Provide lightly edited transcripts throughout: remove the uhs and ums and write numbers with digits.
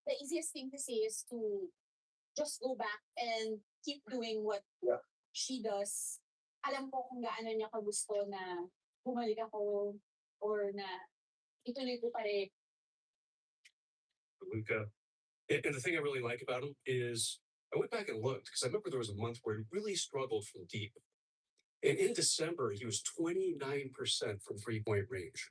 the easiest thing to say is to just go back and keep doing what she does. Alam ko kung gaano niya kagusto na bumalik ako or na ituloy ko pa rin. Luka. And the thing I really like about him is I went back and looked because I remember there was a month where he really struggled from deep. And in December, he was 29% from 3-point range.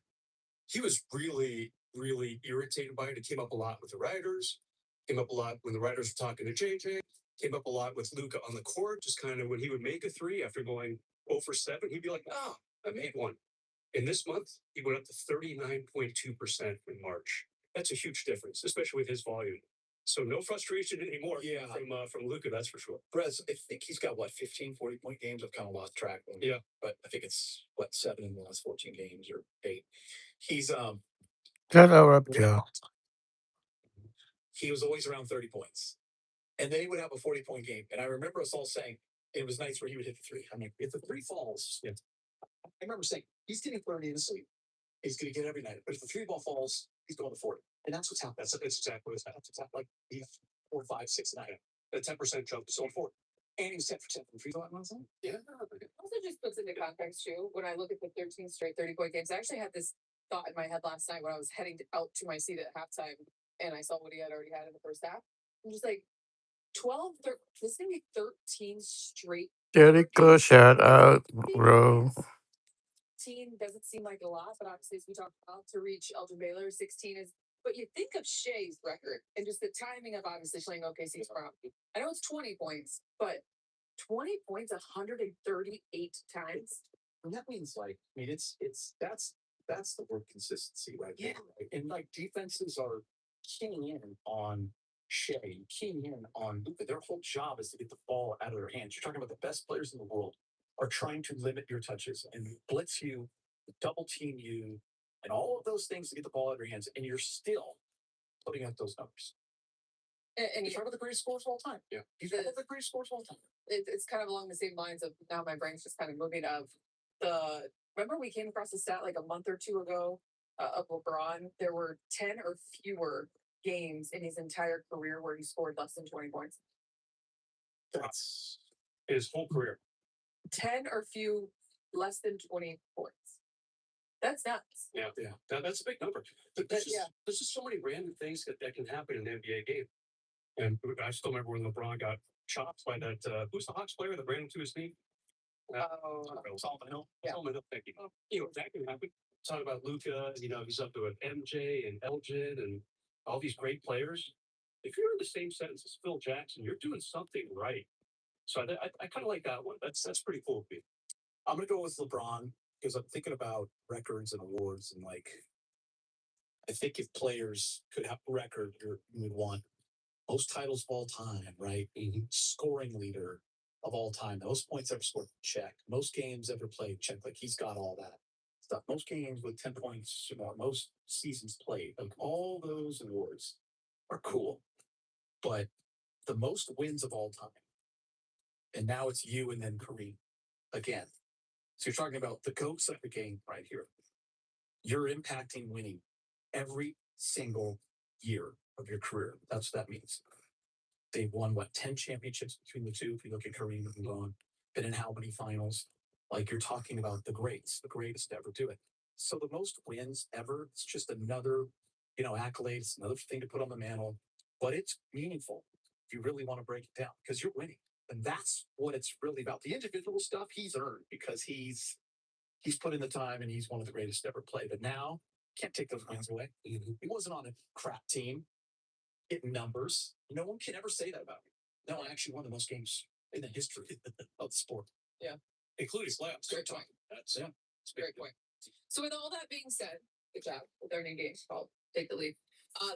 He was really, really irritated by it. It came up a lot with the writers, came up a lot when the writers were talking to JJ, came up a lot with Luca on the court, just kind of when he would make a three after going 0 for 7, he'd be like, oh, I made one. And this month, he went up to 39.2% in March. That's a huge difference, especially with his volume. So no frustration anymore from Luca, that's for sure. Brez, I think he's got, 15, 40-point games? I've kind of lost track. Yeah. But I think it's, 7 in the last 14 games or 8. He's, Shut up, Joe. he was always around 30 points. And then he would have a 40-point game. And I remember us all saying, it was nights where he would hit the three. I mean, if the three falls, I remember saying, he's getting 30 in his sleep. He's going to get every night. But if the 3 ball falls, he's going to 40. And that's what's happening. That's exactly what's happening. It's happened. Like, he's 4, 5, 6, 9. A 10% jump to so 4. And he was 10 for 10 from free throw line. Yeah. Also just puts into context too. When I look at the 13 straight 30-point games, I actually had this thought in my head last night when I was heading out to my seat at halftime, and I saw what he had already had in the first half. I'm just like, 12, 13, this is gonna be 13 straight. Jericho, shout out, bro. 16 doesn't seem like a lot, but obviously, as we talked about, to reach Elgin Baylor, 16 is. But you think of Shea's record and just the timing of obviously playing OKC's problem. I know it's 20 points, but 20 points 138 times. And that means that's the word consistency right there. Right? And defenses are keying in on Shea, keying in on Luka. Their whole job is to get the ball out of their hands. You're talking about the best players in the world are trying to limit your touches and blitz you, double team you, and all of those things to get the ball out of your hands, and you're still putting out those numbers. And he's one of the greatest scorers of all time. Yeah, he's one of the greatest scorers of all time. It's kind of along the same lines of now my brain's just kind of moving of the. Remember we came across a stat like a month or two ago of LeBron. There were 10 or fewer games in his entire career where he scored less than 20 points. That's his whole career. 10 or few less than 20 points. That's nuts. Yeah. That's a big number. There's just so many random things that can happen in the NBA game. And I still remember when LeBron got chopped by that, who's the Hawks player that ran him to his knee? Solomon Hill. Yeah. Solomon Hill, thank you. That can happen. Talk about Luka, he's up to an MJ and Elgin and all these great players. If you're in the same sentence as Phil Jackson, you're doing something right. So I kind of like that one. That's pretty cool of me. I'm going to go with LeBron because I'm thinking about records and awards and I think if players could have a record, you would want most titles of all time, right? Mm-hmm. Scoring leader of all time, most points ever scored, check. Most games ever played, check. Like he's got all that stuff. Most games with 10 points, most seasons played. Like all those awards are cool, but the most wins of all time, and now it's you and then Kareem again. So you're talking about the GOATs of the game right here. You're impacting winning every single year of your career. That's what that means. They've won 10 championships between the two. If you look at Kareem and LeBron, been in how many finals? Like you're talking about the greats, the greatest to ever do it. So the most wins ever, it's just another, accolade. It's another thing to put on the mantle, but it's meaningful if you really want to break it down because you're winning. And that's what it's really about. The individual stuff he's earned because he's put in the time and he's one of the greatest to ever play. But now, can't take those wins away. He wasn't on a crap team, hitting numbers. No one can ever say that about me. No, I actually won the most games in the history of the sport. Yeah. Including playoffs. Great point. That's a great point. So with all that being said, good job with our new game called Take the Lead.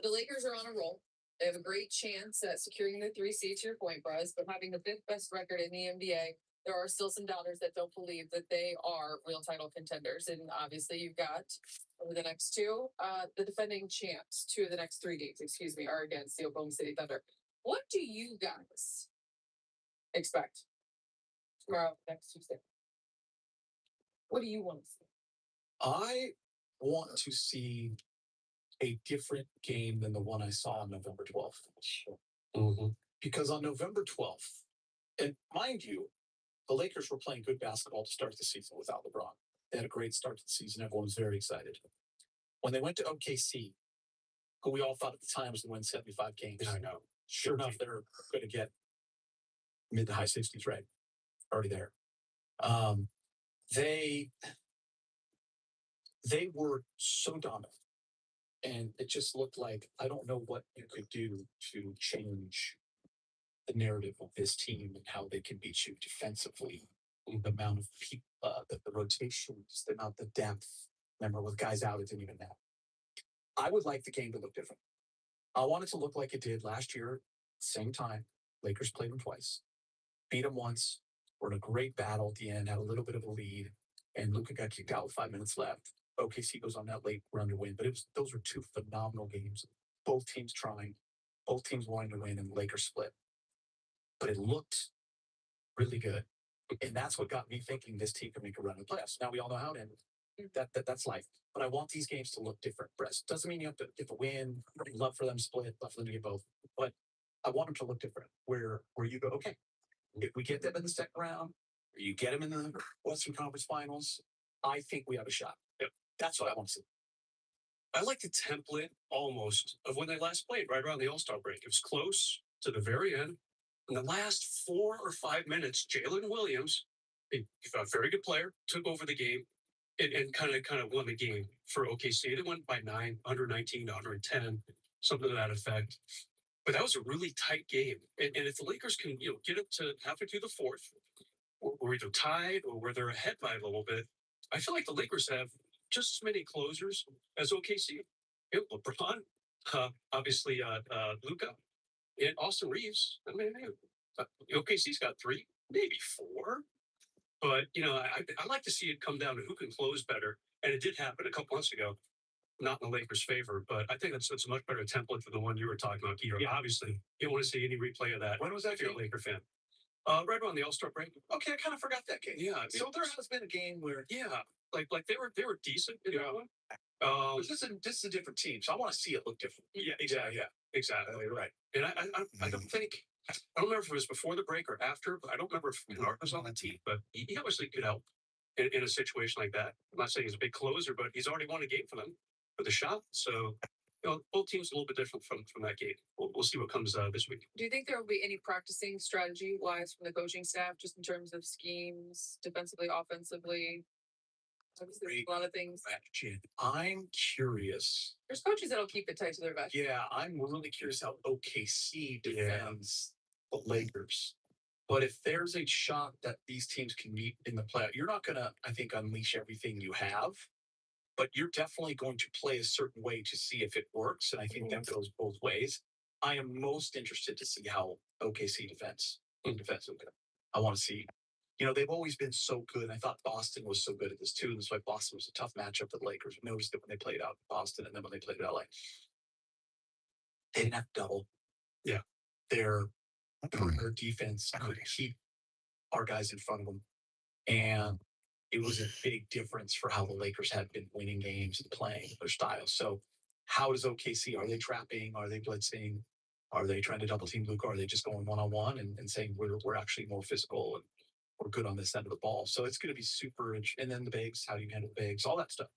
The Lakers are on a roll. They have a great chance at securing the 3 seed to your point, Bryce, but having the 5th best record in the NBA, there are still some doubters that don't believe that they are real title contenders. And obviously you've got over the next 2, the defending champs, 2 of the next 3 games, are against the Oklahoma City Thunder. What do you guys expect tomorrow, next Tuesday? What do you want to see? I want to see a different game than the one I saw on November 12th. Mm-hmm. Because on November 12th, and mind you, the Lakers were playing good basketball to start the season without LeBron. They had a great start to the season. Everyone was very excited. When they went to OKC, who we all thought at the time was going to win 75 games. I know. Sure enough, they're going to get mid to high 60s, right? Already there. They were so dominant. And it just looked like I don't know what you could do to change the narrative of this team and how they can beat you defensively. The amount of people, the rotations, the amount of depth. Remember, with guys out, it didn't even matter. I would like the game to look different. I want it to look like it did last year, same time. Lakers played them twice, beat them once. Were in a great battle at the end, had a little bit of a lead, and Luka got kicked out with 5 minutes left. OKC goes on that late run to win, but those were two phenomenal games. Both teams trying, both teams wanting to win, and the Lakers split. But it looked really good, and that's what got me thinking this team can make a run in the playoffs. Now we all know how it ended. That's life. But I want these games to look different. Brest doesn't mean you have to win. I'd love for them to split, love for them to get both. But I want them to look different. Where you go, okay, if we get them in the second round, or you get them in the Western Conference Finals, I think we have a shot. Yep. That's what I want to see. I like the template almost of when they last played, right around the All-Star break. It was close to the very end. In the last 4 or 5 minutes, Jalen Williams, a very good player, took over the game and kind of won the game for OKC. They won by 9, 119 to 110, something to that effect. But that was a really tight game. And if the Lakers can, get up to halfway through the fourth, or either tied or where they're ahead by a little bit, I feel like the Lakers have just as many closers as OKC. LeBron, obviously Luka, and Austin Reeves. I mean, OKC's got 3, maybe 4. But, I like to see it come down to who can close better. And it did happen a couple months ago, not in the Lakers' favor. But I think that's a much better template for the one you were talking about, Peter. Yeah. Obviously, you don't want to see any replay of that. When was that if you're a game? Laker fan? Right around the All-Star break. Okay, I kind of forgot that game. Yeah. So there has been a game where like they were decent in that one. this is a different team, so I want to see it look different. Yeah, exactly. Yeah. Exactly. You're right. And I don't think, I don't remember if it was before the break or after, but I don't remember if Mark was on the team, but he obviously could help in a situation like that. I'm not saying he's a big closer, but he's already won a game for them with a shot. So, both teams a little bit different from that game. We'll see what comes this week. Do you think there will be any practicing strategy wise from the coaching staff, just in terms of schemes, defensively, offensively? Obviously, there's a lot of things. Question. I'm curious. There's coaches that'll keep it tight to their vest. Yeah, I'm really curious how OKC defends the Lakers. But if there's a shot that these teams can meet in the playoff, you're not going to, I think, unleash everything you have. But you're definitely going to play a certain way to see if it works. And I think that goes both ways. I am most interested to see how OKC defends. I want to see. They've always been so good. I thought Boston was so good at this too. That's why Boston was a tough matchup for the Lakers. We noticed it when they played out in Boston and then when they played at LA. They didn't have to double. Yeah. Their perimeter defense could keep our guys in front of them. And it was a big difference for how the Lakers had been winning games and playing their style. So how does OKC? Are they trapping? Are they blitzing? Are they trying to double team Luka? Are they just going one-on-one and saying we're actually more physical and we're good on this end of the ball? So it's going to be super interesting. And then the bigs, how do you handle the bigs? All that stuff.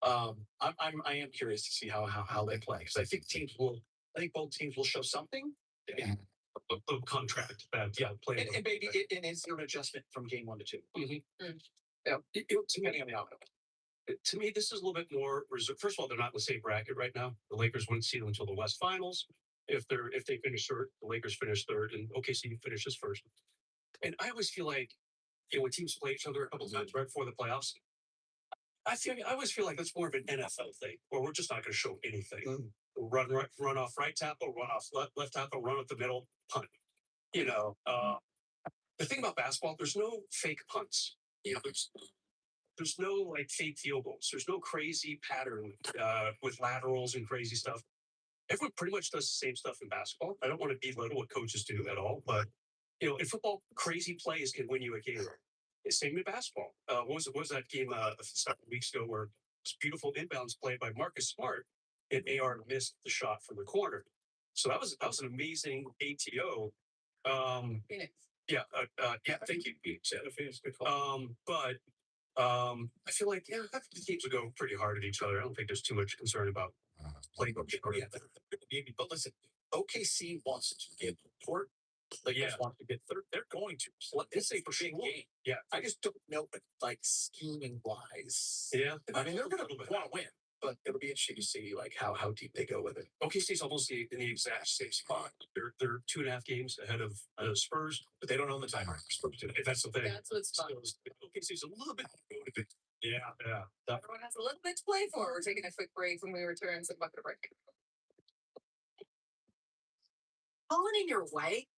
I am curious to see how they play, because I think both teams will show something. A little contract that play. And maybe it is an adjustment from game 1 to 2. Mm-hmm. Yeah, depending on the outcome. To me, this is a little bit more reserved. First of all, they're not in the same bracket right now. The Lakers wouldn't see them until the West Finals. If they finish third, the Lakers finish third, and OKC finishes first. And I always feel like, when teams play each other a couple times right before the playoffs, I always feel like that's more of an NFL thing, where we're just not going to show anything. Run off right tackle, run off left tackle, run up the middle, punt. The thing about basketball, there's no fake punts. There's no fake field goals. There's no crazy pattern with laterals and crazy stuff. Everyone pretty much does the same stuff in basketball. I don't want to belittle what coaches do at all, but in football, crazy plays can win you a game. Same in basketball. What was that game a couple weeks ago where this beautiful inbounds play by Marcus Smart and AR missed the shot from the corner. So that was an amazing ATO. Phoenix. Yeah, thank you, Santa Fe. Good call. But I feel like the teams will go pretty hard at each other. I don't think there's too much concern about playbook. Yeah, but listen, OKC wants to get port. Lakers want to get third. They're going to. This ain't a big game. Yeah, I just don't know, but like scheming wise. yeah. I mean, they're going to want to win, but it'll be interesting to see like how deep they go with it. OKC's almost in the exact same spot. They're 2.5 games ahead of Spurs, But they don't own the timer. Spurs do. that's the thing. That's what's fun. OKC's a little bit. Yeah. Everyone has a little bit to play for. We're taking a quick break. When we return, some bucket break. Falling in your way?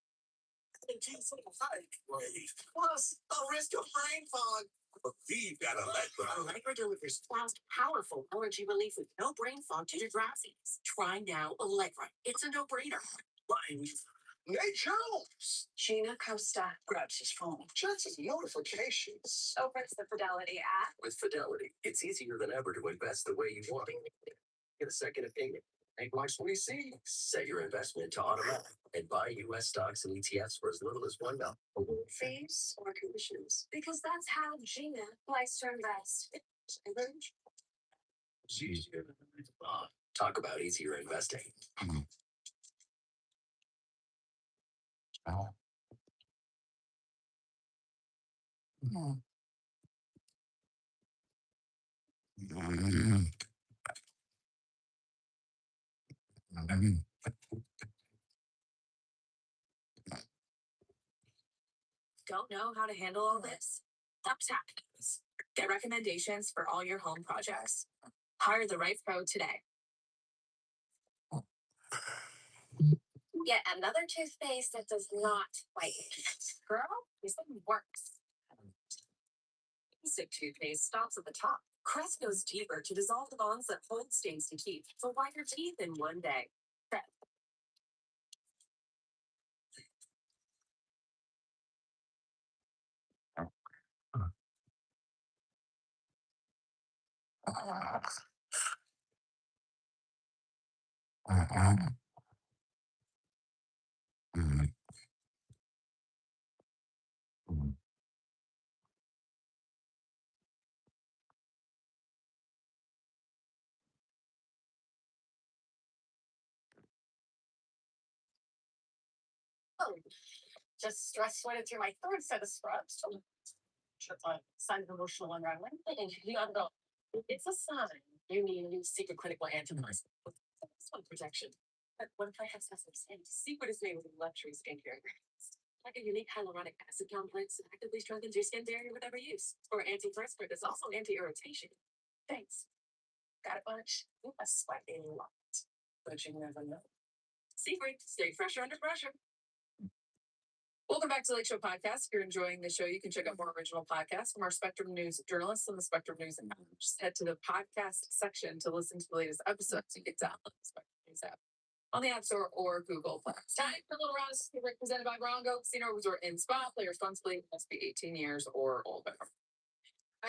Plus, a risk of brain fog. But we've got Allegra delivers fast, powerful allergy relief with no brain fog to your drowsiness. Try now Allegra. It's a no-brainer. Nate Jones Gina Costa grabs his phone. checks his notifications. Opens the Fidelity app. With Fidelity, it's easier than ever to invest the way you want. Get a second opinion. Ain't watch what he sees. Set your investment to automatic and buy U.S. stocks and ETFs for as little as $1. Fees or commissions? Because that's how Gina likes to invest. It's easier. Talk about easier investing. Don't know how to handle all this? UpTech does. Get recommendations for all your home projects. Hire the right pro today. Get another toothpaste that does not whiten. Girl, this thing works. Basic toothpaste stops at the top. Crest goes deeper to dissolve the bonds that hold stains to keep. So whiten your teeth in one day. Just stress sweated through my third set of scrubs. Sign of emotional unraveling. You gotta go. It's a sign. You need a new secret clinical antivirus. This one protection. But what if I have sensitive skin? Secret is made with luxury skincare ingredients. Like a unique hyaluronic acid complex that actively strengthens your skin barrier with every use. Or antiperspirant is also anti-irritation. Thanks. Got a bunch? A sweating lot. But you never know. Secret, stay fresher under pressure. Welcome back to Lake Show Podcast. If you're enjoying the show, you can check out more original podcasts from our Spectrum News journalists on the Spectrum News app. Just head to the podcast section to listen to the latest episodes. You can download the Spectrum News app on the App Store or Google Play. Time for a little round of Secret presented by Bronco Casino Resort and Spa. Play responsibly. Must be 18 years or older.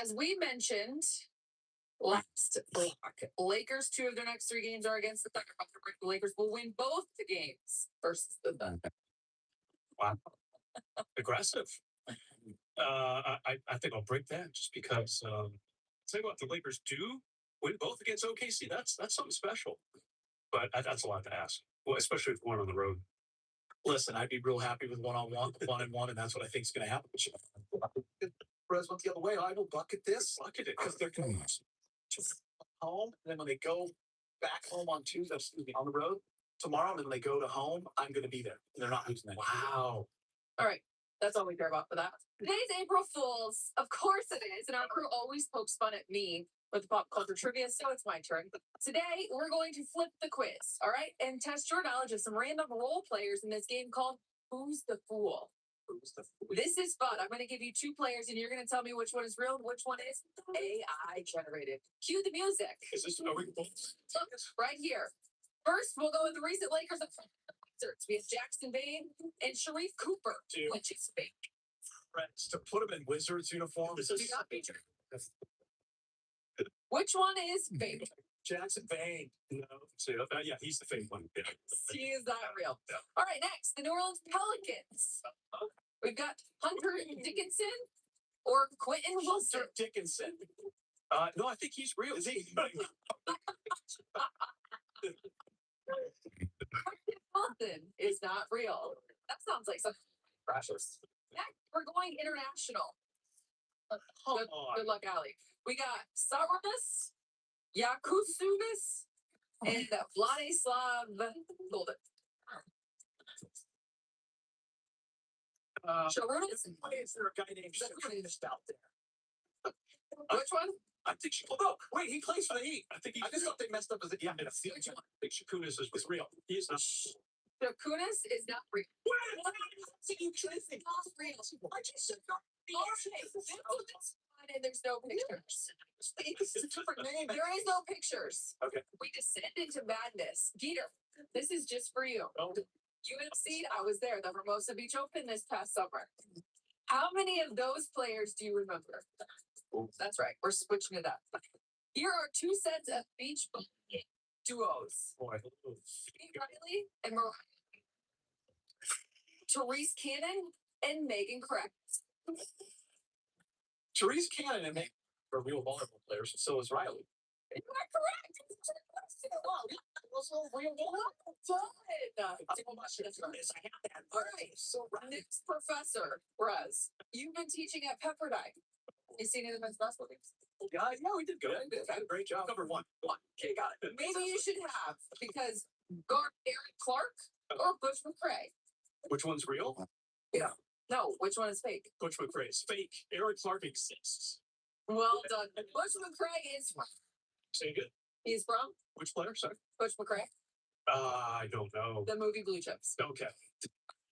As we mentioned last block, Lakers, 2 of their next 3 games are against the Thunder. The Lakers will win both the games versus the Thunder. Wow. Aggressive. I think I'll break that just because tell you what, the Lakers do win both against OKC. That's something special. But that's a lot to ask. Well, especially if going on the road. Listen, I'd be real happy with one-on-one, and that's what I think is going to happen. Whereas went the other way, I will bucket this, bucket it, because they're going to home, and then when they go back home on Tuesday, on the road tomorrow, and then when they go to home, I'm going to be there. And they're not losing that. Wow. All right. That's all we care about for that. Today's April Fool's. Of course it is. And our crew always pokes fun at me with the pop culture trivia, so it's my turn. Today, we're going to flip the quiz, all right? And test your knowledge of some random role players in this game called Who's the Fool? Who's the fool? This is fun. I'm going to give you 2 players, and you're going to tell me which one is real and which one is AI generated. Cue the music. Is this are we Look, right here. First, we'll go with the recent Lakers concerts. We have Jackson Bain and Sharif Cooper, Dude. which is fake. Friends, to put them in Wizards uniform. This Do is not be Which one is fake? Jackson Vane. No, so, yeah, he's the fake one. Yeah. He is not real. All right, next, the New Orleans Pelicans. We've got Hunter Dickinson or Quentin Wilson. Hunter Dickinson. No, I think he's real. Is he? Quentin Wilson is not real. That sounds like something precious. Next, we're going international. Good luck, Ali. We got Sarunas, Yakutsubis, and Vladislav Golden. Sharunas? Why is there a guy named Sharunas out there? Which one? I think she. Oh no! Wait, he plays for the Heat. I think I just thought they messed up as a. yeah, that's the other one. I think Shakunas is real. He's not. Shakunas is not real. What? You crazy? Not real. I just said no. Okay, this one's fun and there's no pictures. It's a different name. There is no pictures. Okay. We descend into madness. Peter, this is just for you. Oh. You emceed, I was there, the Hermosa Beach Open this past summer. How many of those players do you remember? That's right, we're switching it up. Here are two sets of beach bowling duos. Boy. Kate Riley and Mariah. Therese Cannon and Megan Krebs. Therese Cannon and Megan are real volleyball players, and so is Riley. You are correct. Wow, that was a real volleyball. All right, so next professor, Brez, you've been teaching at Pepperdine. You seen any of his basketball games? Yeah, we did good. Had a great job. Covered one. Okay, got it. Maybe you should have, because guard Aaron Clark or Butch McCrae. Which one's real? No, which one is fake? Butch McCrae is fake. Eric Clark exists. Well done. Butch McCrae is Say it good. he's from Which player? Sorry. Butch McCrae, I don't know. the movie Blue Chips. Okay.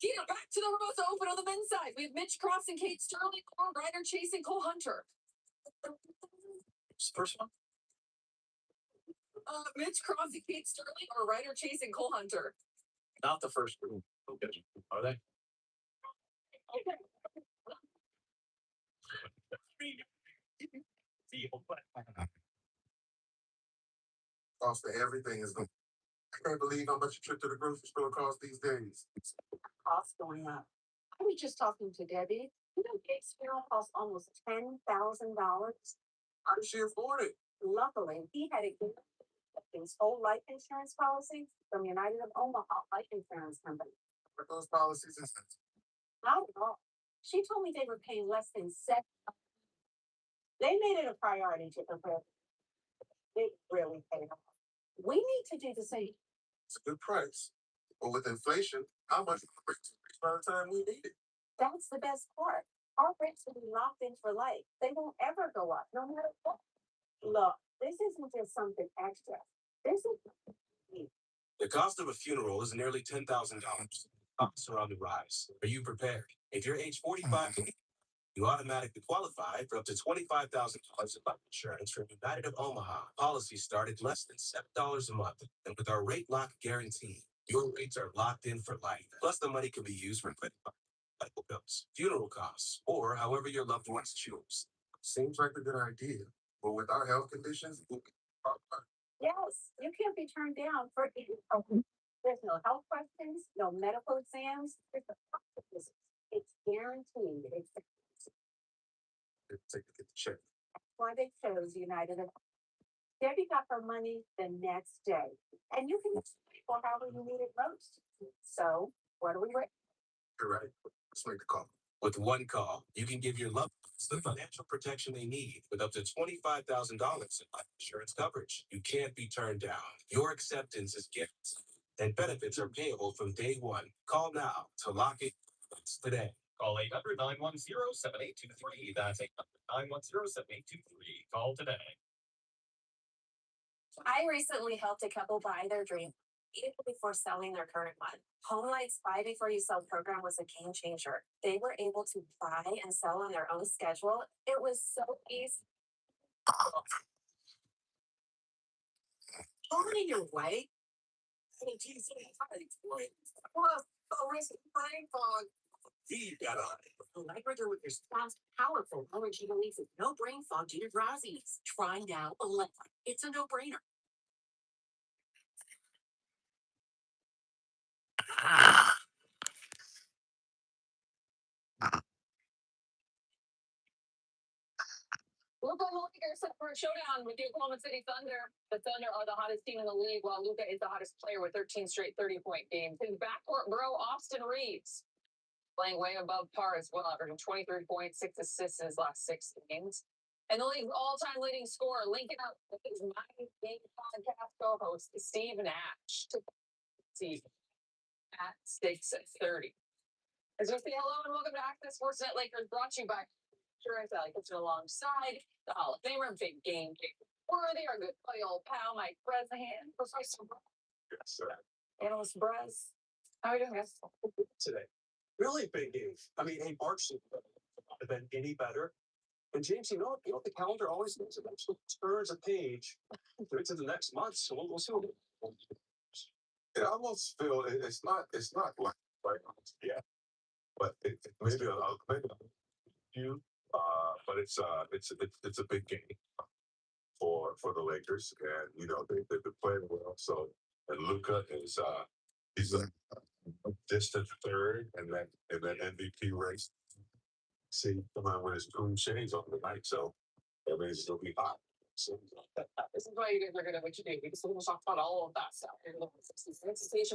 Keto, back to the Hermosa Open on the men's side. We have Mitch Cross and Kate Sterling, or Ryder Chase and Cole Hunter. What's the first one? Mitch Cross and Kate Sterling, or Ryder Chase and Cole Hunter. Not the first group. Okay. Are they? Cost of everything is going. I can't believe how much a trip to the grocery store costs these days. Costs going up. I was just talking to Debbie. You know, Kate's funeral cost almost $10,000. How does she afford it? Luckily, he had a good his whole life insurance policy from United of Omaha Life Insurance Company. But those policies is Not at all. She told me they were paying less than $7. They made it a priority to prepare. It really paid off. We need to do the same. it's a good price. But with inflation, how much will it increase by the time we need it? That's the best part. Our rates will be locked in for life. They won't ever go up, no matter what. Look, this isn't just something extra. This is The cost of a funeral is nearly $10,000. Costs are on the rise. Are you prepared? If you're age 45, you automatically qualify for up to $25,000 in life insurance from United of Omaha. Policies start at less than $7 a month. And with our rate lock guarantee, your rates are locked in for life. Plus, the money can be used for medical bills, funeral costs, or however your loved ones choose. Seems like a good idea. But with our health conditions, yes, you can't be turned down for any. There's no health questions, no medical exams. There's no doctor visits. It's guaranteed. take to get the check. That's why they chose United of Debbie got her money the next day. And you can use it for however you need it most. So what are we waiting? You're right. Let's make the call. With one call, you can give your loved ones the financial protection they need with up to $25,000 in life insurance coverage. You can't be turned down. Your acceptance is guaranteed, and benefits are payable from day one. Call now to lock it today. Call 800-910-7823. That's 800-910-7823. Call today. I recently helped a couple buy their dream even before selling their current one. HomeLight's Buy Before You Sell program was a game changer. They were able to buy and sell on their own schedule. It was so easy. Only your way. He got on it. Allegra with your fast, powerful energy releases no brain fog due to drowsiness. Try now Allegra. It's a no-brainer. Luka and the Lakers set for a showdown with the Oklahoma City Thunder. The Thunder are the hottest team in the league, while Luka is the hottest player with 13 straight 30-point games. His backcourt bro, Austin Reeves, playing way above par as well, averaging 23 points, 6 assists in his last 6 games. And the league's all-time leading scorer, linking up with his 9-game podcast co-host, Steve Nash, to see at stakes at 30. As we say hello and welcome back to Sportsnet Lakers, brought to you by Insurance Alley, puts it alongside the Hall of Famer, big game worthy, our good buddy old pal, Mike Bresnahan, Professor Yes, sir. Analyst Brez. How are you doing, guys? Today. Really big game. I mean, hey, March have been any better. And James, you know, the calendar always does. It actually turns a page into the next month. So we'll see what It almost feel it's not like right yeah, but maybe maybe you but it's a big game for the Lakers, and you know they've been playing well. So and Luka is he's a distant third, and that MVP race. See, come on with his green shades on tonight, so that means it's gonna be hot. So, This is why you guys are good at what you do. Because we'll talk about all of that stuff. You've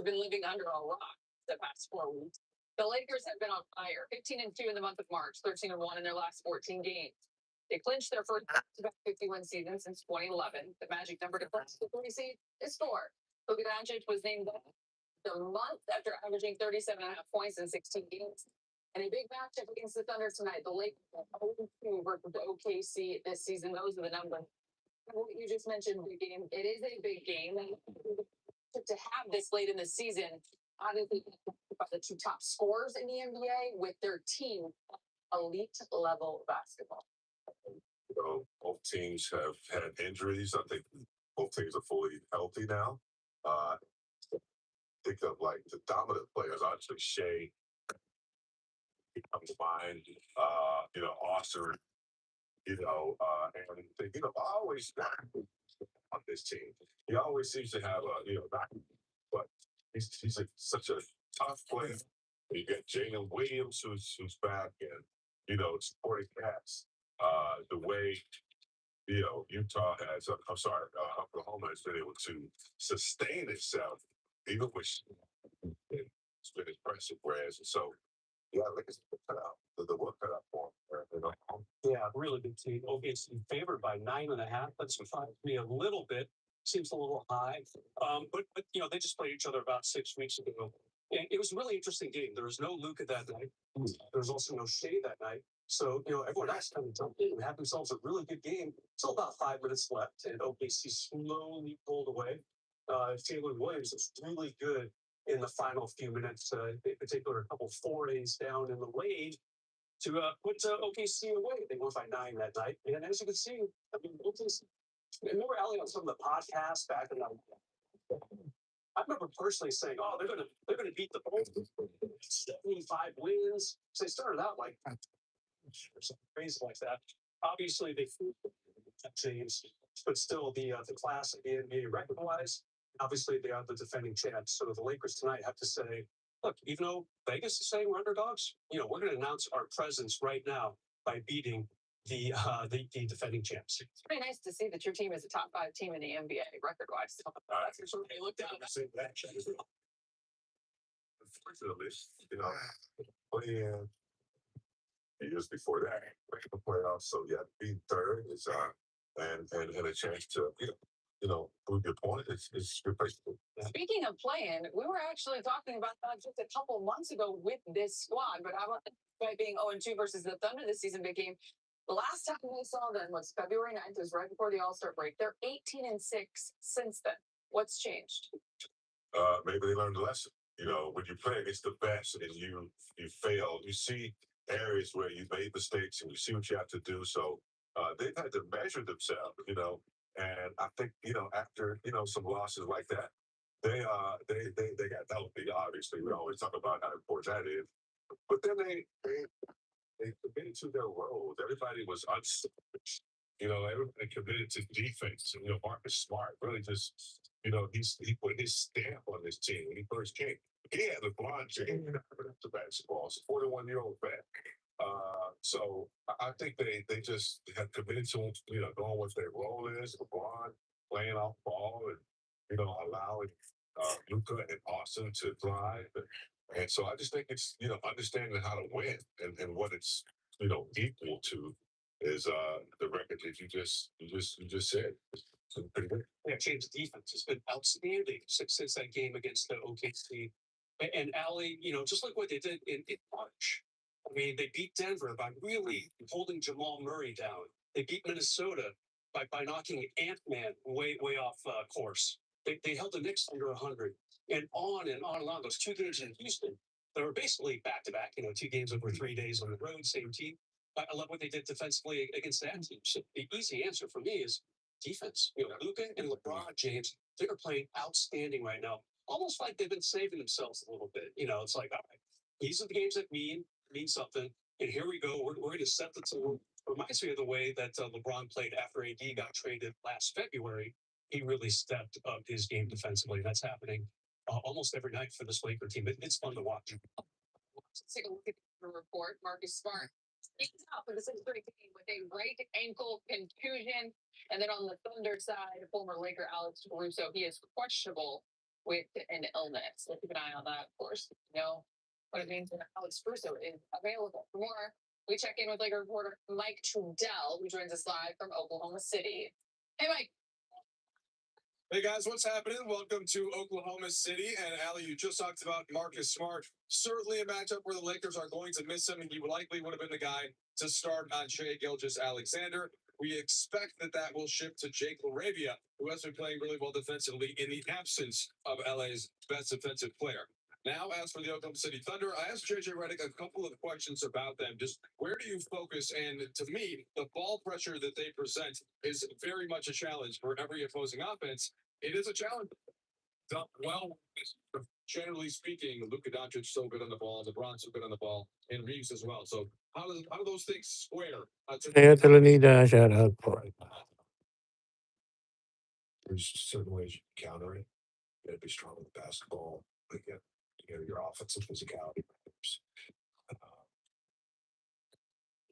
been living under a rock the past 4 weeks. The Lakers have been on fire. 15-2 in the month of March, 13-1 in their last 14 games. They clinched their first 51 season since 2011. The magic number to clinch the 3 seed is 4. Luka Doncic was named the month after averaging 37.5 points in 16 games. And a big matchup against the Thunder tonight. The Lakers are 0-2 versus the OKC this season. Those are the numbers. What you just mentioned, big game. It is a big game. And to have this late in the season, obviously, about the 2 top scorers in the NBA with their team, elite level basketball. you know, both teams have had injuries. I think both teams are fully healthy now. Think of like the dominant players, actually Shea, he comes to mind, you know, Austin, you know, and you know, always on this team. He always seems to have a, you know, back, but he's such a tough player. You get Jalen Williams who's back, and you know, supporting cast. The way you know Utah has, Oklahoma has been able to sustain itself, even with it's been impressive. Whereas, so yeah, like it's cut out the work cut out for him. You know? Yeah, really good team. OKC favored by 9.5. That surprised me a little bit. Seems a little high. But you know, they just played each other about 6 weeks ago. And it was a really interesting game. There was no Luka that night. There was also no Shea that night. So, you know, everyone else kind of jumped in and had themselves a really good game. Still about 5 minutes left, and OKC slowly pulled away. Taylor Williams was really good in the final few minutes, in particular, a couple forays down in the lane to put OKC away. They won by 9 that night. And as you can see, I mean, remember Ali on some of the podcasts back in I remember personally saying, "Oh, they're gonna beat the Bulls, 75 wins." So they started out like something crazy like that. Obviously, they James, but still the class of the NBA record-wise. Obviously, they are the defending champs. So the Lakers tonight have to say, look, even though Vegas is saying we're underdogs, you know, we're going to announce our presence right now by beating the defending champs. It's pretty nice to see that your team is a top 5 team in the NBA record-wise. That's for sure. They looked at it. Unfortunately, you know, playing years before that, making the playoffs. So yeah, being third is and a chance to you know prove your point. It's a good place to be. Speaking of playing, we were actually talking about that just a couple months ago with this squad, but I want by being 0-2 versus the Thunder this season big game. The last time we saw them was February 9th. It was right before the All-Star break. They're 18-6 since then. What's changed? Maybe they learned a lesson. You know, when you play against the best and you fail, you see areas where you made mistakes and you see what you have to do. So they've had to measure themselves, you know. And I think, you know, after, you know, some losses like that, they got healthy, obviously. We always talk about how important that is. But then they committed to their roles. Everybody was unselfish. You know, everybody committed to defense. And, you know, Marcus Smart really just, you know, he put his stamp on this team when he first came. He had LeBron James to basketball. He's a 41-year-old vet. So I think they just have committed to knowing what their role is. LeBron playing off ball and allowing Luca and Austin to thrive, and so I just think it's understanding how to win and what it's equal to is the record that you just said. It's pretty good. Yeah, James' defense has been outstanding since that game against the OKC. And Allie, just like what they did in March. I mean, they beat Denver by really holding Jamal Murray down. They beat Minnesota by knocking Ant-Man way off course. They held the Knicks under 100, and on and on and on. Those two games in Houston, they were basically back to back. Two games over 3 days on the road, same team. I love what they did defensively against that team. So the easy answer for me is defense. Luca and LeBron James, they are playing outstanding right now. Almost like they've been saving themselves a little bit. It's like, all right, these are the games that mean something. And here we go. We're going to set the tone. Reminds me of the way that LeBron played after AD got traded last February. He really stepped up his game defensively. That's happening almost every night for this Laker team. It's fun to watch. Let's take a look at the report. Marcus Smart is out for the 6-3 game with a right ankle contusion. And then on the Thunder side, former Laker Alex Caruso, he is questionable with an illness. So keep an eye on that, of course. What it means when Alex Caruso is available. For more, we check in with Laker reporter Mike Trudell, who joins us live from Oklahoma City. Hey, Mike. Hey guys, what's happening? Welcome to Oklahoma City. And Allie, you just talked about Marcus Smart. Certainly a matchup where the Lakers are going to miss him, and he likely would have been the guy to start on Shai Gilgeous-Alexander. We expect that will shift to Jake LaRavia, who has been playing really well defensively in the absence of LA's best defensive player. Now, as for the Oklahoma City Thunder, I asked JJ Redick a couple of questions about them. Just where do you focus? And to me, the ball pressure that they present is very much a challenge for every opposing offense. It is a challenge. Well, generally speaking, Luka Doncic so good on the ball, LeBron so good on the ball, and Reeves as well. So how do those things square? Kaya talaga shout out po. There's certain ways you can counter it. You got to be strong with basketball. Again, your offensive physicality matters.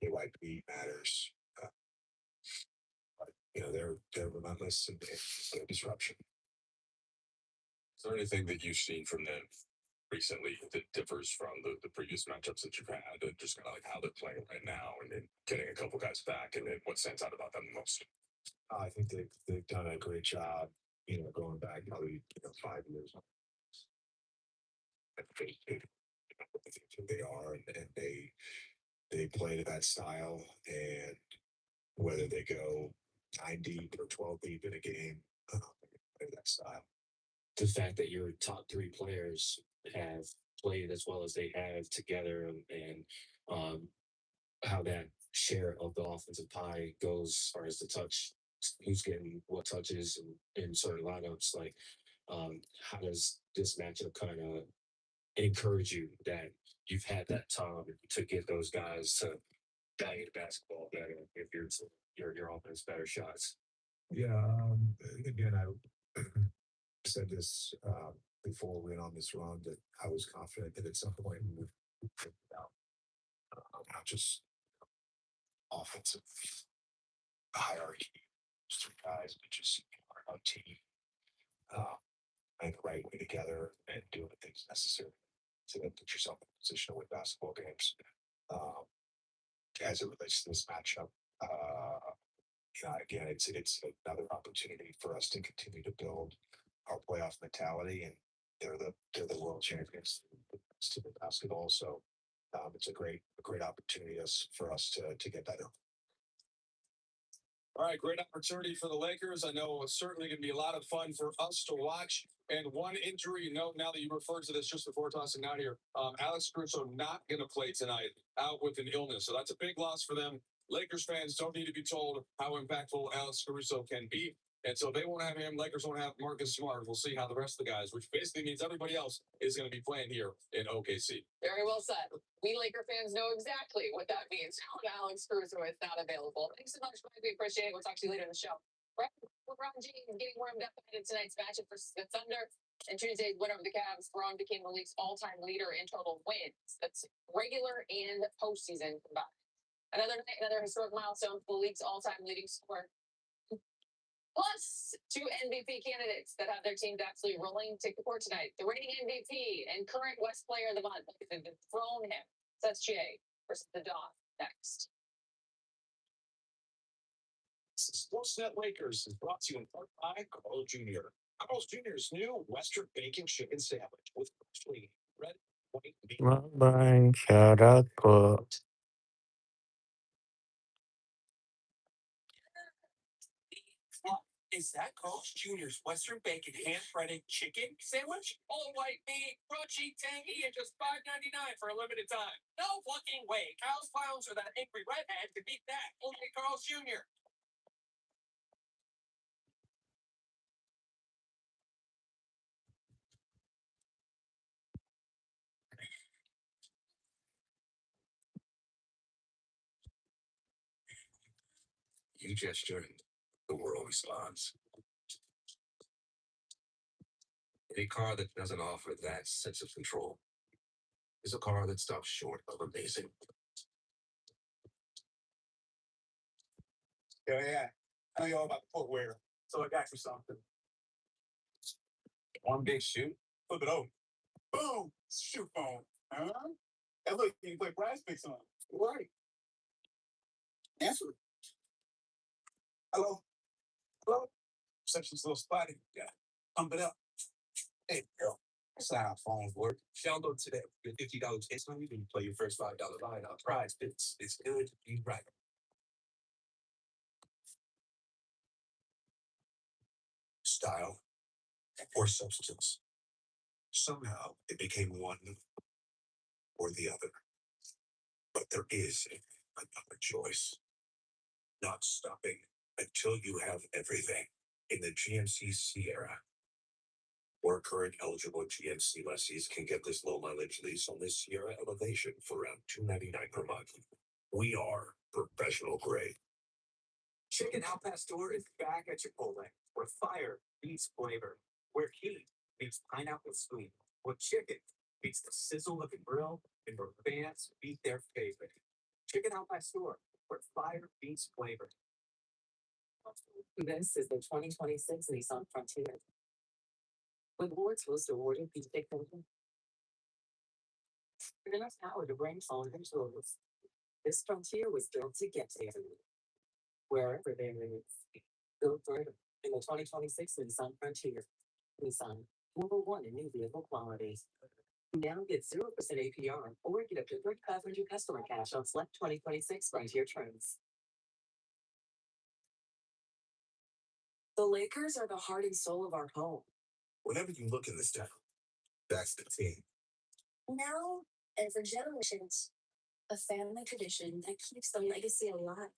Your white beat matters. But, they're relentless and their disruption. Is there anything that you've seen from them recently that differs from the previous matchups that you've had? Just kind of like how they're playing right now, and then getting a couple guys back, and then what stands out about them the most? I think they've done a great job. Going back probably 5 years. They are, and they play to that style, and whether they go 9 deep or 12 deep in a game, they play to that style. The fact that your top three players have played as well as they have together, and how that share of the offensive pie goes as far as the touch, who's getting what touches in certain lineups. Like, how does this matchup kind of encourage you that you've had that time to get those guys to value the basketball better if your offense better shots? Yeah. Again, I said this before we went on this run that I was confident that at some point we would figure it out. Not just offensive hierarchy, just three guys, but just our team. And the right way together and doing the things necessary to then put yourself in a position to win basketball games. As it relates to this matchup, again, it's another opportunity for us to continue to build our playoff mentality, and they're the world champions to the basketball. So it's a great opportunity for us to get better. All right, great opportunity for the Lakers. I know it's certainly going to be a lot of fun for us to watch. And one injury note, now that you referred to this just before tossing out here, Alex Caruso not going to play tonight, out with an illness. So that's a big loss for them. Lakers fans don't need to be told how impactful Alex Caruso can be. And so they won't have him. Lakers won't have Marcus Smart. We'll see how the rest of the guys, which basically means everybody else, is going to be playing here in OKC. Very well said. We Laker fans know exactly what that means when Alex Caruso is not available. Thanks so much, Mike. We appreciate it. We'll talk to you later in the show. LeBron James getting warmed up ahead of tonight's matchup for the Thunder. In Tuesday's win over the Cavs, LeBron became the league's all-time leader in total wins. That's regular and postseason combined. Another night, another historic milestone for the league's all-time leading scorer. Plus, two MVP candidates that have their teams absolutely rolling take the court tonight. The reigning MVP and current West Player of the Month, they've thrown him. That's Jay versus the Dog next. Sportsnet Lakers is brought to you in part by Carl Jr. Carl's Jr.'s new Western Bacon Chicken Sandwich with freshly red, white meat. Bye, shout out po. Is that Carl's Jr.'s Western Bacon hand-breaded chicken sandwich? All white meat, crunchy, tangy, and just $5.99 for a limited time. No fucking way. Kyle's Clowns or that angry redhead could beat that. Only at Carl's Jr. You gesture, the world responds. A car that doesn't offer that sense of control is a car that stops short of amazing. Yeah. I know you all about the footwear, so I got you something. One big shoe. Flip it over. Boom! Shoe phone. Huh? And look, you can play brass picks on it. Right. Answer it. Hello? Hello? Reception's a little spotty. Yeah. Pump it up. Hey, girl. That's not how phones work. Download today. Get $50 instantly. You can play your first $5 line on prize bits. It's good to be right. Style or substance. Somehow it became one or the other. But there is another choice. Not stopping until you have everything in the GMC Sierra. Or current eligible GMC lessees can get this low mileage lease on this Sierra Elevation for around $299 per month. We are professional grade. Chicken Al Pastor is back at Chipotle, where fire beats flavor, where heat beats pineapple sweet, where chicken beats the sizzle of the grill, and where fans beat their favorite. Chicken Al Pastor, where fire beats flavor. This is the 2026 Nissan Frontier. With Ward's most awarded P-Stick thinking. With enough power to bring solid controls. This Frontier was built to get to everyone. Wherever they live. Built for it in the 2026 Nissan Frontier. Nissan, #1 in new vehicle quality. Now get 0% APR or get up to $3,500 customer cash on select 2026 Frontier trims. The Lakers are the heart and soul of our home. Whenever you look in this town, that's the team. Now and for generations, a family tradition that keeps the legacy alive.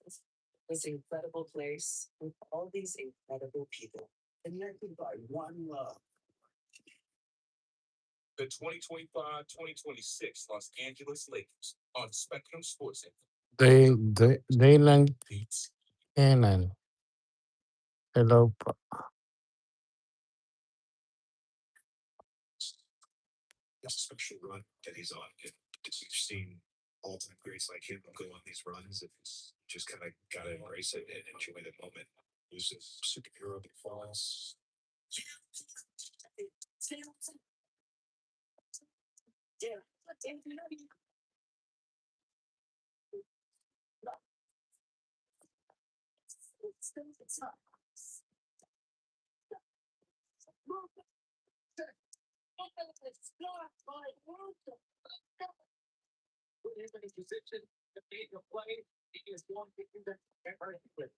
This incredible place with all these incredible people. Connected by one love. The 2025-2026 Los Angeles Lakers on Spectrum Sports. They lang Beats. kanan. Hello po. That's a special run that he's on. You've seen all-time greats like him go on these runs. It's just kind of gotta embrace it and enjoy the moment. Use a superhero that falls. Position to make a play. He is one thing that ever with.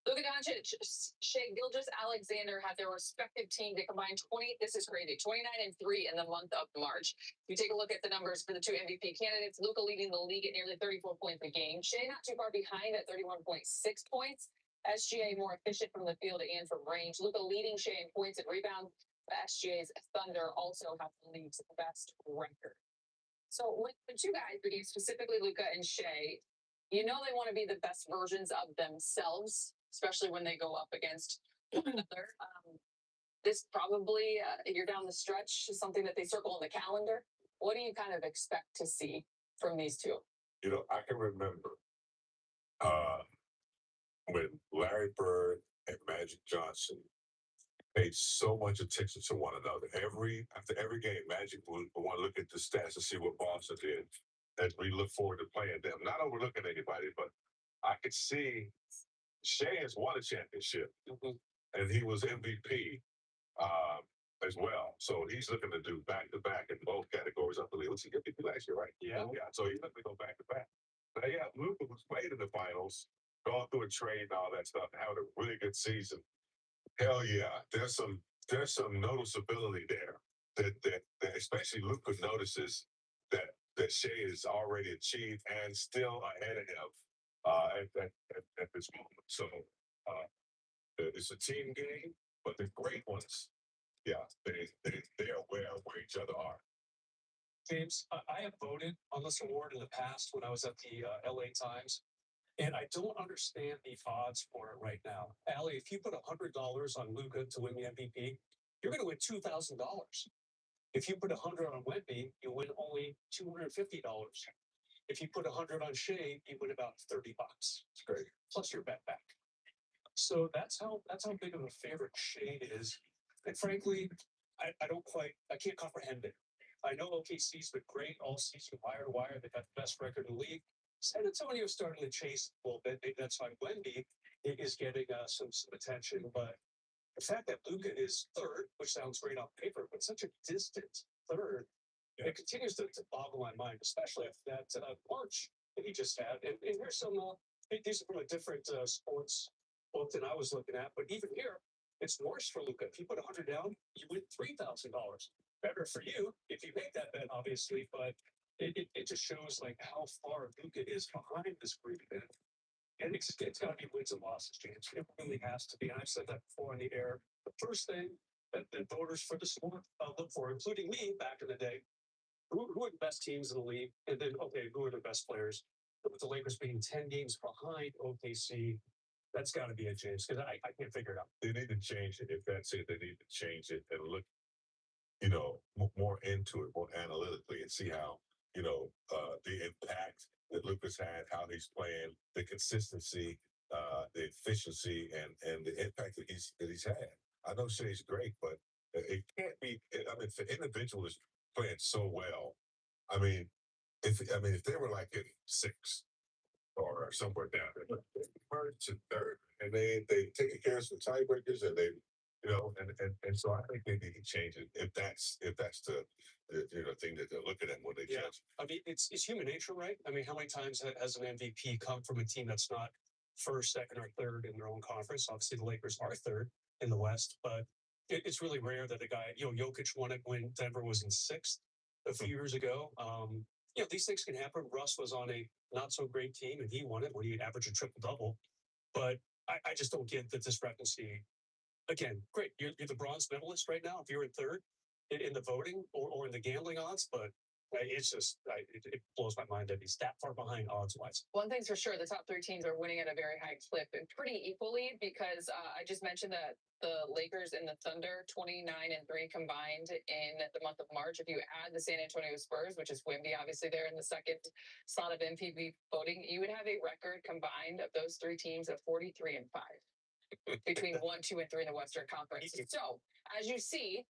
Luka Doncic, Shea Gilgeous-Alexander had their respective team to combine 29 and 3 in the month of March. If you take a look at the numbers for the two MVP candidates, Luka leading the league at nearly 34 points a game. Shea not too far behind at 31.6 points. SGA more efficient from the field and from range. Luka leading Shea in points and rebounds. But SGA's Thunder also have the league's best record. So with you guys, but you specifically Luca and Shea, you know they want to be the best versions of themselves, especially when they go up against one another. This probably you're down the stretch is something that they circle on the calendar. What do you kind of expect to see from these two? You know, I can remember uh, when Larry Bird and Magic Johnson paid so much attention to one another. After every game, Magic would want to look at the stats to see what Boston did, and we look forward to playing them. Not overlooking anybody, but I could see Shea has won a championship, and he was MVP as well. So he's looking to do back to back in both categories. I believe was he MVP last year, right? Yeah. So he's looking to go back to back. But yeah, Luka was played in the finals, gone through a trade and all that stuff, and having a really good season. Hell yeah, there's some noticeability there that especially Luka notices that Shea has already achieved and still ahead of him at this moment. So it's a team game, but the great ones, yeah, they're aware of where each other are. James, I have voted on this award in the past when I was at the LA Times, and I don't understand the odds for it right now. Allie, if you put $100 on Luka to win the MVP, you're going to win $2,000. If you put 100 on Wemby, you win only $250. If you put 100 on Shea, you win about $30. It's great. Plus your bet back. So that's how big of a favorite Shea is. And frankly, I can't comprehend it. I know OKC's been great all season, wire to wire. They've got the best record in the league. San Antonio's starting to chase a little bit. Maybe that's why Wemby is getting some attention. But the fact that Luka is third, which sounds great on paper, but such a distant third, it continues to boggle my mind, especially after that March that he just had. And here's some, these are from a different sports book than I was looking at. But even here, it's worse for Luka. If you put 100 down, you win $3,000. Better for you if you make that bet, obviously, but it just shows like how far Luka is behind this group. And it's got to be wins and losses, James. It really has to be. And I've said that before on the air. The first thing that voters for the sport look for, including me back in the day, who are the best teams in the league? And then, okay, who are the best players? With the Lakers being 10 games behind OKC, that's got to be it, James, because I can't figure it out. They need to change it. If that's it, they need to change it and look, more into it, more analytically, and see how, the impact that Lucas had, how he's playing, the consistency, the efficiency, and the impact that he's had. I know Shea's great, but it can't be. I mean, if the individual is playing so well, I mean, if they were like in six or somewhere down there, but they merged to third, and they taking care of some tiebreakers, and they, and so I think they need to change it if that's the thing that they're looking at when they judge. I mean, it's human nature, right? I mean, how many times has an MVP come from a team that's not first, second, or third in their own conference? Obviously, the Lakers are third in the West, but it's really rare that a guy, Jokic won it when Denver was in sixth a few years ago. These things can happen. Russ was on a not so great team, and he won it when he averaged a triple double. But I just don't get the discrepancy. Again, great. You're the bronze medalist right now. If you're in third in the voting or in the gambling odds, but it's just it blows my mind that he's that far behind odds wise. One thing's for sure, the top three teams are winning at a very high clip and pretty equally because I just mentioned that the Lakers and the Thunder 29-3 combined in the month of March. If you add the San Antonio Spurs, which is Wemby, obviously they're in the second slot of MVP voting, you would have a record combined of those three teams of 43-5 between 1, 2, and 3 in the Western Conference. So as you see,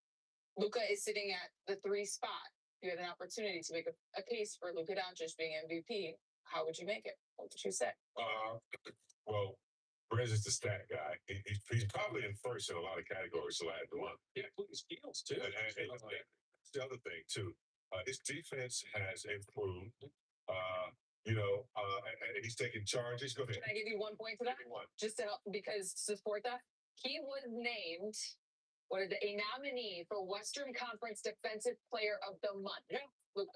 Luka is sitting at the 3 spot. You had an opportunity to make a case for Luka Doncic being MVP. How would you make it? What would you say? Well, Perez is the stat guy. He's probably in first in a lot of categories. So I had to one. Yeah, including steals too. And that's the other thing too. His defense has improved. And he's taking charges. Go ahead. Can I give you 1 point for that? Just to help, because to support that, he was named a nominee for Western Conference Defensive Player of the Month. Yeah, look,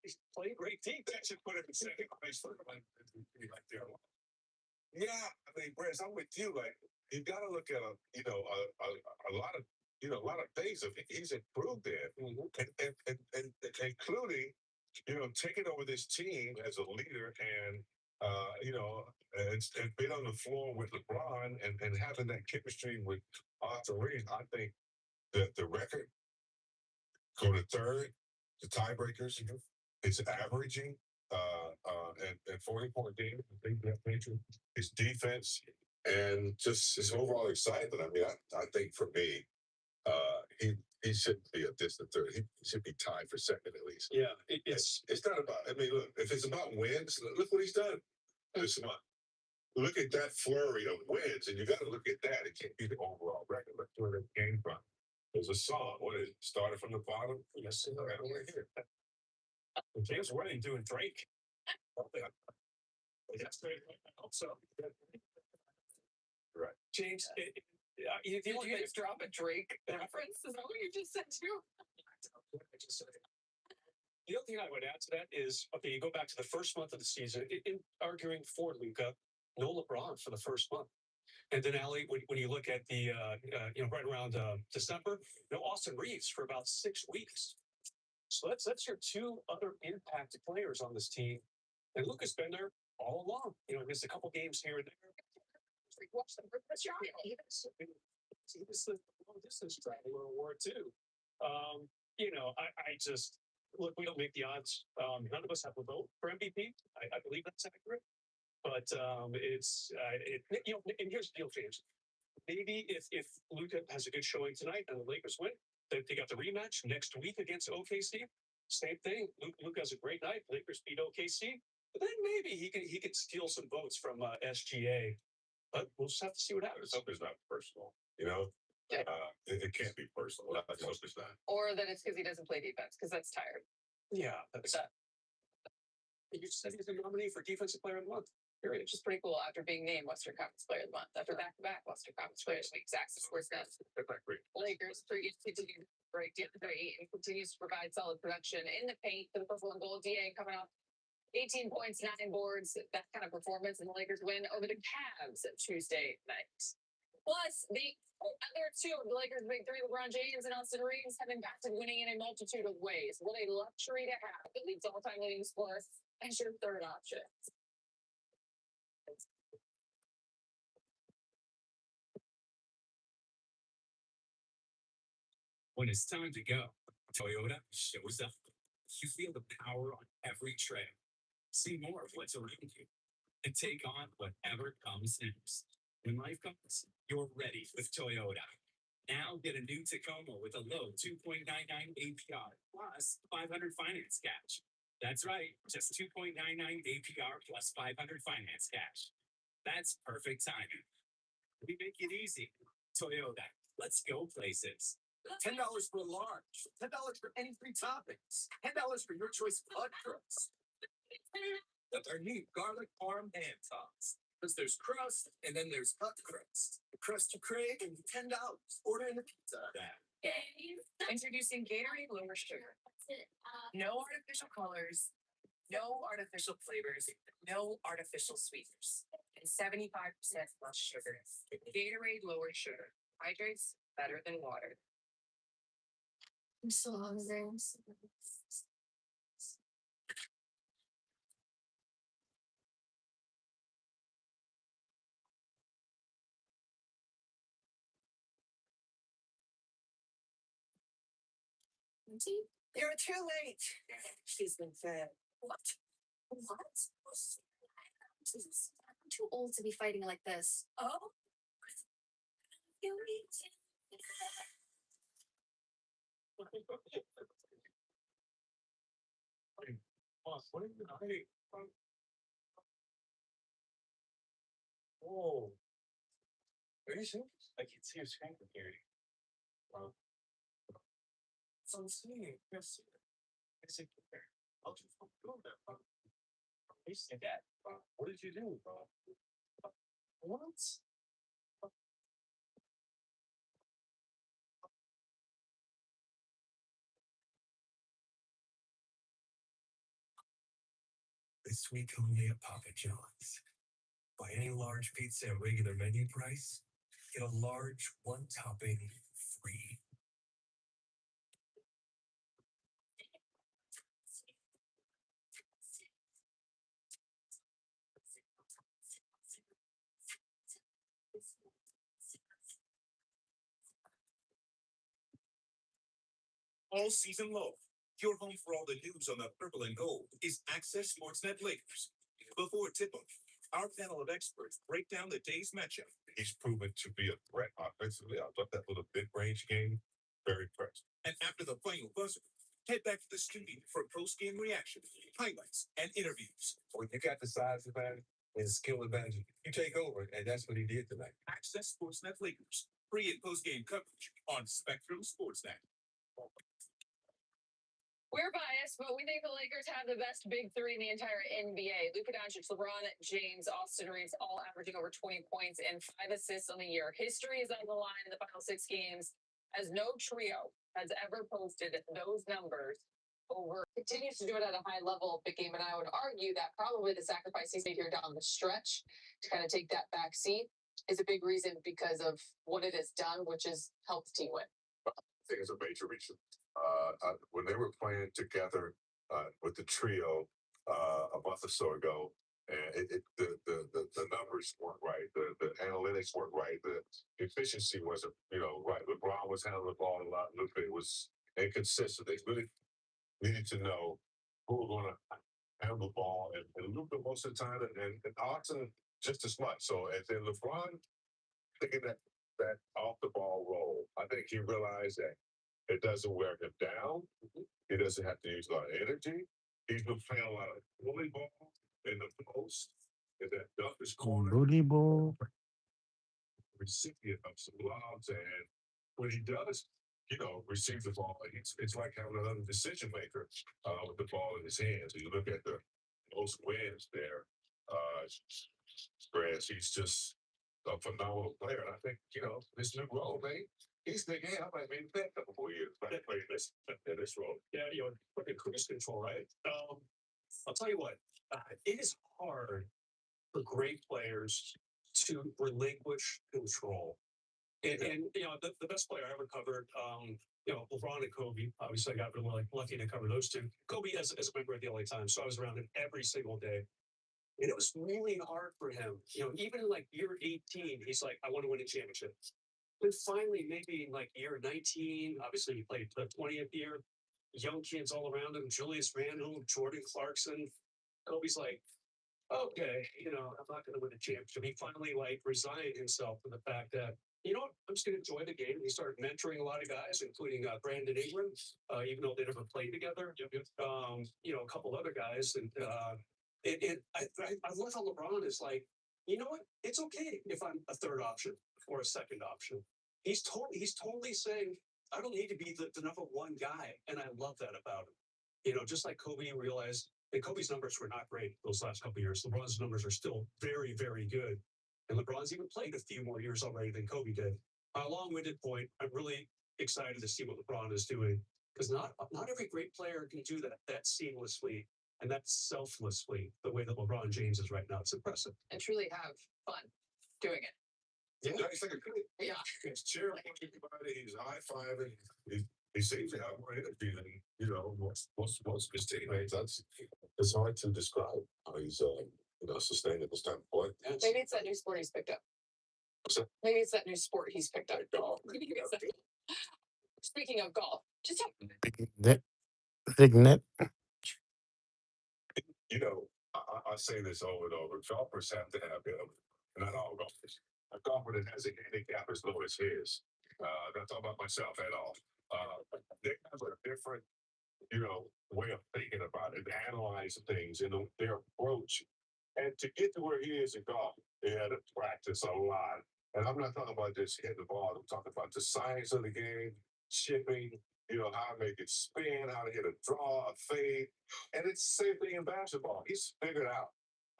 he's playing great team. That should put him in second place for him. Yeah, I mean, Brez, I'm with you. Like, you got to look at a lot of things. He's improved there, and including taking over this team as a leader and and being on the floor with LeBron and having that chemistry with Arthur Reed, I think that the record go to third, the tiebreakers, it's averaging and 40-point game. I think that nature, his defense, and just his overall excitement. I mean, I think for me, he shouldn't be a distant third. He should be tied for second at least. Yeah, It's not about. I mean, look, if it's about wins, look what he's done. Listen, look at that flurry of wins, and you got to look at that. It can't be the overall record. Look where it came from. There's a song. What is it? Started from the bottom. Yes, sir. Right over here. James Wedding doing Drake. That's great. Also, Right. James, Did you just drop a Drake reference? Is that what you just said too? The other thing I would add to that is, okay, you go back to the first month of the season, in arguing for Luka, no LeBron for the first month. And then, Ali, when you look at the, right around December, no Austin Reeves for about 6 weeks. So that's your two other impacted players on this team. And Luka's been there all along. He missed a couple games here and there. Watch them. He was the long distance traveler in World War II. I just look. We don't make the odds. None of us have a vote for MVP. I believe that's accurate. But it's and here's the deal, James. Maybe if Luka has a good showing tonight and the Lakers win, they got the rematch next week against OKC. Same thing. Luka has a great night. Lakers beat OKC. But then maybe he could steal some votes from SGA. But we'll just have to see what happens. Something's not personal, Yeah. It can't be personal. That's what it's not. Or that it's because he doesn't play defense because that's tired. Yeah, that's that. You said he's a nominee for Defensive Player of the Month. Period. Which is pretty cool after being named Western Conference Player of the Month. After back-to-back Western Conference Player of the Week. Zach's Sports Net. Lakers continue to break down and continues to provide solid production in the paint for the purple and gold. DA coming off 18 points, 9 boards. That kind of performance, and the Lakers win over the Cavs Tuesday night. Plus, the other two of the Lakers' big three, LeBron James and Austin Reeves, have impacted winning in a multitude of ways. What a luxury to have. It leads all-time leading scorer as your third option. When it's time to go, Toyota shows up. You feel the power on every trail. See more of what's around you and take on whatever comes next. When life comes, you're ready with Toyota. Now get a new Tacoma with a low 2.99 APR plus 500 finance cash. That's right, just 2.99 APR plus 500 finance cash. That's perfect timing. We make it easy. Toyota, let's go places. $10 for a large, $10 for any 3 toppings, $10 for your choice of hot crust. With our new garlic parm ham tops. Because there's crust and then there's hot crust. The crust you crave and $10. Order in the pizza. Introducing Gatorade Lower Sugar. No artificial colors, no artificial flavors, no artificial sweeteners, and 75% less sugar. Gatorade Lower Sugar. Hydrates better than water. I'm so hungry. You're too late. She's been fed. What? I'm too old to be fighting like this. Oh? What are you hiding from? Whoa. Are you serious? I can see your screen from here. So I'm seeing yes. I said, I'll just go there. He said that. What did you do, bro? What? This week only at Papa John's. Buy any large pizza at regular menu price, get a large one topping free. all season long. Your home for all the news on the purple and gold is Access Sportsnet Lakers. Before tip-off, our panel of experts break down the day's matchup. He's proven to be a threat offensively. I thought that little mid-range game, very impressed. And after the final buzzer, head back to the studio for post-game reaction, highlights, and interviews. When you got the size advantage and skill advantage, you take over, and that's what he did tonight. Access Sportsnet Lakers, pre- and post-game coverage on Spectrum Sportsnet. We're biased, but we think the Lakers have the best big three in the entire NBA. Luka Doncic, LeBron James, Austin Reeves, all averaging over 20 points and 5 assists on the year. History is on the line in the final 6 games, as no trio has ever posted those numbers over. Continues to do it at a high level, big game, and I would argue that probably the sacrifice he's made here down the stretch to kind of take that back seat is a big reason because of what it has done, which has helped the team win. I think it's a major reason. When they were playing together with the trio a month or so ago, and the numbers weren't right, the analytics weren't right, the efficiency wasn't right. LeBron was handling the ball a lot. Luka was inconsistent. They really needed to know who were going to handle the ball, and Luka most of the time, and Austin just as much. So, and then LeBron taking that off the ball role, I think he realized that it doesn't wear him down. He doesn't have to use a lot of energy. He's been playing a lot of bully ball in the post, in that toughest corner, Booty ball. recipient of some lobs. And when he does, receive the ball, it's like having another decision maker with the ball in his hands. You look at the most wins there, Grant, he's just a phenomenal player. And I think, this new role, man, he's thinking, hey, I might be back a couple more years, but I play this role. Yeah, fucking cruise control, right? I'll tell you what, it is hard for great players to relinquish control. And the best player I ever covered, LeBron and Kobe. Obviously, I got really lucky to cover those two. Kobe as a member of the LA Times, so I was around him every single day. And it was really hard for him. Even in like year 18, he's like, I want to win a championship. But finally, maybe in like year 19, obviously he played the 20th year, young kids all around him, Julius Randle, Jordan Clarkson. Kobe's like, okay, I'm not going to win a championship. He finally resigned himself from the fact that, I'm just going to enjoy the game. He started mentoring a lot of guys, including Brandon Ingram, even though they never played together. A couple other guys. And I love how LeBron is like, you know what? It's okay if I'm a third option or a second option. He's totally saying, I don't need to be the number one guy. And I love that about him. Just like Kobe realized, and Kobe's numbers were not great those last couple of years. LeBron's numbers are still very, very good. And LeBron's even played a few more years already than Kobe did. A long-winded point, I'm really excited to see what LeBron is doing. Because not every great player can do that seamlessly and that selflessly, the way that LeBron James is right now. It's impressive. And truly have fun doing it. Yeah, he's like a good. Yeah. He's cheering everybody. He's high-fiving. He seems to have more energy than most of his teammates. It's hard to describe how he's sustaining this type of play. Maybe it's that new sport he's picked up. What's that? Maybe it's that new sport he's picked up. Golf. Speaking of golf, just Big net. I say this over and over. Golfers have to have not all golfers. A golfer that has a handicap as low as his. Not talking about myself at all. They have a different, way of thinking about it, analyze things, their approach. And to get to where he is in golf, they had to practice a lot. And I'm not talking about just hitting the ball. I'm talking about the science of the game, chipping, how to make it spin, how to hit a draw, a fade. And it's the same thing in basketball. He's figured out.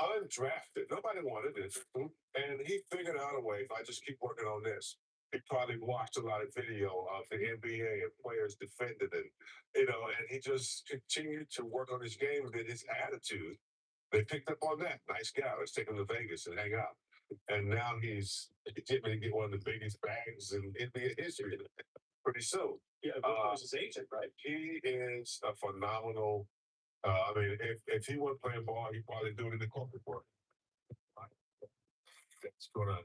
Undrafted. Nobody wanted this. And he figured out a way, if I just keep working on this, he probably watched a lot of video of the NBA and players defending it, and he just continued to work on his game and his attitude. They picked up on that. Nice guy. Let's take him to Vegas and hang out. And now he's getting to get one of the biggest bags in NBA history pretty soon. Yeah, his agent, right? He is a phenomenal. If he wasn't playing ball, he'd probably do it in the corporate work. It's gonna,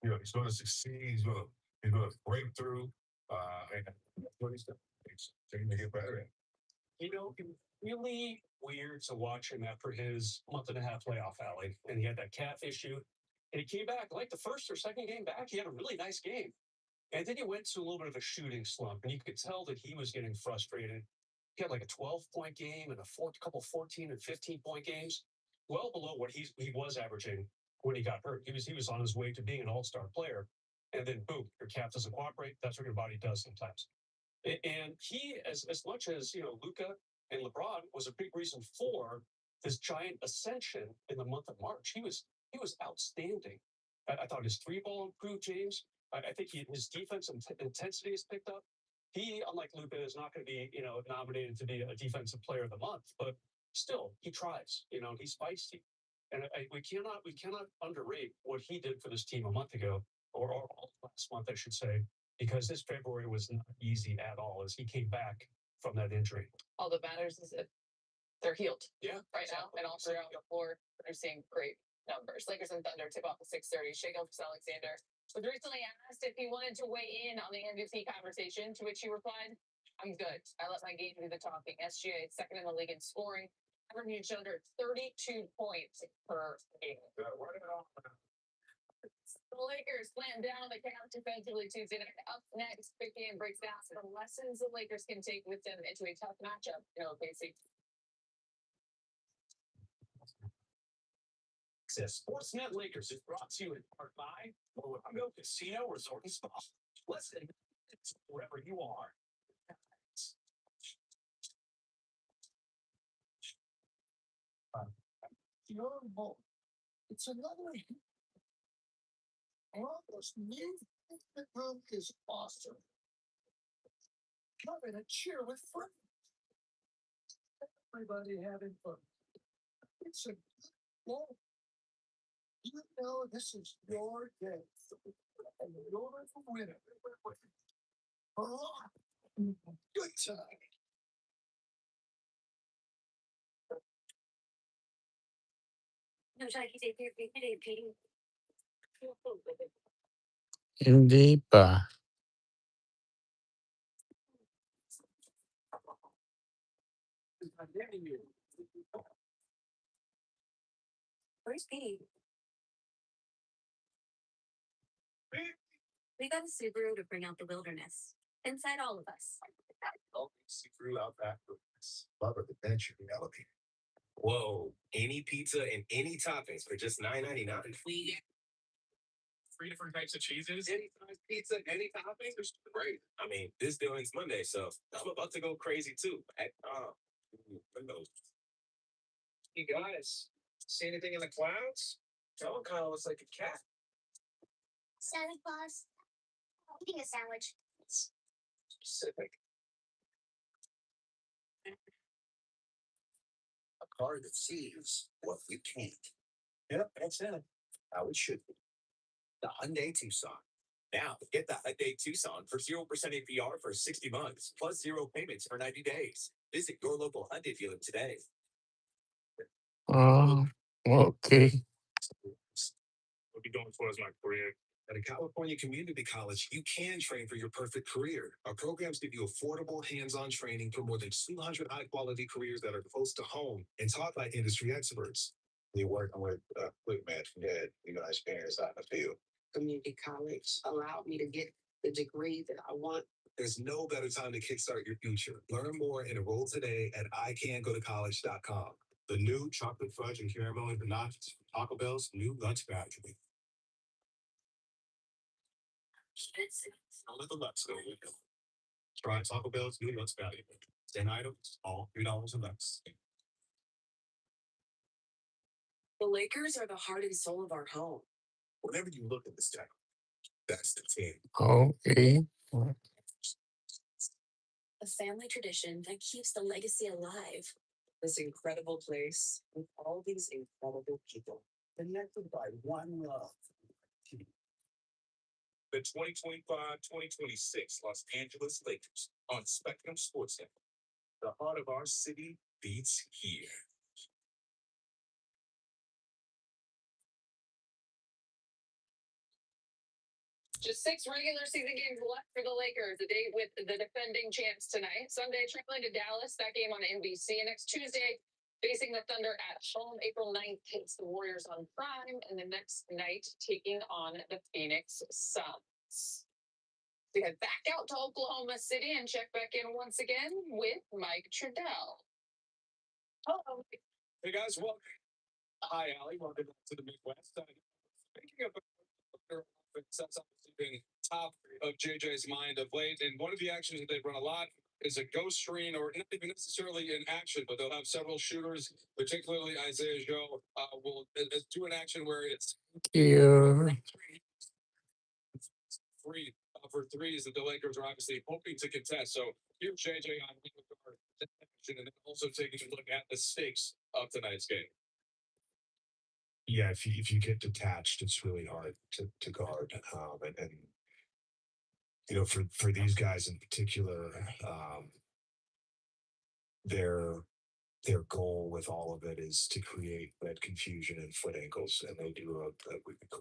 he's gonna succeed. He's gonna break through. And that's what he's done. things to get better at. You know, it was really weird to watch him after his month and a half layoff, Allie, and he had that calf issue. And he came back like the first or second game back. He had a really nice game. And then he went to a little bit of a shooting slump, and you could tell that he was getting frustrated. He had like a 12-point game and couple 14 and 15-point games, well below what he was averaging when he got hurt. He was on his way to being an all-star player. And then boom, your calf doesn't cooperate. That's what your body does sometimes. And he, as much as Luka and LeBron was a big reason for this giant ascension in the month of March. He was outstanding. I thought his three ball improved, James. I think his defense intensity has picked up. He, unlike Luka, is not going to be nominated to be a defensive player of the month, but still he tries. He's feisty, and we cannot underrate what he did for this team a month ago, or last month, I should say, because this February was not easy at all as he came back from that injury. All that matters is that they're healed. Yeah, right now, and all three on the floor. They're seeing great numbers. Lakers and Thunder tip off at 6:30. Shea Gilgeous-Alexander was recently asked if he wanted to weigh in on the MVP conversation, to which he replied, "I'm good. I let my game do the talking." SGA is second in the league in scoring, averaging just under 32 points per game. The Lakers slammed down the Cavs defensively Tuesday night. Up next, Big Game breaks down the lessons the Lakers can take with them into a tough matchup in OKC. Sportsnet Lakers is brought to you in part by Morongo Casino Resort and Spa. Listen, it's wherever you are. Your home. It's another. Almost new. The room is awesome. Come in and cheer with friends. Everybody having fun. It's a good day. You know this is your day. And you're the winner. Oh, good time. No, Jackie, take your video, Katie. Hindi pa. Where's Petey? We got a Subaru to bring out the wilderness. Inside all of us. Threw out that love of adventure elevator. Whoa! Any pizza and any toppings for just $9.99. We 3 different types of cheeses. Any size pizza, any toppings. It's great. I mean, this billing's Monday, so I'm about to go crazy too. You guys see anything in the clouds? That one kind of looks like a cat. Santa Claus, eating a sandwich. Specific. A car that sees what you can't. Yep, that's it. How it should be. The Hyundai Tucson. Now, get the Hyundai Tucson for 0% APR for 60 months, plus 0 payments for 90 days. Visit your local Hyundai dealer today. Okay. What be doing for us my career? At a California community college, you can train for your perfect career. Our programs give you affordable, hands-on training for more than 200 high-quality careers that are close to home and taught by industry experts. You're working with a quick match that you're going to experience out in the field. Community college allowed me to get the degree that I want. There's no better time to kickstart your future. Learn more and enroll today at icangotocollege.com. The new chocolate fudge and caramel empanadas, Taco Bell's new lunch value. Don't let the Lux go. Try Taco Bell's new lunch value. 10 items, all $3 or less. The Lakers are the heart and soul of our home. Whenever you look at this town, that's the team. Okay. A family tradition that keeps the legacy alive. This incredible place with all these incredible people connected by one love. The 2025-2026 Los Angeles Lakers on Spectrum Sports Center. The heart of our city beats here. Just 6 regular season games left for the Lakers. A date with the defending champs tonight. Sunday, traveling to Dallas. That game on NBC. Next Tuesday, facing the Thunder at home. April 9th hits the Warriors on Prime. And the next night, taking on the Phoenix Suns. We head back out to Oklahoma City and check back in once again with Mike Trudell. Hello. Hey guys, welcome. Hi, Allie. Welcome to the Midwest. Thinking about that's obviously been top of JJ's mind of late, and one of the actions that they run a lot is a ghost screen, or not even necessarily in action, but they'll have several shooters, particularly Isaiah Joe, will do an action where it's You. free for threes that the Lakers are obviously hoping to contest. So here's JJ on that action, and then also taking a look at the stakes of tonight's game. Yeah, if you get detached, it's really hard to guard. And you know, for these guys in particular, their goal with all of it is to create that confusion and foot ankles, and they do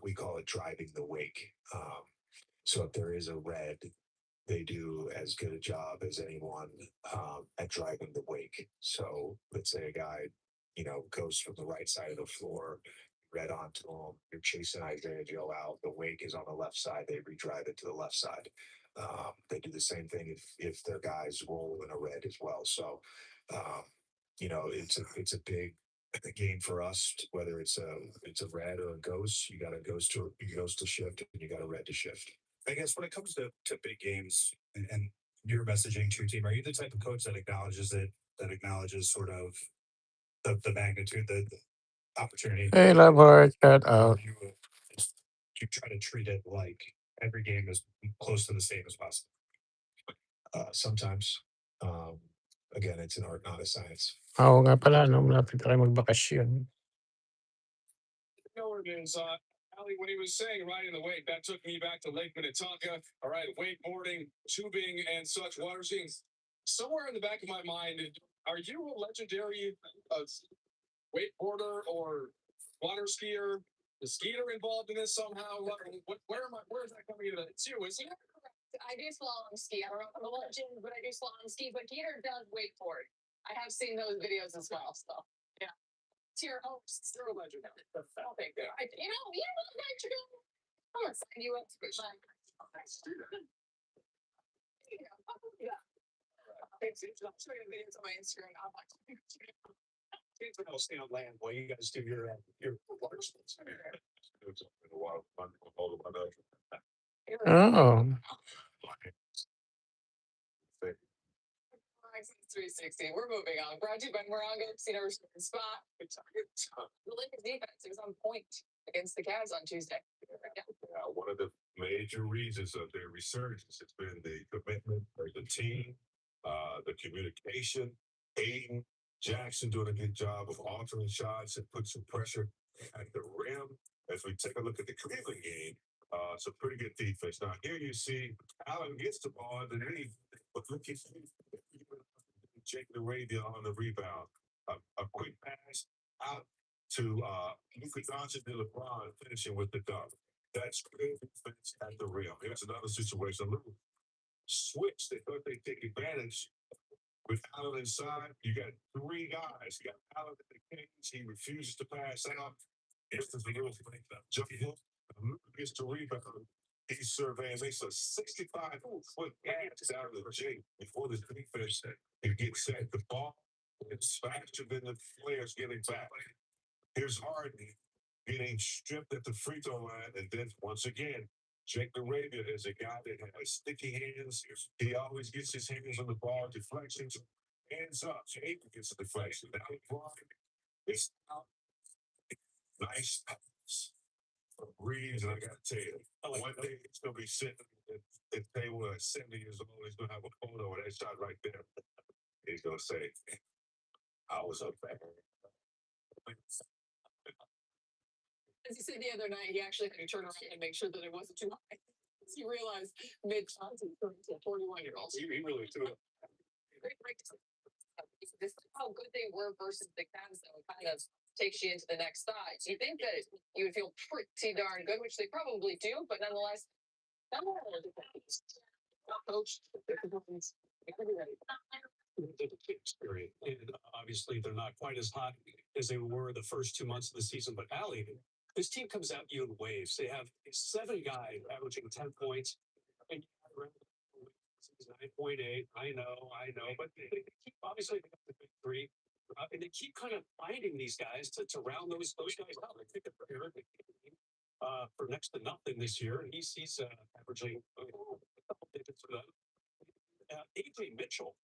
we call it driving the wake. So if there is a red, they do as good a job as anyone at driving the wake. So let's say a guy, you know, goes from the right side of the floor, red onto him, you're chasing Isaiah Joe out, the wake is on the left side, they redrive it to the left side. They do the same thing if their guys roll in a red as well. So you know, it's a big game for us, whether it's a red or a ghost. You got a ghost to shift, and you got a red to shift. I guess when it comes to big games and your messaging to your team, are you the type of coach that acknowledges it, that acknowledges sort of the magnitude, the opportunity? Hey, Labor, shout out. You try to treat it like every game is close to the same as possible. Sometimes, again, it's an art, not a science. Oo nga pala, no? Malapit na kayo magbakasyon. You know where it is, Ali, when he was saying riding the wake, that took me back to Lake Minnetonka. All right, wakeboarding, tubing, and such water skiing. Somewhere in the back of my mind, are you a legendary wakeboarder or water skier? Is Skeeter involved in this somehow? Where is that coming in? It's you, isn't it? I do slalom ski. I don't know if I'm a legend, but I do slalom ski. But Gator does wakeboard. I have seen those videos as well. So yeah, to your hosts. You're a legend. Oh, thank you. You know, I'm gonna sign you up to be mine. Yeah. I'll show you the videos on my Instagram. I'm like, I'll stay on land while you guys do your water sports. Oh. 360. We're moving on. Brought to you by Morongo, Casino Resort and Spa. The Lakers defense is on point against the Cavs on Tuesday. Yeah, one of the major reasons of their resurgence has been the commitment of the team, the communication. Aiden Jackson doing a good job of altering shots and put some pressure at the rim. As we take a look at the Cleveland game, some pretty good defense. Now here you see Allen gets the ball underneath, but look at Jake Arabia on the rebound. A quick pass out to Luka Doncic and LeBron finishing with the dunk. That's good defense at the rim. Here's another situation. A little switch. They thought they'd take advantage. With Allen inside, you got 3 guys. You got Allen in the cage. He refuses to pass out. Here's the little jump hook. Luka gets the rebound. He's surveying. Makes a 65-foot pass out of the J before the defense. He gets set. The ball is faster than the players getting back. Here's Harden getting stripped at the free throw line, and then once again, Jake Arabia is a guy that has sticky hands. He always gets his hands on the ball, deflections, hands up. Jake gets a deflection. Now LeBron is out. Nice pass for Breeze, and I got to tell you, one day he's going to be sitting at the table at 70 years old. He's going to have a photo of that shot right there. He's going to say, I was up there. As he said the other night, he actually had to turn around and make sure that it wasn't too high. He realized mid-shot he's turning to a 41-year-old. He really threw it. This is how good they were versus the Cavs, though. It kind of takes you into the next thought. You think that you would feel pretty darn good, which they probably do, but nonetheless, Coach, Period. And obviously, they're not quite as hot as they were the first 2 months of the season. But Allie, this team comes at you in waves. They have 7 guys averaging 10 points. And 9.8. I know. But they keep, obviously, they got the big three. And they keep kind of finding these guys to round those guys out. I think for next to nothing this year. And he's averaging a couple digits for that. AJ Mitchell,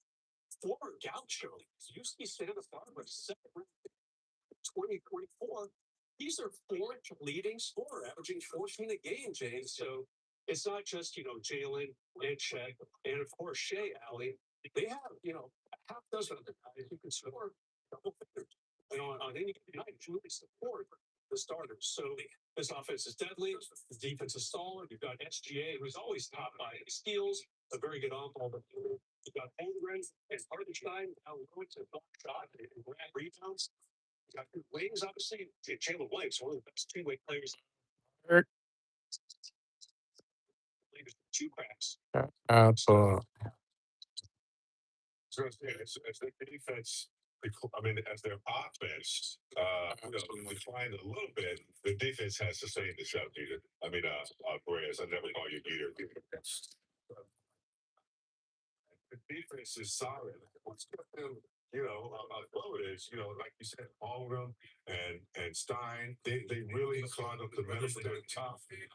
former Gaucho, UC Santa Barbara, 2024. He's their 4th leading scorer, averaging 14 a game, James. So it's not just, Jalen and Shaq and, of course, Shea, Allie. They have, a half dozen other guys who can score double figures. On any given night, to really support the starters. So this offense is deadly. The defense is solid. You've got SGA, who's always top by steals, a very good on-ball. You've got Holmgren and Hardenstein, now going to block shot and grab rebounds. You got good wings, obviously. Jalen Williams, one of the best two-way players. Two cracks. For So as the defense, as their offense, declined a little bit, the defense has sustained itself, Peter. Perez, I never call you Peter. The defense is solid. What's kept them, is, like you said, Algram and Stein, they really clog up the middle. They're tough, they're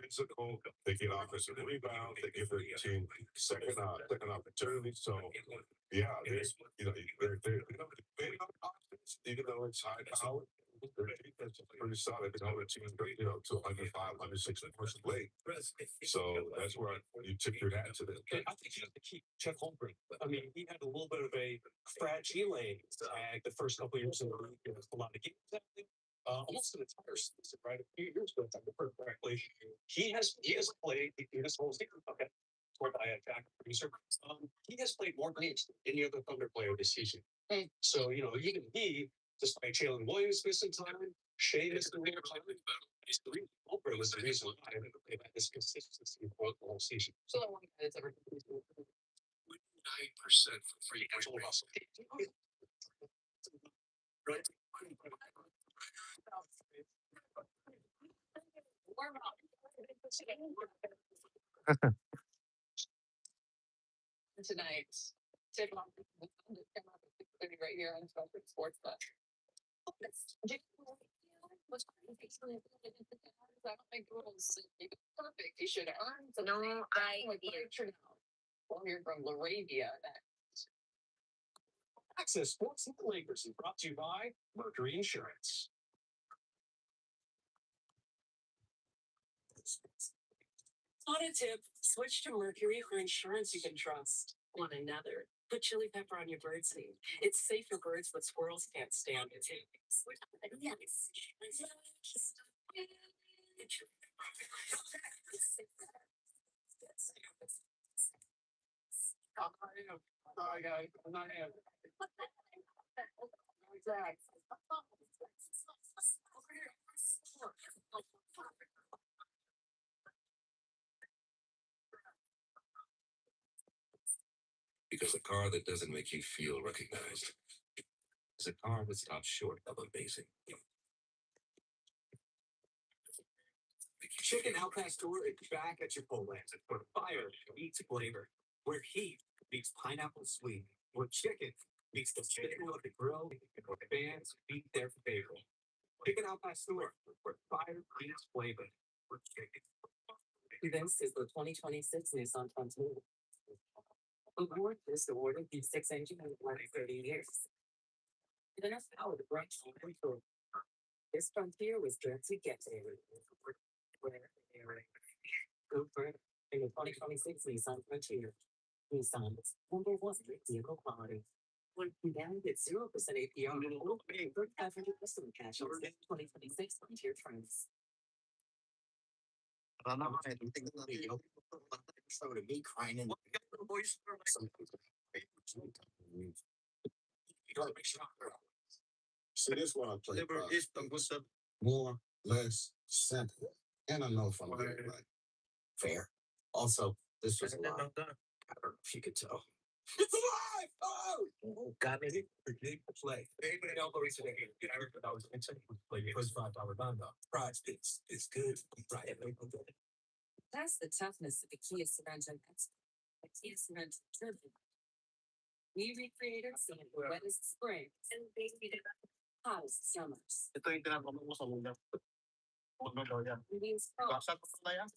physical, they get offensive rebounds, they give their team second opportunity. So yeah, even though it's high power, their defense is pretty solid. They know the team, to 105, 106 points late. So that's where you tip your hat to them. I think you have to keep Chet Holmgren. He had a little bit of a fragile tag the first couple of years in the league. A lot of games happening. Almost an entire season, right? A few years ago, if I remember correctly. He has played this whole season. Okay. Scored by a Jack producer. He has played more games than any other Thunder player this season. So, even he, despite Jalen Williams missing time, Shea missing time, Holmgren was the reason why they've had this consistency throughout the whole season. So that one guy that's ever 9% for free. Angelo Russell. Right. Tonight, take off right here on Sports. But I don't think it was perfect. He should have earned some. No, I Mike Trudell. Well, here from Laravia. Access Sports and the Lakers is brought to you by Mercury Insurance. On a tip, switch to Mercury for insurance you can trust. On another, put chili pepper on your bird's feed. It's safe for birds, but squirrels can't stand it. Yes. I'm not having. Because a car that doesn't make you feel recognized is a car that stops short of amazing. Chicken Al Pastor is back at Chipotle's where fire meets flavor, where heat meets pineapple sweet, where chicken meets the chicken of the grill, and where fans meet their favorite. Chicken Al Pastor, where fire meets flavor, where chicken. This is the 2026 Nissan Frontier. Award this awarded the 6 engine in 30 years. With enough power to branch on control. This Frontier was built to get to go for it in the 2026 Nissan Frontier. Nissan's #1 vehicle quality. When valued at 0% APR, we'll pay 3,500 customer cash over the 2026 Frontier trends. I don't know. I think to me crying in. See, this is what I play. More, less, simple. And I know if I'm right. Fair. Also, this was a lot. I don't know if you could tell. It's alive! Oh, got it. Forget the play. Anybody else always said that I heard that I was intending to play the first $5 bando. Prize picks. It's good. Right. That's the toughness of the Kia Sorento X. The Kia Sorento Turbo. We recreated some of the wettest springs and baby hottest summers. Ito yung tinatanong mo sa luna. Huwag mo daw yan. Means Basta ko na yan.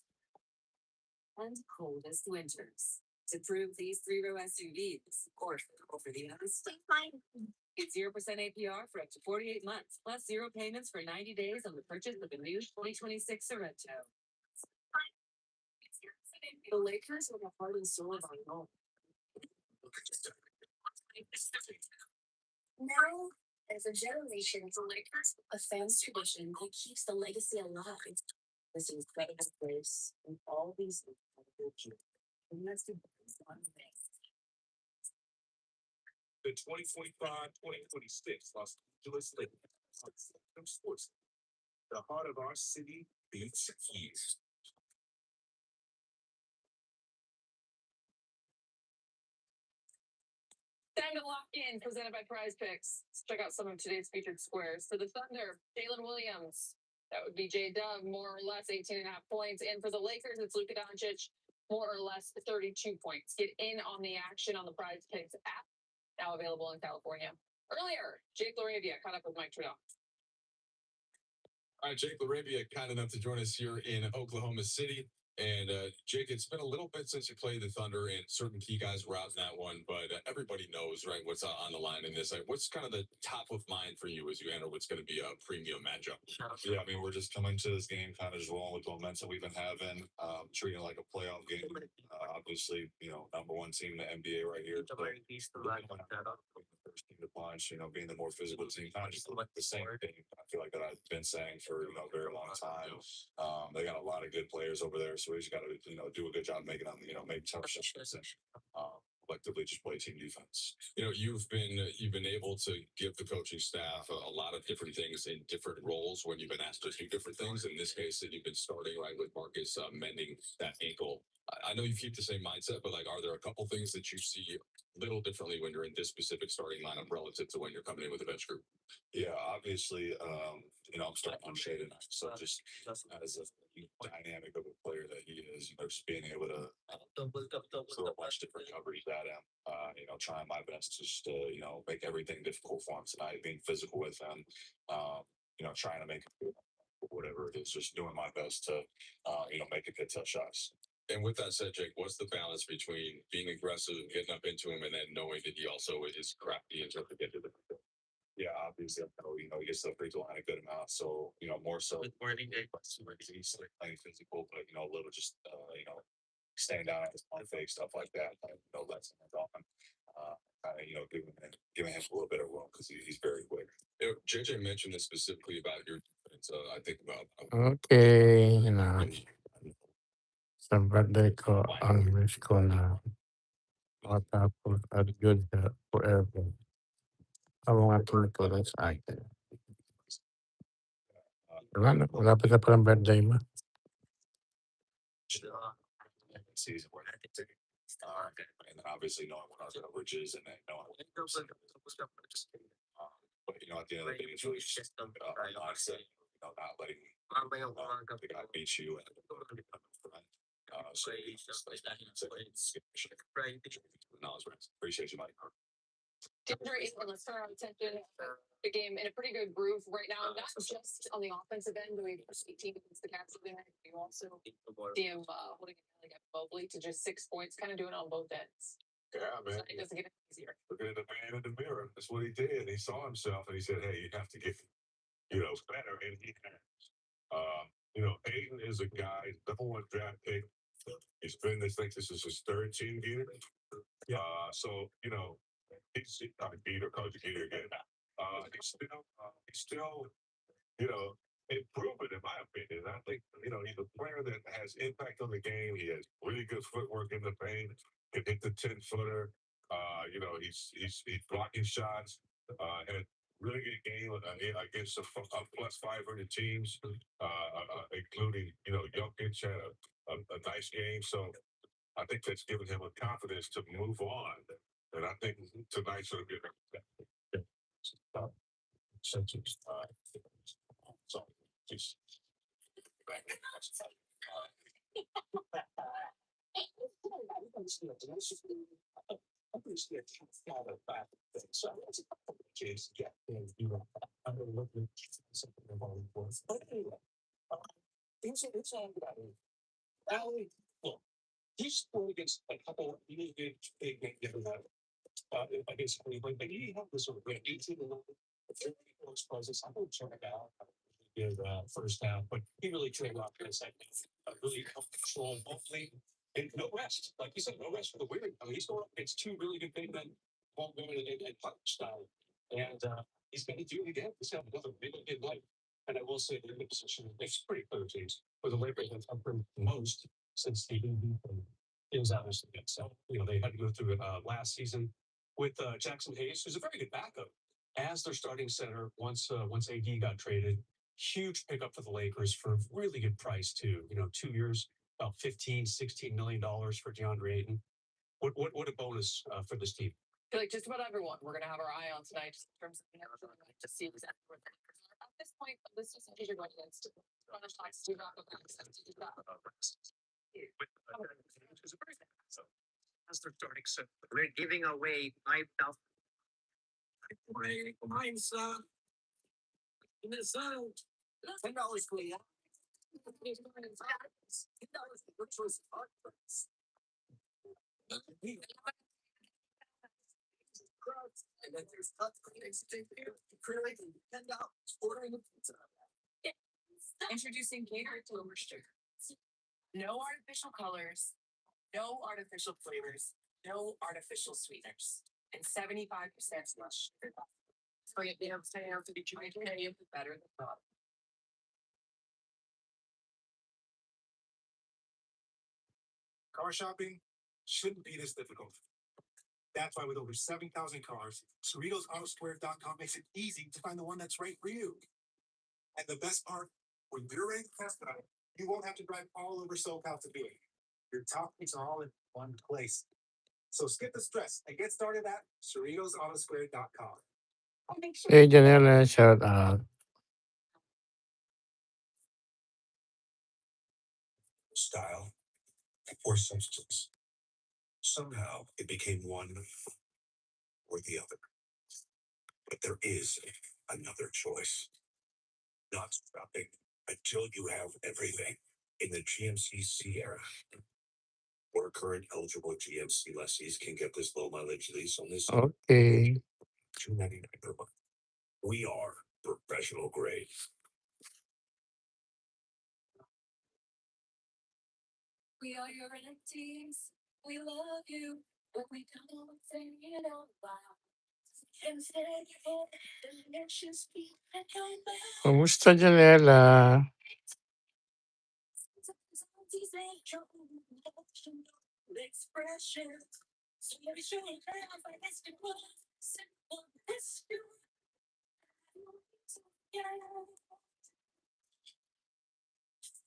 and coldest winters. To prove these three-row SUVs, or over the others, get 0% APR for up to 48 months, plus 0 payments for 90 days on the purchase of the new 2026 Sorento. The Lakers have a heart and soul of our own. Now, as a generation of the Lakers, a fan's tradition that keeps the legacy alive. This incredible place and all these incredible people. And that's the one thing. The 2025-2026 Los Angeles Lakers Sports. The heart of our city beats keys. Time to lock in, presented by Prize Picks. Let's check out some of today's featured squares. For the Thunder, Jalen Williams. That would be J Dub, more or less 18.5 points. And for the Lakers, it's Luka Doncic, more or less 32 points. Get in on the action on the Prize Picks app, now available in California. Earlier, Jake Laravia caught up with Mike Trudell. All right, Jake Laravia, kind enough to join us here in Oklahoma City. And Jake, it's been a little bit since you played the Thunder, and certain key guys were out in that one, but everybody knows, right, what's on the line in this. Like, what's kind of the top of mind for you as you enter what's going to be a premium matchup? Yeah, I mean, we're just coming to this game kind of just rolling with the momentum we've been having, treating it like a playoff game. Obviously, number one team in the NBA right here. So, first team to punch, being the more physical team, kind of just like the same thing. I feel like that I've been saying for a very long time. They got a lot of good players over there, so we just got to do a good job making them make tough shots and collectively just play team defense. You've been able to give the coaching staff a lot of different things in different roles when you've been asked to do different things. In this case, that you've been starting right with Marcus mending that ankle. I know you keep the same mindset, but are there a couple things that you see a little differently when you're in this specific starting lineup relative to when you're coming in with a bench group? Yeah, obviously, I'm starting on Shea tonight, so just as a dynamic of a player that he is, just being able to throw a bunch of different coverage at him, trying my best just to, make everything difficult for him tonight, being physical with him, trying to make whatever it is, just doing my best to, make him hit tough shots. And with that said, Jake, what's the balance between being aggressive, getting up into him, and then knowing that he also is crafty in terms of getting to the Yeah, obviously, he gets to the free throw line a good amount. So, more so he's playing physical, but a little just staying down at his point fake, stuff like that. Let's him on. Giving him a little bit of room because he's very quick. JJ mentioned this specifically about your defense. I think about Okay, sa birthday ko, ang wish ko na matapos at good forever. Ang mga tumutulong sa akin. Malapit na palang birthday mo. Season where and then obviously knowing what our coverage is and then knowing what but at the end of the day, it's really just mindset, not letting the guy beat you and so appreciate you, Mike. Denver is, let's turn our attention the game in a pretty good groove right now, not just on the offensive end, but we've 18 against the Caps today. We also see him holding it like Mobley to just 6 points, kind of doing it on both ends. Yeah, man. So it doesn't get any easier. Looking at the man in the mirror. That's what he did. He saw himself and he said, hey, you have to get, better. And he has. Aiden is a guy, number one draft pick. He's been this is his third team gear. So, he's Gator, Coach Gator again. He's still, improving in my opinion. I think, he's a player that has impact on the game. He has really good footwork in the paint, can hit the 10-footer. He's blocking shots, had really good game against a plus 500 teams, including, Jokic had a nice game. So, I think that's given him a confidence to move on. And I think tonight's going to be a so just he's going against a couple really good big different against Cleveland, but he had this sort of 18 explosives. I don't check it out. Good first half, but he really trained off in the second. Really helped control hopefully, and no rest. Like you said, no rest for the women. I mean, he's going up against two really good big men, one women and punch style, and he's going to do it again. He's got another really good night. And I will say they're in a position. It's pretty clear teams for the Lakers have come most since the is obviously good. So they had to go through it last season with Jackson Hayes, who's a very good backup as their starting center once AD got traded. Huge pickup for the Lakers for a really good price too. 2 years, about $15-16 million for DeAndre Ayton. What a bonus for this team. I feel like just about everyone we're gonna have our eye on tonight, just in terms of to see exactly where the Lakers are at this point. But this is you're going against runners talks to back So as they're starting, so we're giving away 5,000. Mine's in the sun. $10 clear. Which was and then there's acrylic and $10 ordering a pizza. Introducing Gatorade Global Sugar. No artificial colors, no artificial flavors, no artificial sweeteners, and 75% less sugar. So you have to be drinking any of the better than product. Car shopping shouldn't be this difficult. That's why with over 7,000 cars, CerritosAutoSquare.com makes it easy to find the one that's right for you. And the best part, when you're ready to test drive, you won't have to drive all over SoCal to do it. Your top picks are all in one place. So skip the stress and get started at CerritosAutoSquare.com. Hey, Janelle, shout out. Style or substance. Somehow it became one or the other. But there is another choice. Not stopping until you have everything in the GMC Sierra. Or current eligible GMC lessees can get this low mileage lease on this Okay. $299 per month. We are professional grade. We are your teams. We love you, but we don't say it out loud. Kumusta, Janela?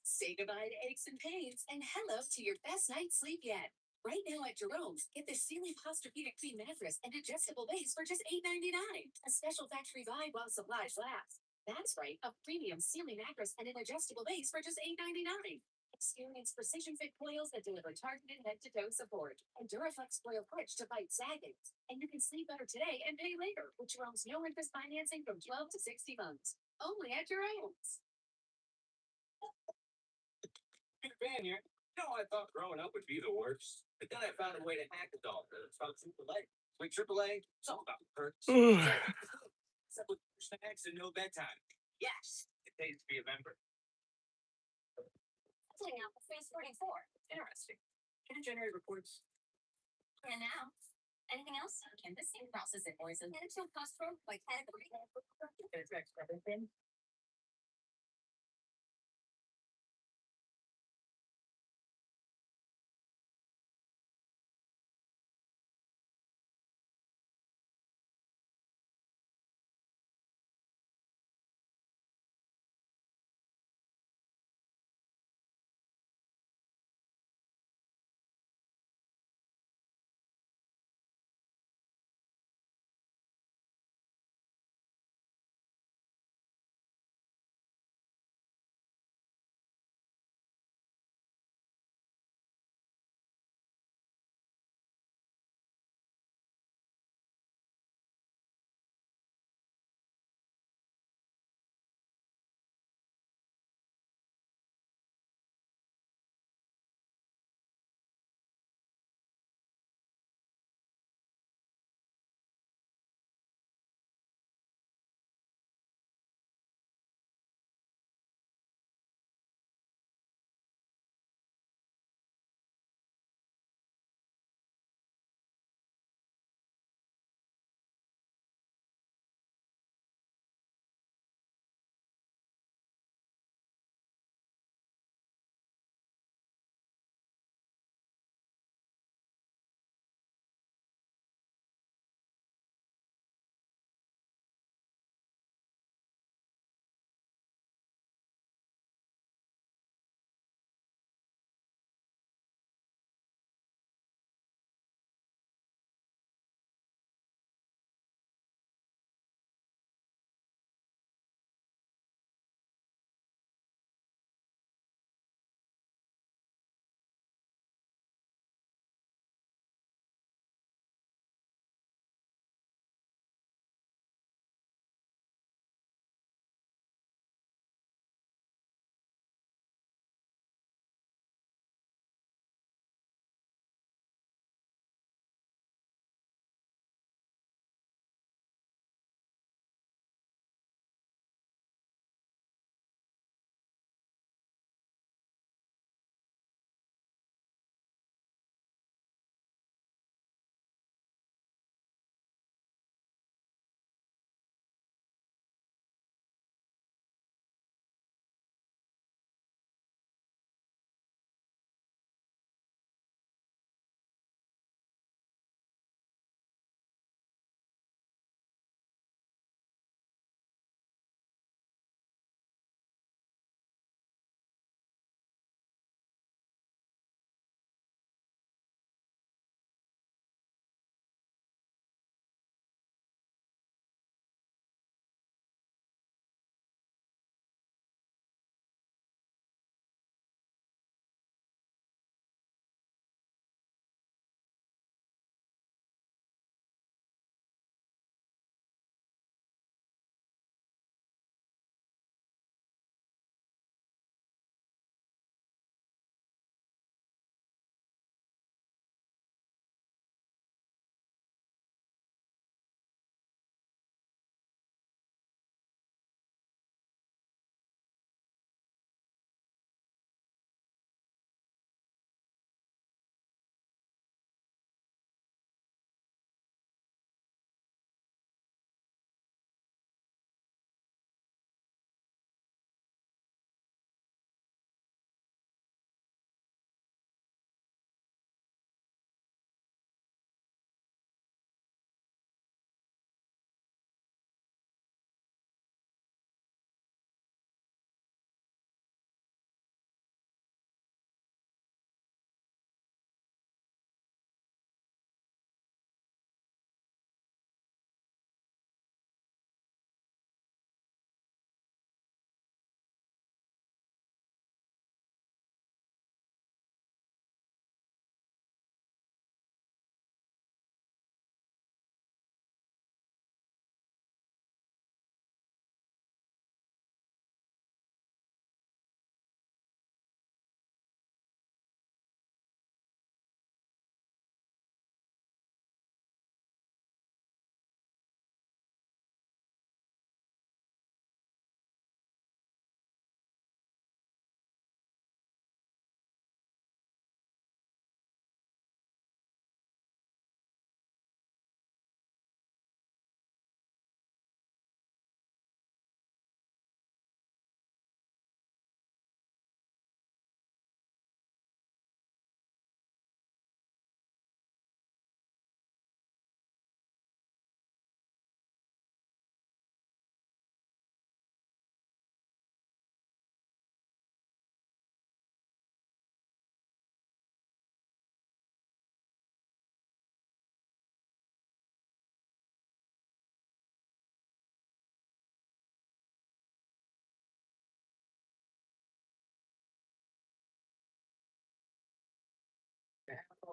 Say goodbye to aches and pains and hello to your best night's sleep yet. Right now at Jerome's, get the Sealy Posturepedic Queen mattress and adjustable base for just $8.99. A special factory buy while supplies last. That's right, a premium Sealy mattress and an adjustable base for just $8.99. Experience precision fit coils that deliver targeted head-to-toe support and Duraflex coil push to fight sagging. And you can sleep better today and pay later with Jerome's no interest financing from 12 to 60 months. Only at Jerome's. Fan here. I thought growing up would be the worst, but then I found a way to hack it all. It's called AAA. With AAA, it's all about perks. Except with snacks and no bedtime. Yes, it pays to be a member. Putting out the phase 44. Interesting. Can you generate reports? And now, anything else? Canvassing, process invoices, and it's cost from like category. It's everything.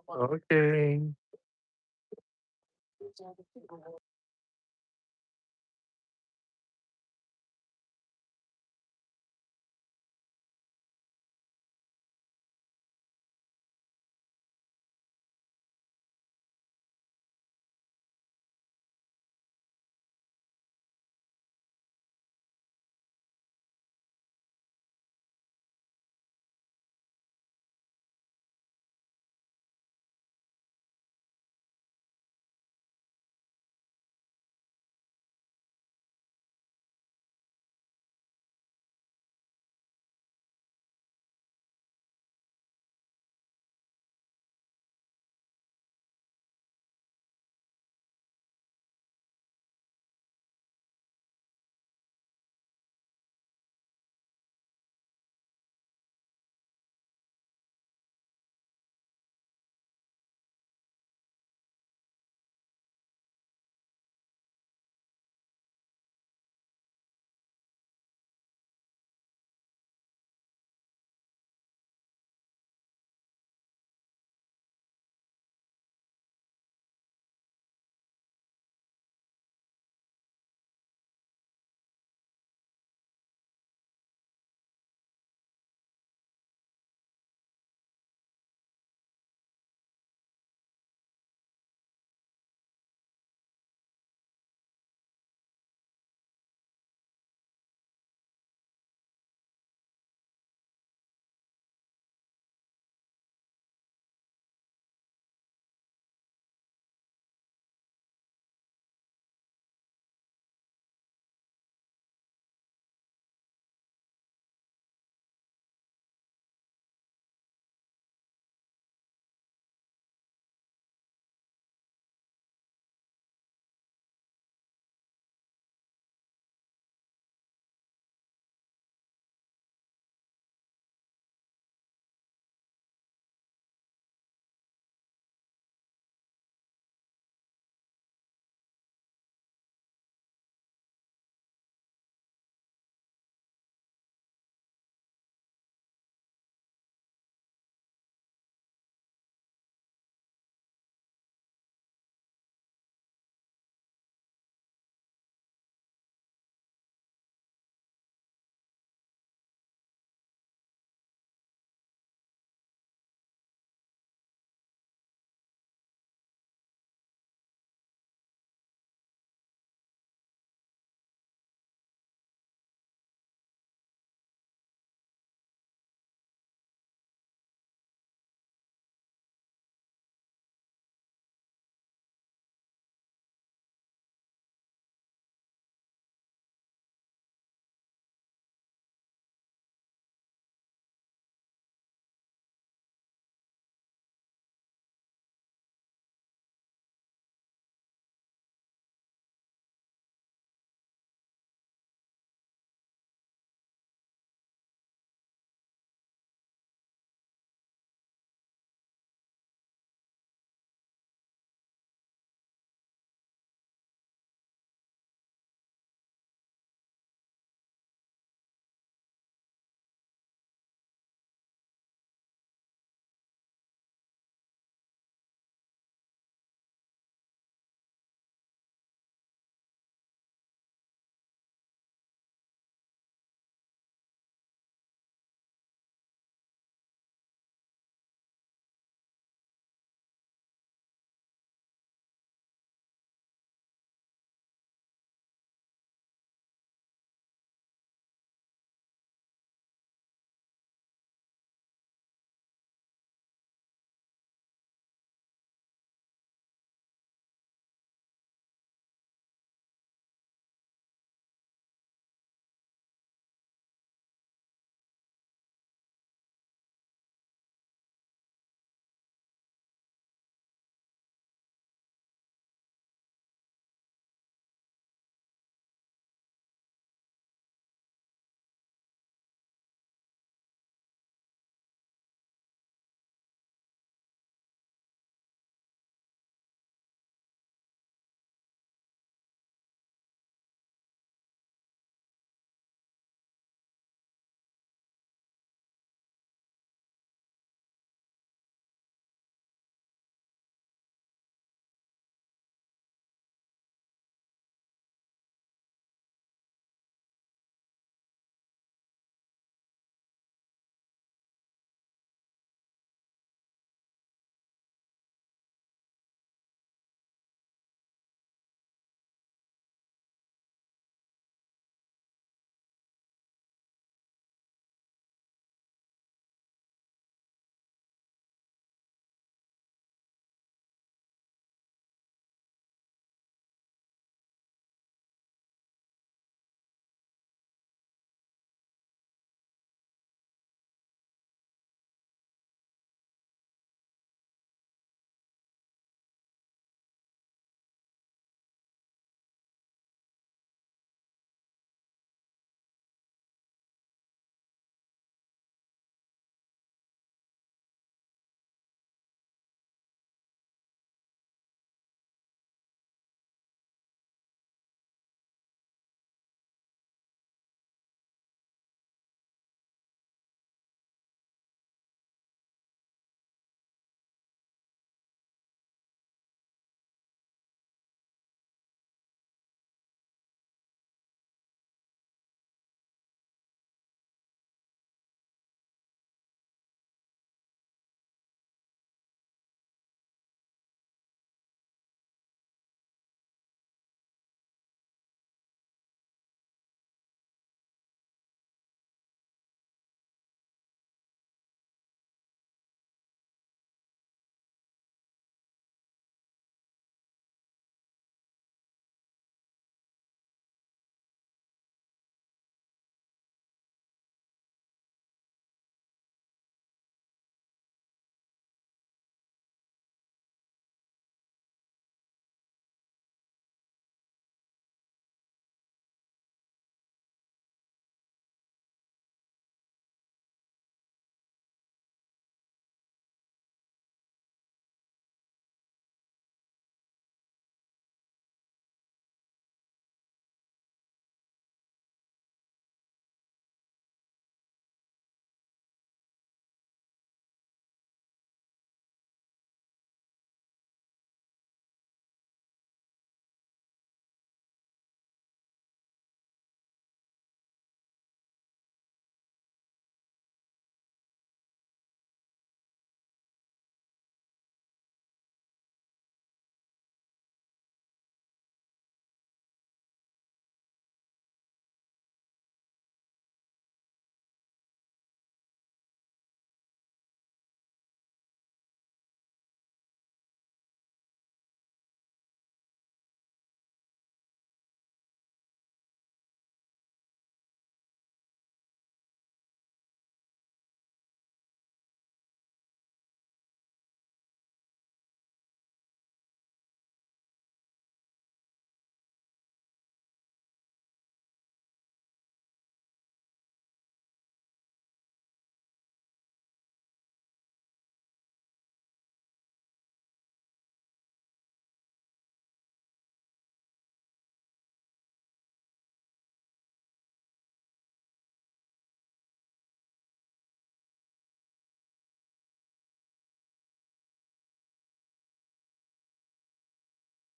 Okay.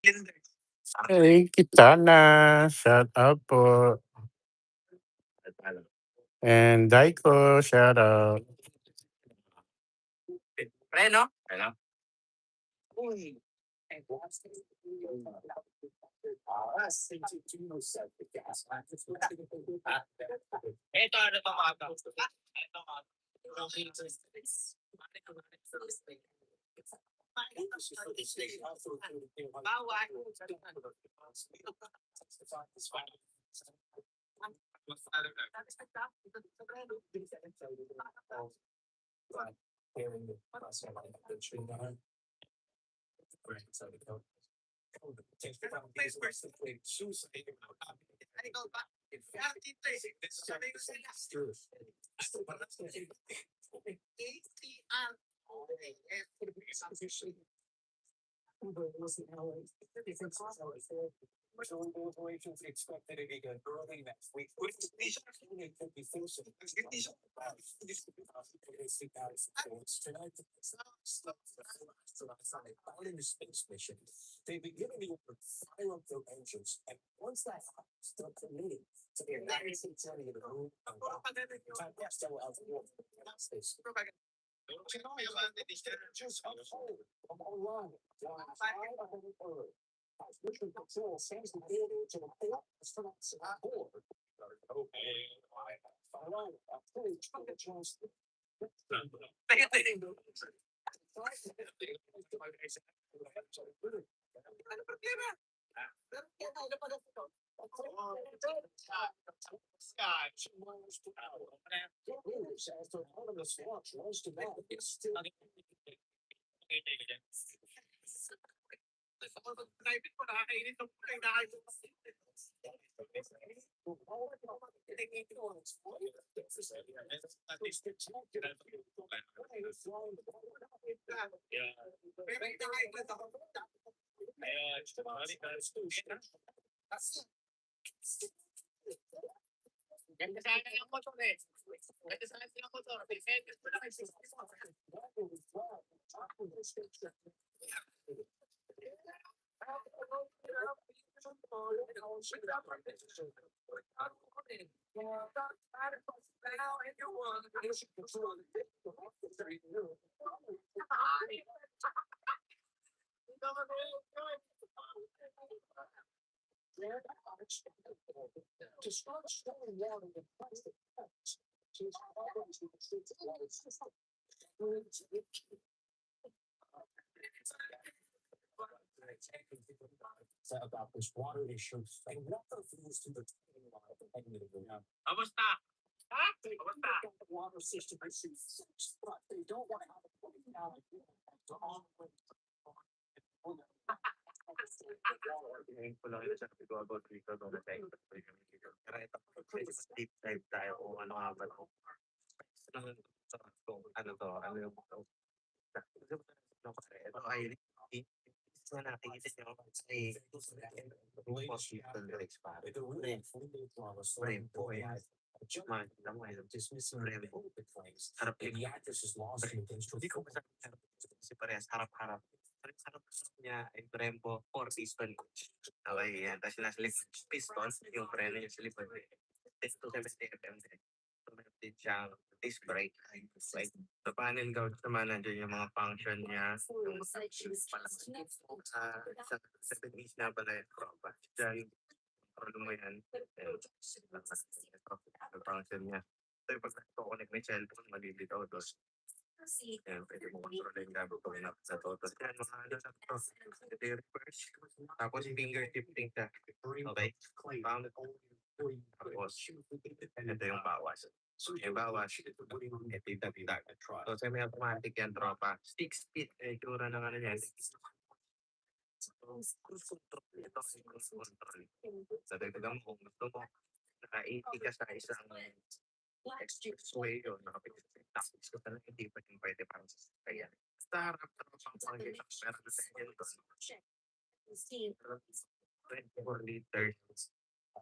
Hey, Kitana. Shout out po. And Daiko, shout out.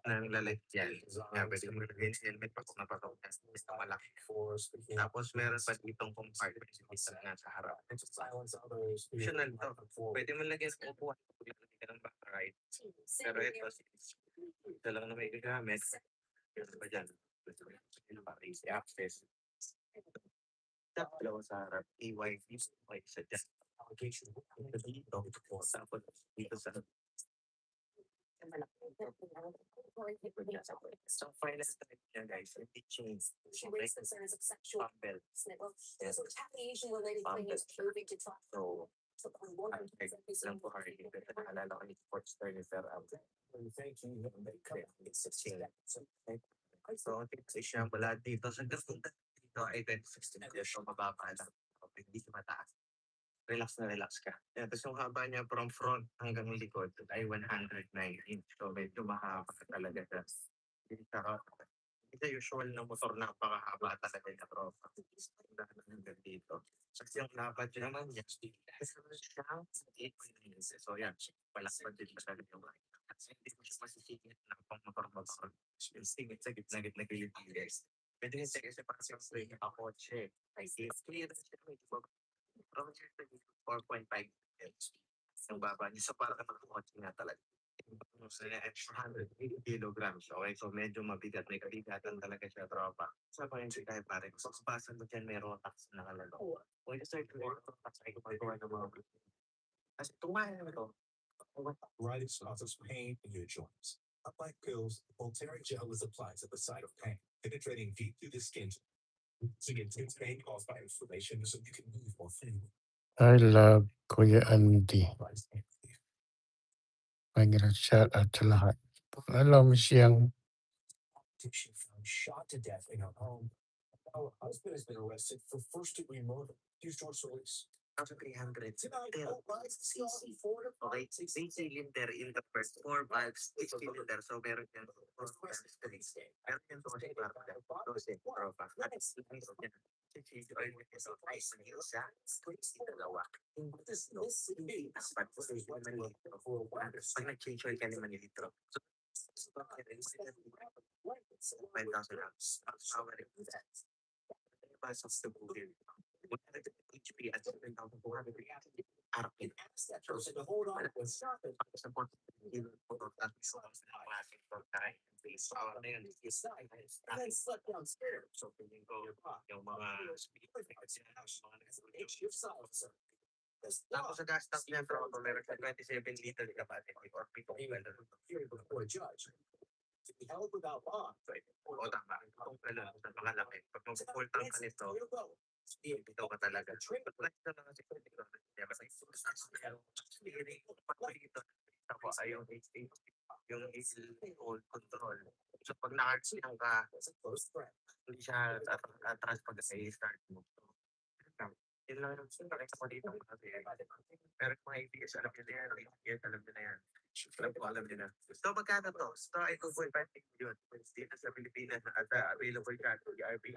ng lalagyan. Kaya pwede mo ilagay sa helmet pag napatok na sa malaki. Tapos meron pa ditong compartment sa nasa harap. Optional to. Pwede mo lagyan sa upuan. Lagyan ka ng backride. Pero ito lang na may gagamit. Meron pa dyan. Para easy access. Dalawa sa harap. EY sa dyan. Dito. Tapos dito sa so final type niya guys, hindi change. She raised concerns of sexual Pump snittle, so retaliation related claim is proving to talk. So, lang po hard dito. Naalala ko ni Sports Turner Thank you. It's 16. So, kasi siya wala dito. Sa dito ay 2016 years. So, mababa lang. Hindi siya mataas. Relax na relax ka. Tapos yung haba niya from front hanggang likod ay 119. So, medyo mahaba talaga siya. Ito usual na motor napakahaba talaga na tropa. Hanggang dito. Kasi yung lapad niya naman niya, siyang 8 so yan, palakpan din talaga yung kasi hindi mo siya masisigit ng pang motor-motor. Yung singit sa gitna-gitna gilid guys. Pwede rin kasi parang yung spray niya kakotse. Ay, clearance siya. From 4.5 yung baba niya. So parang kakotse nga talaga. Extra 180 kilograms. Okay, so medyo mabigat. May kabigatan talaga siya, tropa. Sa pa hindi tayo pare. So kapasan mo dyan, may rotax na nakalalo. Kung yung start mo, rotax ay kumagawa ng mga kasi tumahan na ito. Riding causes pain in your joints. Unlike pills, Voltaren gel is applied at the site of pain, penetrating deep through the skin. So you intense pain caused by inflammation so you can move more freely. I love Kuya Andy. May shout out sa lahat. Alam mo siyang She found shot to death in her home. Our husband has been arrested for first-degree murder. Here's George Solis. 300 cc. Okay, 3 cylinder in the first 4 valves, 6 cylinder. So meron yan 4 valves 3. Meron yan 12 12 tropa. At sisi oil ito ay isa, dalawa. This hindi dapat po sa manilitro. Pag nag-change oil ka ni manilitro. So, 5,000 amps. Power in that. Bas of the building. HP at 7,400 RPM. So to hold on was sharpened. Support at And then slept downstairs. So, feeling ko yung mga Shifts officer. tapos sa gas tank niya, bro, meron siya 27 liter capacity or people Hearing before a judge. To be held without bond. o tama. Kung gano'n, sa mga laki. Pag mag-full tank ka nito, ito ka talaga. Pag ito lang kasi ako ay yung old control. So pag naka-silang ka, hindi siya atras pag i-start mo. Yun lang yung nakita ko dito kasi pero kung mga ABS, alam nyo na yan, alam nyo na yan. Alam nyo na. So magkano to? So ay 2.5 million. Dito sa Pilipinas at available ka to ERB.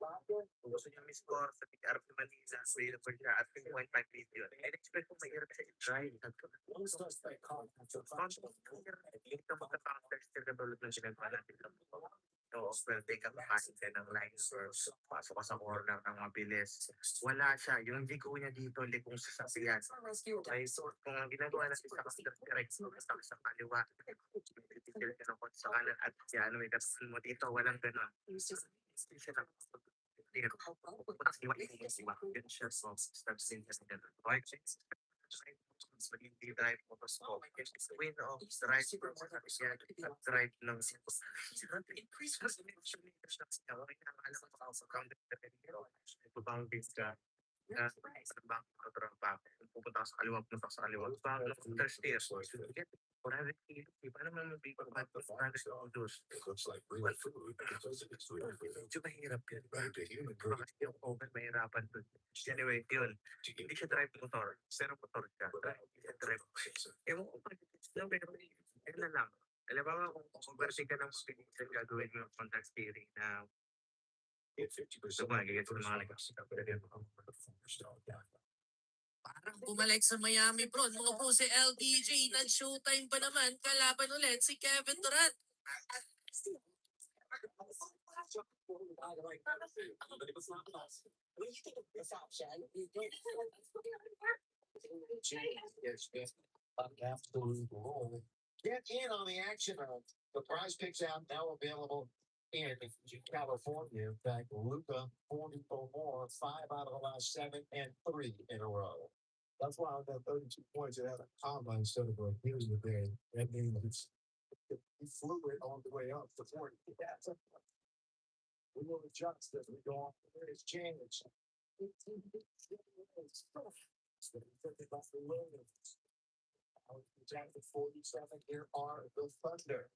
Kung gusto nyo miscore sa PRP Manila, available siya at 2.5 million. And expect kung mahirap siya i-try. Dito magka-counter still development siya natin. So, pwede ka makasin ka ng line source, pasok ka sa corner ng mabilis. Wala siya. Yung ligo niya dito, ligong sasakyan. Okay, so kung ang ginagawa natin sa counter correct, sa kaliwa, titigil ka ng kotse sa kanan at yan, may kasalan mo dito, walang gano'n. Siya lang. Yun siya, so, steps in kasi gano'n. Okay, so, hindi drive mo to smoke. Win of drive drive ng increase kasi boundaries ka pupunta sa kaliwa, pupunta sa kaliwa. Stairs. 400 kilo. Paano naman mabibig pag 400 kilos? It looks like real food because it's real food. Medyo mahirap yun. Back to human Kasi yung oven, mahirapan dun. Anyway, yun. Hindi siya drive motor. Pero motor siya. Drive. Ewan ko pa. Yun na lang. Alam ba kung conversing ka ng speeding sa gagawin mo yung contact steering na Get 50% magigit sa mga nagkakasita. performance down. Parang Bumalik sa Miami bro, mga po si LBJ, nag-showtime pa naman, kalaban ulit si Kevin Durant. Absolute roll. Get in on the action. The prize picks out now available in California. In fact, Luca 40 for more, 5 out of the last 7 and 3 in a row. That's why I got 32 points at a combine instead of a here's the day. That means he flew it on the way up to 40. Yeah. We will adjust as we go on. There is change. Down to 47. Here are the Thunder.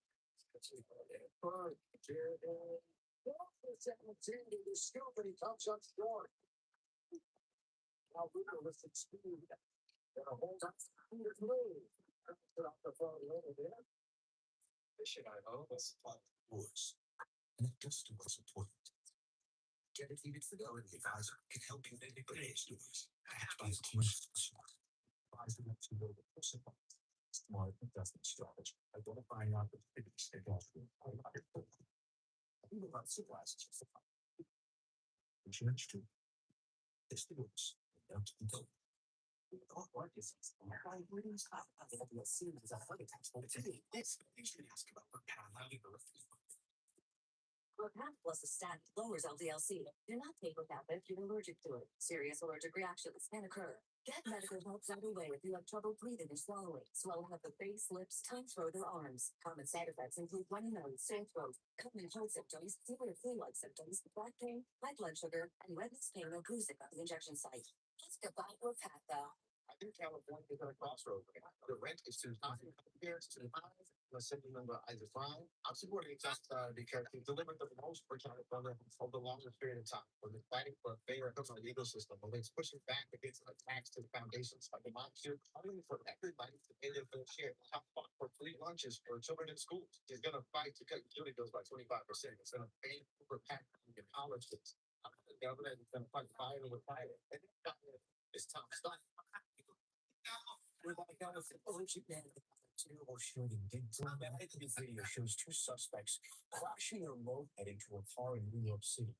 Bird, Jared, 17 to the scoop, and he comes up short. Now Luka with some speed. Gonna hold up the move. Put off the phone over there. Fishing, I know, was woods. And it just was important. Dedicated fidelity advisor can help you make today's news. Backed by his team smart. Advisor to build a personal smart investment strategy. Identifying opportunities that go through. Even about sunglasses. Insurance too. It's the rules. Don't go. What is this? I really stop. I have a series of other types of today. This you should ask about what kind of Path plus a statin lowers LDL-C. Do not take Path if you're allergic to it. Serious allergic reactions can occur. Get medical help right away if you have trouble breathing or swallowing, swelling of the face, lips, tongue, throat, or arms. Common side effects include runny nose, sore throat, common cold symptoms, severe flu-like symptoms, back pain, high blood sugar, and redness, pain, or bruising at the injection site. Let's get back with Path, though. I think California is at a crossroads. The rent is too high. Compares to the highs. The city member either fine. I'm supporting it because they delivered the most for China over the longest period of time. When they're fighting for a fair government legal system, when they're pushing back against attacks to the foundations like the moms here, calling for everybody to pay their fair share. How far for free lunches for children in schools? He's gonna fight to cut utility bills by 25%. It's gonna pay for packing your college kids. The government is gonna fight fire with fire. And it's time to start. Terrible shooting. Dramatic video shows 2 suspects crashing their moped into a car in New York City.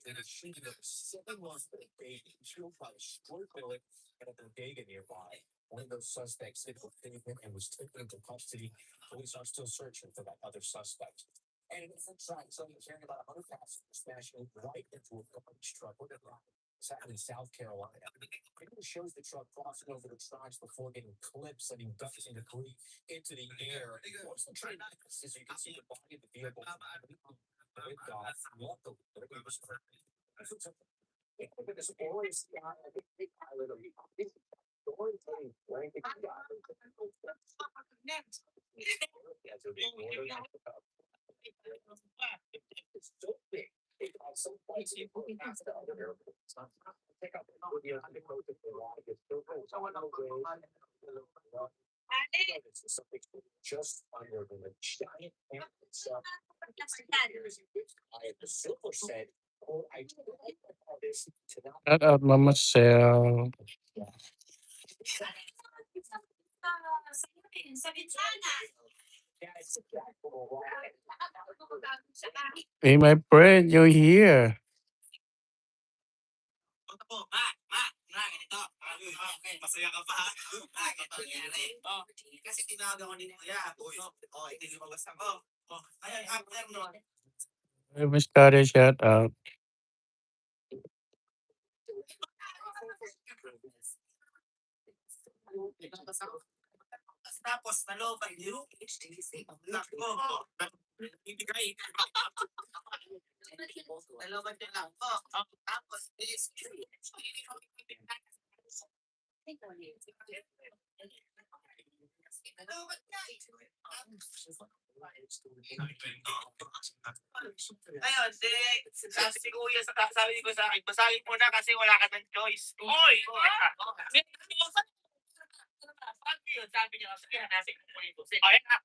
In a shooting of a 7-month-old baby killed by a stray bullet at a bodega nearby. One of those suspects hit the pavement and was taken into custody. Police are still searching for that other suspect. And it's inside, so you're hearing about 100 passengers smashing right into a garbage truck. Look at that. It's happened in South Carolina. It shows the truck crossing over the tracks before getting clipped, sending ducks and debris into the air. Once the train passes, you can see the body of the vehicle. Just under the giant ant itself. The silver said, "Oh, I this to not." Shout out Mama Sel. Hey, my friend, you're here. Masaya ka pa, ha? Ito nangyari. Kasi tinawag ni Kuya. Hindi mo basta ko. Ayan, after nun. Hey, Miss Carter, shout out. Tapos, naloban yung Nako. Ibigay. Naloban yung lang po. Tapos, is Ayun, sabi si Kuya, sabi ko sa akin, basahin mo na kasi wala ka ng choice. Uy! Sabi niya, sige, hanapin ko yung busin. Ayun na,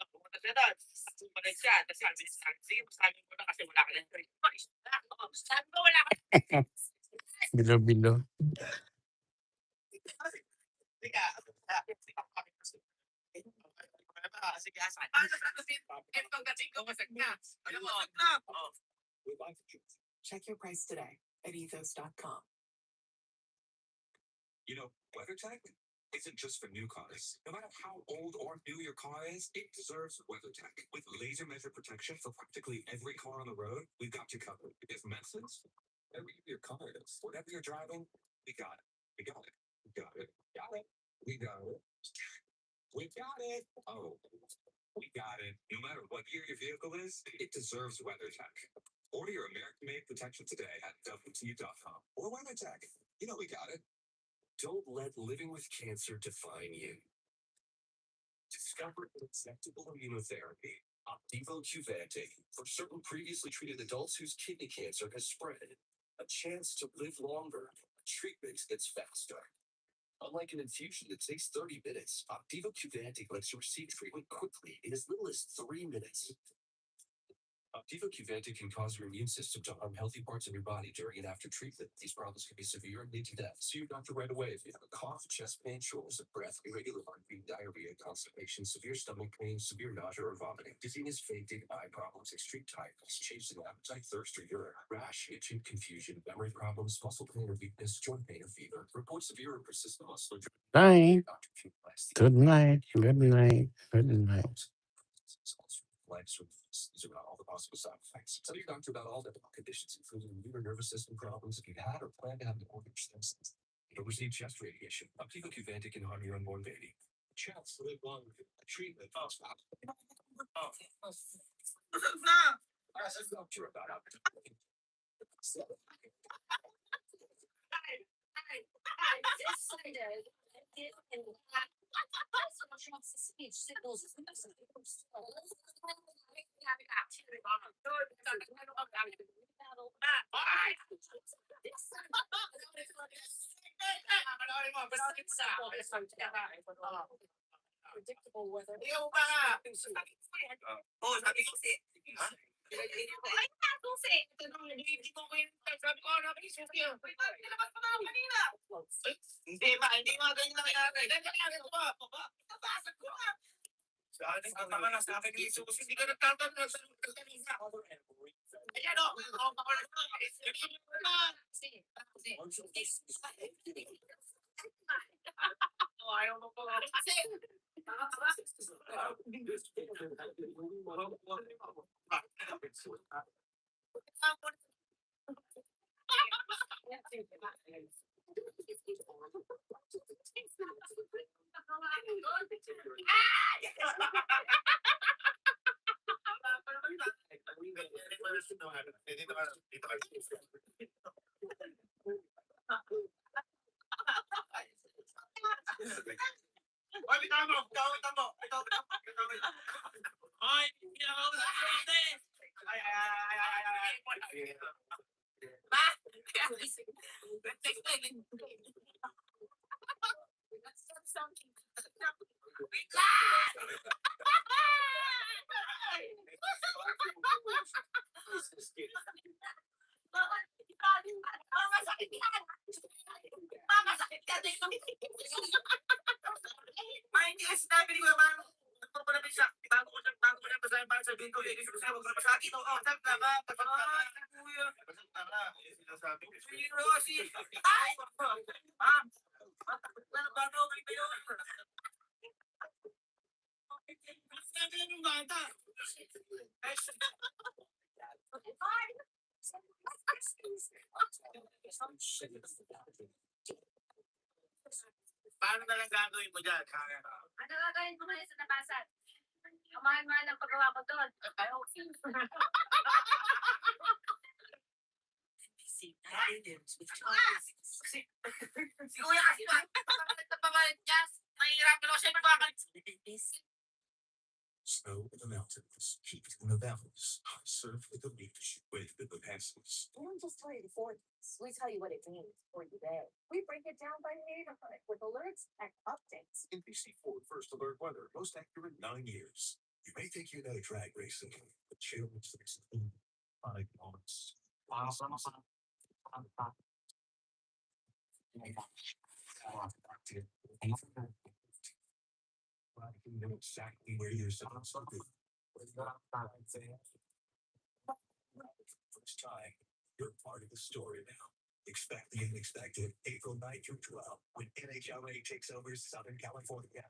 pumunta siya doon. Pumunta siya, tapos sabi niya, sige, basahin mo na kasi wala ka ng choice. Sabi ko, wala ka. Bilo-bilo. Check your price today at ethos.com. You know, WeatherTech isn't just for new cars. No matter how old or new your car is, it deserves WeatherTech. With laser measure protection for practically every car on the road, we've got you covered. If methods, whatever your car is, whatever you're driving, we got it. We got it. We got it. Got it. We got it. We got it. Oh, we got it. No matter what year your vehicle is, it deserves WeatherTech. Order your American-made protection today at WT.com or WeatherTech. You know we got it. Don't let living with cancer define you. Discover acceptable immunotherapy. Opdivo Qvantig for certain previously treated adults whose kidney cancer has spread. A chance to live longer. A treatment that's faster. Unlike an infusion that takes 30 minutes, Opdivo Qvantig lets you receive treatment quickly in as little as 3 minutes. Opdivo Qvantig can cause your immune system to harm healthy parts of your body during and after treatment. These problems can be severe and lead to death. See your doctor right away if you have a cough, chest pain, shortness of breath, irregular heartbeat, diarrhea, constipation, severe stomach pain, severe nausea or vomiting, dizziness, fainting, eye problems, extreme tiredness, changes in appetite, thirst or urine, rash, itching, confusion, memory problems, muscle pain or weakness, joint pain or fever. Report severe or persistent muscle injury. Night. Doctor can advise the Good night. Good night. Good night. These are not all the possible side effects. Tell your doctor about all dental conditions, including immune or nervous system problems if you've had or plan to have an organ stem cells. Don't receive chest radiation. Opdivo Qvantig can harm your unborn baby. Chance to live longer. Treatment. Oh, stop. Oh. Doctor about opportunity. This Sunday, speech signals. Predictable weather. Oh, sabi ko si... Ha? Hindi nga ganyan nangyari. Sa ating tama na sa akin ni Jesus, hindi ka nagtatanong sa kanina. Ayan o, ayaw mo po. Paano na lang gagawin mo dyan? Ano gagawin ko ngayon sa tapasan? Kumain-kumain ang paggawa ko doon. Ayaw. Si Kuya kasi ba? Nagpapalit niya. Mahihirapan ako siya magpapalik. Snow in the mountains, heat in the valleys, surf with the beach, wave in the passes. We don't just tell you the forecast. We tell you what it means for you there. We break it down by neighborhood with alerts and updates. NBC Ford First Alert Weather, most accurate 9 years. You may think you know drag racing, but chills fix the iconic moments. You know exactly where you're supposed to be. First time, you're part of the story now. Expect the unexpected April 9th through 12th when NHLA takes over Southern California.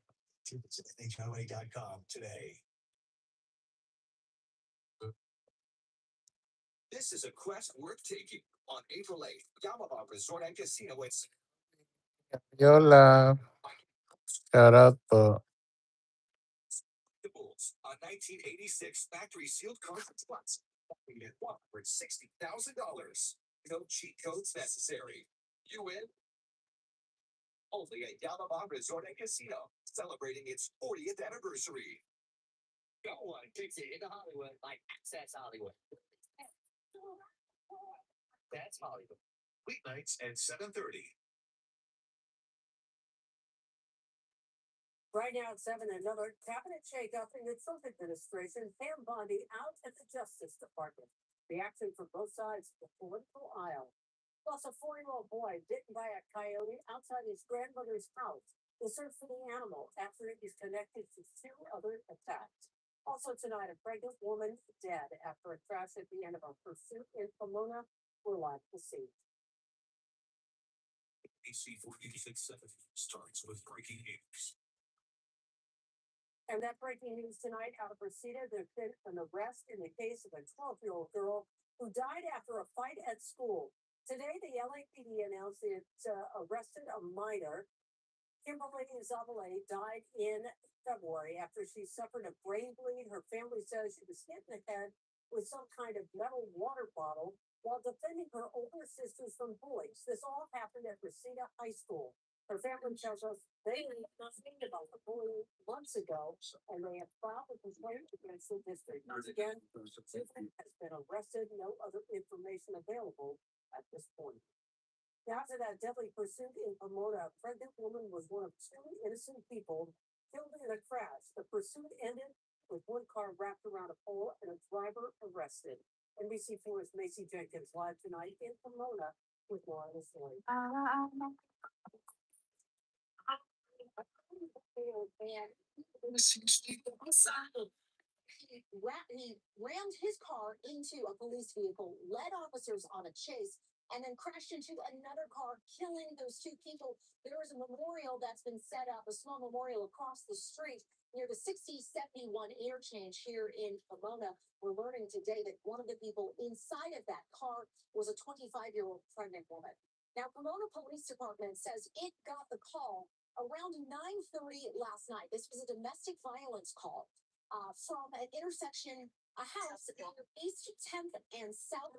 Tickets at NHLA.com today. This is a quest worth taking. On April 8th, Yamaha Resort and Casino waits. Yola, shout out po. The Bulls, a 1986 factory sealed cartridge box, valued at $160,000. No cheat codes necessary. You win. Only at Yamaha Resort and Casino, celebrating its 40th anniversary. No one takes it into Hollywood like Access Hollywood. That's Hollywood. Weeknights at 7:30. Right now at 7, another cabinet shakeup in the Trump administration. Pam Bondi out at the Justice Department. Reaction from both sides of the political aisle. Plus, a 4-year-old boy bitten by a coyote outside his grandmother's house. The search for the animal after it is connected to 2 other attacks. Also tonight, a pregnant woman dead after a crash at the end of a pursuit in Pomona. We're live to see. AC 486.7 starts with breaking news. And that breaking news tonight out of Reseda, there's been an arrest in the case of a 12-year-old girl who died after a fight at school. Today, the LAPD announced it arrested a minor. Kimberly Zavalay died in February after she suffered a brain bleed. Her family says she was hit in the head with some kind of metal water bottle while defending her older sisters from bullies. This all happened at Reseda High School. Her family tells us they knew nothing about the bullying months ago, and they have filed a complaint against the district. Once again, Susan has been arrested. No other information available at this point. After that deadly pursuit in Pomona, a pregnant woman was one of 2 innocent people killed in a crash. The pursuit ended with one car wrapped around a pole and a driver arrested. NBC4's Macy Jenkins live tonight in Pomona with more on the story. He rammed his car into a police vehicle, led officers on a chase, and then crashed into another car, killing those 2 people. There is a memorial that's been set up, a small memorial across the street near the 6071 interchange here in Pomona. We're learning today that one of the people inside of that car was a 25-year-old pregnant woman. Now, Pomona Police Department says it got the call around 9:30 last night. This was a domestic violence call from an intersection, a house on East 10th and South.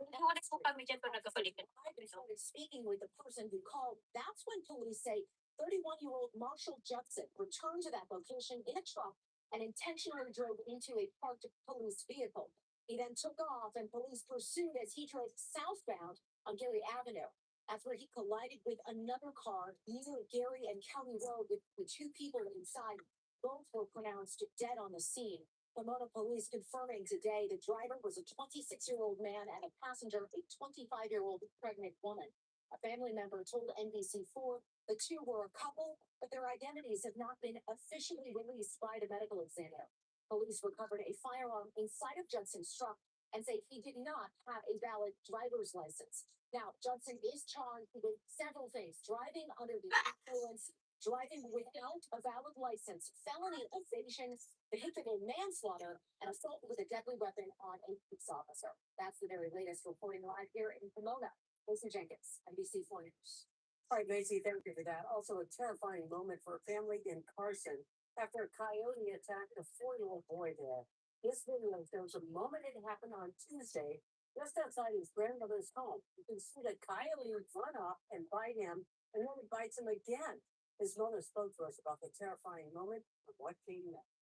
Speaking with the person who called, that's when police say 31-year-old Marshall Judson returned to that location in a truck and intentionally drove into a parked police vehicle. He then took off and police pursued as he drove southbound on Gary Avenue. That's where he collided with another car near Gary and County Road with 2 people inside. Both were pronounced dead on the scene. Pomona police confirming today the driver was a 26-year-old man and a passenger, a 25-year-old pregnant woman. A family member told NBC4 the 2 were a couple, but their identities have not been officially released by the medical examiner. Police recovered a firearm inside of Judson's truck and say he did not have a valid driver's license. Now, Judson is charged with several things: driving under the influence, driving without a valid license, felony evasion, vehicular manslaughter, and assault with a deadly weapon on a police officer. That's the very latest reporting live here in Pomona. Macy Jenkins, NBC4 News. All right, Macy, thank you for that. Also, a terrifying moment for a family in Carson after a coyote attacked a 4-year-old boy there. This video shows a moment it happened on Tuesday, just outside his grandmother's home. You can see the coyote run up and bite him, and then it bites him again. His mother spoke to us about the terrifying moment and what came next.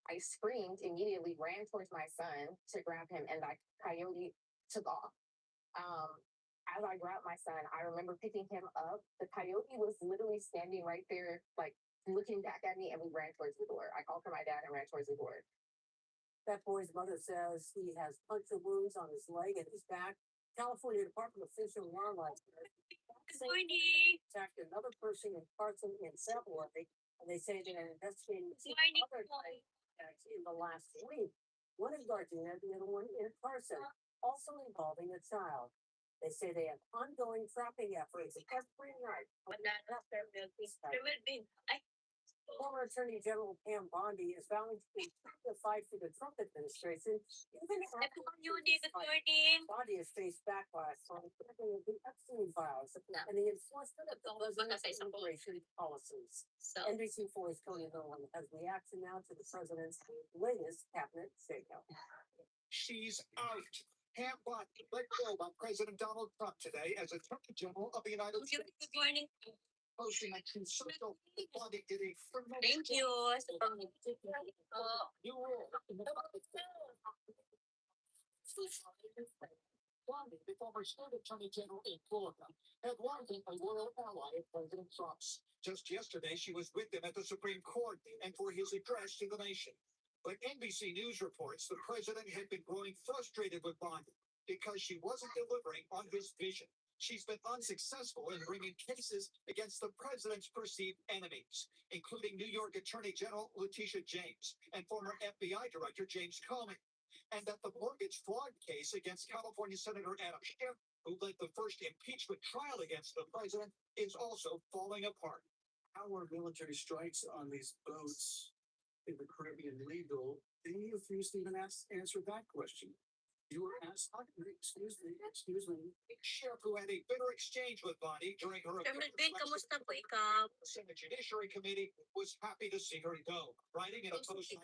I screamed, immediately ran towards my son to grab him, and that coyote took off. As I grabbed my son, I remember picking him up. The coyote was literally standing right there, like looking back at me, and we ran towards the door. I called for my dad and ran towards the door. That boy's mother says he has puncture wounds on his leg and his back. California Department of Fish and Wildlife morning. attacked another person in Carson in February, and they say they're investigating two other attacks in the last week. One in Gardena, the other one in Carson, also involving a child. They say they have ongoing trapping efforts every night. There will be. Former Attorney General Pam Bondi is vowing to continue the fight for the Trump administration, even after Good morning. Bondi has faced backlash on the Epstein files and the enforcement of the president's immigration policies. So, NBC4's Tony Nolan has reaction now to the president's latest cabinet shakeout. She's out. Pam Bondi let go by President Donald Trump today as Attorney General of the United States. good morning. Posting a true social, Bondi did a criminal. Thank you. You will. Bondi, the former state attorney general in Florida, had long been a loyal ally of President Trump's. Just yesterday, she was with him at the Supreme Court and for his address to the nation. But NBC News reports the president had been growing frustrated with Bondi because she wasn't delivering on his vision. She's been unsuccessful in bringing cases against the president's perceived enemies, including New York Attorney General Letitia James and former FBI Director James Comey. And that the mortgage fraud case against California Senator Adam Schiff, who led the first impeachment trial against the president, is also falling apart. How are military strikes on these boats in the Caribbean legal? They refused to even answer that question. You were asked, excuse me. Schiff, who had a bitter exchange with Bondi during her Chairman appearance Ben, last kamusta po week, ikaw? the Senate Judiciary Committee was happy to see her go, writing in a post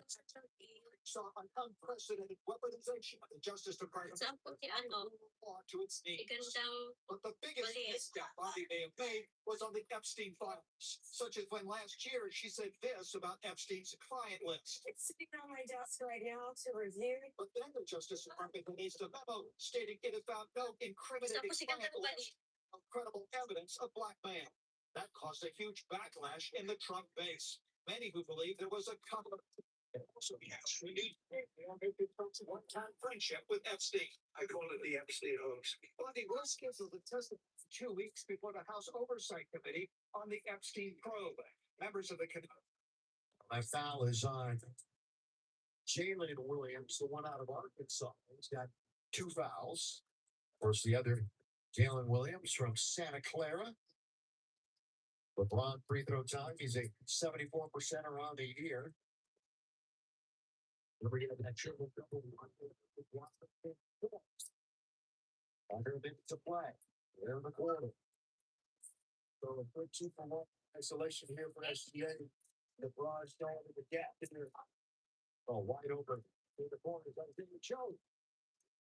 saw an unprecedented weaponization of the Justice Department Saan po si ano? law to its knees. Igandang But the biggest mali. misstep Bondi may have made was on the Epstein files, such as when last year she said this about Epstein's client list. It's sitting on my desk right now to review. But then the Justice Department released a memo stating it had found no incriminating Saan po si client Gandang mali? list of credible evidence of blackmail. That caused a huge backlash in the Trump base. Many who believe there was a cover. Also, yes, we need one-time friendship with Epstein. I call it the Epstein hoax. Bondi was scheduled to testify for 2 weeks before the House Oversight Committee on the Epstein probe. Members of the committee. My foul is on Jalen Williams, the one out of Arkansas. He's got 2 fouls. Of course, the other, Jalen Williams from Santa Clara. LeBron free throw time. He's a 74% around the year. Under minutes to play. There in the quarter. So a good 2-for-1 isolation here for SGA. LeBron going to the gap in there. Oh, wide open in the corner. I think the choke.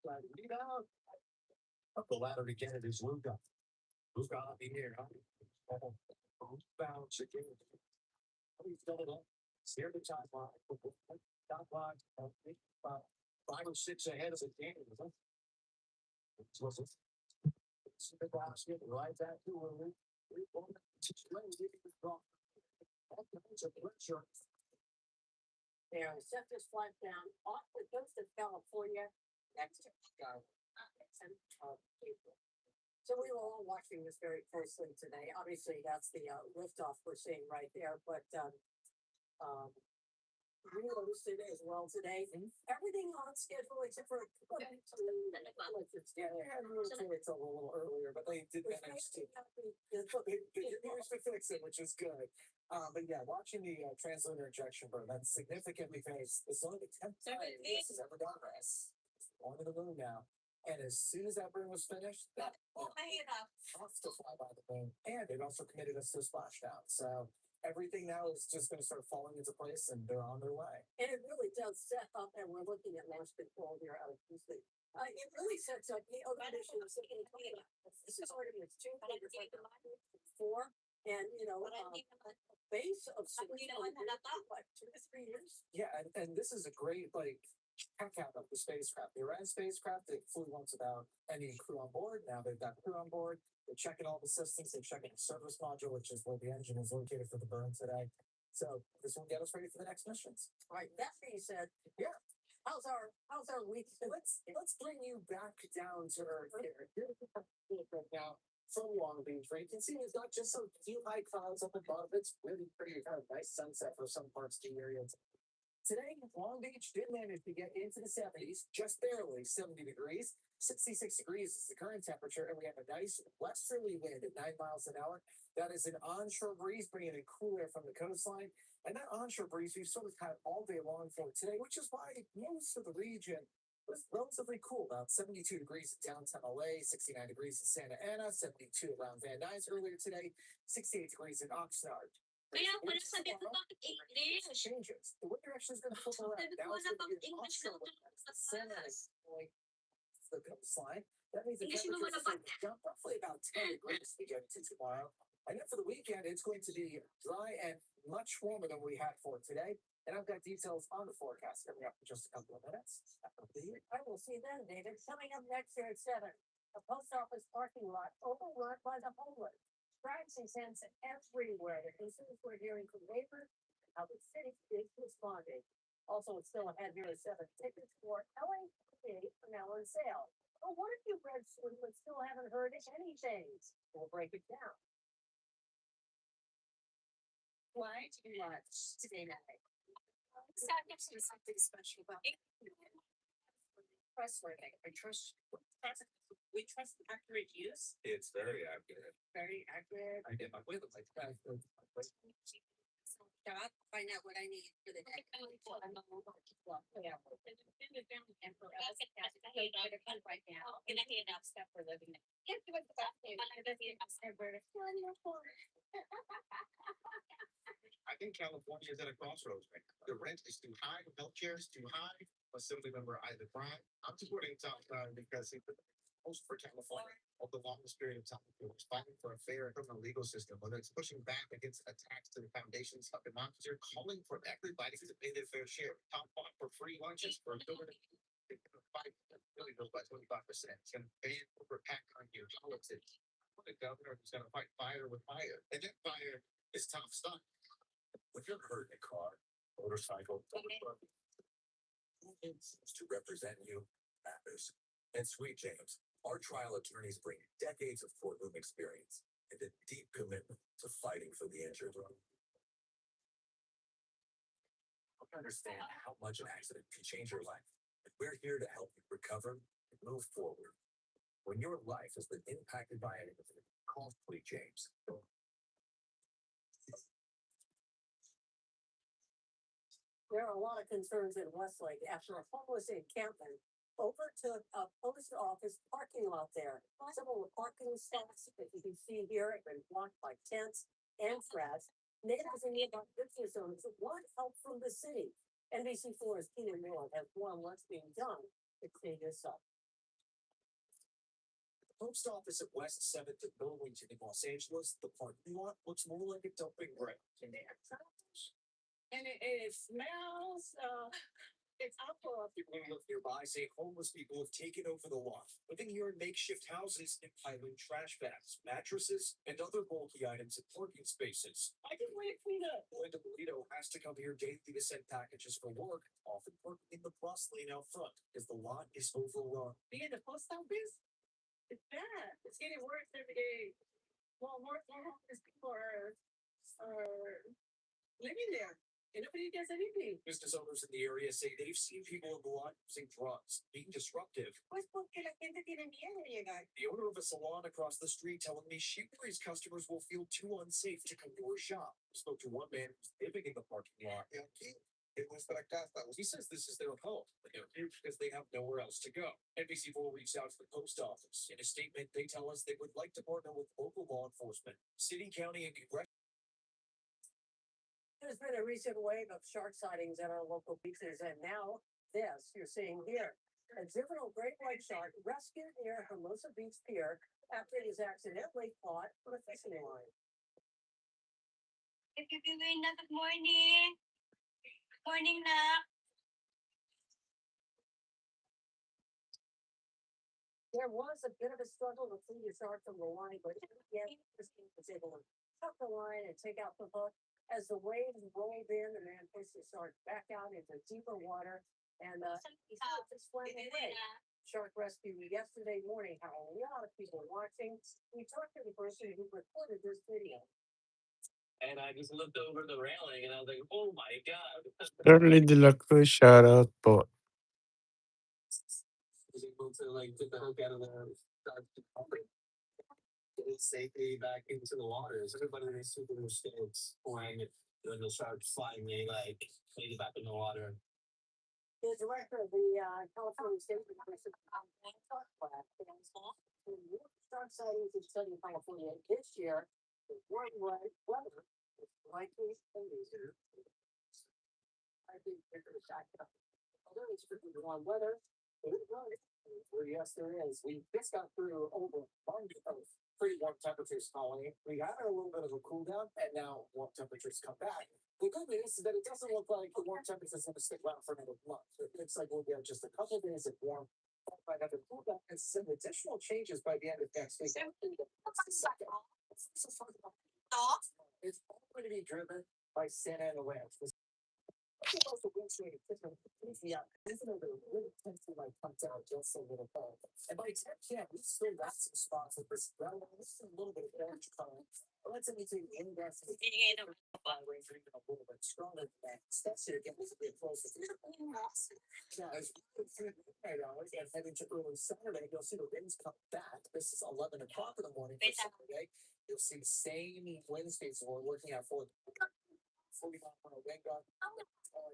Like rebound. Up the ladder to get it is Luka. Luka on the air. Bounce again. He's done it up. Here the timeline. Top line. 5 or 6 ahead of the game. See the basket right back to her. There, set this flag down off the coast of California next to Chicago. So we were all watching this very closely today. Obviously, that's the liftoff we're seeing right there, but we hosted as well today. Everything on schedule except for it's a little earlier, but they did manage to. They managed to fix it, which is good. But yeah, watching the translator ejection burn, that's significantly phased. It's only the 10th time this has ever done this. It's on to the moon now. And as soon as that burn was finished, that off to fly by the moon. And it also committed us to a splashdown. So everything now is just going to start falling into place and they're on their way. And it really does set up, and we're looking at launch control here out of Houston. It really sets up the other issues. This is already its 4, and base of like 2 to 3 years. Yeah, and this is a great check out of the spacecraft. The Iran spacecraft, they flew once without any crew on board. Now they've got crew on board. They're checking all the systems. They're checking the service module, which is where the engine is located for the burn today. So this will get us ready for the next missions. All right. That being said, yeah. How's our week? Let's bring you back down to earth here. Here's the right now. from Long Beach, where you can see it's not just some few high clouds up above. It's really pretty, kind of nice sunset for some parts of the area. Today, Long Beach did manage to get into the 70s, just barely 70 degrees. 66 degrees is the current temperature, and we have a nice westerly wind at 9 miles an hour. That is an onshore breeze bringing in cool air from the coastline. And that onshore breeze we've sort of had all day long for today, which is why most of the region was relatively cool, about 72 degrees in downtown LA, 69 degrees in Santa Ana, 72 around Van Nuys earlier today, 68 degrees in Oxnard. Kaya wala sabi ko bakit English? Changes. The wind direction is going to flip around. Sabi ko Now it's wala going to bang be English offshore na wind. Santa Ana is going to the coastline. That means the English mo temperature wala is jump roughly about 10 degrees to get to tomorrow. And then for the weekend, it's going to be dry and much warmer than we had for today. And I've got details on the forecast coming up in just a couple of minutes. I will see you then, David. Coming up next here at 7, a post office parking lot overrun by the homeless. Crime sense everywhere. The concerns we're hearing from neighbors, how the city is responding. Also, it's still ahead here at 7. Tickets for LA are now on sale. But what if you registered but still haven't heard anything? We'll break it down. Why do you watch today night? Something special about Trustworthy. We trust accurate use. It's very accurate. Very accurate. I get my way with like that. job, find out what I need for the day. And for us, that's right now. And I need enough Stuff for living. Yes, you went to that thing. I think California is at a crossroads right now. The rent is too high, the healthcare is too high. Assembly member either Brian, I'm supporting Tom because he put the most for California over the longest period of time. It was fighting for a fair criminal legal system, whether it's pushing back against attacks to the foundations of democracy, or calling for everybody to pay their fair share. Tom fought for free lunches for fight really goes by 25%. It's going to ban corporate PAC on your politics. The governor who's going to fight fire with fire, and that fire is tough stuff. When you're hurt in a car, motorcycle, who seems to represent you matters. And Sweet James, our trial attorneys bring decades of courtroom experience and a deep commitment to fighting for the injured. I understand how much an accident can change your life, and we're here to help you recover and move forward. When your life has been impacted by an incident, call Sweet James. There are a lot of concerns in Westlake after a homeless encampment overtook a post office parking lot there. Several parking spots that you can see here have been blocked by tents and trash. Neighbors and nearby business owners want help from the city. NBC4's Keenan Moore has more on what's being done to clean this up. The post office at West 7th and Burlington in Los Angeles, the parking lot looks more like a dumping ground. And they have trash. And it smells, it's awful. People who live nearby say homeless people have taken over the lot, living here in makeshift houses and piling trash bags, mattresses, and other bulky items in parking spaces. I just want to clean up. Linda Polito has to come here daily to send packages for work, often parking in the bus lane out front, as the lot is overrun. Being the post office, it's bad. It's getting worse every day. Well, more homeless people are living there. And nobody does anything. Business owners in the area say they've seen people in the lot using drugs, being disruptive. Pues porque la gente tiene miedo de llegar. The owner of a salon across the street telling me she worries customers will feel too unsafe to come to her shop. I spoke to one man who's living in the parking lot. He says this is their home, but they're here because they have nowhere else to go. NBC4 reached out to the post office. In a statement, they tell us they would like to partner with local law enforcement, city, county, and congressional. There's been a recent wave of shark sightings at our local beaches, and now this you're seeing here. A juvenile great white shark rescued near Hermosa Beach Pier after it was accidentally caught on a fishing line. If you're doing that, good morning. Morning na. There was a bit of a struggle to free the shark from the line, but yet Christine was able to cut the line and take out the hook. As the waves rolled in, the man pushed the shark back out into deeper water, and he started to swim away. shark rescue yesterday morning. How a lot of people watching. We talked to the person who recorded this video. And I just looked over the railing and I was like, oh my God. Curly De La Cruz, shout out po. Was able to like get the hook out of the shark, get it safely back into the waters. Everybody was super stoked when the shark finally like made it back in the water. The director of the California State University shark sightings in Southern California this year. The worldwide weather is likely to be I think they're going to back up. Although it's pretty warm weather, it is right. Well, yes, there is. We just got through over a month of pretty warm temperatures falling. We got a little bit of a cool down, and now warm temperatures come back. The good news is that it doesn't look like the warm temperatures are going to stick around for another month. It looks like we'll get just a couple of days of warm, followed by another cool down, and some additional changes by the end of next week. It's all going to be driven by Santa Ana winds. Also, yeah, isn't it really tempting like comes out just a little bit? And by 10 p.m., we still got some spots of this well, this is a little bit of orange color. But let's say we take the index and range or even a little bit stronger than that. Steps here get a little bit closer. Yeah, as we head into early Saturday, you'll see the winds come back. This is 11 o'clock in the morning for Saturday. You'll see the same Wednesdays we're looking at for 40-mile wind guard.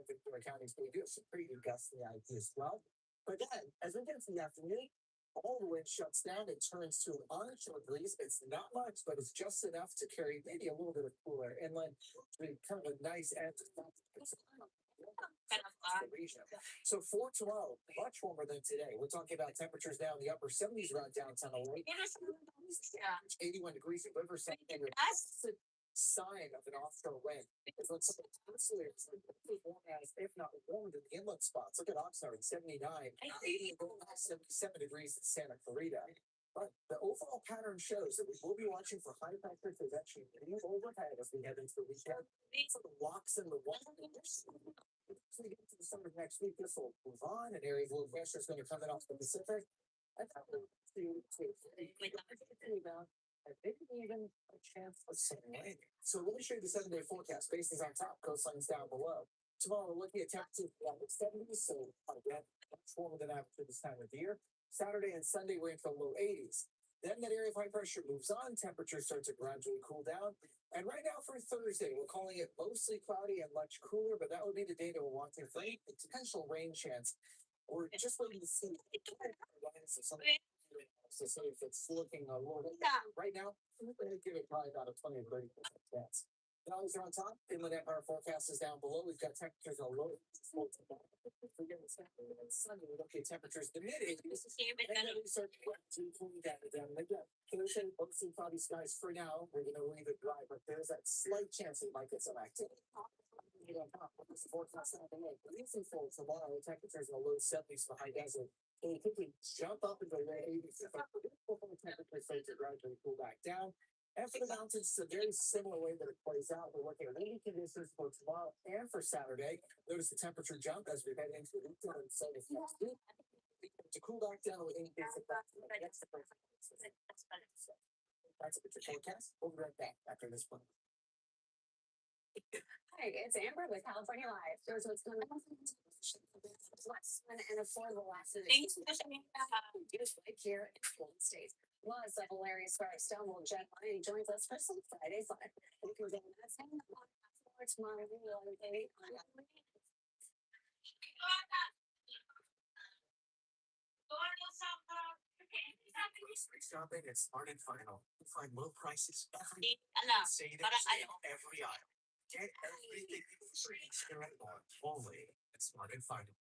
Victoria County, so we do have some pretty good gusts in the IP as well. But then, as we get to the afternoon, all the wind shuts down and turns to an onshore breeze. It's not much, but it's just enough to carry maybe a little bit of cooler inland. Kind of a nice end to the region. So for tomorrow, much warmer than today. We're talking about temperatures down in the upper 70s around downtown LA. 81 degrees in Riverside. Sign of an offshore wind. It's like something warm as, if not warmer than the inlet spots. Look at Oxnard at 79, 80, 77 degrees in Santa Clarita. But the overall pattern shows that we will be watching for high pressure to eventually move overhead as we head into the weekend. So the locks in the water. As we get to the summer next week, this will move on. An area of low pressure is going to come in off the Pacific. I thought we would and maybe even a chance of some rain. So let me show you the 7-day forecast. Bases on top, coastlines down below. Tomorrow we're looking at temperatures around the 70s, so again, much warmer than average for this time of year. Saturday and Sunday we're into the low 80s. Then that area of high pressure moves on, temperatures start to gradually cool down. And right now for Thursday, we're calling it mostly cloudy and much cooler, but that would be the day that we're watching for a potential rain chance. We're just waiting to see to see if it's looking a little bit right now. I'm going to give it probably about a 20 to 30% chance. Values are on top. Inland Empire forecast is down below. We've got temperatures on low. Sunday, we look at temperatures in the mid 80s. And then we start to cool down again. Thursday, mostly cloudy skies for now. We're going to leave it dry, but there's that slight chance we might get some activity. Forecast easy for tomorrow. Temperatures in the low 70s for high desert. And you quickly jump up into the low 80s. Temperatures start to gradually cool back down. And for the mountains, it's a very similar way that it plays out. We're looking at rainy conditions for tomorrow and for Saturday. Notice the temperature jump as we head into the weekend and Sunday next week. To cool back down, we increase it back to the next. That's a picture forecast. We'll be right back after this one. Hi, it's Amber with California Live. Here's what's going on. Less fun and affordable access. Thanks for sharing just right here in the Golden State. Plus, a hilarious Firestone will Jet Money joins us for some Fridays live. You can join us tomorrow. Grocery shopping at Smart and Final. You find low prices every savings every aisle. Get everything for each year at only at Smart and Final.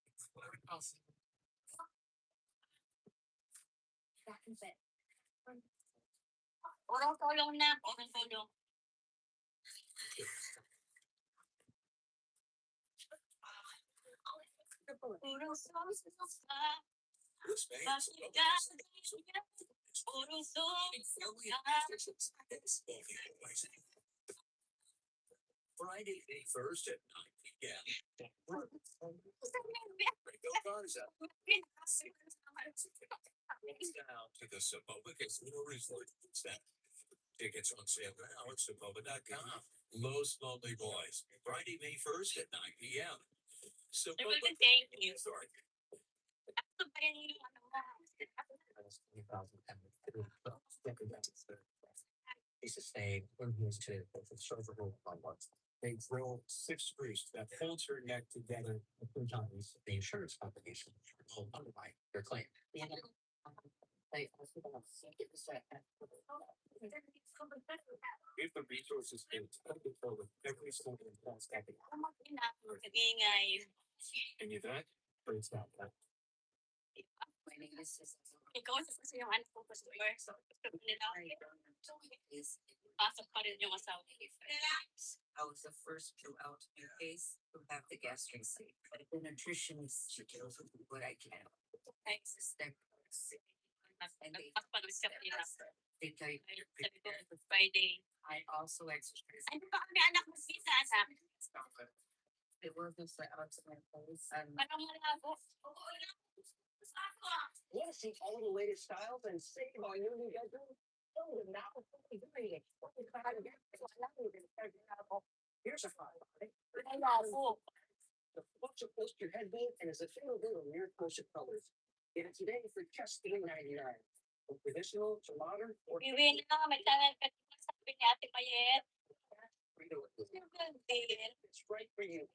Friday, May 1st at 9 p.m. Go cars up. Down to the Sapoa Casino Resort Center. Tickets on sale now at Sapoa.com. Los Lonely Boys, Friday, May 1st at 9 p.m. Sapoa Thank you. Resort. Piece of steak, one piece to serve a roll on once. They grill 6 roofs that holds her neck together and put on the insurance companies will underwrite their claim. If the resources can control of every single transaction. And you that? But it's not that. Ikaw sa sasiyahan ko customer. So, pasok pa rin yung asawa ni I was the first to out in case to have the gastric sleep. But the nutritionist she tells me what I can. Thanks. Step they tell you Friday. I also exercise. Ano ba ang anak mo si Sasa? They work with the outside place and Parang malabo. Want to see all the latest styles and save on your new bedroom? Oh, now here's a fine. The books are poster headband and is available in your poster colors. Get it today for just $3.99. From traditional to modern or Iwin na, may tangan ka sabi ni Ate Mayet. it's right for you.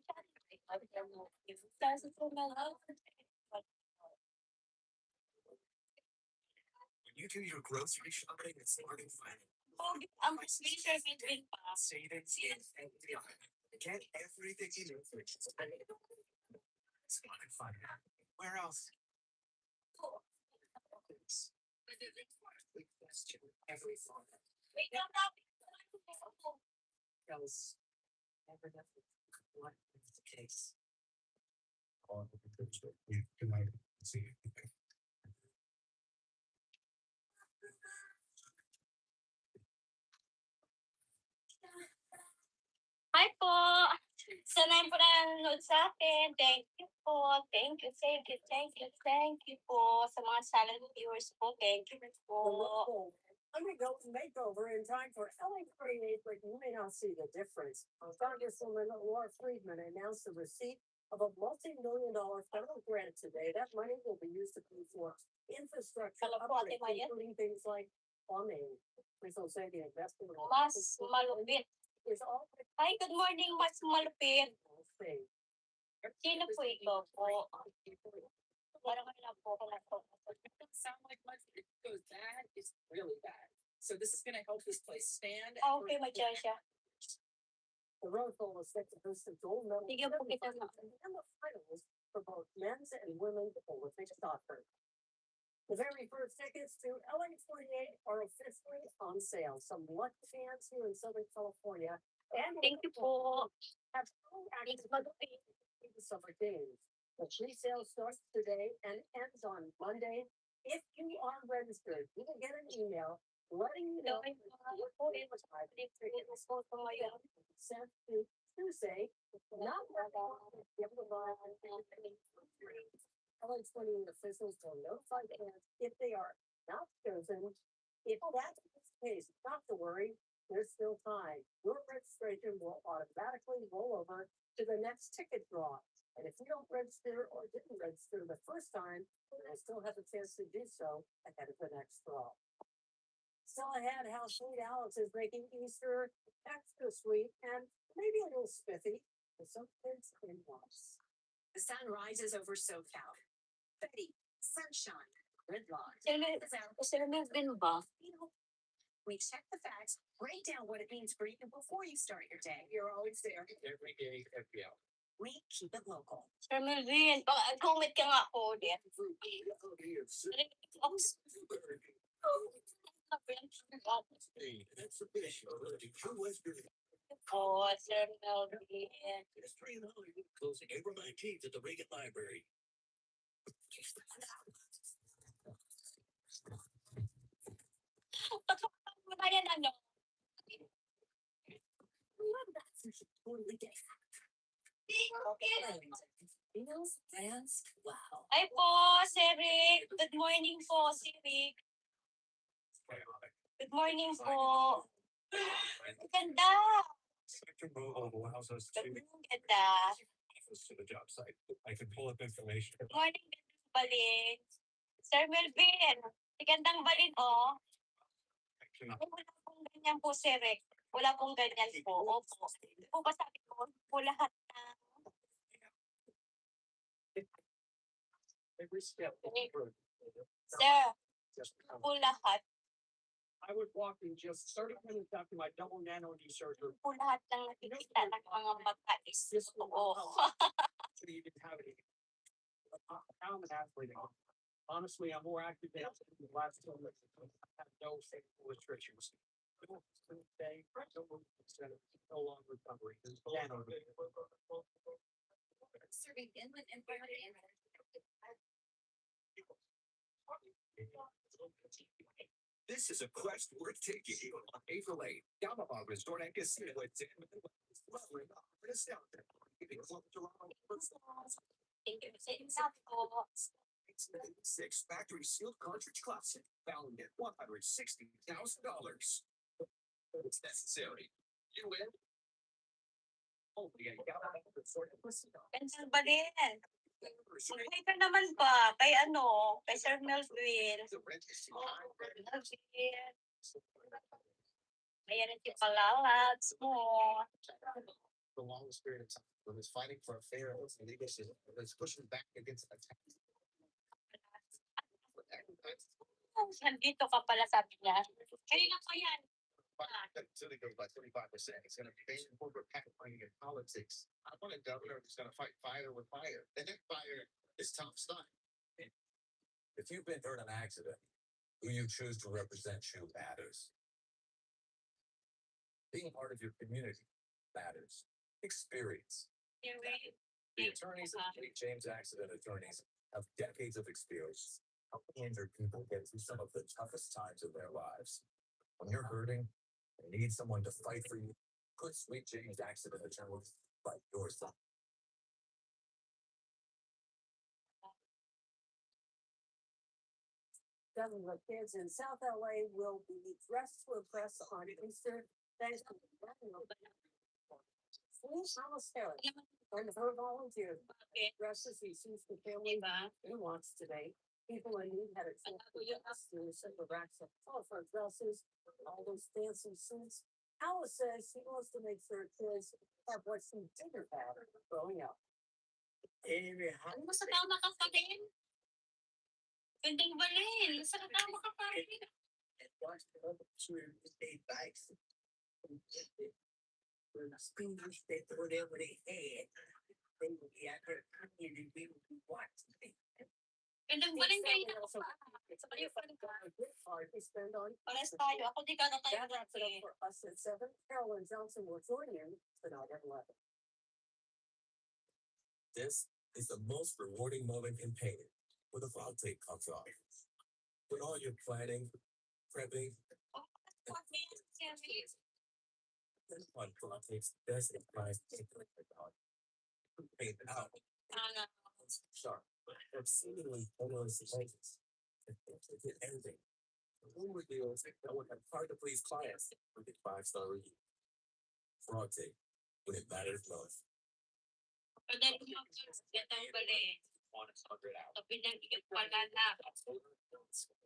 When you do your grocery shopping, it's smart and fun. Ang mas laser midwin pa. Savings is get everything you need for just smart and fun. Where else? Question every thought. else never know what is the case. On the Thursday, good night. See you. Hi po! Sanay po na nanonood sa akin. Thank you po. Thank you po sa mga silent viewers po. Thank you The po. local undergo makeover in time for LA 48, but you may not see the difference. Congresswoman Laura Friedman announced the receipt of a multi-million-dollar federal grant today. That money will be used to pay for infrastructure Hello po, Ate upgrades, Maya. including things like plumbing. Please don't say the investment. Mas malupit. Is all Hi, good morning, Mas malupit. thing. Sino po ikaw po? Parang wala po ako na po. It doesn't sound like much, but it goes bad, it's really bad. So this is gonna help this place stand. Okay, madyan siya. The road goal is set to host the gold medal Sige po kita na. and the finals for both men's and women's Olympic soccer. The very first tickets to LA 48 are officially on sale. Some lucky fans here in Southern California and Thank you po. have full access to the summer games. The pre-sale starts today and ends on Monday. If you are registered, you will get an email letting you know sent to Tuesday. Not LA 28 officials will notify fans if they are not chosen. If that's the case, not to worry, there's still time. Your registration will automatically roll over to the next ticket draw. And if you don't register or didn't register the first time, you still have a chance to do so ahead of the next draw. Still ahead, how Sweet Alex is making Easter extra sweet and maybe a little spiffy for some kids and us. The sun rises over SoCal. Betty, sunshine, gridlock. Sir, ba? We check the facts, break down what it means for you before you start your day. You're always there. Every day, every hour. We keep it local. Sir Melvin, comment ka nga po din. Oh, Sir Melvin. Closing April 19th at the Reagan Library. Yan ano? you should totally get Females dance. Wow. Hi po, Sir Rick. Good morning po, Sir Rick. Good morning po. Ang ganda. Sector removal allows us to Ang ganda. access to the job site. I can pull up information. Good morning, gandang balin. Sir Melvin, gandang balin oh. Ay, wala pong ganyan po, Sir Rick. Wala pong ganyan po. Opo. Di po ba sabi ko, po lahat ng Every step. Sir, Just po lahat. I was walking just 30 minutes after my double nano knee surgery. Po lahat ng nakikita ng mga bata is totoo. Actually, you didn't have any. Now I'm an athlete. Honestly, I'm more active than the last 2 weeks. I have no physical restrictions. Today, no longer recovery. Serving inland environment. This is a quest worth taking on April 8th. Yamaha Resort and Casino at San Manuel. Thank you sa inyo po. 6 factory sealed cartridge classic valued at $160,000. It's necessary. You win. Only at Yamaha Resort and Casino. Gandang balin. Mag-hi ka naman ba? Kay ano? Kay Sir Melvin. Melvin. Ayan ang tipalalads mo. The longest period of time. When it's fighting for a fair legal system, it's pushing back against attack. Nandito ka pala, sabi niya. Kanina pa yan. Until it goes by 25%. It's going to be based on corporate patent money in politics. I want a governor who's going to fight fire with fire. And that fire is tough stuff. If you've been hurt in an accident, who you choose to represent you matters. Being part of your community matters. Experience. The attorneys at the James Accident Attorneys have decades of experience helping injured people get through some of the toughest times of their lives. When you're hurting and need someone to fight for you, put Sweet James Accident Attorneys by your side. Governor kids in South LA will be dressed to impress on Easter. Thanks to Alice Harris, one of her volunteers, dresses he sees the family who wants today. People in need had a chance to send the racks of colorful dresses, all those fancy suits. Alice says she wants to make sure kids have what she didn't have growing up. Ano sa tama ka pa rin? Gandang balin. Sa tama ka pa rin. Gandang balin kayo na pa. Sabay yung fan ka. Pares tayo. Ako di ka na tayo natin. For us at 7, Carol and Johnson will join in tonight at 11. This is the most rewarding moment in painting, where the frog tape comes off. When all your planning, prepping, this one frog tape's best advice is paint it out. Sharp, but seemingly endless places. Did everything. Home reveals that would have hard to please clients with a 5-star review. Frog tape, when it matters most. Padali mo ang gandang balin. Sabi ng iyong palalap.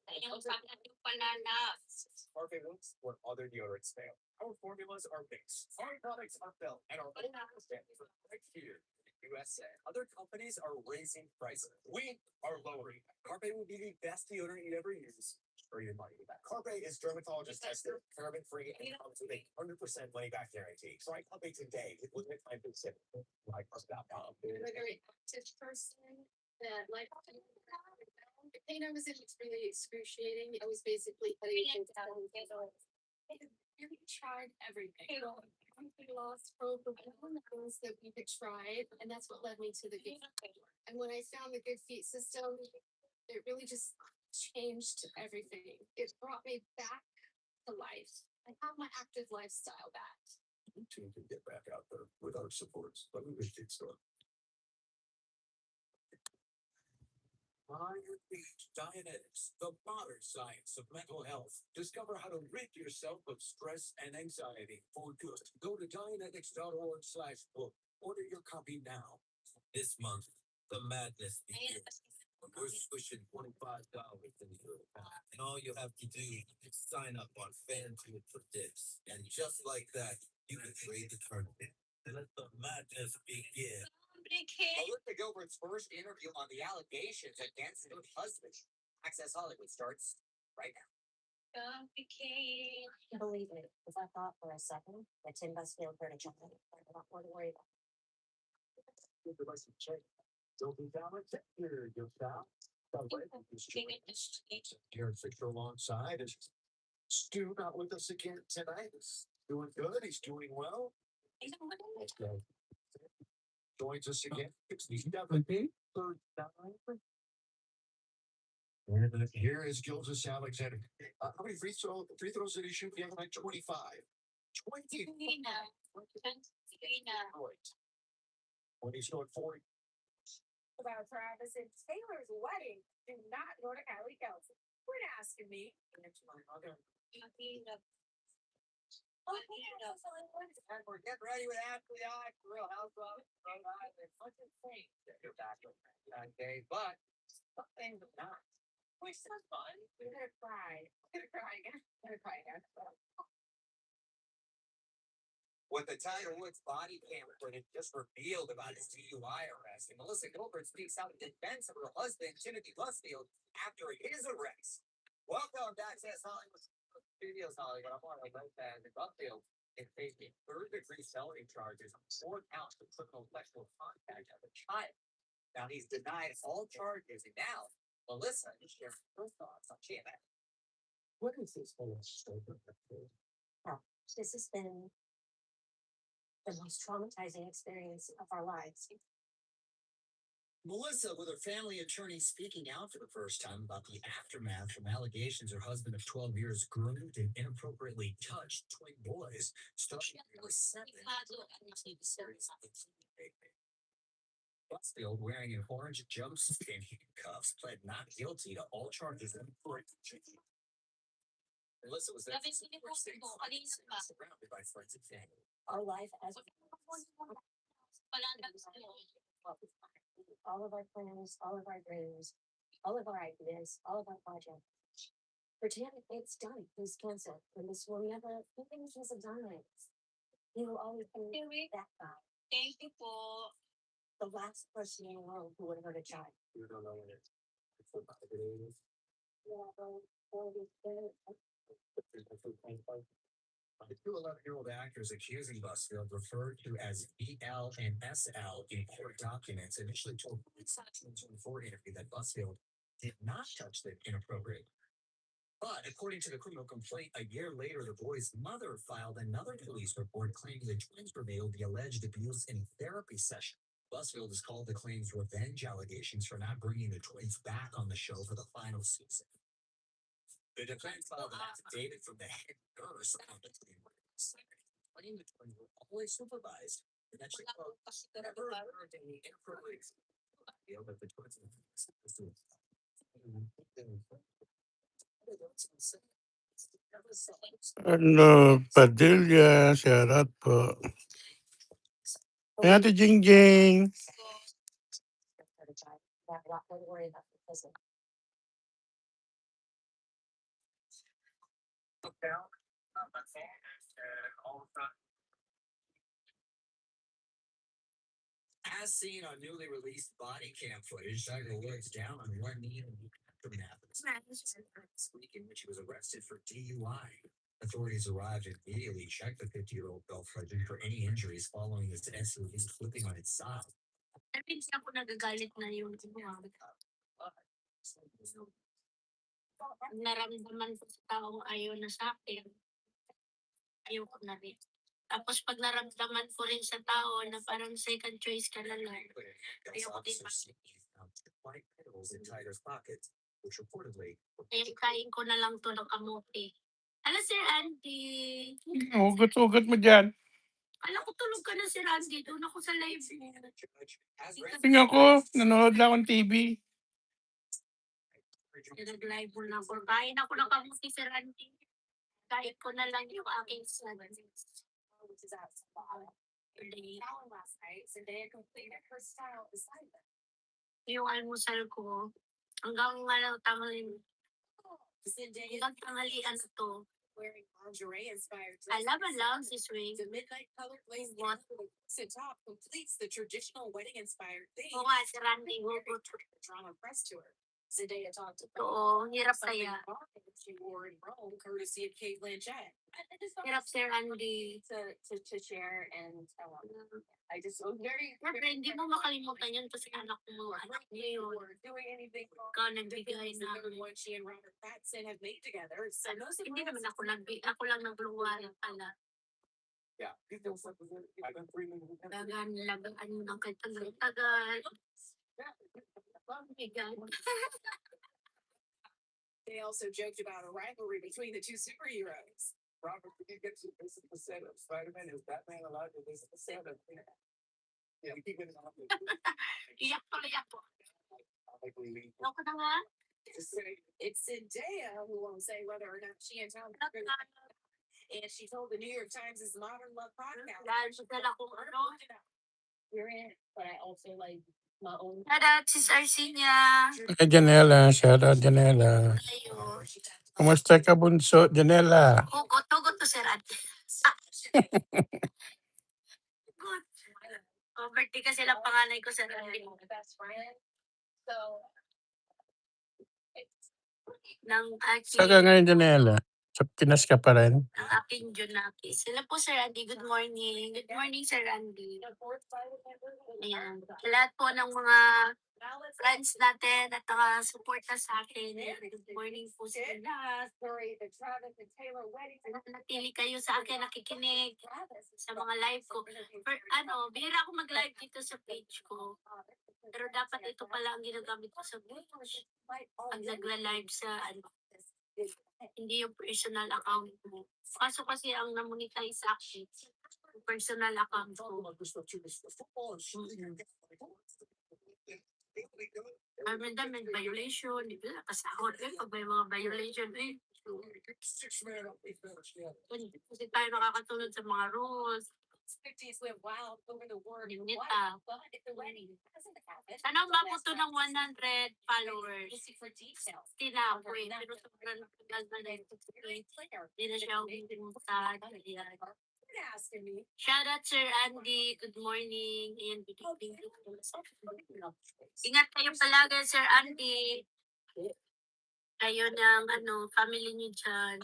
Ayong pangat yung palalap. Our formulas what other deodorants fail. Our formulas are based. Our products are built and our own standards right here in the USA. Other companies are raising prices. We are lowering. Carpe will be the best deodorant you ever use for your money back. Carpe is dermatologist tested, paraben free, and comes with a 100% money back guarantee. Try Carpe today with Limit Time Pacific. LifePlus.com. I'm a very active person that like the pain I was in was really excruciating. I was basically cutting things out of I really tried everything. We lost hope of all the things that we had tried, and that's what led me to the Good Feet. And when I found the Good Feet system, it really just changed everything. It brought me back to life. I have my active lifestyle back. team can get back out there with our supports. But we will get started. Iron Beach Dianetics, the modern science of mental health. Discover how to rid yourself of stress and anxiety for good. Go to Dianetics.org/book. Order your copy now. This month, the madness begins. We're swishing $25 in your account, and all you have to do is sign up on FanDuel for this. And just like that, you can trade the tournament. Let the madness begin. Melissa Gilbert's first interview on the allegations against her husband. Access Hollywood starts right now. Believe me, if I thought for a second that Tim Busfield heard a child, I have a lot more to worry about. Don't be down with your style. Here at Fisher alongside is Stu, not with us again tonight. He's doing good. He's doing well. Joins us again. He's definitely third time. And here is Gildas Alexander. How many free throws did he shoot? He had like 25. 20. When he's doing 40. About Travis and Taylor's wedding. Do not go to Kylie Kelsey. Quit asking me. And we're getting ready with Ashley I, Real Housewives of Rhode Island. It's such a thing that you're back on that day, but some things are not. Which is fun. We're gonna cry. I'm gonna cry again. What the Tiger Woods body cam footage just revealed about his DUI arrest, and Melissa Gilbert speaks out in defense of her husband, Timothy Busfield, after his arrest. Welcome back to Hollywood Studios, Hollywood. I'm on Lopez and Busfield is facing third-degree felony charges on 4 counts of criminal sexual contact of a child. Now he's denied all charges, and now Melissa is sharing her thoughts on GMA. What is this whole story? This has been the most traumatizing experience of our lives. Melissa, with her family attorney, speaking out for the first time about the aftermath from allegations her husband of 12 years groomed and inappropriately touched twin boys, starting with 7. Busfield, wearing an orange jumpsuit and handcuffs, pled not guilty to all charges in court. Melissa was there surrounded by friends and family. Our life as all of our plans, all of our dreams, all of our ideas, all of our projects. Pretend it's done. He's canceled. And this will never, even if he's a done. He will always be that guy. Thank you po. The last person in the world who would hurt a child. You don't know when it's The two 11-year-old actors accusing Busfield, referred to as BL and SL in court documents, initially told police in a 2024 interview that Busfield did not touch them inappropriately. But according to the criminal complaint, a year later, the boy's mother filed another police report claiming the twins revealed the alleged abuse in a therapy session. Busfield has called the claims revenge allegations for not bringing the twins back on the show for the final season. The defense filed an affidavit from the head nurse on the claim, claiming the twins were always supervised and that she never heard any inappropriate feel that the twins were Ano, Padilla, shoutout po. Ate Jing Jing. That lot to worry about the prison. As seen on newly released body cam footage, Tiger Woods down on one knee in the aftermath of this week in which he was arrested for DUI. Authorities arrived and immediately checked the 50-year-old golf legend for any injuries following his SUV flipping on its side. Minsan ako nagagalit na yung naramdaman ko sa taong ayaw na sa akin. Ayaw ko na rin. Tapos pag naramdaman ko rin sa tao na parang second choice ka na lang. Ayaw ko din. Ayaw kain ko na lang to ng kamote. Hello, Sir Andy. Hugot-hugot mo dyan. Alam ko tulog ka na si Randy. Doon ako sa live. Tingnan ko, nanonood lang akong TV. Nag-live mo na ako. Kain ako ng kamuti si Randy. Kain ko na lang yung aking snacks. Yung almusal ko, hanggang tanghalian. Hanggang tanghalian na to. Wearing lingerie inspired I love a love this way. The midnight color blaze one sit top completes the traditional wedding inspired theme. Oo nga, si Randy. Drama press tour. Zendaya talked Oo, hirap kaya. she wore in Rome, courtesy of Kate Blanchett. Hirap si Randy. To share and I just was very. Siyempre, hindi mo makalimutan yun kasi anak mo yun. Doing anything Ikaw nagbigay na. what she and Robert Pattinson have made together. So no Hindi naman ako lang nagluwari pala. Yeah. Lagaan ng tagal. Bigan. They also joked about a rivalry between the two superheroes. Robert, did you get to visit the set of Spider-Man? Is Batman allowed to visit the set of? Yeah, we keep it on. Iyak tuloy ako. Like we leave. Ako na nga. It's Zendaya who won't say whether or not she and Tom and she told the New York Times' Modern Love podcast. Dahil sa dala kong ano. You're in it, but I also like my own. Shout si Sarsinia. Ay, Janela. Shout out, Janela. Ayun. Kumusta ka, bunso, Janela? Tugot to si Randy. Good. Birthday kasi lang panganay ko sa Randy. Best friend. So Ng Saan ka ngayon, Janela? Sa Pinas ka pa rin? Ang aking Junaki. Sila po, Sir Randy. Good morning. Good morning, Sir Randy. Ayan. Sa lahat po ng mga friends natin at suporta sa akin. Good morning po sa lahat. Natili kayo sa akin nakikinig sa mga live ko. Bihira ako mag-live dito sa page ko. Pero dapat ito pala ang ginagamit ko sa page. Pag nagla-live sa hindi yung personal account mo. Kaso kasi ang namonetize sa akin, yung personal account ko. May violation, di ba? Kasahod pag may mga violation kasi tayo nakakatulad sa mga rules. 50s went wild over the word. Nita. Sana umabot to ng 100 followers. Hindi na ako eh. Pero sobrang tagal na hindi na siya umumunta. Shout out Sir Andy. Good morning. And good evening. Ingat kayo palagi Sir Andy. Kayo ng family niyo dyan.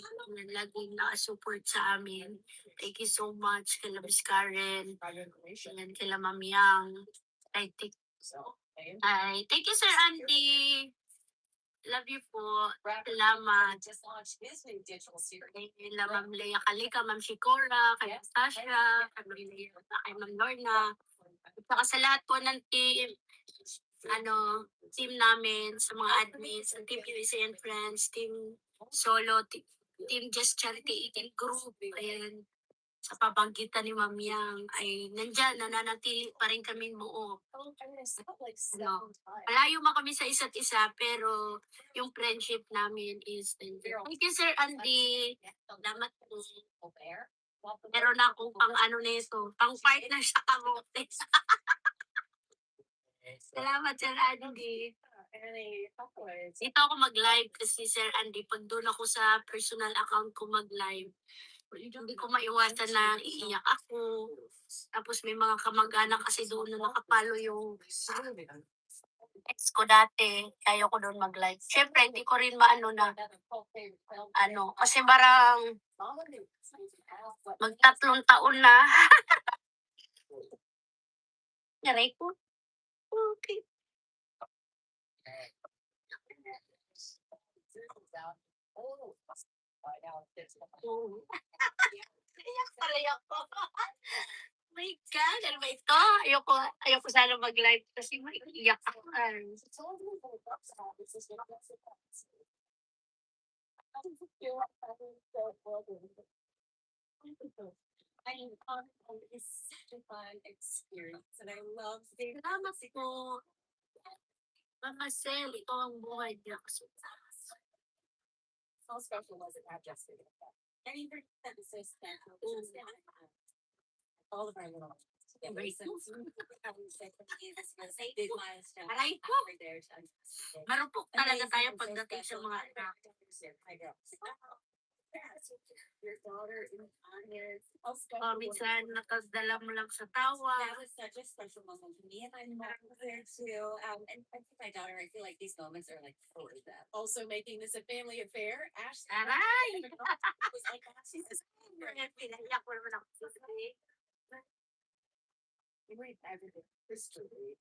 Laging nakasupport sa amin. Thank you so much kay Miss Karen. And kay Ma'am Yang. Thank you Sir Andy. Love you po. Salamat. Kay Ma'am Leia Kalika, Ma'am Shikora, kay Tasha, kay Ma'am Lorna. At sa lahat po ng team namin, sa mga admins, ang Team USA and Friends, Team Solo, Team Just Charity Eating Group, ayan, sa pabanggitan ni Ma'am Yang, ay nandyan, nananatili pa rin kami buo. Malayo man kami sa isa't isa, pero yung friendship namin is thank you Sir Andy. Salamat po. Meron na akong pang nito, pang partner sa kamote. Salamat, Sir Andy. Dito ako mag-live kasi, Sir Andy, pag doon ako sa personal account ko mag-live, hindi ko maiwasan na iiyak ako. Tapos may mga kamag-anak kasi doon na nakapalo yung ex ko dati. Kaya ko doon mag-live. Siyempre, hindi ko rin kasi parang mag-3 taon na. Naray ko. Okay. Iyak tuloy ako. My God, ano ba ito? Ayoko sana mag-live kasi maiiyak ako. It's such a fun experience and I love being Salamat po. Mama Sel, ito ang buhay niya. How special was it to have Jessica? I mean, for emphasis that all of our little races. Big milestone. Aray po! Marupok talaga tayo pagdating sa mga anak. Your daughter in honors. Minsan nakadala mo lang sa tawa. That was such a special moment to me and I'm there too. And I think my daughter, I feel like these moments are like for them. Also making this a family affair, Ashley. Aray! Was like that. She's pinaiyak ko naman ako.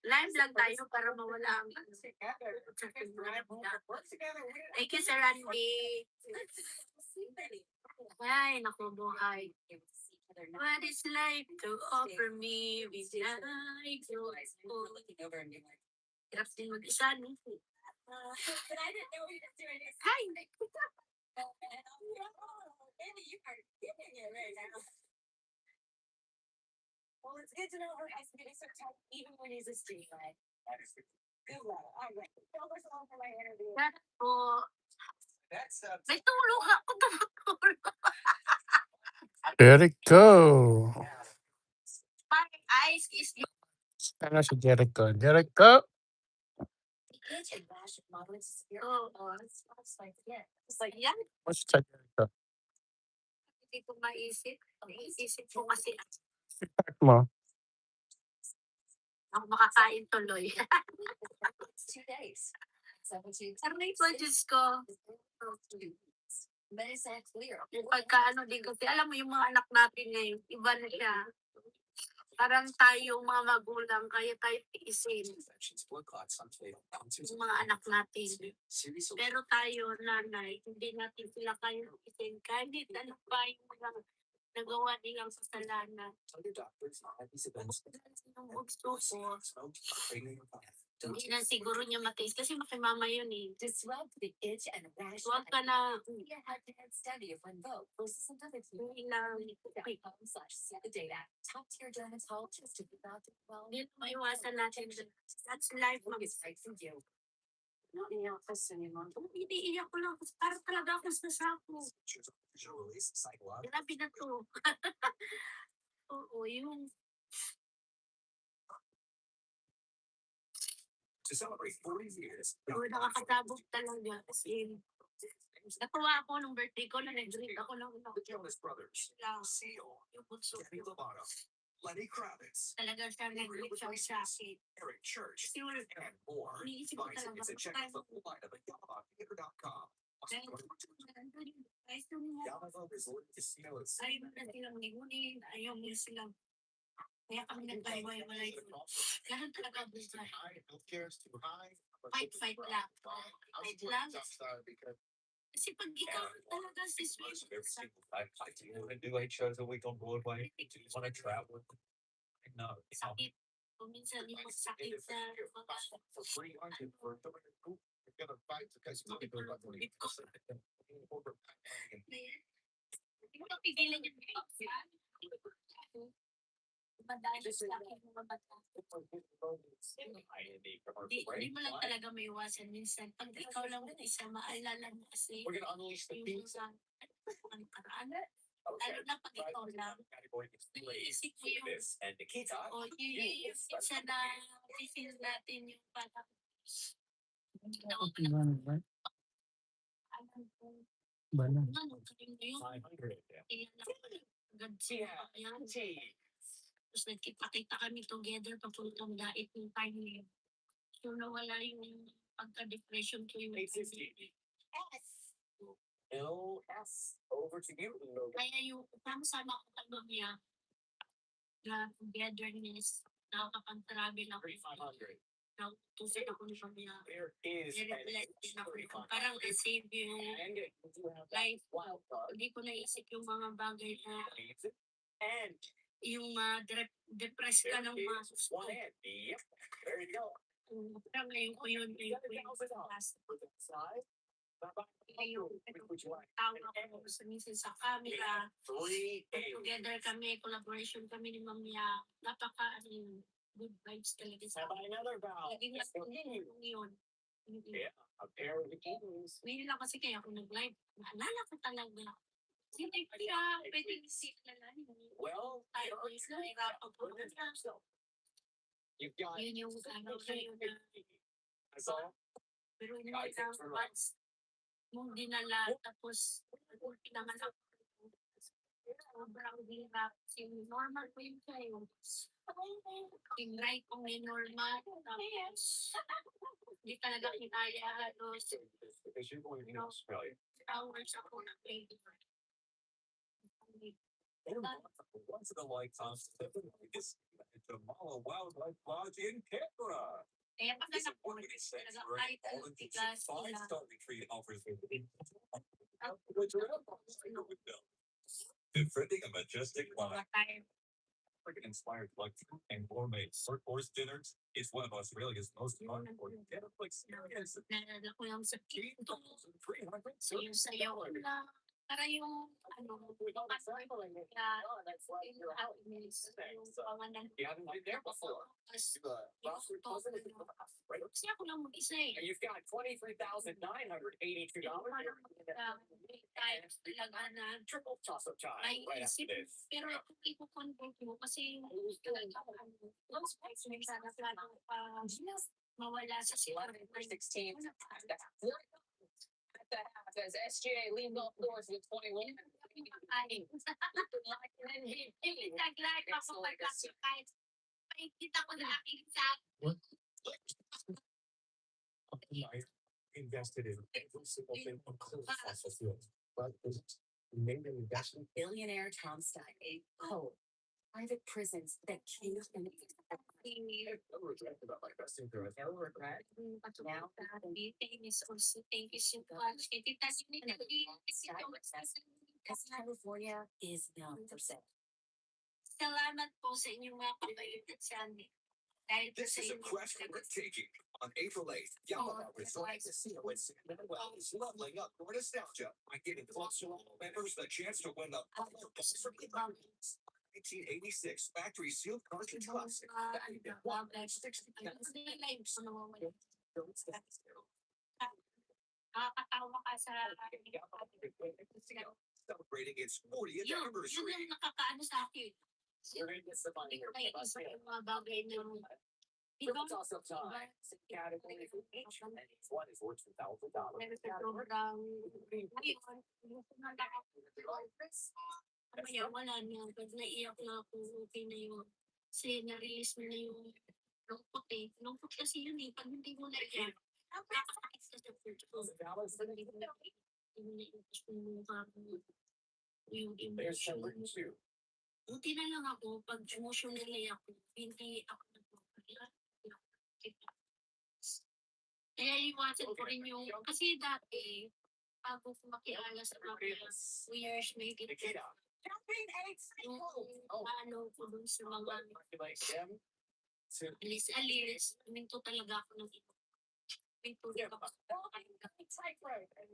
Live lang tayo para mawala ang Thank you, Sir Randy. Ay, naku, buhay. What is life to offer me with life? Hirap din mag-isa, no? But I didn't know we were doing this. Hi! Baby, you are giving it right now. Well, it's good to know her ice getting so tight even when he's a street guy. Good luck. All right. Tell us all for my interview. That's may tulong ako tumutulong. Jericho. My ice is Ano si Jericho? Jericho? it's like, yeah. What's sa Jericho? Hindi ko maisip. Isip ko kasi Start mo. ako makakain tuloy. 2 days. 17. Aray po, Diyos ko. Yung pagkaano din kasi, alam mo yung mga anak natin ngayon, iba na siya. Parang tayo mga magulang, kaya tayo tiisin yung mga anak natin. Pero tayo, nanay, hindi natin sila kaya tiisin. Kahit ano pa yung mga nagawa nilang kasalanan. Yung gusto ko, hindi na siguro niya matiis kasi makimama yun eh. Disrupt the itch and rash. Huwag ka na. Head-to-head study of when vote versus another team. See the data. Top tier dermatologists to be not well. Hindi maiwasan natin. That's life, ma'am. Right from you. Iiyak kasi naman. Hindi iiyak ko lang kasi parang talaga ako sa ako. Grabe na to. Oo, yung To celebrate 40 years, nakakatabog talaga kasi natuwa ako nung birthday ko na nag-drink ako ng the Jonas Brothers, Seal, yung bunso Demi ko. Lovato, Lenny Kravitz, Talaga siya nag-drink siya sa akin. Eric Church, Kasi wala, and more. iniisip ko Buy talaga. tickets and check out the full lineup at YamahaTheater.com. Yamaha Resort Casino and Ayaw na silang nigunin, ayaw na silang kaya kami nagkahiwalay. Ganun talaga buhay. Fight lang. Fight lang. Kasi pag ikaw talaga si Sweet, Do you want to do 8 shows a week on Broadway? Do you want to travel? No. sakit. Kung minsan yung sakit sa mga For free, aren't you? For you're gonna fight because people are not going to hindi mo pigilan yung madahil sa akin mga bata. Hindi mo lang talaga may iwasan minsan. Pag ikaw lang isa, maalala mo kasi yung mga ang paraan. Lalo na pag ikaw lang, iisip mo yung isa na feel natin yung parang tapos nagkita-kita kami together papuntang dait yung time na yun. So nawala yung pagka-depression ko yung LS. Over to you. kaya yung sama ko tagong niya na togetherness, nakakapag-travel ako. 3,500. Nautusan ako ng pamilya. There is Nire-relate din ako. Parang na-save yung life ko. Hindi ko naisip yung mga bagay na and yung depressed ka ng mga gusto. Yep. There you go. Parang ngayon ko yun. Yung tawag ko sa misis sa camera. Together kami, collaboration kami ni Ma'am Ya. Napaka good vibes talaga sa akin. Laging yun. Ngayon lang kasi kaya ako nag-live. Naalala ko talaga. Hindi kaya pwedeng sit na lang. Well, Tayo is na hirap ako. you've got. Yun yung ano ngayon na. Pero yun I think yung for once mong dinala tapos ulti naman ako. Sobrang hirap. Yung normal ko yung kayo. Yung right kong may normal. Tapos hindi talaga kinaya halos. Because you're going to Australia. Hours ako na baby. Once in a lifetime is Jamala Wildlife Lodge in Cabral. Kaya pag This anak ko, appointment is set talaga for an kahit all-inclusive tigas nila. five-star retreat offers with Bill. Befriending a majestic mind. Inspired luxury and gourmet course dinners is one of Australia's most unforgettable experiences. Nalala ko yung sa kinto. 300 Sayo-sayo na. Para yung ano, yung happiness, yung pangalan. You haven't been there before. Kasi Right? ako lang mag-isa eh. And you've got $23,982. Times talaga na Triple toss-up time ay right isip. after this. Pero kung ipo-convert mo kasi talaga those guys may sana mawala sa sila. 16. At the half, as SGA leaned off doors with 21. Nag-live ako kahit paikita ko na aking sa I invested in every single thing on fossil fuels, but made an investment. Billionaire Tom Stein, a private prisons that changed and Never regret about my investing through it. no regret. Now, thank you so much. because California is known for sale. Salamat po sa inyong mga kapaitan sa amin. Dahil po This sa is a inyong quest for breathtaking. On April 8th, Yamaha Resort and Casino in San Manuel is leveling up your nostalgia by giving Club Solo members the chance to win the 1986 factory sealed cartridge classic. Nakakatawa ka sa Celebrating its 40th yun anniversary. yung nakakaano sa akin. Hindi ko naiisip yung mga bagay na Triple toss-up time. Category one is worth $2,000. meron sa program ngayon. Kaya wala na. Pag naiyak na ako, okay na yun. Kasi na-release mo na yung lungkot eh. Lungkot kasi yun eh. Pag hindi mo naiyak, nakakakit ka sa future. Hindi mo naiyak yung mukha mo. Yung There's emotion number mo. 2. Buti na lang ako, pag emotionally ako, hindi ako nagpapalala. Kaya iwasan ko rin yung, kasi dati, bago ko makiala sa mga years, may Nikita. yung ano ko dun sa mga Like him. alis-alis, minto talaga ako ng iba. Minto talaga ako.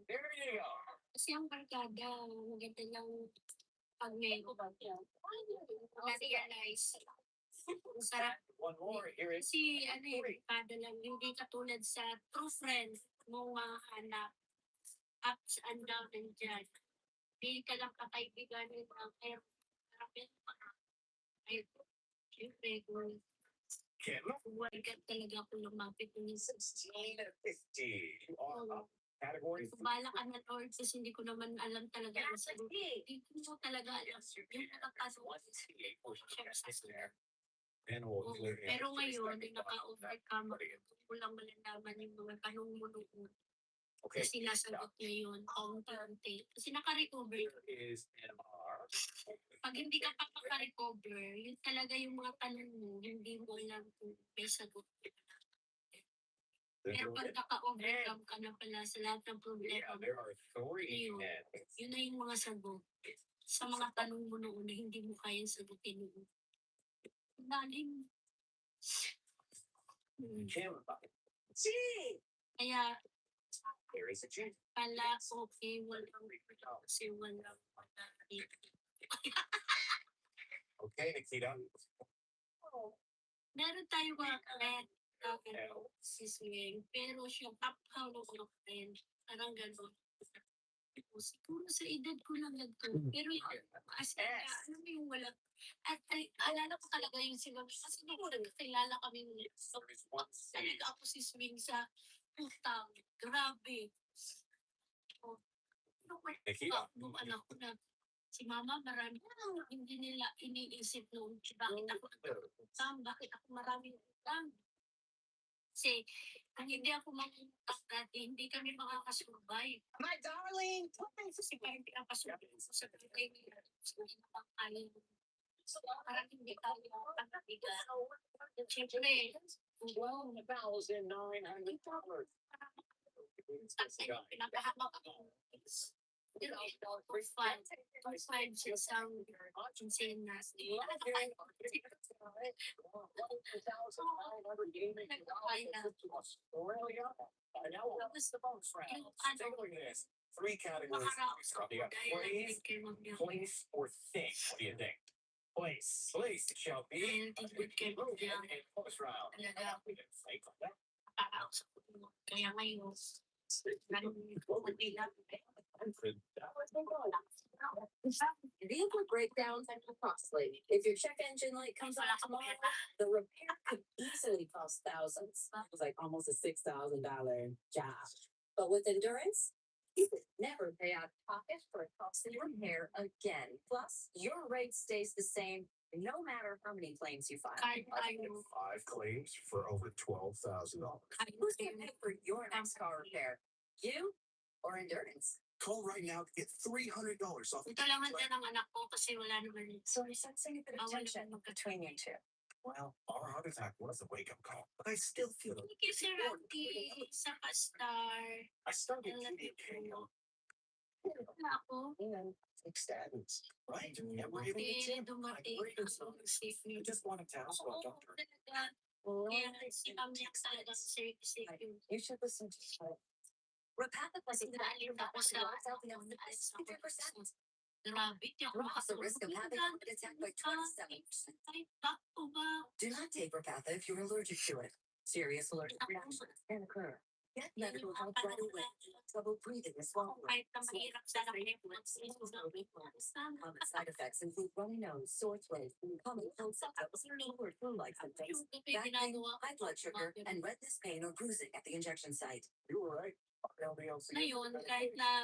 There you go. Kasi ang barkada, maganda lang pag may na-realize. Sarap. One more. Here is. Kasi ano eh, barkada lang, hindi katulad sa true friend mo hanap ups and down and dyan. Hindi ka lang kakaibigan ng pero marapin ay, syempre, kung waligat talaga ako lumapit ng 16 and 50. You are up. Category bala ka na Lord kasi hindi ko naman alam talaga ang sagot. Hindi ko talaga alam. Yung nakapasok pero ngayon, naka-overcome ko lang malalaman yung mga tanong mo noon. Kasi nasagot niya yun, kaunti-unti. Kasi naka-recover. Pag hindi ka pa maka-recover, yun talaga yung mga tanong mo, hindi mo alam kung may sagot. Pero pag naka-overcome ka na pala sa lahat ng problema mo, yun na yung mga sagot. Sa mga tanong mo noon na hindi mo kayang sagutin noon. Daling. Kaya, There is a change. Pala, okay, walang kasi walang Okay, Nikita. meron tayo mga friend na gano'n, si Swing, pero siya top ng mga friend, parang gano'n. Siguro sa edad ko lang nagto, pero as in, alam mo yung walang, at alala ko talaga yung sila, kasi nung nagkakilala kami ulit, so, talaga ako si Swing sa utang, grabe. So, nung anak ko na, si mama marami, hindi nila iniisip nung, bakit ako utang, bakit ako maraming utang. Kasi, kung hindi ako mangutang dati, hindi kami makakasurvive. My darling, Kasi parang pinapasukin ko sa buhay nila. So, hindi naman kaya mo. So, parang hindi tayo pagkabigan. Siyempre, $12,900. pinapahamak ako. You know, for fun, sa isang insane na Three categories. You got place, place, or thing. What do you think? Place. Place shall be and post round. kaya ngayon, Vehicle breakdowns are costly. If your check engine light comes on tomorrow, the repair could easily cost thousands. It was like almost a $6,000 job. But with Endurance, you could never pay out of pocket for a costly repair again. Plus, your rate stays the same no matter how many claims you file. kahit tayo, 5 claims for over $12,000. Who's going to pay for your next car repair? You or Endurance? Call right now to get $300 off. ito lang din ang anak ko kasi wala naman. So we're sensing a bit of Bawal tension naman between you two. Well, our heart attack was a wake-up call, but I still feel Thank you, Sir Randy, sa Pastar. I started Alam eating ko. Wala ako. take statins, right? And we're able to gym. Dumating ako ng safe I just wanted to ask about doctor. talaga. Kaya si Pamela talagang safe yun. You should listen to her. Repatha plus Naalim ako sa 50%. grabe, di ako Drops the risk of having a heart attack by 27%. Ay, bakto ba? Do not take Repatha if you're allergic to it. Serious allergic reactions can occur. Get medical help right away. Trouble breathing or swallowing. Kahit na mahirap sana kayo Common side effects include runny nose, sore throat, common cold symptoms, or flu-like symptoms, back pain, high blood sugar, and redness, pain, or bruising at the injection site. You were right. LDLC. Ngayon, kahit na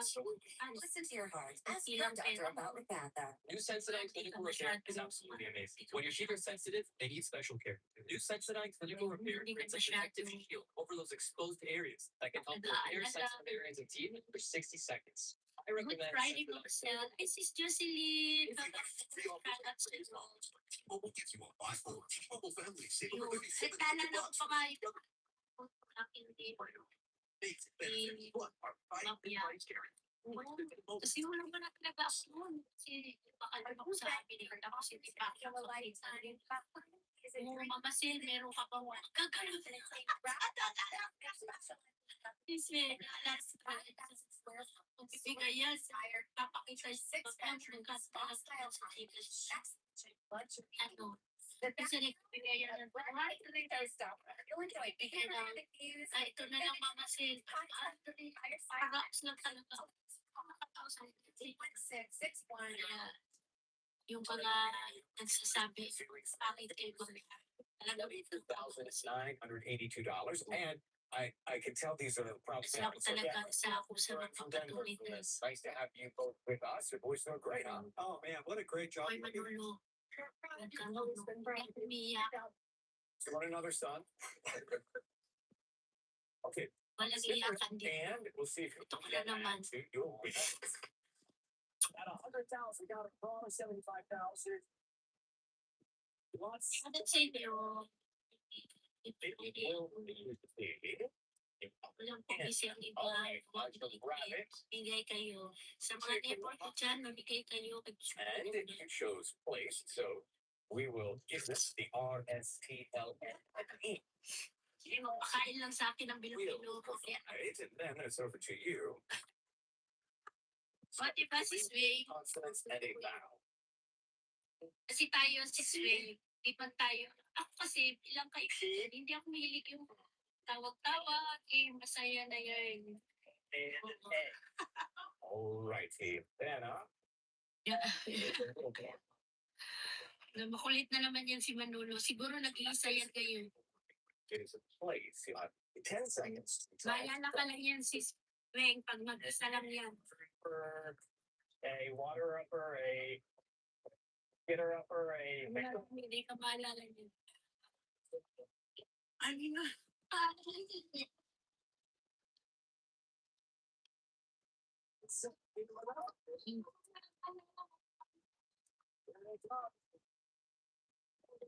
Listen to your heart. Ask your doctor about Repatha. New Sensodyne Clinical Repair is absolutely amazing. When your teeth are sensitive, they need special care. New Sensodyne Clinical Repair brings a protective shield over those exposed areas that can help repair sensitive areas of teeth for 60 seconds. I Good recommend Friday Sensodyne. ko sila. Ay, sis Jocelyn. T-Mobile gives you a iPhone. T-Mobile family save over Ay, 37 naalala ko bucks. pa nga ito. Hindi. Makes it benefit. What? Our 5 device guarantee. Kasi wala ba na talaga ako noon. Kasi baka naman ako sa amin. Kasi di pa ako makakita. Kung mamasin, meron ka pa wala. Gagano. Kasi alas kung bibigay yan, papakita yung pagkakataas sa tigas. Ano? Kasi nagbibigay yan ng ay, ito na lang mamasin. Paraps lang talaga. Yung mga nagsasabi, bakit kayo talaga $2,982. And I can tell these are the problems. Kasi ako talaga sa ako sa mga pagpatuloy na It's nice to have you both with us. Your boys doing great, huh? Oh man, what a great job. ay Manolo. Umiyak. You want another son? Okay. Walang Sit there, iyakan din. and we'll see if you Ito ko na naman. You'll win. At 100,000, got a call 75,000. Lots. Ano sa inyo? Walang pag-isip ni bigay kayo. Sa mga network ko dyan, mabigay kayo. And you chose place, so we will give this the RSTLN. Mapakain lang sa akin ng Pilipino. Right? And then it's over to you. O, diba, sis Wei? Consonants and a vowel. Kasi tayo, sis Wei, di ba tayo? Ako kasi, bilang kaibigan, hindi ako mahilig yung tawag-tawag, masaya na yun. Alrighty. Then, Makulit na naman yan si Manolo. Siguro nag-iisa yan kayo. is a place. You have 10 seconds. Bahala ka lang yan, sis Weng, pag mag-isa lang yan. For a water upper, a hitter upper, a Hindi ka maalala niyan. Ano na?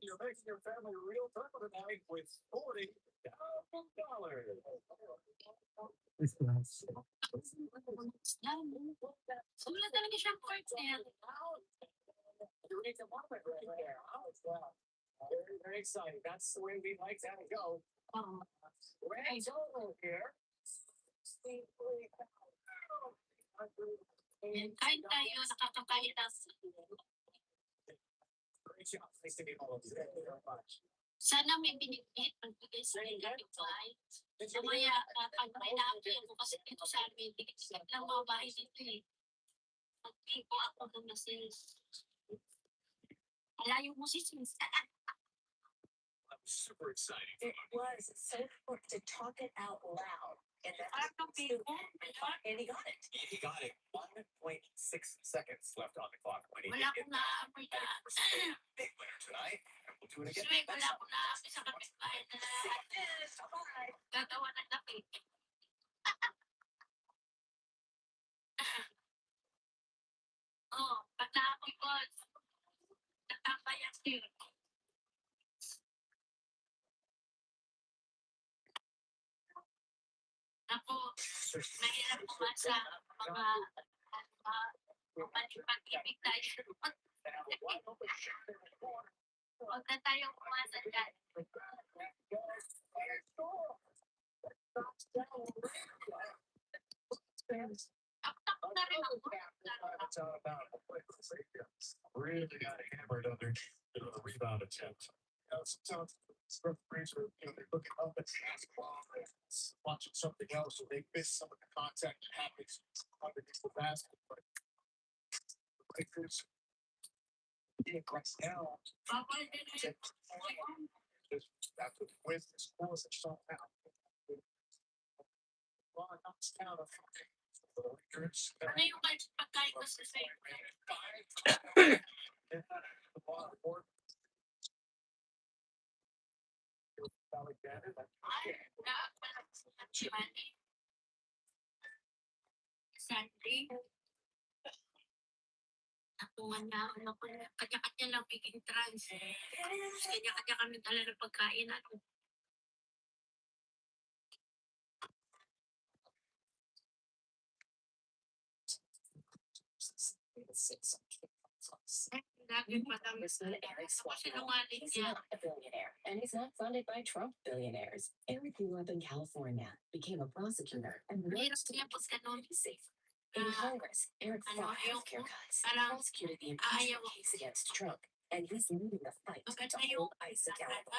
You're making your family real turtle tonight with $40,000. Wala talaga siyang court na yan. You reach a moment right there. Wow. Very, very exciting. That's the way we like to have it go. Range over here. Kain tayo, nakakakain na. Great job. Nice to meet all of you. Thank you very much. Sana may binigay pagbigay sa mga bahay. Mamaya, pag may nakakaya ko kasi dito sa amin, dikit-dikit lang mga bahay dito eh. Pag-ipo ako ng nasis. Alayo mo si sis. That was super exciting. It was so quick to talk it out loud. And that and he got it. He got it. 1.6 seconds left on the clock when he Wala hit akong naamoy na. big winner tonight. And we'll do it again. Swing, wala akong naamoy sa kapitbahay na gagawa ng lapit. Oh, pag naamoy ko, natapayan yun. Ako, mahirap umasa mga pag-ibig tayo. Huwag na tayong umasa dyan. Taktak na rin ako. Really got hammered underneath the rebound attempt. Sometimes referees are, they're looking up at the basketball, watching something else, so they miss some of the contact that happens underneath the basket. But the Lakers get right down. Just after the win, the scores are shown out. LeBron knocks down a the Lakers. Ano yung pagkain ko sa sa'yo? The ball board. Sunday. Nakuha na ako na kanya-kanya lang biging trans. Kanya-kanya kami dala ng pagkain. Eric's not a billionaire, and he's not funded by Trump billionaires. Eric grew up in California, became a prosecutor, and worked to make communities safer. In Congress, Eric fought healthcare cuts, prosecuted the impeachment case against Trump, and he's leading the fight to hold ICE accountable.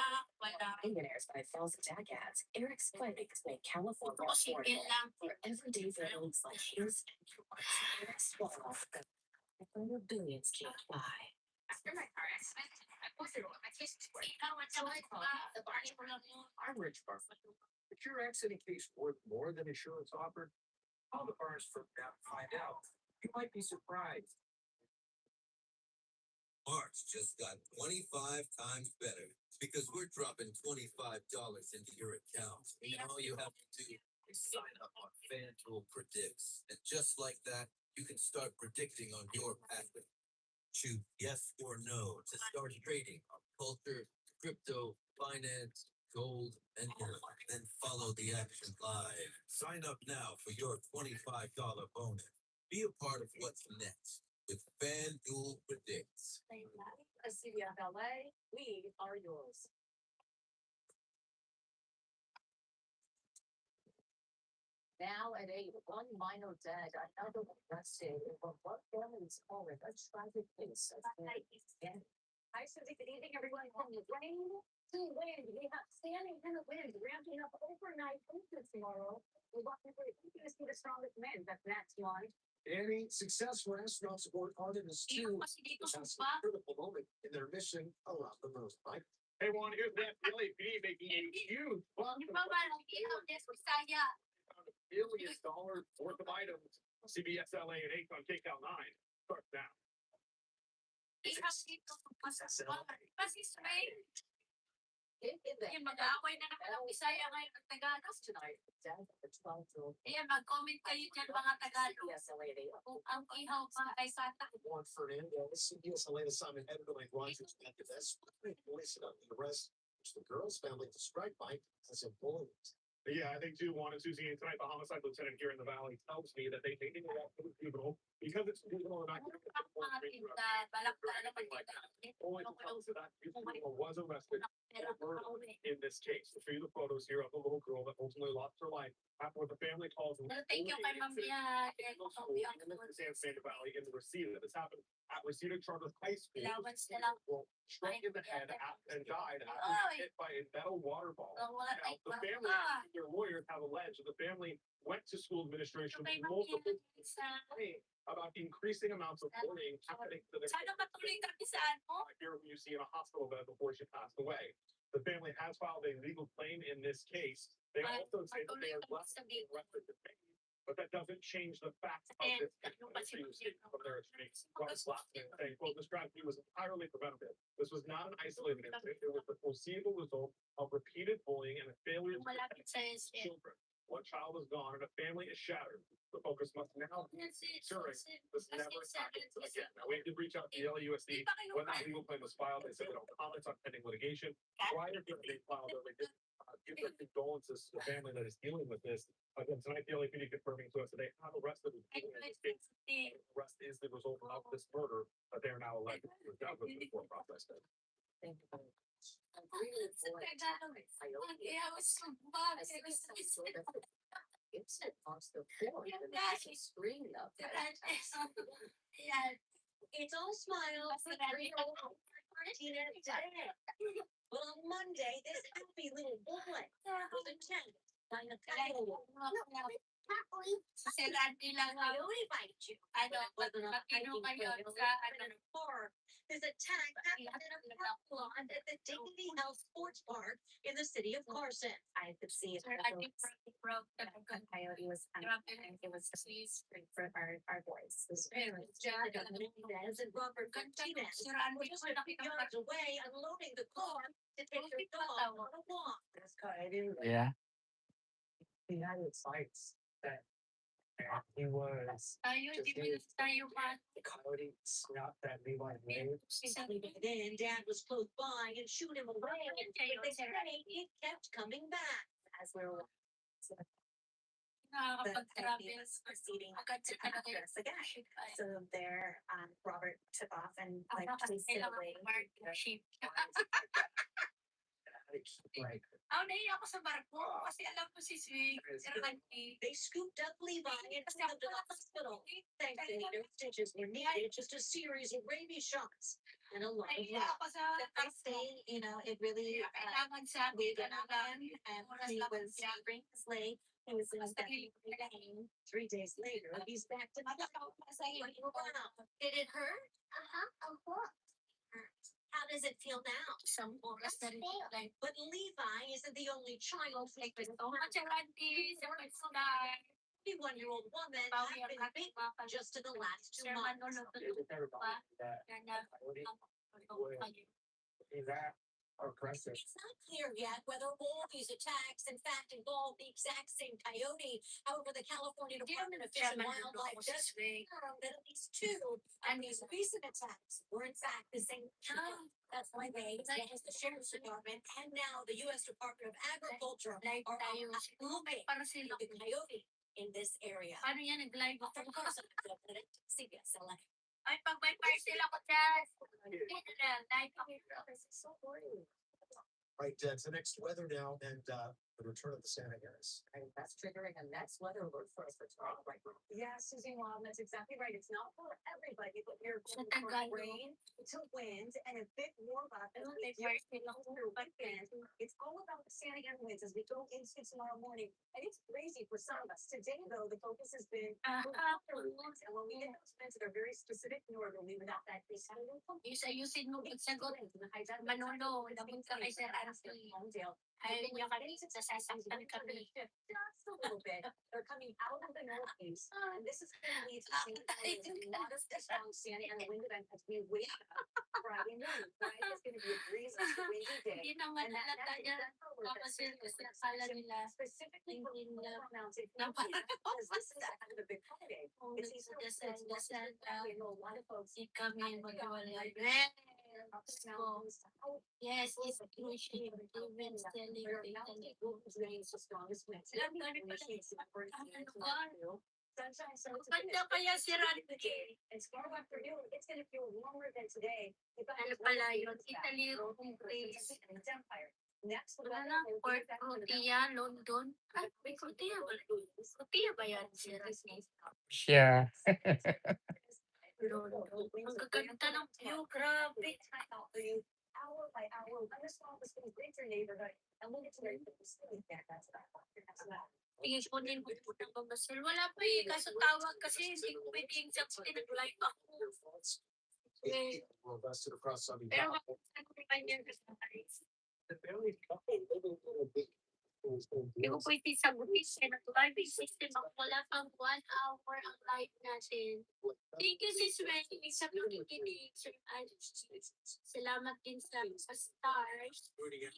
Billionaires buy false attack ads. Eric's findings make California affordable for everyday families like his and yours. Eric's swallow the billions can't buy. After my car accident, I posted on my Facebook. I'm Rich Bartlett. Is your accident case worth more than insurance offered? Call the bars for now to find out. You might be surprised. March just got 25 times better because we're dropping $25 into your account. And all you have to do is sign up on FanDuel Predicts. And just like that, you can start predicting on your pathway. Choose yes or no to start trading on culture, crypto, finance, gold, and more. Then follow the action live. Sign up now for your $25 bonus. Be a part of what's next with FanDuel Predicts. A city of LA, we are yours. Now at 8, one minor dead, another one arrested in what families call it a tragic case. Hi, Susie. Good evening, everyone. From the rain to wind, we have standing in the wind ramping up overnight into tomorrow. We're watching for the see the strongest wind. That's next one. Any successful astronauts aboard Artemis 2 is a critical moment in their mission around the moon. Mike? Hey, Juan, here's that LAPD making a huge bump. $1 billion worth of items. CBS LA and Akon Takeout 9 starts now. Mag-aaway na naman ang Bisaya ngayon ng Tagalog. Mag-comment kayo dyan mga Tagalog. Kung ang ihaw pa ay sata. Juan Fernandez, CBS LA assignment editor like Rogers activist, voicing on the arrest, which the girl's family described Mike as a bully. Yeah, I think too, Juan and Susie, and tonight the homicide lieutenant here in the valley tells me that they didn't walk to the funeral because it's juvenile and not Balak na only tells that juvenile was arrested in this case. To show you the photos here of the little girl that ultimately lost her life after the family calls him. Thank you kay Ma'am Bia. San Santa Valley in the Reseda. This happened at Reseda Charter High School. Allowance na lang. Struck in the head and died after hit by a metal water ball. Now, the family, their lawyers have alleged that the family went to school administration with multiple complaints about increasing amounts of bullying happening to their Sana matuloy kami sa ano. here you see in a hospital bed before she passed away. The family has filed a legal claim in this case. They also say that they are less than arrested to pay, but that doesn't change the facts of this case from their extreme. Saying, quote, this tragedy was entirely preventable. This was not an isolated incident. It was the foreseeable result of repeated bullying and a failure to protect children. One child is gone and a family is shattered. The focus must now be ensuring this never happens again. Now, we did reach out to the LAUSD when that legal claim was filed. They said they don't comment on pending litigation. Prior to the filed, they did give their condolences to the family that is dealing with this. Again, tonight, the LAPD confirming to us that they have arrested the arrest is the result of this murder, but they are now elected to the court process. Thank you very much. It's all smiles. Well, on Monday, this happy little boy was attacked by a coyote. Si Randy lang ang This attack happened in a parking lot at the Dignity Health Sports Park in the city of Carson. I could see it. Coyote was, it was great for our boys. As and Robert Martinez were just a few yards away unloading the car to take their dog on a walk. This coyote, Yeah. he had his sights that he was tayo, di mo na tayo man. the coyote snapped that Levi made. Then Dad was close by and shooed him away. But they say it kept coming back. As we were the Nakakapag-travel. proceeding Agad to sa talaga us again. So there, Robert took off and like chased it away. Sheep. Like, Naiiyak ako sa barko kasi alam ko si Randy. They scooped up Levi and took him to the hospital. Thankfully, no stitches were needed, just a series of rabies shots and a lot of Naiiyak love. ako sa barko. You know, it really, Kailangan sa we akin went out there and he was breaking his leg. He was in that pain. 3 days later, he's back to Wow. Did it hurt? How does it feel now? Isang oras na rin like, But Levi isn't the only child who's been si Randy, si Randy, 51-year-old woman Bawi has ang been ating bitten mga just in the last 2 Sir months. Manolo with everybody that yan na coyote kayo. is that aggressive. It's not clear yet whether all these attacks in fact involve the exact same coyote. However, the California Department of Fish and Wildlife does confirm that at least 2 of these recent attacks were in fact the same coyote. That's why they, that is the Sheriff's Department and now the U.S. Department of Agriculture Live are tayo. looking Para sila. at the coyote in this area. Paano yan nag-live ako? From Carson, CBS LA. Ay, pag may parcel ako dyan. Dito na, live ako. This is so boring. Right, to next weather now, and the return of the Santa Ynez. And that's triggering a next weather alert for us for tomorrow, right? Yeah, Susie Mom, that's exactly right. It's not for everybody, but you're going from rain to wind and a bit warm up. And it's all about the Santa Ana winds as we go into tomorrow morning. And it's crazy for some of us. Today, though, the focus has been winds. And when we get those winds that are very specific northerly without that Ayusin mo pagsagot. Manolo, labon ka kay Sir Anthony. Ayaw niya kami, sasasaktan kami. Just a little bit. They're coming out of the northeast. And this is going to lead to a lot of strong Santa Ana wind event as we wake up Friday morning. Friday is going to be a breezy, windy day. Hindi naman halata niya. Kasi akala nila specifically for hindi nila mounted napapagod. this is kind of a big holiday. It's Easter. Dasal We know a lot of folks. di kami magawalay. Yes, it's crucial. Even selling The strongest winds. Maganda kaya si Randy. It's far afternoon. It's going to feel warmer than today. Ano pala yun? Italy, Greece. Empire. Next, Wala na, Port Crutia, London. Ay, may Crutia ba? Crutia ba yan? Si Randy? Yeah. London. Ang gaganda ng view, grabe. Hour by hour, thunderstorm was in greater neighborhood, and we'll get to where you see that. That's not. Tingin ko din kung punang mamasal. Wala pa eh, kaso tawag kasi hindi ko pwedeng sabihin nag-live ako. Eh, Were arrested across Sunny pero Valley. ano naman yan kasi The married couple living in a big hindi ko pwede sagutin siya nag-live system ako. Wala pang 1 hour ang live natin. Thank you, Sis Wendy, sa pakikinig. Salamat din sa stars.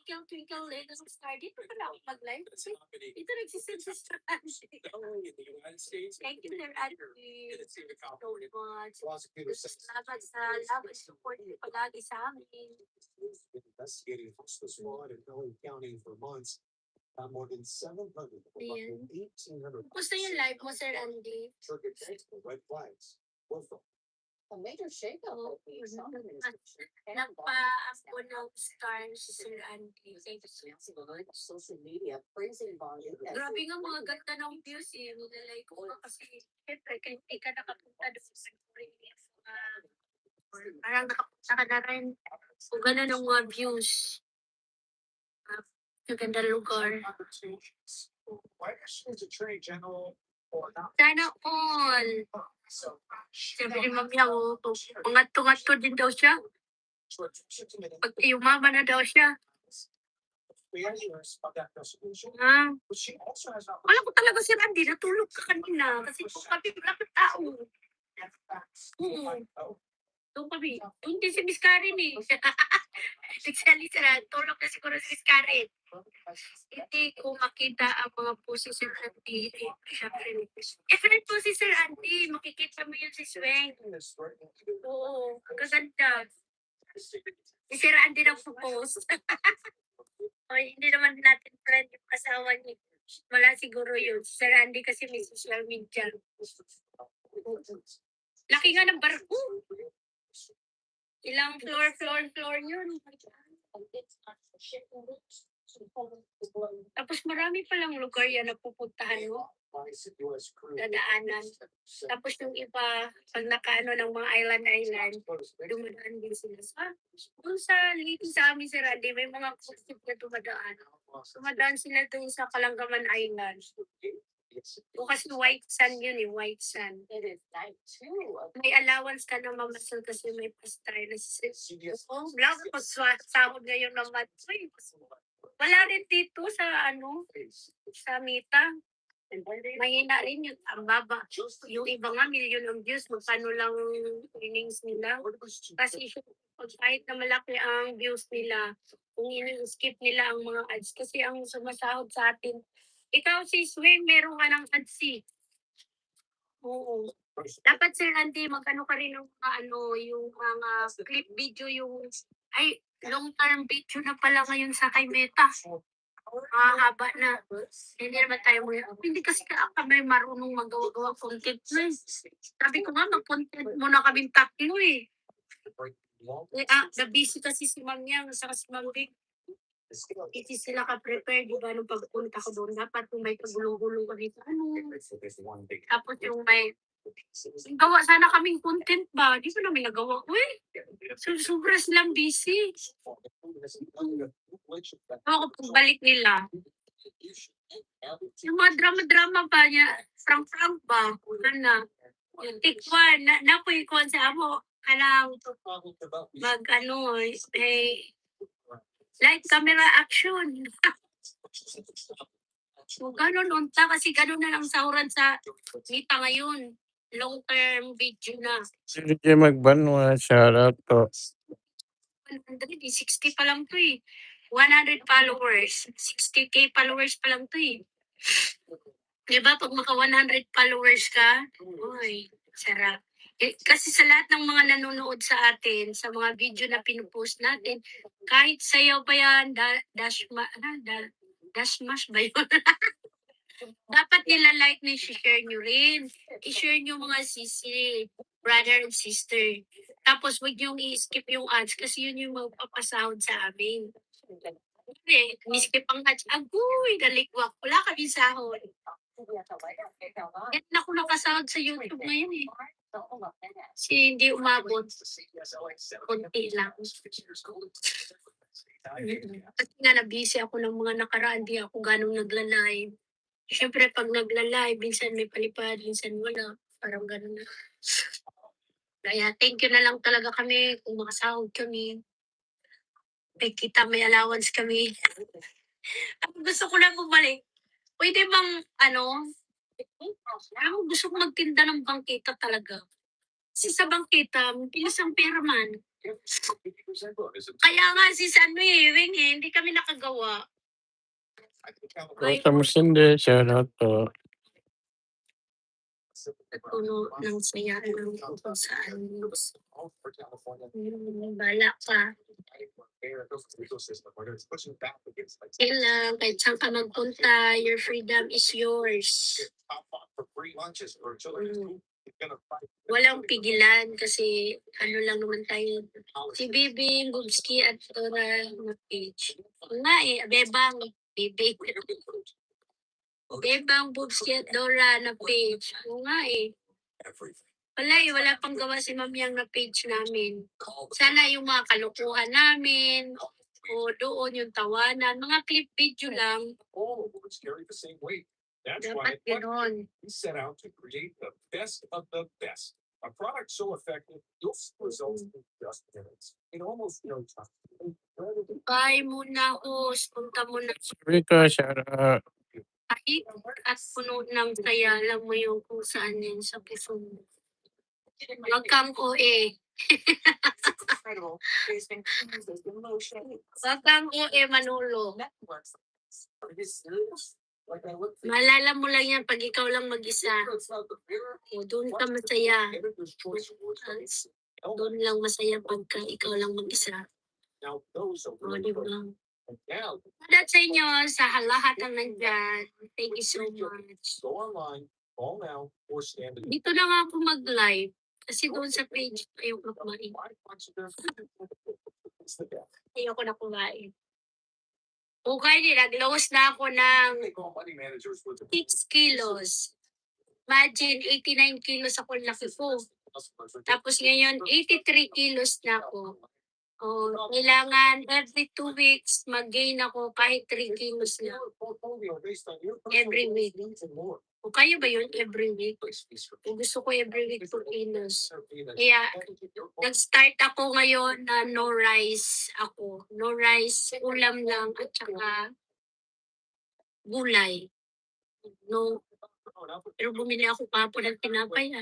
Twinkle, little star. Dito pa na ako mag-live. Dito nagsisend sa Sir Andy. In the United States. Thank you, Sir Andy. And it's in the So California. much. prosecutors said Salamat sa love and support niyo palagi sa amin. he's been investigating hostile squad in LA County for months. Found more than 700 of the roughly 1,800 Gusto yung live mo, Sir Andy? circuit red flags were from A major shakeup. Nagpa-ako ng stars si Sir Andy. Social media praising volume. Grabe nga mga ganda ng views eh. Nilalay ko nga kasi syempre kaya hindi ka nakapunta doon sa Korea. Parang nakapunta ka na rin. So gano'n ang mga views. Maganda lugar. Why is Attorney General or not? Sana all. Sabi ni Ma'am Yao, ungat-ungat ko din daw siya. Pag mama na daw siya. Failures of that resolution, Ah, but she also has not wala ko talaga si Randy. Natulog ka kanina. Kasi kung kami wala ka tao. Doon kami. Doon din si Miss Karen eh. Nagsali sila. Tulog na siguro si Miss Karen. Hindi ko makita ang mga po si Sir Randy. Siyempre. Friend po si Sir Randy. Makikita mo yun si Sweng. Oo. Kaganda. Si Sir Randy na po-post. O, hindi naman natin friend yung asawa niya. Wala siguro yun. Si Sir Randy kasi may social media. Laki nga ng barko. Ilang floor yun. Tapos marami palang lugar yan na pupuntahan mo. Dadaanan. Tapos yung iba, pag nakaano ng mga island, dumadaan din sila sa doon sa dito sa amin si Randy, may mga cruise ship na dumadaan. Dumadaan sila doon sa Kalanggaman Island. O kasi white sand yun eh, white sand. May allowance ka na mamasal kasi may pastor na oh, vlog ko sahod ngayon naman. Wala rin dito sa sa Mita. Mahina rin yung ang baba. Yung iba nga, million ng views, magkano lang earnings nila. Kasi kahit na malaki ang views nila, kung ini-skip nila ang mga ads, kasi ang sumasahod sa atin. Ikaw si Swing, meron ka ng ads eh. Oo. Dapat Sir Andy, magkano ka rin ng yung mga clip video, yung long-term video na pala ngayon sa kay Meta. Haba na. Hindi naman tayo hindi kasi kami marunong magawa content na. Sabi ko nga, mag-content muna kaming tatlo eh. Na busy kasi si Ma'am Yang, saka si Ma'am Vic. Hindi sila ka-prepare, di ba, nung pagpunta ko doon. Dapat kung may kagulo-gulo kami sa ano. Tapos yung may gawa sana kaming content ba? Di ko namin nagawa. Uy, sobrang silang busy. Ako pagbalik nila. Yung mga drama-drama ba niya? Frank-frank ba? Ano? Yung take one, napoy ko sa amo. Kanang mag ano, light camera action. So, ganun unta kasi ganun na lang sahuran sa kita ngayon. Long term video na. Sige kayo magbanwa. Shoutout po. 160 pa lang to eh. 100 followers. 60k followers pa lang to eh. Diba pag maka 100 followers ka, uy, sarap. Kasi sa lahat ng mga nanonood sa atin, sa mga video na pinupost natin, kahit sayaw pa yan, dash mash ba yun? Dapat nila like na share nyo rin. I-share nyo mga sisi, brother and sister. Tapos wag yung i-skip yung ads kasi yun yung magpapasahod sa amin. Okay, ni-skip ang ads. Agoy, dalikwak. Wala kami sahod. Yan na ako nakasahod sa YouTube ngayon eh. Kasi hindi umabot. Kunti lang. Kasi nga na-busy ako ng mga nakaraan, di ako ganong nagla-live. Siyempre, pag nagla-live, minsan may palipad, minsan wala. Parang gano'n na. Kaya thank you na lang talaga kami kung makasahod kami. May kita, may allowance kami. Gusto ko lang bumalik. Pwede bang, gusto ko magtinda ng bangkita talaga. Kasi sa bangkita, bilis ang pera man. Kaya nga hindi kami nakagawa. Kota mo Cindy. Shoutout po. Puno ng saya ng kung saan. Bala pa. Kailang, kahit saan ka magpunta, your freedom is yours. Walang pigilan kasi ano lang naman tayo. Si Bibing, Bubski at Dora na page. Nga Bebang, Bibing. Bebang, Bubski at Dora na page. Nga wala pang gawa si Ma'am Yang na page namin. Sana yung mga kalukuhan namin, o doon yung tawanan, mga clip video lang. Dapat gano'n. We set out to create the best of the best. A product so effective, you'll see results in just minutes. In almost no time. Bye muna, host. Punta muna. Rico. Shoutout. Kahit at puno ng saya, alam mo yung kung saan yun sa puso mo. Wag kang OA. Wag kang OA, Manolo. Maalala mo lang yan pag ikaw lang mag-isa. O, doon ka masaya. Doon lang masaya pagka ikaw lang mag-isa. O, diba? That's sa inyo, sa lahat ng nandyan. Thank you so much. Dito lang ako mag-live. Kasi doon sa page, ayoko na kumain. Ayoko na kumain. Okay, nag-loss na ako ng 6 kilos. Imagine, 89 kilos ako laki ko. Tapos ngayon, 83 kilos na ako. O, kailangan every 2 weeks, mag-gain ako kahit 3 kilos na. Every week. O kaya ba yun every week? O gusto ko every week 2 kilos. Kaya, nag-start ako ngayon na no rice ako. No rice, ulam lang at saka gulay. No. Pero bumili ako papo ng tinapay.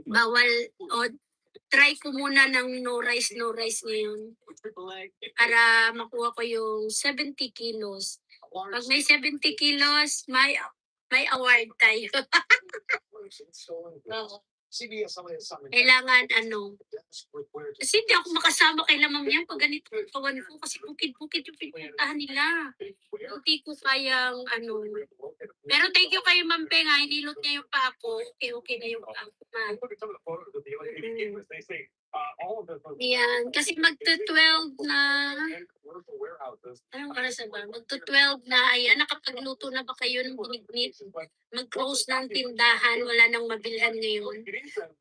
Bawal, try ko muna ng no rice ngayon. Para makuha ko yung 70 kilos. Pag may 70 kilos, may award tayo. Kailangan kasi hindi ako makasama kay Lamang yan pag ganito ang kawan ko kasi bukid-bukid yung pinuntahan nila. Hindi ko kayang Pero thank you kay Ma'am Peng hinilot niya yung pa ako. Okay na yung pa ako. all of the Yan, kasi magto-12 na. and commercial warehouses. Anong oras na ba? Magto-12 na. Ayan, nakapagluto na ba kayo ng binignit? Mag-close ng tindahan. Wala nang mabilhan ngayon.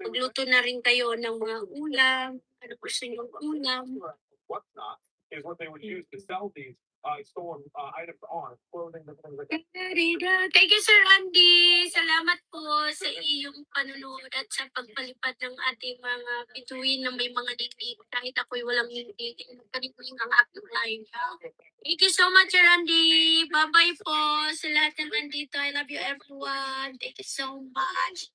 Magluto na rin kayo ng mga ulam. Ano gusto nyo ulam? What's not is what they would use to sell these stolen items on clothing and things like that. Thank you, Sir Andy. Salamat po sa iyong panonood at sa pagpalipad ng ating mga bituin na may mga dingding. Kahit ako'y walang dingding, nagkanigling ang aking live. Thank you so much, Sir Andy. Bye-bye po sa lahat ng nandito. I love you, everyone. Thank you so much.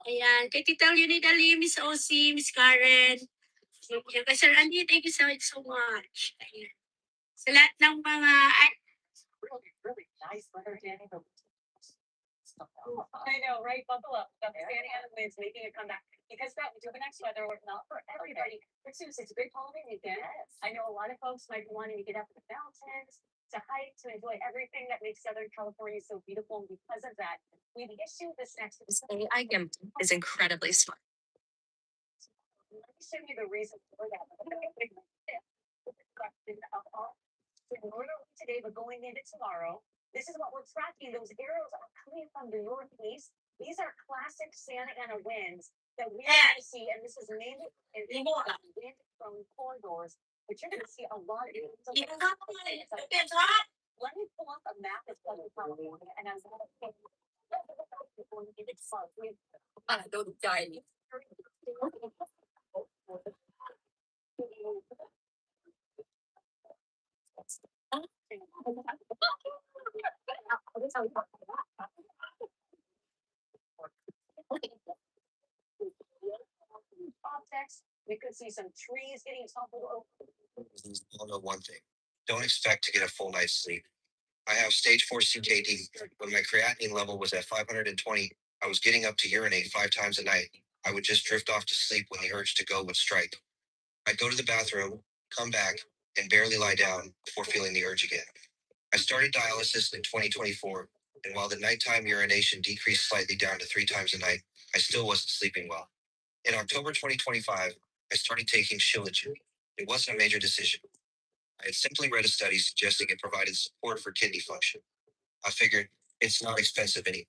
Ayan. Kay Tita Leonidali, Miss OC, Miss Karen. Ayan. Kay Sir Andy, thank you so much. Ayan. Sa lahat ng mga Really nice weather, Danny. I know, right? Buckle up. Standing out of the winds, making a comeback. Because that the next weather, not for everybody. For Susan, it's a big holiday weekend. Yes. I know a lot of folks might be wanting to get up in the mountains, to hike, to enjoy everything that makes Southern California so beautiful. And because of that, we've issued this next AI is incredibly smart. Let me show you the reason for that. Today, but going into tomorrow, this is what we're tracking. Those arrows are coming from the northeast. These are classic Santa Ana winds that we're going to see, and this is mainly wind from corridors. But you're going to see a lot of. Let me pull up a map of Southern California, and as Don't die. objects, we could see some trees getting toppled over. I'll know one thing. Don't expect to get a full night's sleep. I have stage 4 CKD. When my creatinine level was at 520, I was getting up to urinate 5 times a night. I would just drift off to sleep when the urge to go would strike. I'd go to the bathroom, come back, and barely lie down before feeling the urge again. I started dialysis in 2024, and while the nighttime urination decreased slightly down to 3 times a night, I still wasn't sleeping well. In October 2025, I started taking Shilajit. It wasn't a major decision. I had simply read a study suggesting it provided support for kidney function. I figured it's not expensive anymore.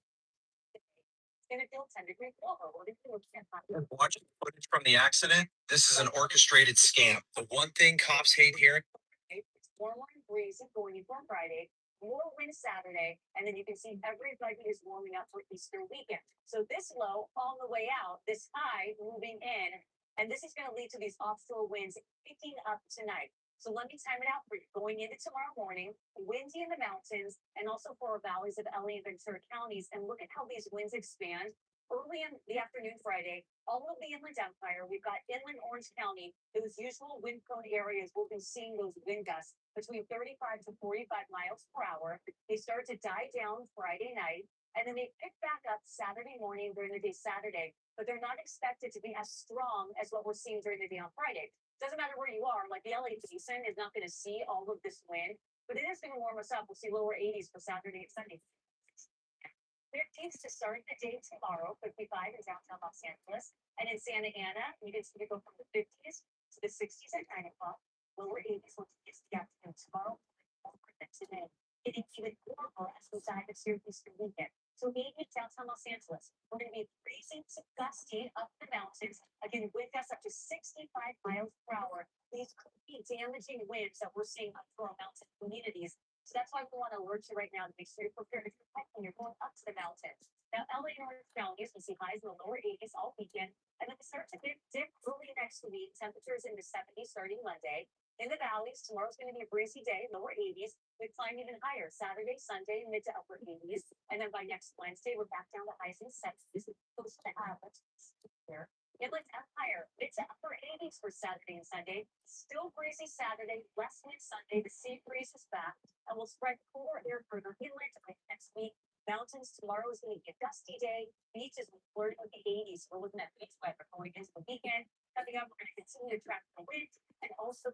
Watching footage from the accident, this is an orchestrated scam. The one thing cops hate hearing. It's warm and breezy going into Friday, more wind Saturday, and then you can see everybody is warming up for Easter weekend. So this low on the way out, this high moving in, and this is going to lead to these offshore winds picking up tonight. So let me time it out for you. Going into tomorrow morning, windy in the mountains, and also for our valleys of LA and Ventura counties. And look at how these winds expand. Early in the afternoon Friday, all of the Inland Empire, we've got inland Orange County, those usual wind prone areas, we'll be seeing those wind gusts between 35 to 45 miles per hour. They start to die down Friday night, and then they pick back up Saturday morning during the day Saturday, but they're not expected to be as strong as what we're seeing during the day on Friday. Doesn't matter where you are, like the LA basin is not going to see all of this wind, but it is going to warm us up. We'll see lower 80s for Saturday and Sunday. 50s to start the day tomorrow, 55 in downtown Los Angeles. And in Santa Ana, you can see it go from the 50s to the 60s at 9 o'clock. Lower 80s once it gets to the afternoon tomorrow. Today, getting even warmer as we dive into your Easter weekend. So 80 downtown Los Angeles. We're going to be freezing to gusty up the mountains. Again, wind gusts up to 65 miles per hour. These could be damaging winds that we're seeing up to our mountain communities. So that's why we want to alert you right now to make sure you're prepared if you're hiking, you're going up to the mountains. Now, LA and Orange counties, we see highs in the lower 80s all weekend. And then we start to dip early next week. Temperatures in the 70s starting Monday. In the valleys, tomorrow's going to be a breezy day, lower 80s. We climb even higher Saturday, Sunday, mid to upper 80s. And then by next Wednesday, we're back down to highs in 70s. Close to average here. Inland Empire, mid to upper 80s for Saturday and Sunday. Still breezy Saturday, less wind Sunday. The sea breeze is back, and we'll spread cooler air further inland next week. Mountains, tomorrow is going to be a gusty day. Beaches will flirt with the 80s. We're looking at beach weather going into the weekend. Coming up, we're going to continue to track the wind and also.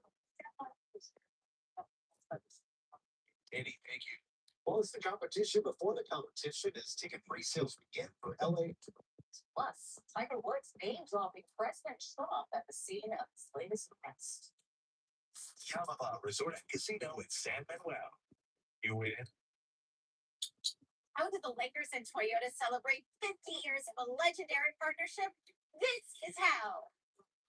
Andy, thank you. Well, it's the competition before the competition as ticket pre-sales begin for LA Plus, Tiger Woods name dropping President Trump at the scene of his latest arrest. Cabral Resort and Casino in San Manuel. You win. How did the Lakers and Toyota celebrate 50 years of a legendary partnership? This is how.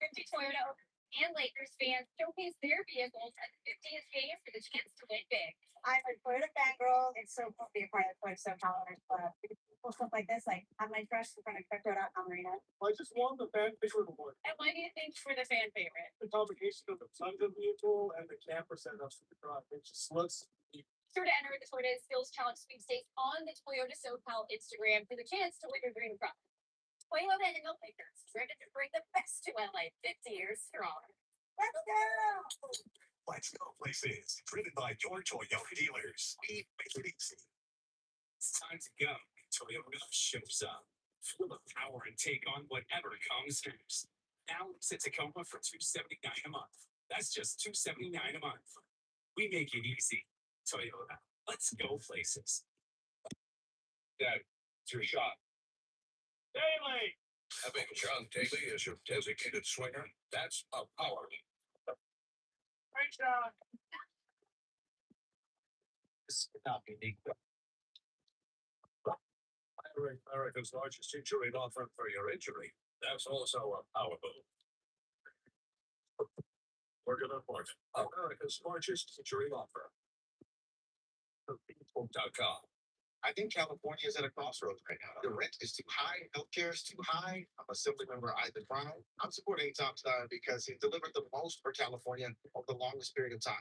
50 Toyota and Lakers fans showcase their vehicles at the 50th game for the chance to win big. I'm a Toyota fangirl. It's so cool to be a part of the Toyota Tolerance Club. Cool stuff like this, like have my crush in front of Crypto.com Arena. I just won the fan favorite award. And why do you think for the fan favorite? The combination of the Tundra vehicle and the camper setup for the drive. It just looks Be sure to enter the Toyota Skills Challenge sweepstakes on the Toyota SoCal Instagram for the chance to win your dream car. Toyota and the Lakers ready to bring the best to LA 50 years strong. Let's go! Let's go places. Driven by your Toyota dealers. We make it easy. It's time to go. Toyota shows up. Full of power and take on whatever comes next. Now lease a Tacoma for $279 a month. That's just $279 a month. We make it easy. Toyota. Let's go places. Dad, it's your shot. Daily. Having John Daly as your designated swinger, that's a power. Great job. This is not unique. America's largest injury law firm for your injury. That's also a power move. We're gonna report America's largest injury law firm. People.com. I think California is at a crossroads right now. The rent is too high, healthcare is too high. I'm Assemblymember Ivan Brown. I'm supporting Top Star because he delivered the most for California over the longest period of time.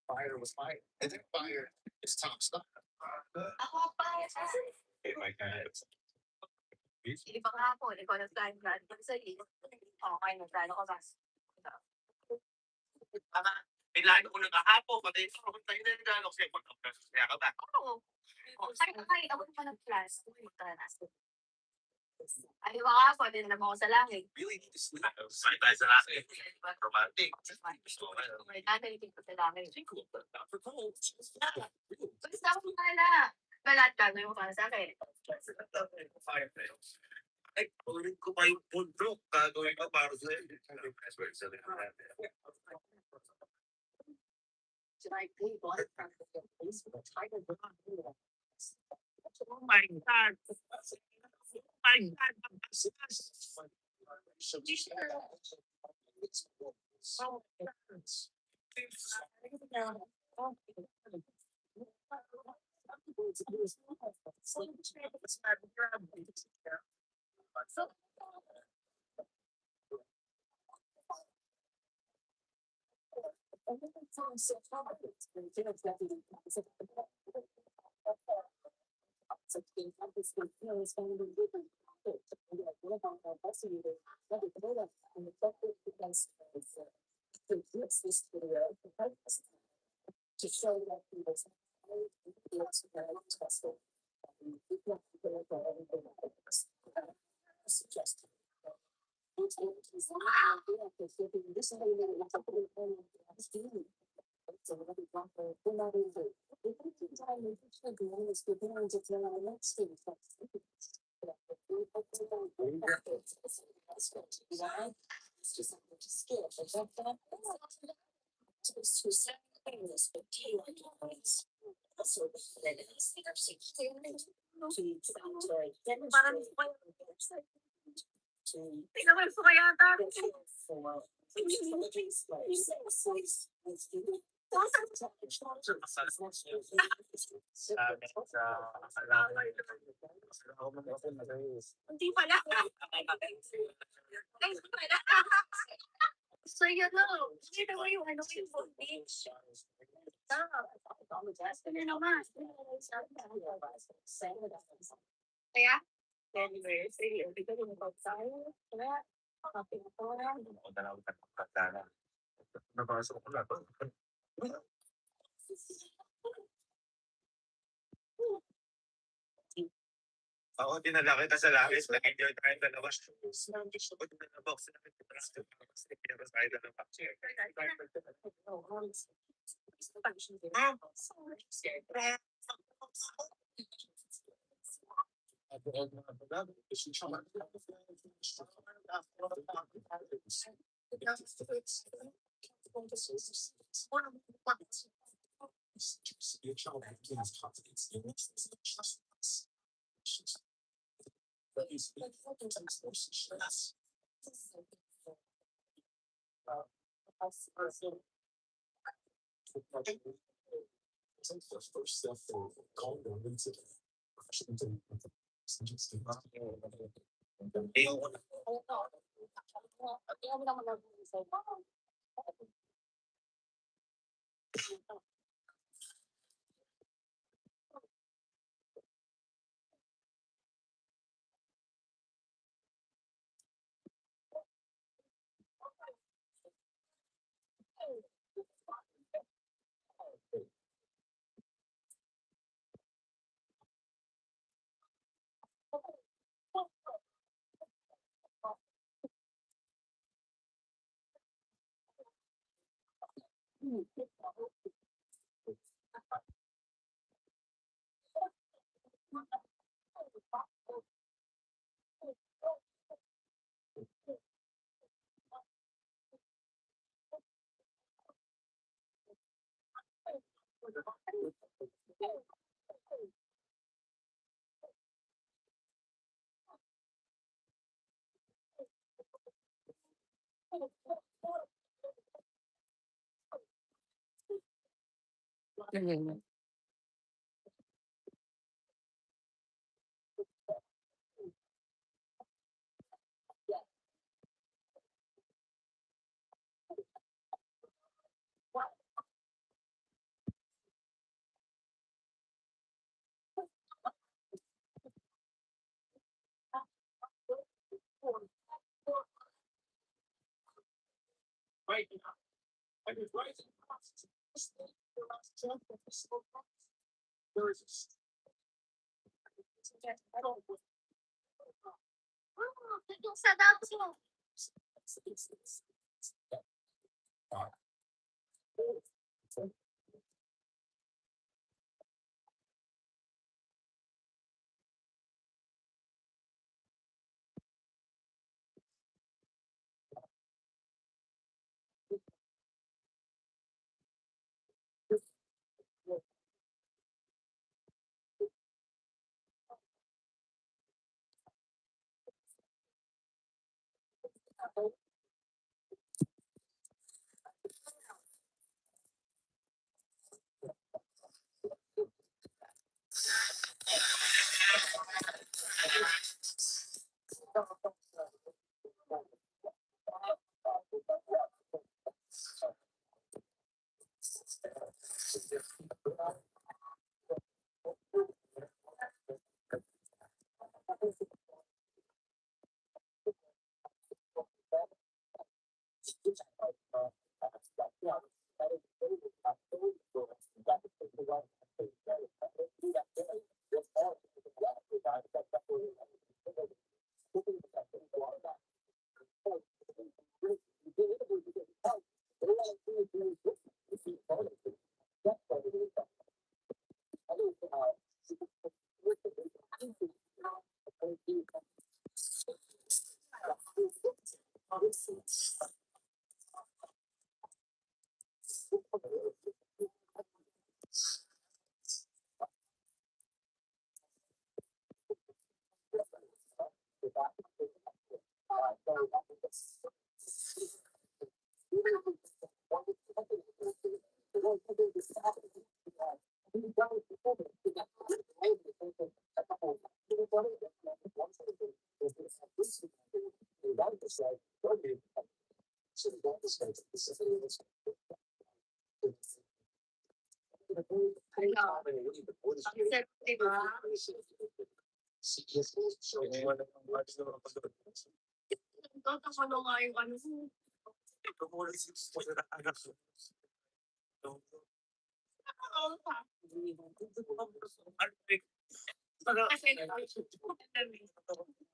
Fire was fired, and then fire is Top Star. Hey, my guys. Hindi pa nga ako, ikaw nag-time plan. Kasi okay, nag-plan ako sa Nilano ko na kahapon, pati ito, tayo na nilano ko siya. Kaya ka ba? Oo. Sabi ko kayo, ako naman nag-plan. Ay, baka ako, din naman ako sa langit. Really need to sleep. Sakit tayo sa langit. Romantic. May nanaligid ko sa langit. Not for cold. Basta ako pala. Balat ka, may mukha sa akin. Fire fails. Ay, ulit ko pa yung bundok. Gagawin ko para sa Tonight, people are trying to get police with a Tiger Brown. Oh my God. Oh my God. To show that he was suggested. Hindi pala. Ay, pala. So, you know, yung ano yung voltage. Ano naman? Kaya? Napasok ko na to. Ako, dinala kita sa langit. Nag-enjoy tayo dalawa. Pag na-box na pero tayo dalawa.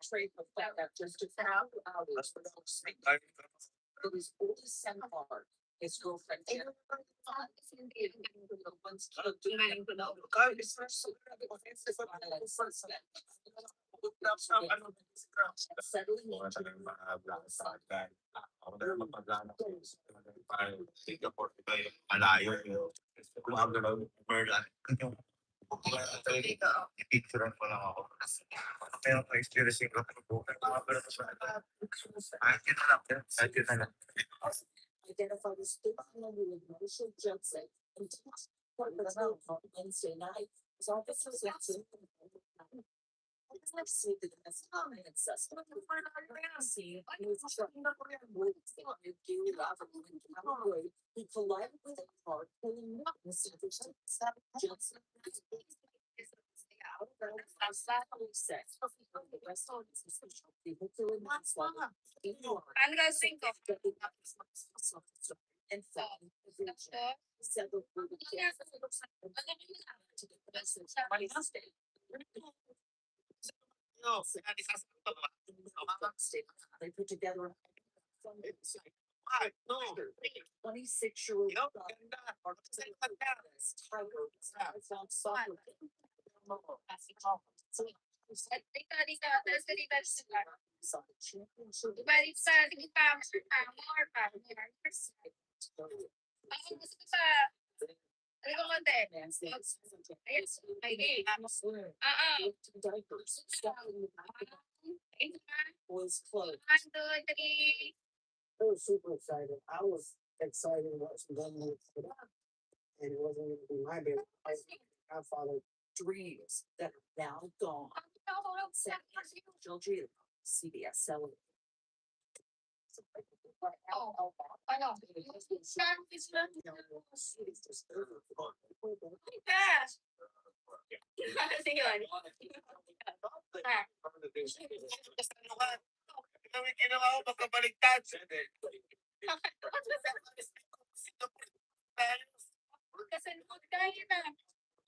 Trade with that just to have his oldest son Mark, his girlfriend Jen. Picture ko lang ako. Pero experience ko Identify the state with Marshall Judson and let's go on Wednesday night. His officers let's see the comments. See, he was trying to he collided with a car pulling up in Judson. They put together 26-year-old was close. I was super excited. I was excited watching them move it up. And it wasn't going to be my baby. My father dreams that are now gone. Georgia, CBS selling.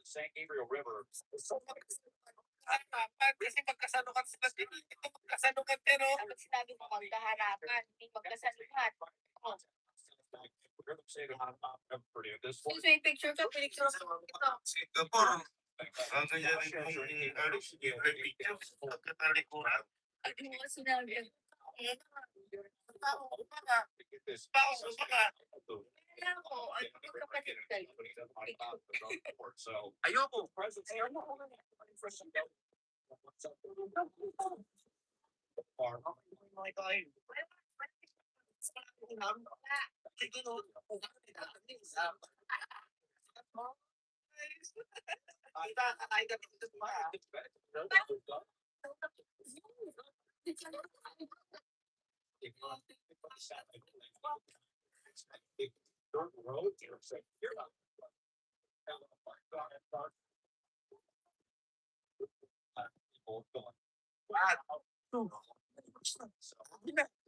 San Gabriel River. Kasi magkasalukan sila din. Ito magkasalukan din, no? Dapat sinabi mo magkaharapan, hindi magkasalukan. Excuse me, picture ka, picture ka. Singapore. Ang kaya Ano mo sinabi? Ayoko.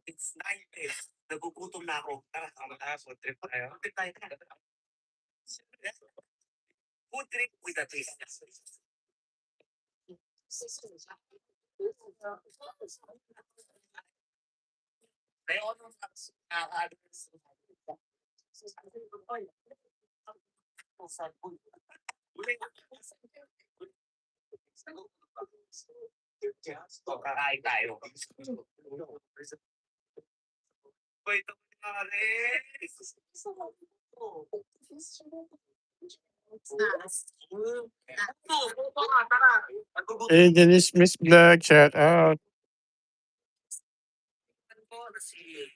It's 9 days. Nagugutom na ako. Tara, food trip tayo. Food trip tayo. Food trip with a twist. Kakain tayo. Wait, Hey, Dennis Miss Black, shout out.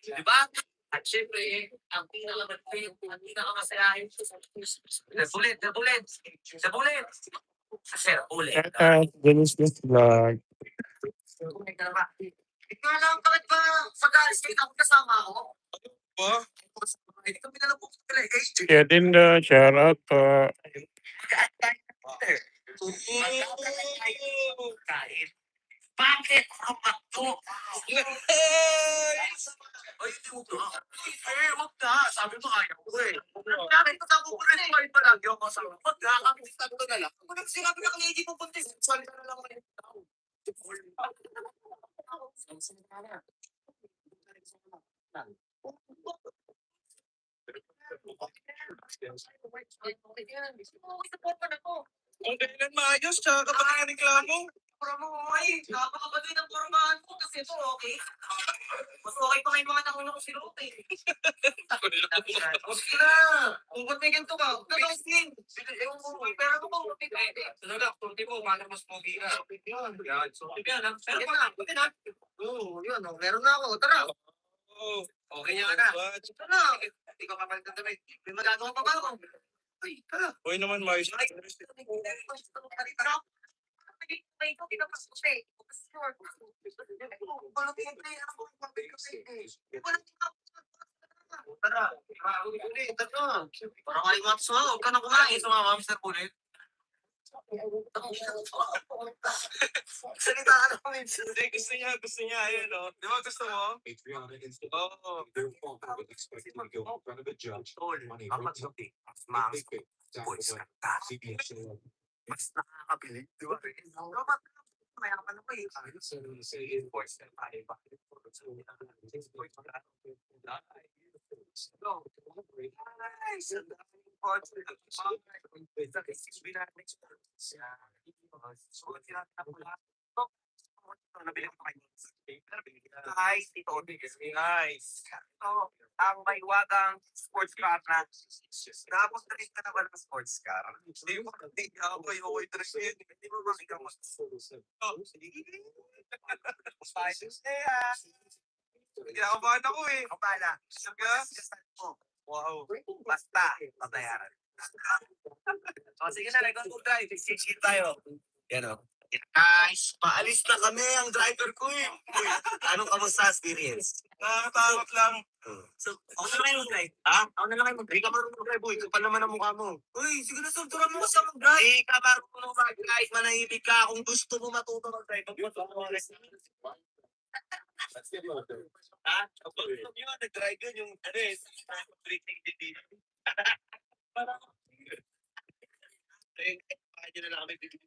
Diba? At syempre, ang pinakamatpit, ang pinakamasayahin. Nabulit. Kasi nabulit. Shout out, Dennis Miss Black. Ikaw lang, bakit ba pag-state ako kasama ako? Hindi kami na lang po Yeah, Dinda, shout out po. Bakit ang makto? Ay, hindi mo na. Wag na. Sabi mo kaya ko eh. Sabi ko sa kukunin ko ay palagi ako sa wag na. Kami sabi ko na lang. Pag sinabi na kami, hindi po puntis. Sorry ka na lang ulit. Kung kailan maayos, tsaka kapag nagreklamo. Pura mo, ay. Napakabagay ng pormahan ko kasi ito, okay? Mas okay pa may mga nakuha ko si Lope. O sige na. Kung ba't may ganito ka, gagawin din. Ewan mo, pero ako ba, pwede. Talaga, kurti mo, paano mas pogi ka? Yan. So, yan. Pero pa lang, pwede na. Oo, yun. Meron na ako. Tara. Oo. Okay niya ka. Tara. Hindi ka papalit ng damit. May magagawa pa ba ako? Ay, tara. Hoy naman, maayos. Ay, tara. Tara, parang ay maps mo, huwag ka na kumain sa mga Mr. Kulit. Salita ka na minsan. Hindi, gusto niya, ayun, oh. Di ba gusto mo? Oo. Tol, apat sabi, mas boys kanta. Mas nakakabilib, di ba? Dapat mayaman ako eh. Boys kanta, iba. Nice, ito. Nice. Ito, ang maiwagang sports car na. Tapos na rin ka na ba ng sports car? Hindi mo, hindi ako, okay trip yun. Hindi mo ba ikaw mas Kinakabahan ako eh. Ang bala. Saga? Wow. Basta, pabayaran. O sige na, record to drive. 6 tayo. Yan o. Guys, paalis na kami ang driver ko eh. Uy, anong kamusta experience? Nakakatakot lang. So, ako na lang yung mag-drive. Ha? Ako na lang yung mag-drive. Hindi ka marunong mag-drive, boy. Kapal naman ang mukha mo. Uy, sige na, sunturan mo sa mag-drive. Hindi ka marunong mag-drive. Manahibig ka. Kung gusto mo matuto mag-drive, ha? Kapag yun, nag-drive yun, yung ano eh, breaking dito. Kaya na lang kami bibili.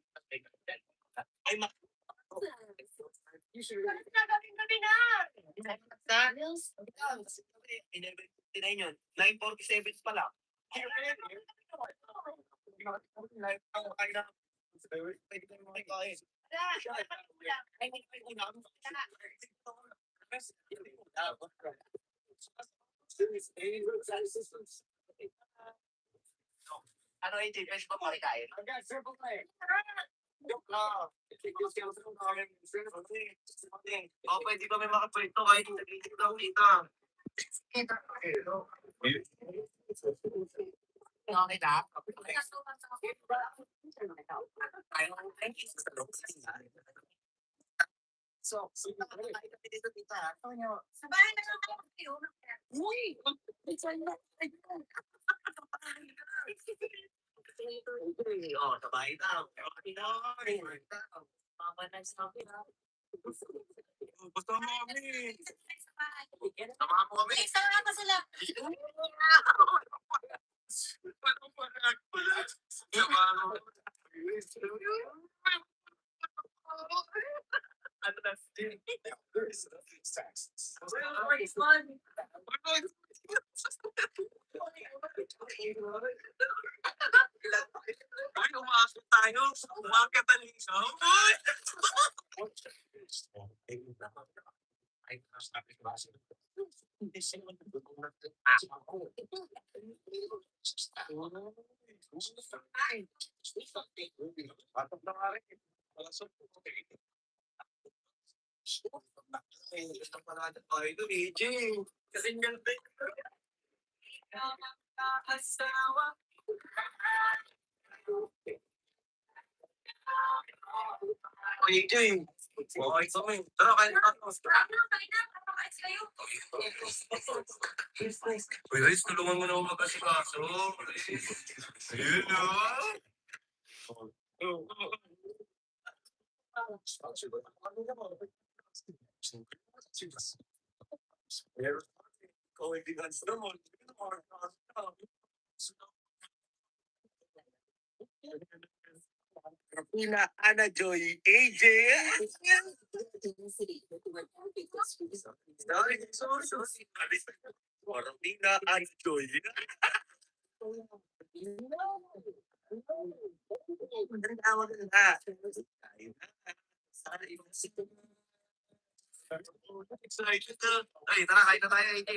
Ay, yun. 9:47 pa lang. Ano yung difference pa makikain? O, pwede ba may makapwento kahit nagigit lang kita? Okay na? So, nakakain kami dito, tita. Sabay na lang kayo. Uy! Oh, sabay daw. Mama na sabi na. Basta mo kami. Sama mo kami. Sama pa sila. Ano na? Ay, umasok tayo. Umakyat ang lisaw. AJ, okay kami. Tara, kain na tayo. Uy, guys, tulungan mo na ako mag-asikaso. Ayun Ina, Ana Joy, AJ. Sorry. Parang Ina, Ana Joy. Ang tawag na. Excited na. Ay, tara, kain na tayo, AJ.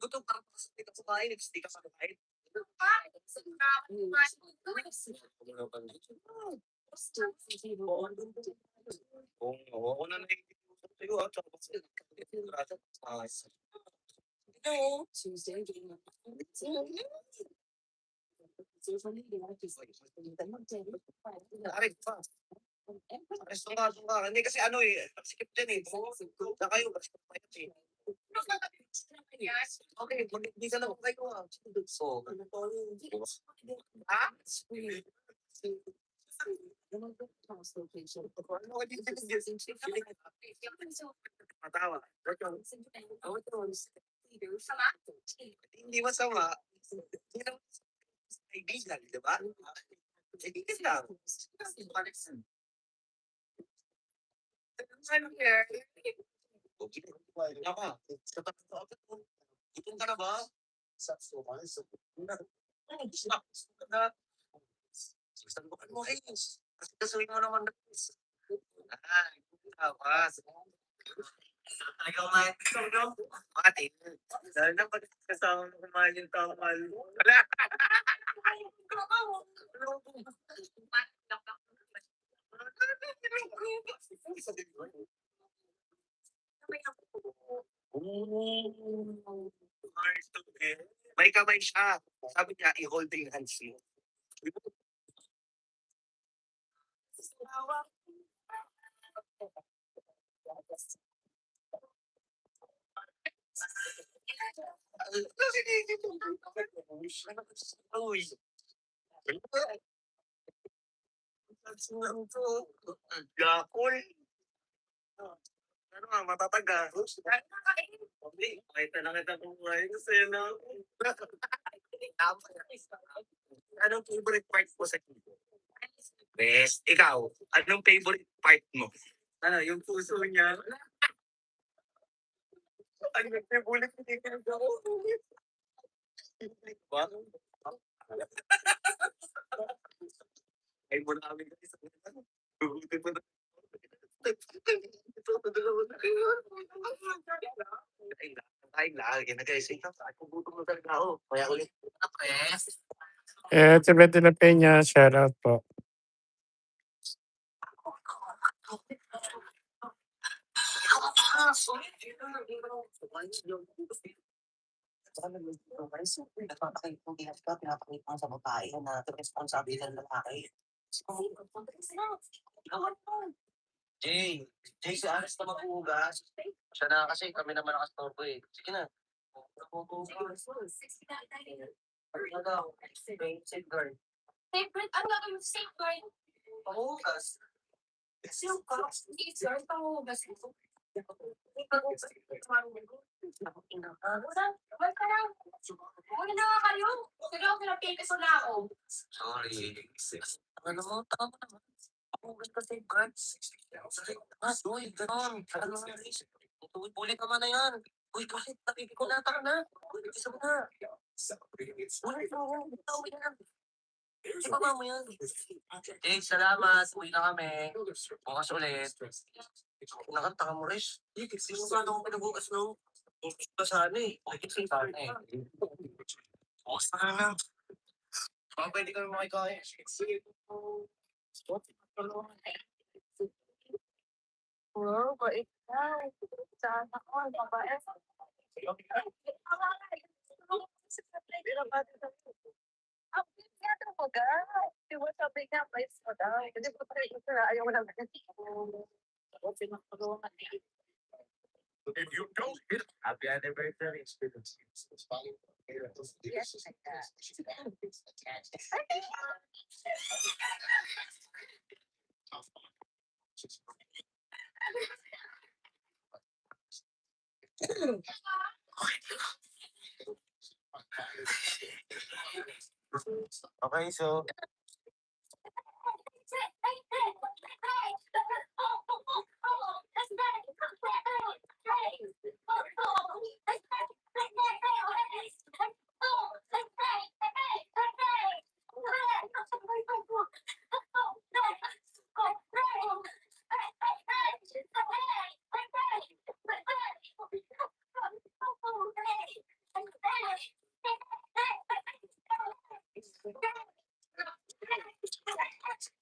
Gutom ka pa sa kain, hindi ka sa kain. Oo, ako na naiintindihan sa'yo, ah, tsaka kasi Tuesday, getting up. Aray, pa. Sunga. Hindi kasi ano eh, sikip dyan eh. Na kayo, kasi kumayat eh. Okay, hindi ka lang kayo ah. So, ah? Matawa. Hindi masama. Hindi naman kaibigan, di ba? Kaibigan lang. Ano here? Naka, gutom ka na ba? Sagutan mo guys. Kasi kasuhin mo naman guys. Ay, tawas. Ikaw man, mati. Dahil na pag kasama mo kumain yung tamal. Wala. May kamay siya. Sabi niya, i-holding hands mo. Uy. Gakol. Ano nga, matataga. Hindi, kahit na kita kumain kasi na. Anong favorite part mo sa keyboard? Best. Ikaw, anong favorite part mo? Ano, yung puso niya. Ano yung favorite mo? Ba? Ay mo namin guys. Gugutin mo na. Ay, lagi na guys. Gugutin mo talaga ako. Kaya ulit. Press. Elizabeth de la Peña, shout out po. Pinapakita sa babae na responsibility ng lalaki. Jay, si Aris na mag-uugas. Siya na kasi kami naman nakastorbo eh. Sige na. Safeguard. Favorite, ano yung safeguard? Pangugas. Safeguard, pangugas. Muna na nga kayo. Pero ako pinapipis na ako. Sorry. Ano mo? Tama naman. Pangugas ka safeguard. Uy, ganon. Ulit naman na yan. Uy, bakit? Napipikulata ka na. Uy, isa mo na. Uy, na. Ibaba mo yan. Salamat. Uwi na kami. Bukas ulit. Nakanta ka mo, Riz. Sino ba akong pinabukas, no? Bukas pa sana eh. Kasi sana eh. Bukas na lang. Pwede kami makikaya. Oh, bait na. Sana ko, mabait. Di ba sabi niya, mais mo daw. Hindi ko pa rin ito, ayaw mo naman. If you don't hit Happy anniversary. Yes, like that. Okay, so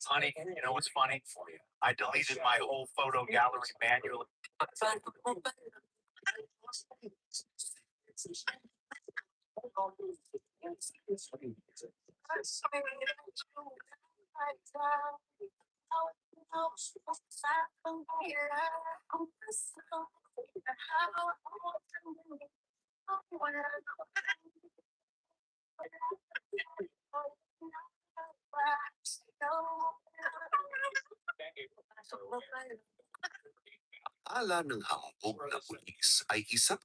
Honey, you know what's funny? I deleted my whole photo gallery manually. Ala ng hambog na pulis ay isang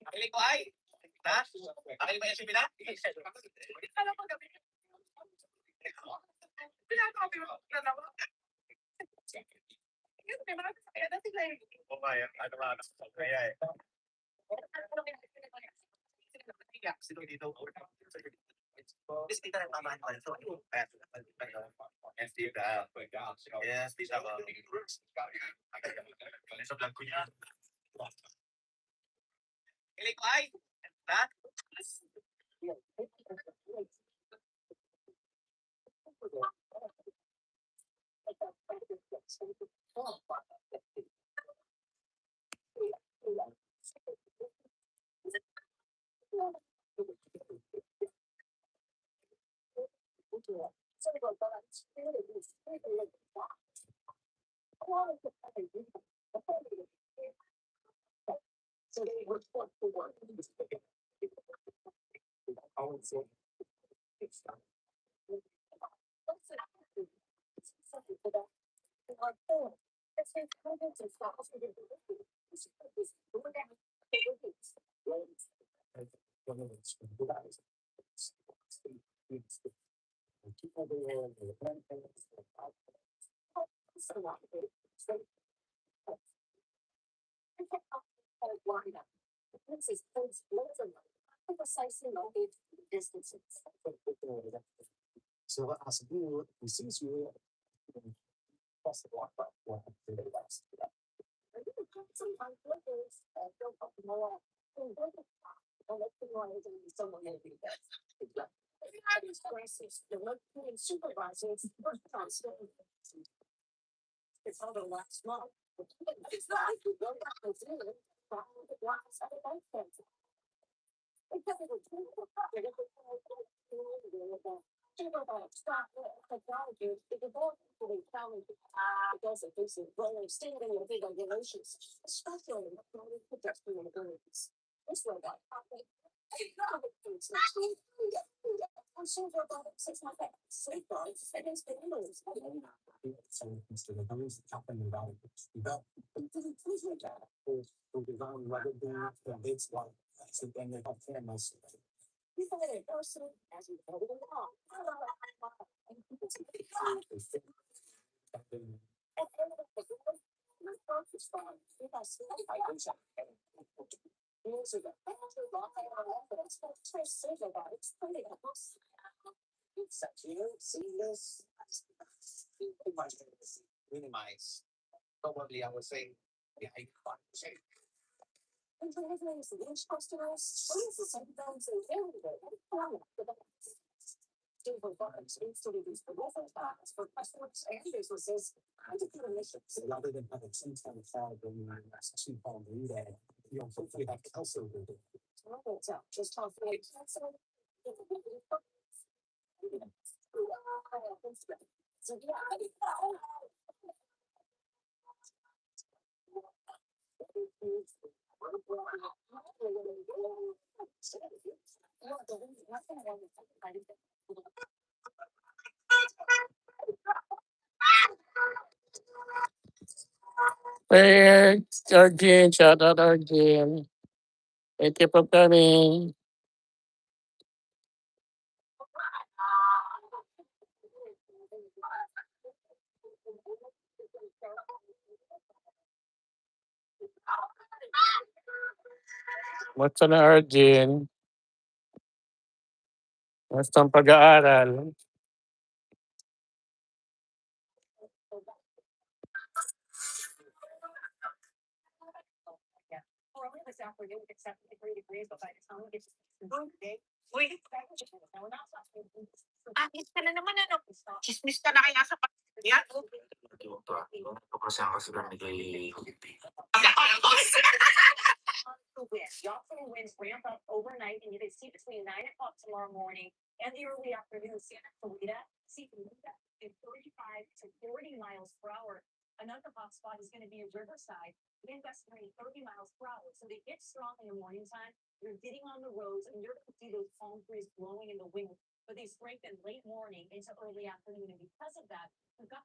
Nakili ko ay. Ha? Nakili ba yung SUV na? O kaya, ano ba? Kaya eh. Sino dito? Yes, dito na tamaan ko. So, yes, dito. Yes, dito ako. Sa vlog ko niya. Nakili ko ay. Ha? So as a rule, since you cross the block, what It's on the last month. It's regulations, especially pedestrian abilities. This way, I'm so about 6 months safeguards against the injuries. so Mr. Lebanese company about it's like so then they have cameras. People in person as we go along. Minimize. Probably I would say, yeah, I can't say. And delivering to each customers, sometimes they vary to reduce the local costs for customers and businesses and to emissions. Rather than having some kind of file when you're in that 2 pound reader, you know, hopefully that can also do it. Just talk to me. So Hey, Arjun, shout out Arjun. Thank you for coming. What's na Arjun? Basta ang pag-aaral. Early this afternoon, it's 73 degrees, but by the time we get to day, Uy, ayos ka na naman ano. Chismis ka na kaya sa yan? the wind. The offsetting winds ramp up overnight, and you can see between 9 o'clock tomorrow morning and the early afternoon. Santa Clarita, see Clarita at 35 to 40 miles per hour. Another hot spot is going to be in Riverside. Wind gusts 30 miles per hour. So they get strong in the morning time. You're getting on the roads, and you're going to see those palm trees blowing in the wind. But they strengthen late morning into early afternoon, and because of that, we've got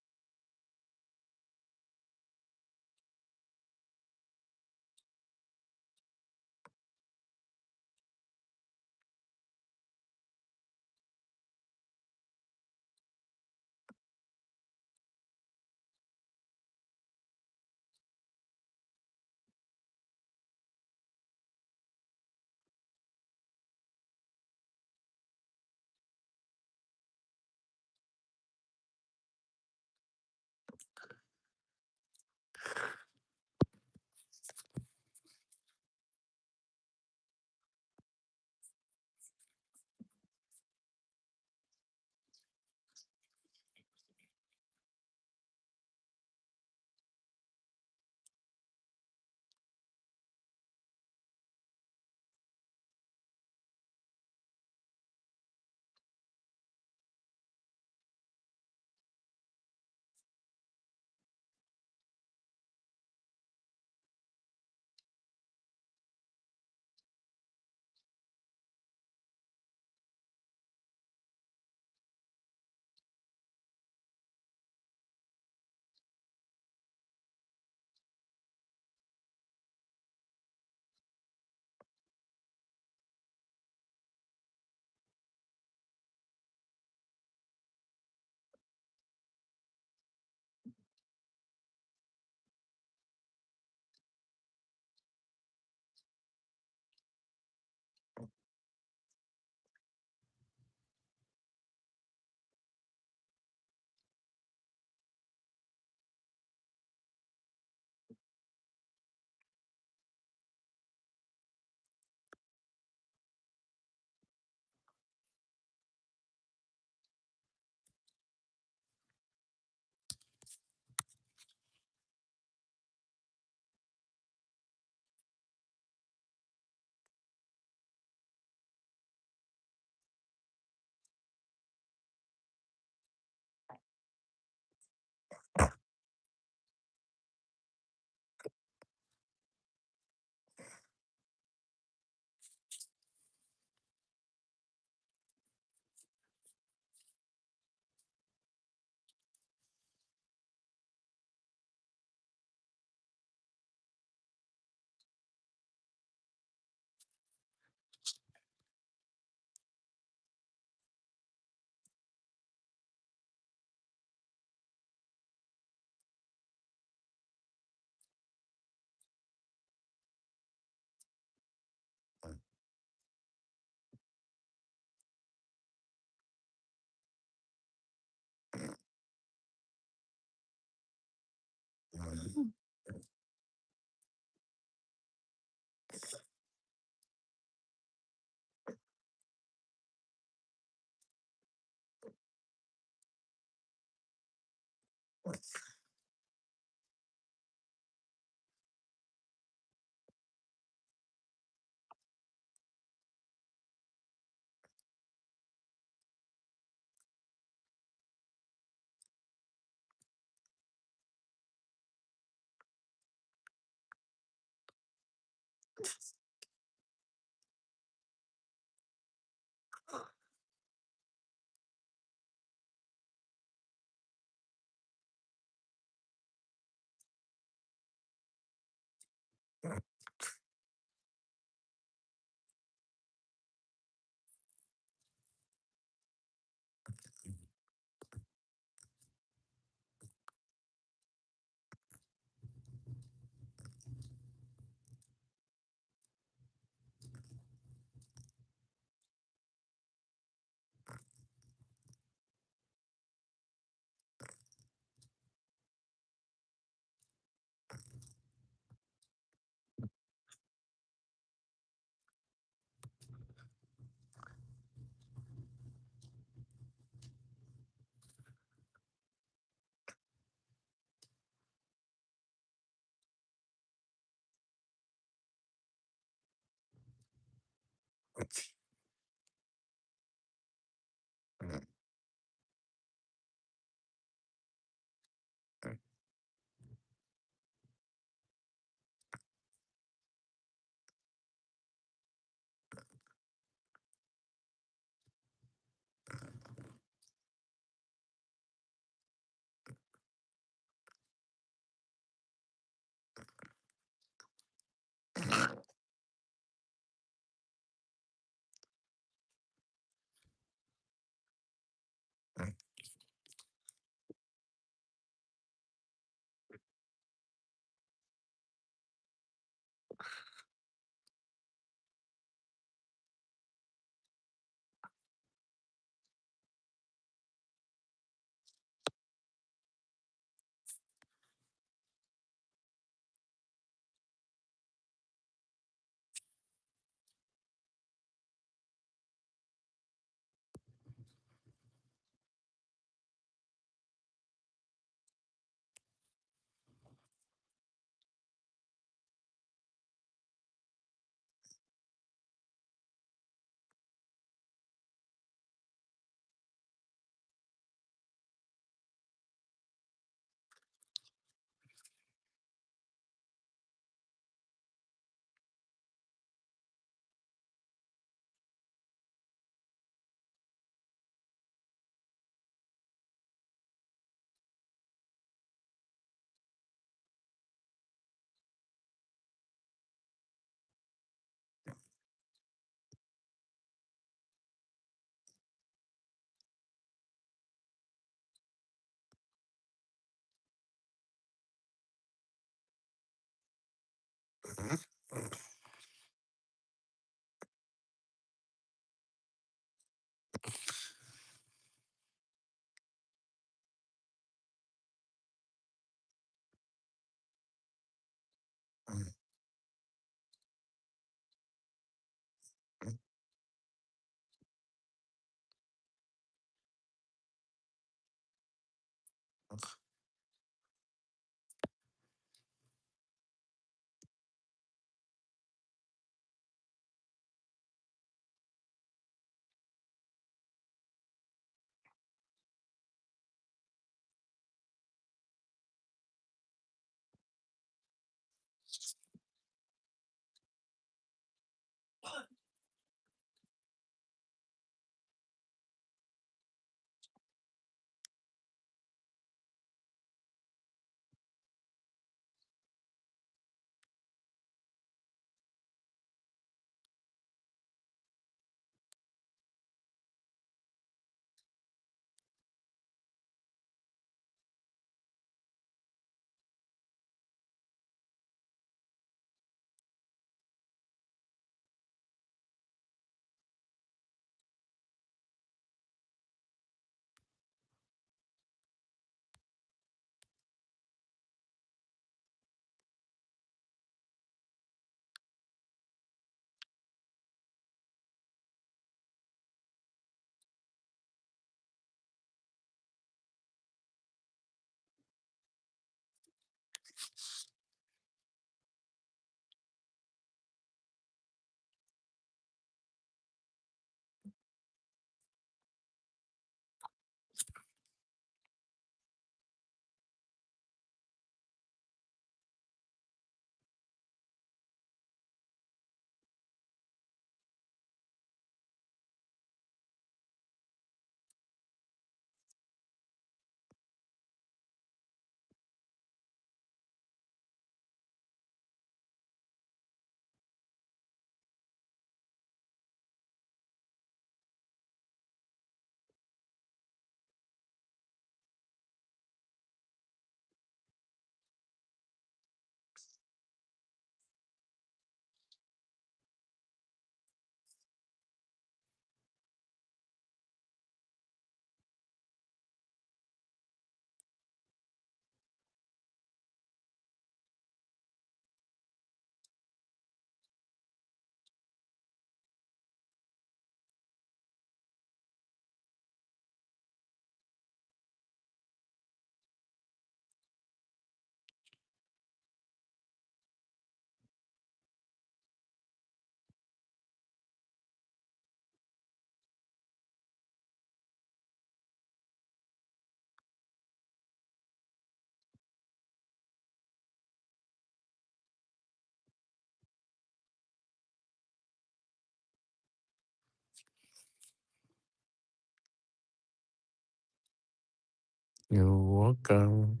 You're welcome.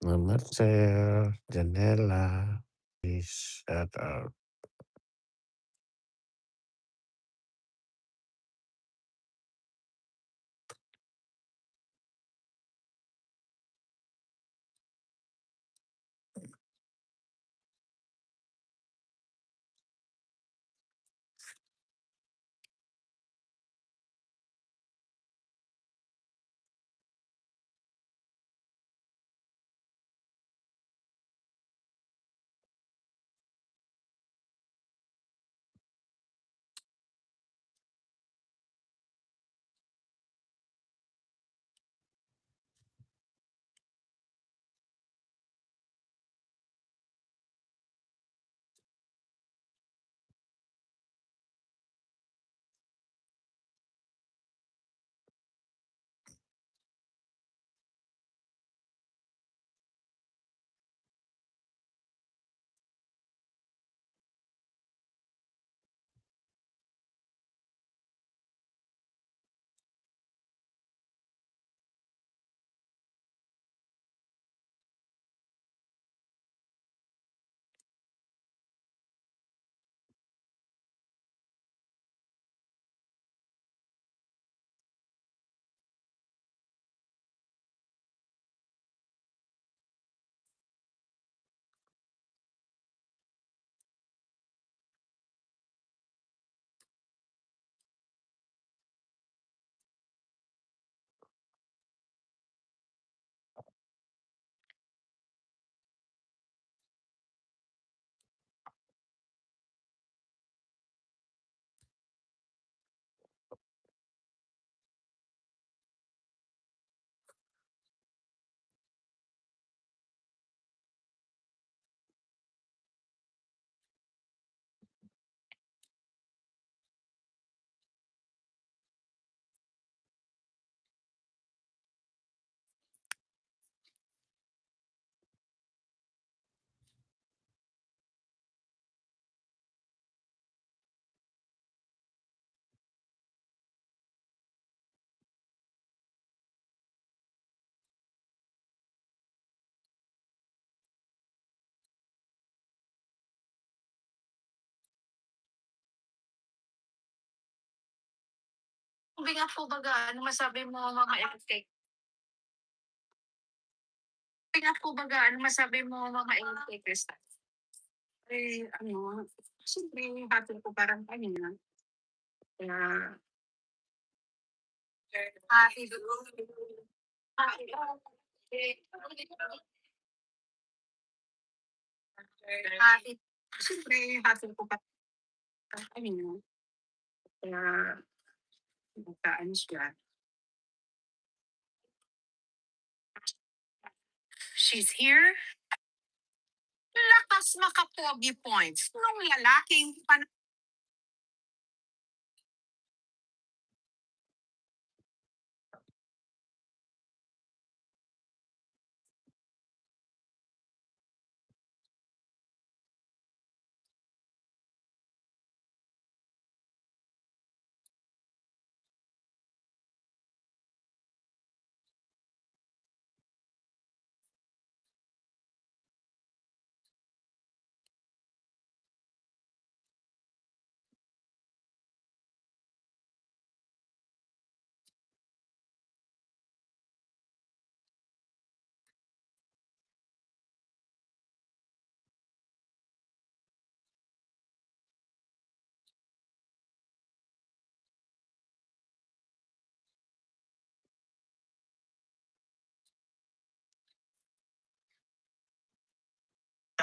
Marcel, Janela, please shut up. Binga po baga, ano masabi mo Mama LK? Binga po baga, ano masabi mo Mama LK, Krista? Siyempre, happy po parang kanina. Kaya, happy happy. Siyempre, happy po parang kanina. Kaya, magkaan siya. She's here. Lakas makapogi points nung lalaking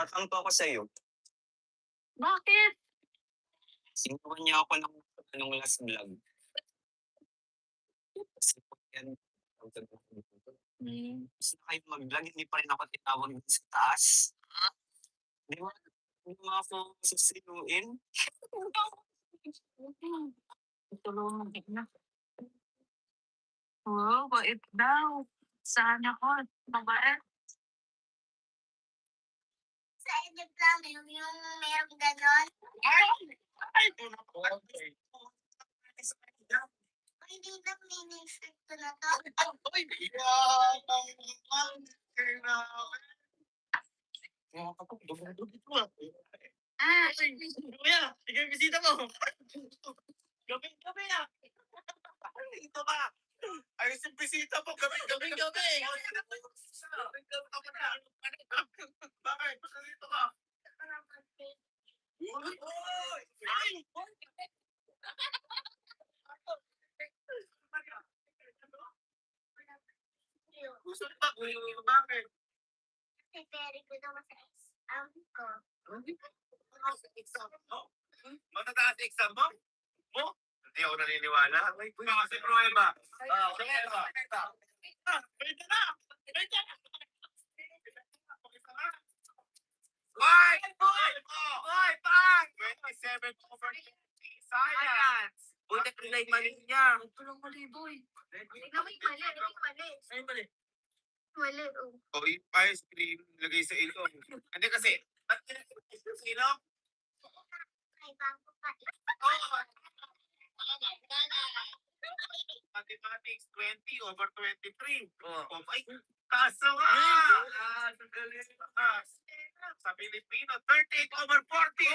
Tatanong po ako sa iyo. Bakit? Sinuwan niya ako ng last vlog. Kasi po yan. Gusto na kayo mag-vlog, hindi pa rin ako tinawag sa taas. Di mo ako susinuin. Tulungan na. Oo, bait daw. Sana ko. Mabait. Sa edit lang, yung merong ganon. Hindi na mini-fit ko na to. Kuya, sige bisita mo. Gabi na. Dito ka. Ayos yung bisita mo. Gabi. Bakit? Basta dito ka. Gusto niyo ba? Bakit? Kasi very good naman sa exam ko. Exam mo? Matataas exam mo? Hindi ako naniniwala. Kasi prueba. Pwede na! Hoy! Pang! 27 over 50. Science! Buti ko na yung mali niya. Tulong mali, boy. Mali. Mali. O, yung ice cream, lagay sa ilong. Hindi kasi, ba't nilagay sa ilong? Ay, bago pa. Mathematics 20 over 23. Oh, ay, kaso nga! Sa Pilipino, 38 over 40.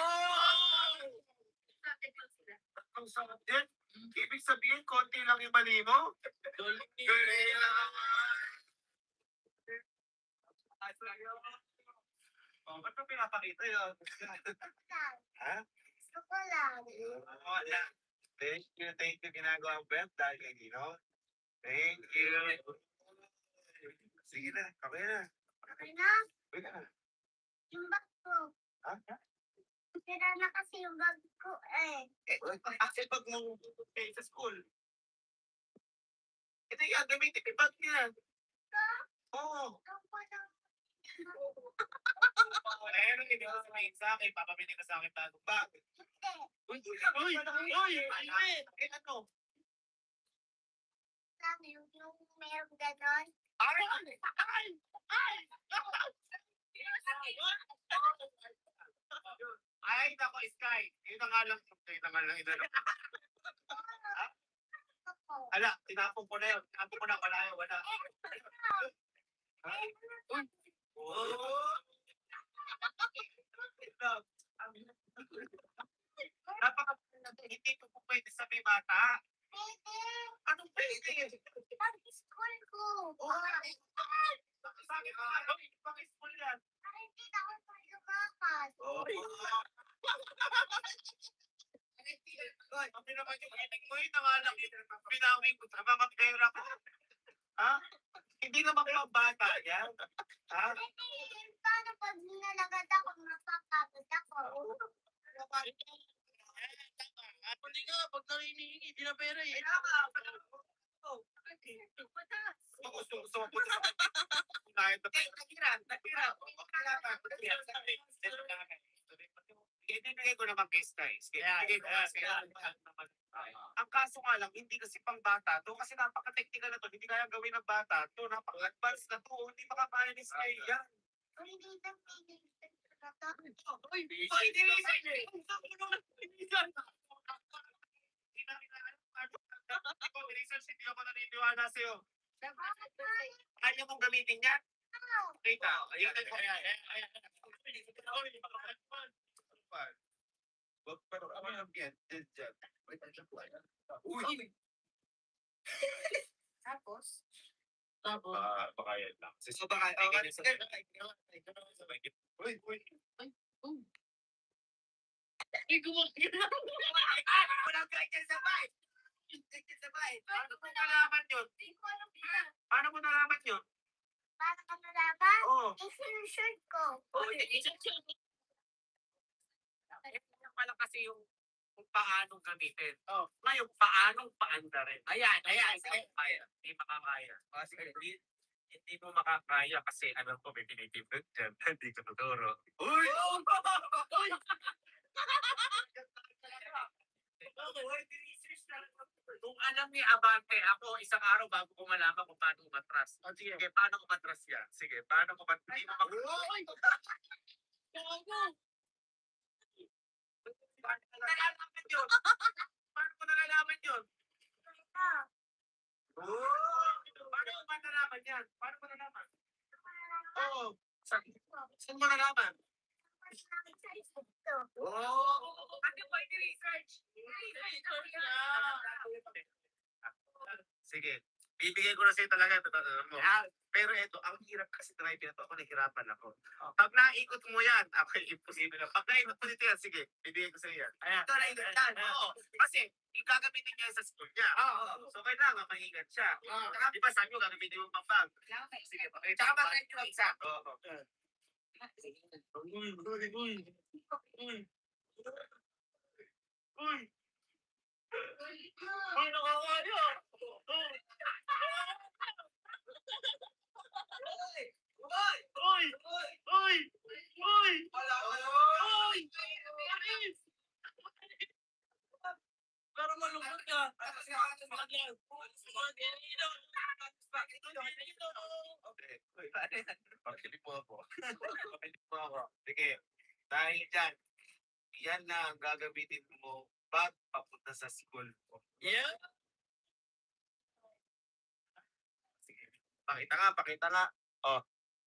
Ang sarap din. Ibig sabihin, konti lang yung mali mo. Oh, ba't mo pinapakita yun? Ha? Gusto ko lang. Wala. Thank you. Ginagawa ang best dahil kay Gino. Thank you. Sige na, okay na. Okay na? Okay na. Yung bag ko. Ha? Sira na kasi yung bag ko eh. Bakit pag mo pay sa school? Ito yung gamitin yung bag niya. Oo. Ayun, hindi ko sabihin sa akin. Papamili ka sa akin bagong bag. Uy! Ano? Sabi yung merong ganon. Ay, nako, Sky. Yun na nga lang. Ala, tinapon ko na yun. Wala. Napaka hindi ko po pwede sa may bata. Hoy, okay naman yung inig mo yun, nakalaki. Binawi ko sa mga pera ko. Ha? Hindi naman mga bata yan. Ha? Paano pag nilalagat ako, mapapagod ako? Hindi nga, pag narinig, hindi na pera eh. Kaya nga, gusto mo punta. Kahit na nakira. Ibibigay ko naman case guys. Ibibigay ko kasi ang kaso nga lang, hindi kasi pang bata to. Kasi napaka-technical na to. Hindi kaya gawin ng bata to. Napaka-advanced na to. Hindi makakaya ni Sky yan. Hindi na Hindi ako naniniwala sa'yo. Kaya mong gamitin yan? Kita. Ayan. Pero ano yung yan? Uy! Tapos? Baka yan lang. So baka, Uy! Ay, gumagana! Walang ganyan sabay! Paano mo nalaman yun? Paano mo nalaman yun? Para ka nalaman? Oo. I-shirt ko. Pala kasi yung kung paanong gamitin. Ngayon, paanong paandarin. Ayan. Hindi makakaya. Kasi hindi mo makakaya kasi alam ko may pinitipid dyan. Hindi ko tuturo. Uy! Kung alam ni Abante, ako isang araw bago ko malaman kung paano umatras. Sige, paano umatras yan? Sige, paano umatras? Nalalaman yun. Paano ko nalalaman yun? Paano mo nalalaman yan? Paano mo nalalaman? Oo. Saan mo nalalaman? Ano ba i-research? Sige. Bibigay ko na sa'yo talaga. Mo. Pero ito, ang hirap kasi drive na ito. Ako nahihirapan ako. Pag naikot mo yan, ako imposible na. Pag naikot mo dito yan, sige, bibigay ko sa'yo yan. Ito naikot yan. Oo. Kasi, yung gagamitin niya sa school niya. So, kailangan maingat siya. Di ba sabi mo, gagamitin mo pang bag? Sige, okay. Tsaka mag-rent yung isa. Oo. Uy! Ay, nakakaya! Pero malungkot ka. Pakilig mo ako. Sige. Dahil dyan, yan na ang gagamitin mo pag papunta sa school mo. Yeah? Sige. Pakita nga.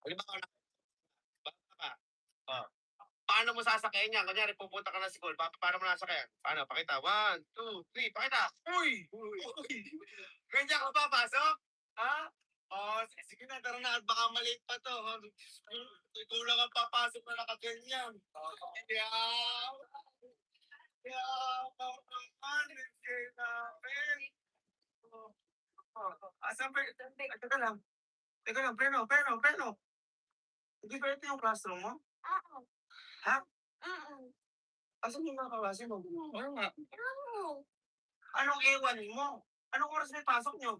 Halimbawa na. Bata ka. Paano mo sasakyan yan? Kunyari, pupunta ka na school. Paano mo nasakyan? Paano? Pakita. 1, 2, 3. Pakita. Uy! Ganyan ka papasok? Ha? Sige na. Tara na. At baka maliit pa to. Ikaw lang ang papasok na nakaganyan. Asan ba? Teka lang. Pero. Hindi ba ito yung classroom mo? Oo. Ha? Oo. Asan yung mga kaklase mo? Ano nga? Oo. Anong ewan mo? Anong oras may pasok nyo?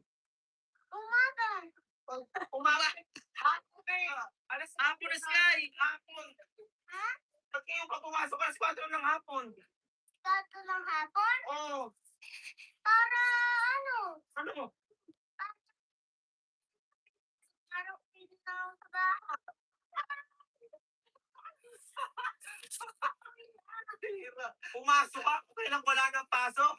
Umaga. Umaga? Hapon eh. Hapon na Sky. Hapon. Ha? Pag kayo pa pumasok alas 4 ng hapon. 4 ng hapon? Oo. Para ano? Ano mo? Para pili na ako sa bahay. Pumasok ka, kailang wala ng pasok.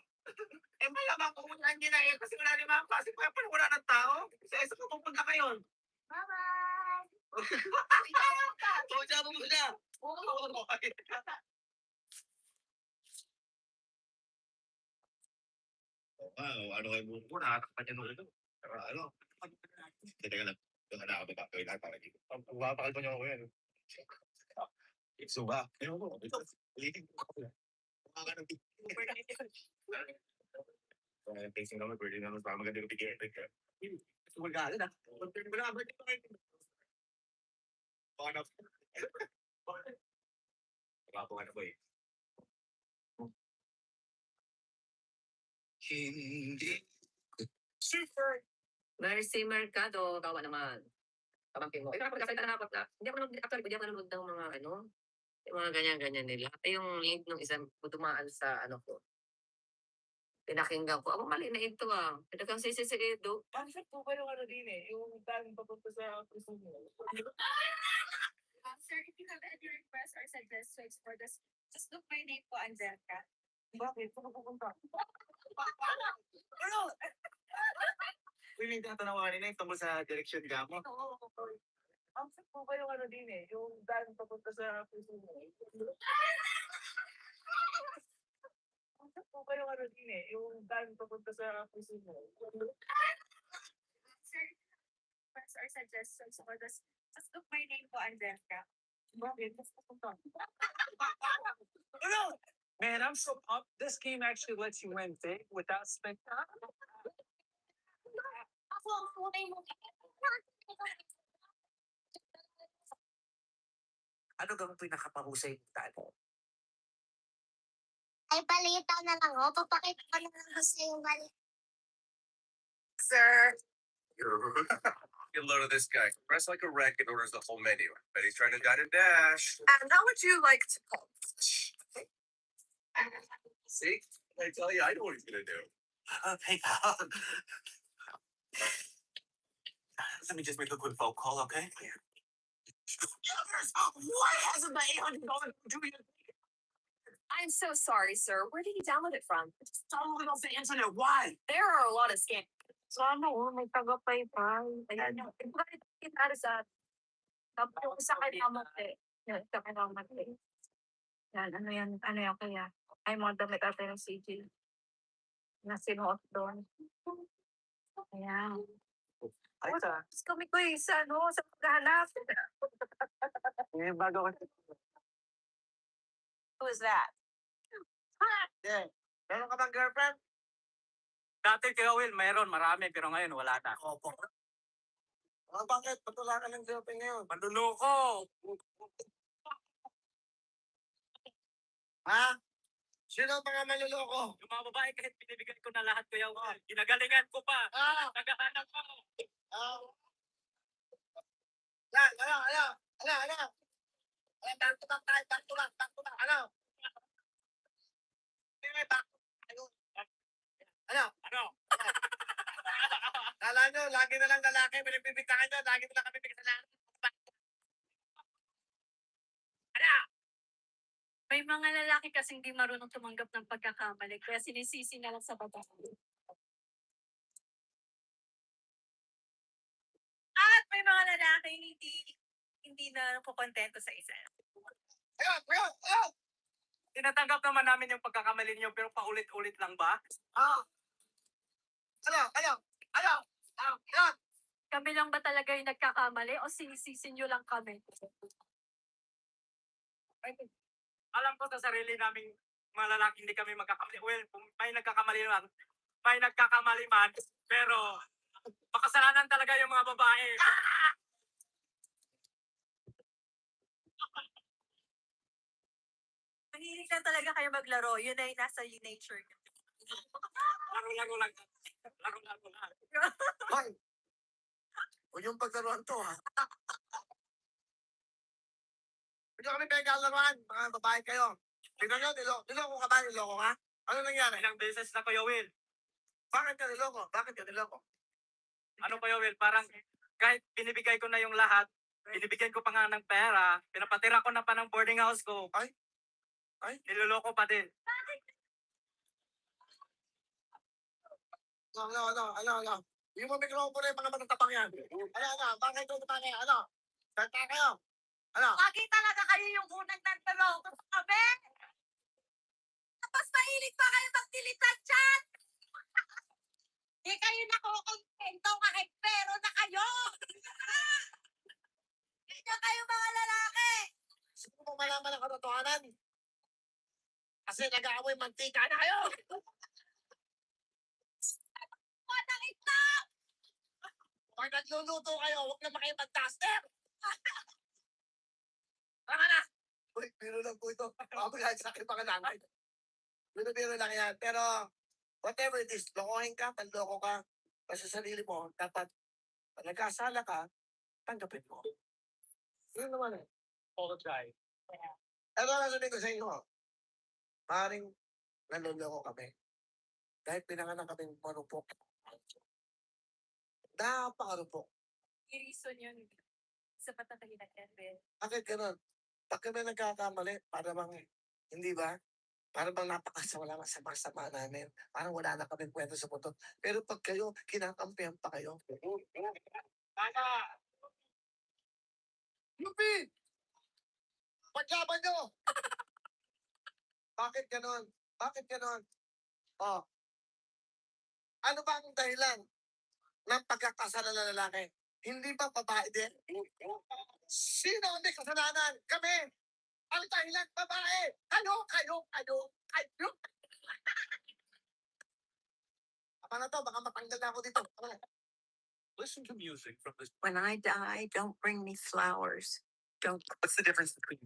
Malamang pumuntahan niyo na kasi wala ni mga klase. Kaya pala wala ng tao. Sa ka pupunta kayo. Bye-bye. Diyan mo muna. Ano kayo mo na? Nakatakpan niya nung ito. Ano? Teka lang. Teka na ako magkakawin lahat para dito. Pagpapakal pa niyo ako yan. Ikso ba? Ewan ko. Ito. Facing naman, pwede naman para maganda yung bigay. Magkala na. Baka na. Baka na po eh. Hindi. Super! Mercy Mercado, kawa naman. Pamangkin mo. Nakapagkasalita na ako. Hindi ako nanonood, actually, hindi ako nanonood ng mga yung mga ganyan-ganyan nila. Yung link ng isang tumaan sa ko. Pinakinggan ko. Mali na ito Pinagang sisi si Edo. Bakit po ba yung din yung daming papunta sa prison mo? Sir, if you have any requests or suggestions for this, just look my name po, Angelica. Bakit? Saan ka pupunta? Ano? Uy, may tatanong ko kanina yung tungkol sa direction ka mo. Bakit po ba yung din yung daming papunta sa prison mo? Bakit po ba yung din yung daming papunta sa prison mo? Sir, requests or suggestions for this, just look my name po, Angelica. Bakit? Saan ka pupunta? Ano? Man, I'm so pumped. This game actually lets you win big without spending. Ano bang pinakapahusay ng talo? Ay, palitaw na lang ako. Papakita ko na lang gusto yung balik. Sir! Get a load of this guy. Press like a wreck and orders the whole menu. Bet he's trying to dine and dash. And how would you like to call? See? I tell you, I know what he's gonna do. PayPal. Let me just make a quick phone call, okay? Why hasn't the 800 gone to you? I'm so sorry, sir. Where did you download it from? Just download it off the internet. Why? There are a lot of scams. Sana may taga-PayPal. Ayan. Bakit kita sa tapos sa kanya mo sa kanya mo yan, ano yan kaya? Ay, mga damit natin ng CG na sinuot doon. Ayan. Ay, ta. Tapos kami ko sa paghahanap. Yung bago ko. Who is that? Yeah. Meron ka bang girlfriend? Dati kaya Will, mayroon marami pero ngayon wala na. Opo. Bakit? Ba't wala ka ng girlfriend ngayon? Manluloko! Ha? Sino ang mga manluloko? Yung mga babae kahit binibigay ko na lahat ko yung ginagalingan ko pa. Naghahanap ako. Ano? Back to back. Ano? Ano? Kala nyo, lagi na lang lalaki, pinipibitakan nyo, lagi na lang kami pinipibitakan. May mga lalaki kasing di marunong tumanggap ng pagkakamali, kaya sinisisi na lang sa babae. At may mga lalaki hindi na kukontento sa isa. Ayun! Tinatanggap naman namin yung pagkakamali niyo pero paulit-ulit lang ba? Ano? Kami lang ba talaga yung nagkakamali o sinisisi nyo lang kami? Alam ko sa sarili naming mga lalaki hindi kami magkakamali. Well, kung may nagkakamali man, pero makasalanan talaga yung mga babae. Mahilig na talaga kayo maglaro. Yun ay nasa nature. Laro lang. Hoy! Huwag yung paglaruan to, ha? Hindi kami pinagkalaruan, mga babae kayo. Tingnan nyo, niloko ka ba? Niloko ka? Ano nangyari? Ilang beses na Kuya Will. Bakit ka niloko? Ano Kuya Will, parang kahit binibigay ko na yung lahat, binibigyan ko pa nga ng pera, pinapatira ko na pa ng boarding house ko. Ay? Niloloko pa din. Ano? Yung mga mikropono yung mga matatapang yan. Bakit ito tapang yan? Tata kayo? Lagi talaga kayo yung unang nagtaloko sa kami. Tapos mahilig pa kayo magtilitan dyan. Di kayo nakukontento kahit pero na kayo. Hindi kayo mga lalaki. Sino mo malaman ang katotohanan? Kasi nag-aamoy mantika na kayo! Pag nagluluto kayo, huwag na makipag-taster! Tama na! Uy, biro lang po ito. Mamaya sa akin mga nanay. Biro lang yan. Pero, whatever it is, lokohin ka, panloko ka, basta sa sarili mo, dapat, pag nagkasala ka, tanggapin mo. Yun naman eh. Apologize. Ano ang sabihin ko sa inyo? Maring naloloko kami. Dahil pinanganak kaming marupok. Napakarupok. I-reason yun. Sa patatahin ng Edwin. Bakit ganun? Pag kami nagkakamali, para bang, hindi ba? Para bang napakasawala nga sa sama namin. Parang wala na kaming kwento sa mundo. Pero pag kayo, kinakampihan pa kayo. Tama! Yupi! Paglaban nyo! Bakit ganon? Bakit ganon? Oh. Ano ba ang dahilan ng pagkakasala ng lalaki? Hindi ba babae din? Sino ang may kasalanan? Kami! Ang dahilan, babae! Kayo! Apa na to? Baka matanggal na ako dito. Listen to music from this. When I die, don't bring me flowers. Don't. What's the difference between?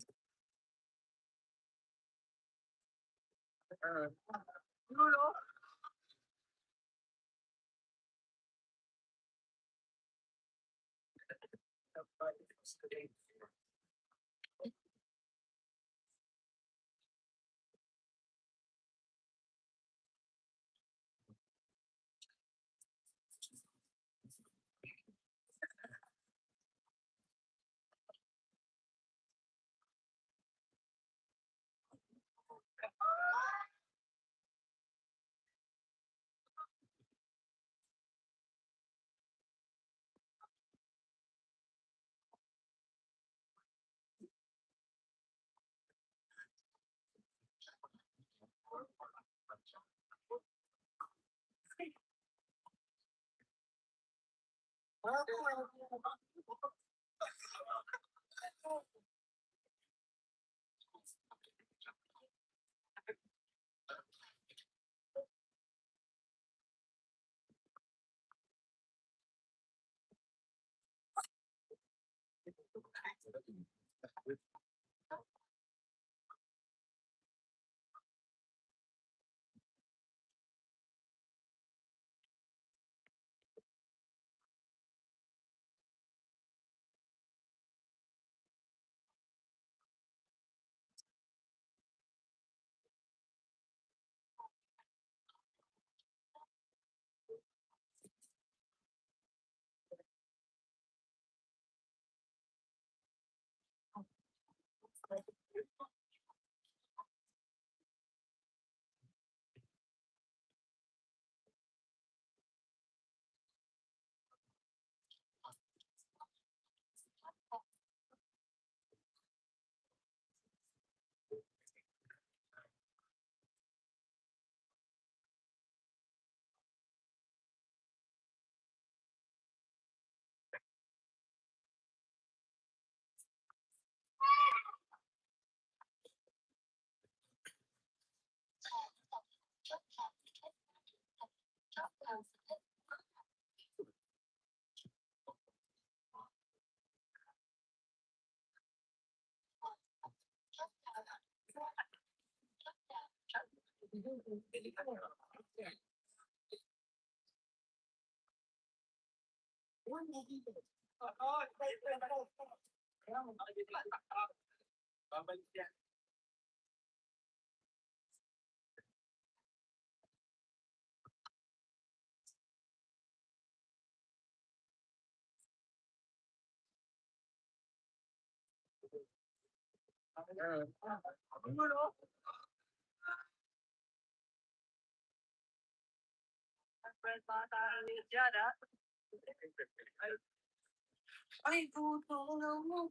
Ay, tutulong mo.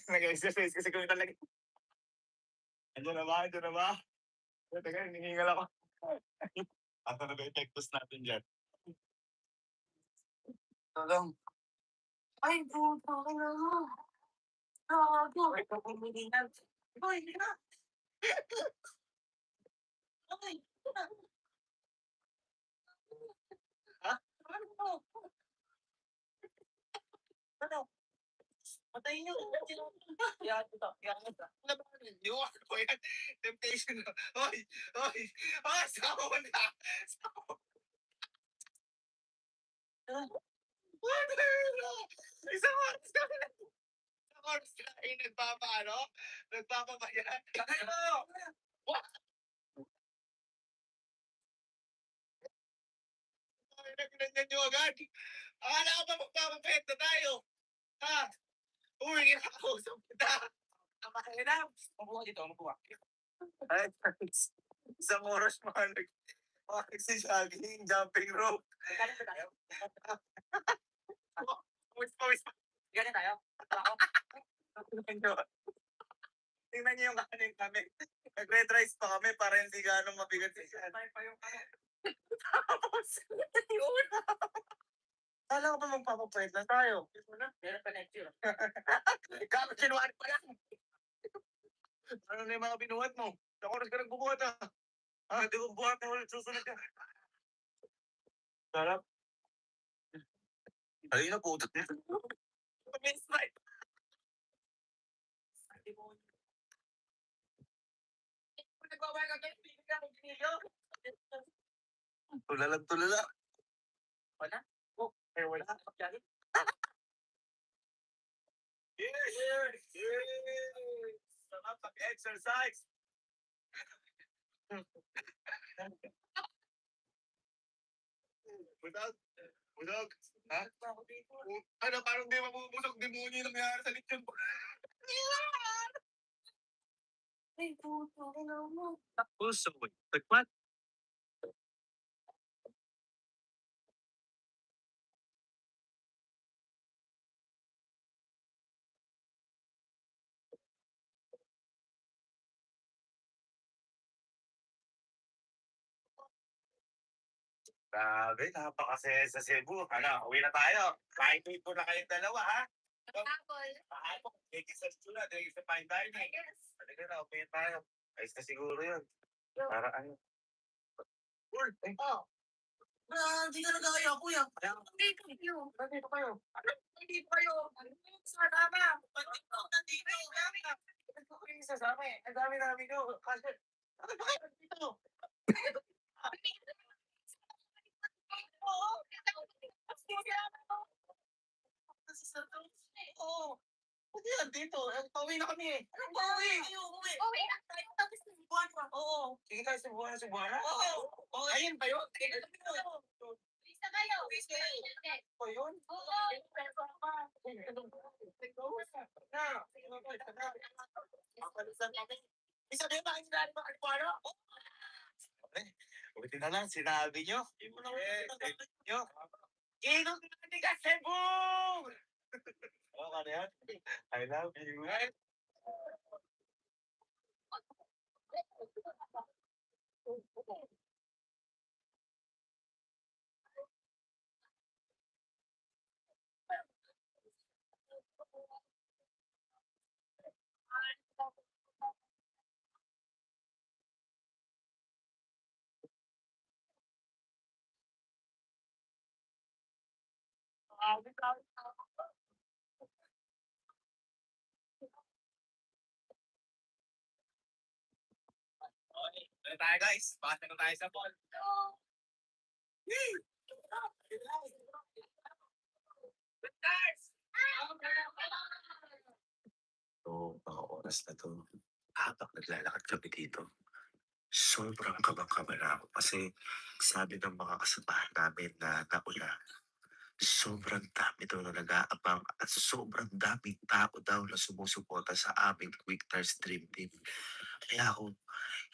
Nag-exercise kasi kung talaga. Andiyan na ba? Andiyan na ba? Teka, hinihingal ako. Asa na ba yung tech natin dyan? Tulong. Ay, puto ka na mo. Gago. Ay, papumilingan. Ay, na. Ay, ha? Ano? Ano? Patayin niyo. Yan, ito. Yan, ito. Labanan niyo. Ano ba yan? Temptation. Oy, oy. Ah, sawa na. Sawa. Ano yun? Isang oras ka na. Isang oras ka na. Nagpapaano? Nagpapabayaan. Ano? What? Pinagnan niyo agad. Akala ko ba magpapapenta tayo? Ha? Uy, kinakausap kita. Ang makikinam. Mabuha dito, mabuha. Ay, isang oras mga nagsisiging jumping rope. Ganun ba tayo? Pawis. Ganun tayo? Tingnan niyo yung kanin kami. Nag-red rice pa kami para hindi gano'ng mabigat si Sean. Tayo pa yung kanin. Tapos, yun. Kala ko ba magpapapwet na tayo? Meron pa next year. Kami kinuha pa lang. Ano na yung mga binuhat mo? Sa oras ka nagbubuhat ah. Ah, di ko buhat na ulit susunod ka. Sarap. Ay, naputot niya. Miss Mike. Tulala. Wala? Oh, wala. Yes! Sarap pag-exercise. Busog. Ha? Ano, parang di mabubusog, demonyo yung nangyari sa lechon. Ay, puto, ano mo? Puso, like what? Grabe, napakasaya sa Cebu. Ano, uwi na tayo. Kahit wait po na kayong dalawa, ha? Paano? Kikisas ko na, dahil sa fine dining. Talaga na, uwi tayo. Ayos na siguro yun. Para ano? Uy, hindi ka nagkakaya, kuya. Nandito kayo. Nandito kayo. Ano? Nandito kayo. Sana na. Nandito. Ang sasama eh. Ang dami namin ko. Kasi, ano ba kayo nandito? Oo. Hindi yan dito. Pauwi na kami eh. Anong pauwi? Uwi. Uwi na tayo. Tapos na buwan pa. Oo. Sige tayo sa buwan. Oo. Ayun ba yun? Bisa kayo. Bisa kayo. O yun? Oo. Bisa kayo ba? Sinabi ba kayo? Buti na lang, sinabi nyo. Hindi mo naman sinabi nyo. Inong natin ka, Cebu! Ano yan? I love you. Ano tayo guys? Basta na tayo sa ball. So, mga oras na to, habang naglalakad kami dito, sobrang kabang-kaba na ako kasi sabi ng mga kasamahan namin na nauna, sobrang dami daw na nag-aabang at sobrang daming tao daw na sumusuporta sa aming Quick Stars Dream Team. Kaya ako,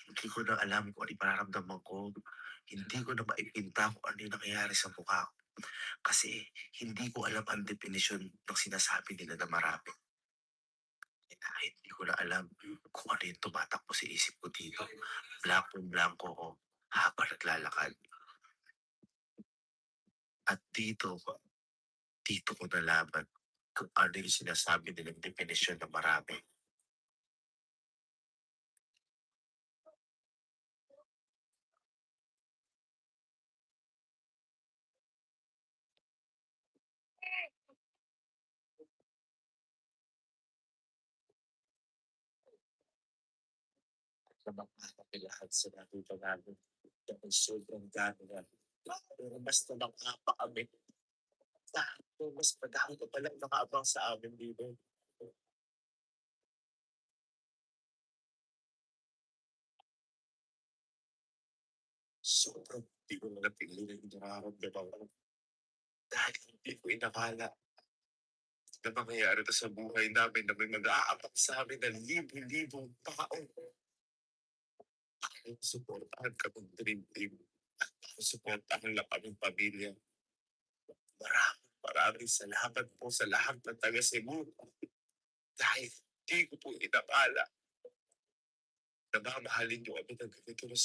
hindi ko na alam kung ano yung mararamdaman ko. Hindi ko na maipinta kung ano yung nangyayari sa mukha ko. Kasi hindi ko alam ang definisyon ng sinasabi nila na marami. Kaya hindi ko na alam kung ano yung tumatakbo sa isip ko dito. Blanco ko habang naglalakad. At dito ko nalaman kung ano yung sinasabi nilang definisyon ng marami. Na magkakapilahan sa nakita namin dahil sobrang dami na. Pero mas namangapa kami. Mas madami na pala nakaabang sa amin dito. Sobrang hindi ko na napigilan yung nararamdaman ko. Dahil hindi ko inakala na mangyayari ito sa buhay namin na may mag-aabang sa amin na libo-libong tao. Para suportahan kaming dream team at para suportahan lang kaming pamilya. Maraming salamat po sa lahat ng taga-Cebu. Dahil hindi ko po inakala na mamahalin niyo kami ng ganito na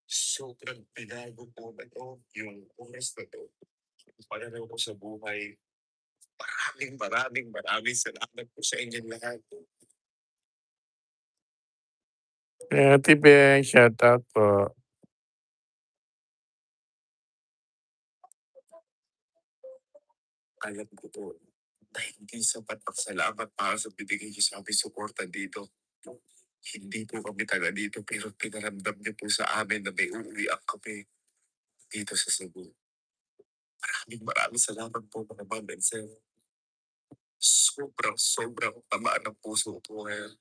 sobrang binago po na to yung oras na to. Pananaw ko sa buhay. Maraming salamat po sa inyong lahat. Ate Beng, shout out po. Alam ko po na hindi sapat ang salamat para sa binigay niyo sa aming suporta dito. Hindi po kami taga dito pero pinaramdam niyo po sa amin na may uuwian kami dito sa Cebu. Maraming salamat po mga ma'am and sir. Sobrang tamaan ng puso po ngayon.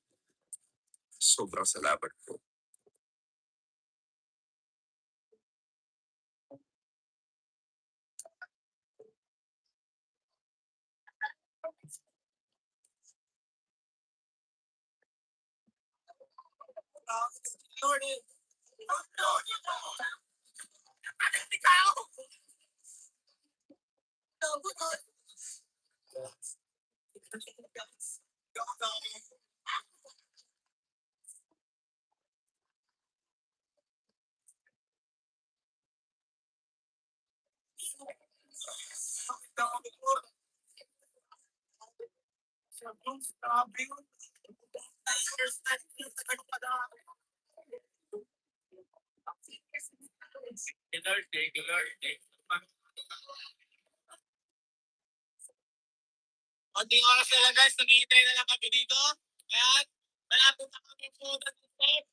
Sobrang salamat po. Konting oras na lang guys, naghihintay na lang kami dito. Ayan, malapit na kami po na step.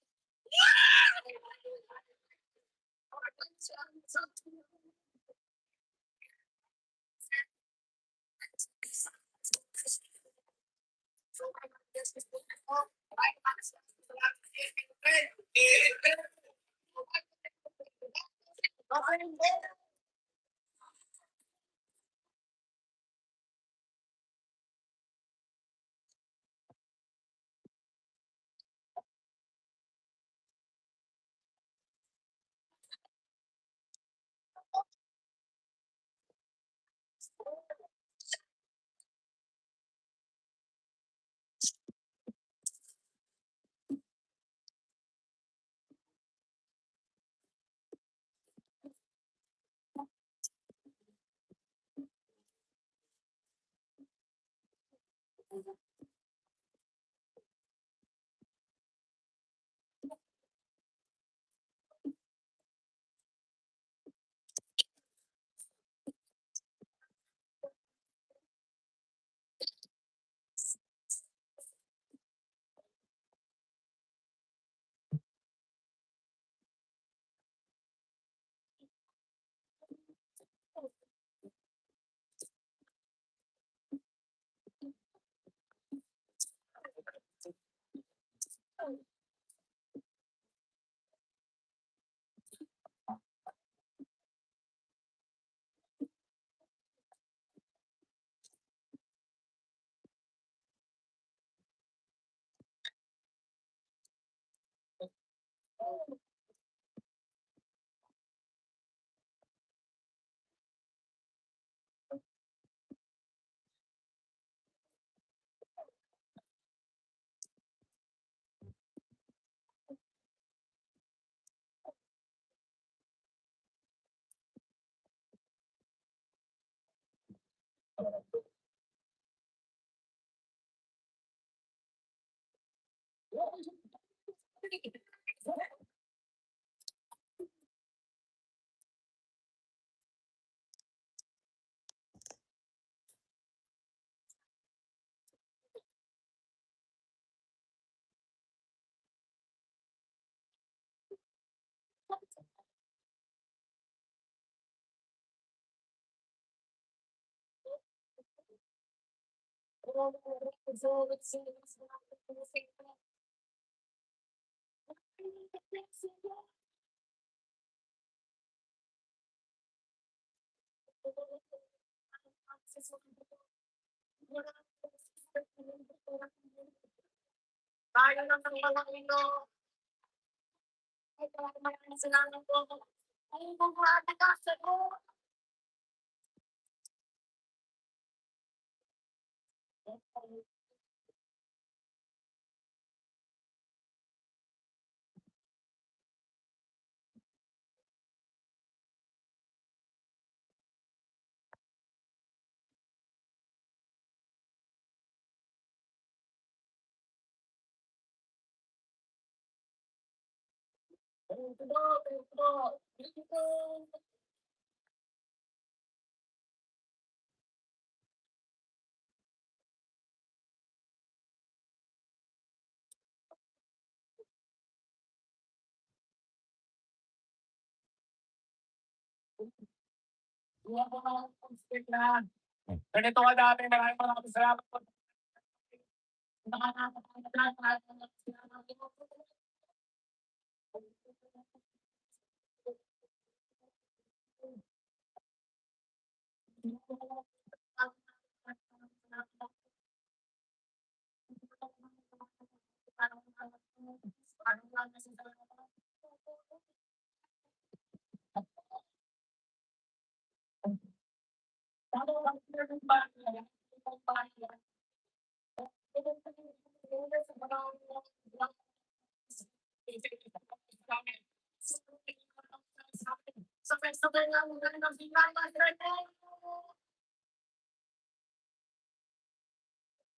Ganito ka dami, maraming salamat po.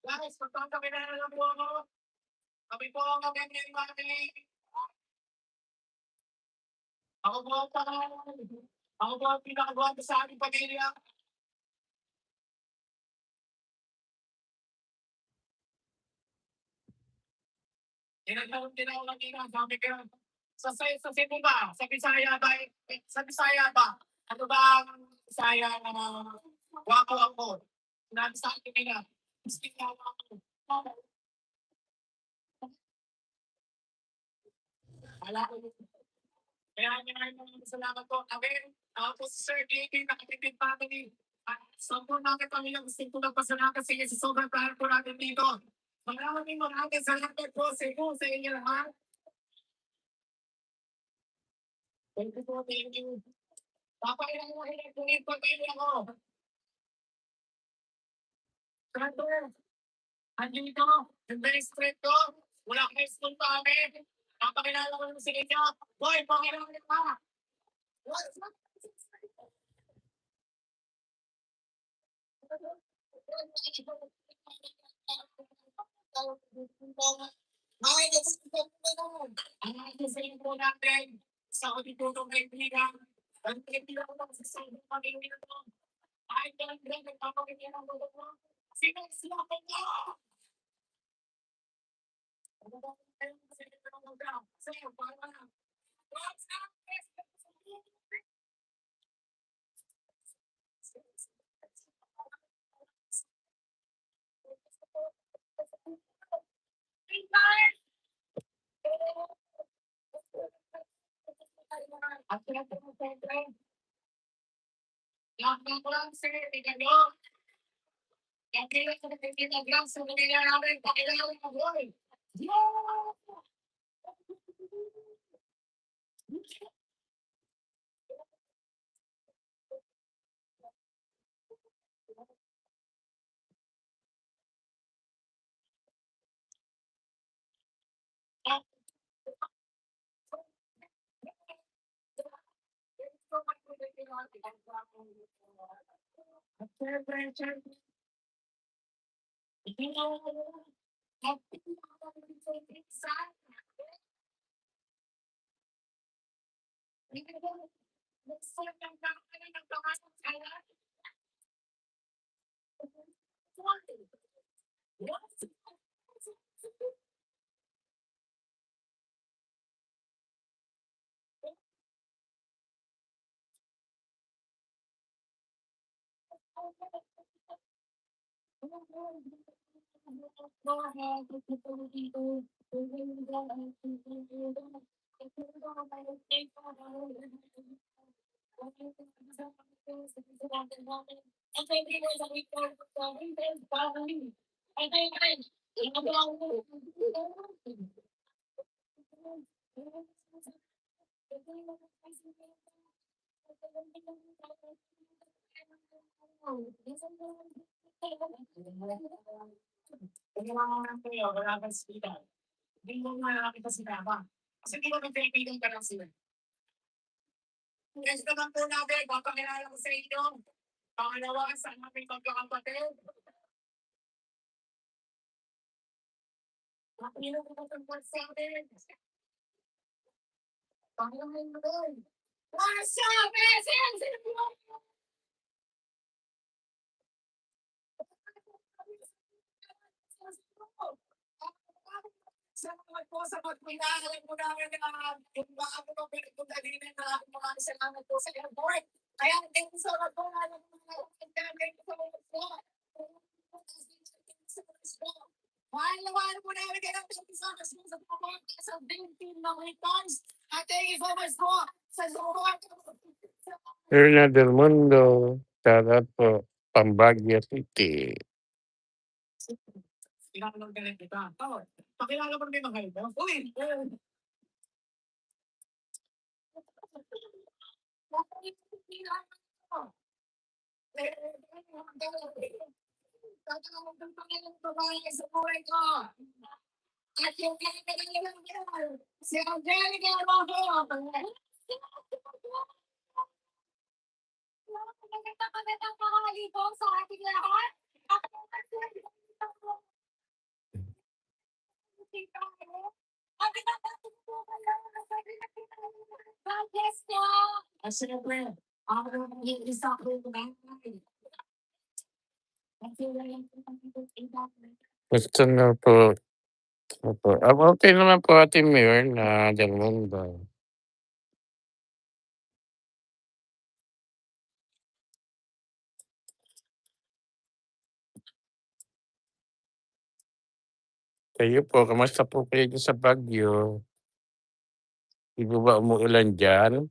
Guys, magpapakilala na po ako. Kami po ang mami. Ako po ang pangalan. Ako po ang pinakagwanta sa aming pamilya. Tinatawag din ako kanina, sabi ko, sa Cebu ba? Sa Bisaya ba? Sa Bisaya ba? Ano ba ang Bisaya na wako ako? Sinabi sa akin nila, gusto niya ako. Wala ko. Kaya maraming salamat po. Ako po si Sir David, nakatipid family. Sampo namin kami yung gusto ko ng pasalamat sa inyo sa sobrang tahan po natin dito. Maraming salamat po sa inyo, sa inyo lahat. Thank you po, thank you. Papailan mo po yung pag-ibig ako. Santo, andito, yung best friend ko, wala kang school pa kami. Papakilala ko naman sa inyo. Boy, pakilala ko pa. Ang aking po natin sa auditong kaibigan. Ang kaibigan ko lang sa sabong pamilya ko. Ay, talagang nagpapakilala ng mga mo. Sino sila ko niya? Ano ba kayo sa inyo ng mga? Sa'yo, para. What's up? Kailangan kayo, wala kang speaker. Hindi mo nga nakakita si Tama. Kasi di ba may Filipino pa lang sila? Gusto naman po namin, papakilala ko sa inyo. Pangalawa sa aming magkakapatid. Pakilala ko tungkol sa amin. Pangalawa mo doon. What's up, SM? Salamat po sa pagpinahalan mo namin na yung mga ano ko pinagpagdalinan na maraming salamat po sa airport. Kaya thank you so much po na yung mga thank you so much po. Mahal po namin kayo. Thank you so much po sa support sa dream team ng Returns. At thank you so much po sa support. Erna del Mundo, shoutout po. Pambagya City. Kinakalang galing kita. Oh, pakilala mo rin mga ito. Uy! Sa buhay ko. At yung si Angelica Rojo. Magandang pangali po sa ating lahat. God bless po. At syempre, ako naman yung isa ko yung Gusto na po. Opo. Okay naman po Ate Mayor na del Mundo. Kayo po, kamusta po kayo dyan sa Baguio? Di po ba umuulan dyan?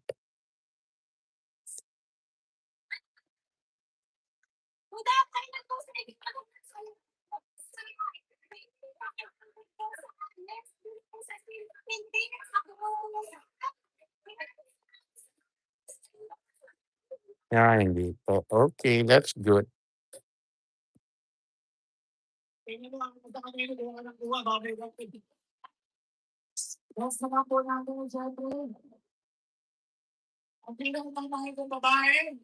Hindi po. Okay, that's good. Yes, naman po natin yung syempre. Ang pinakamahin kong babae.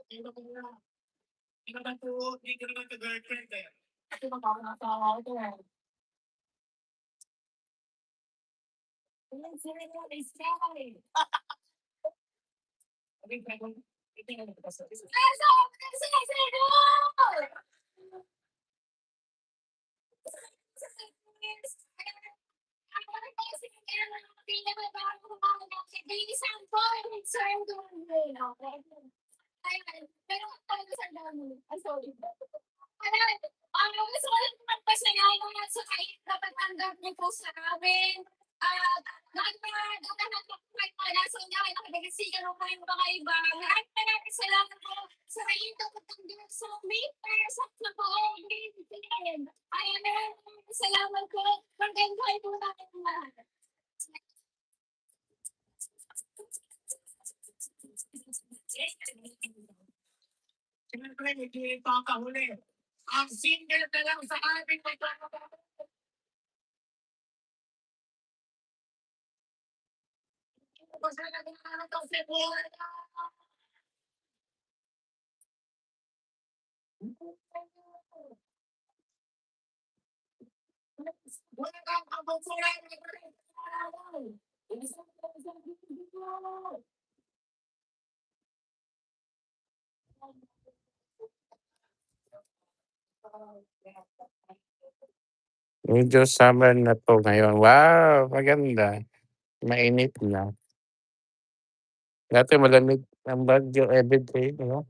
Hindi naman po, hindi ko naman ka-girlfriend eh. Kasi magkakanasawa ko eh. Yes, is Sky. Okay, Dragon. Itingnan mo kasi. Gusto ko lang magpasalamat sa kahit napatanggap niyo po sa amin. Nasa inyo, nakabagasigan mo kayo mga iba. Maraming salamat po sa kayong pagtanggap sa amin. Para sa buong bibigyan. Maraming salamat po. Magandang po natin lahat. Siyempre, hindi pa kahuli. Ang single na lang sa ating magkakapatid. Medyo summer na po ngayon. Wow, maganda. Mainit na. Dati malamig ng Baguio everyday, no?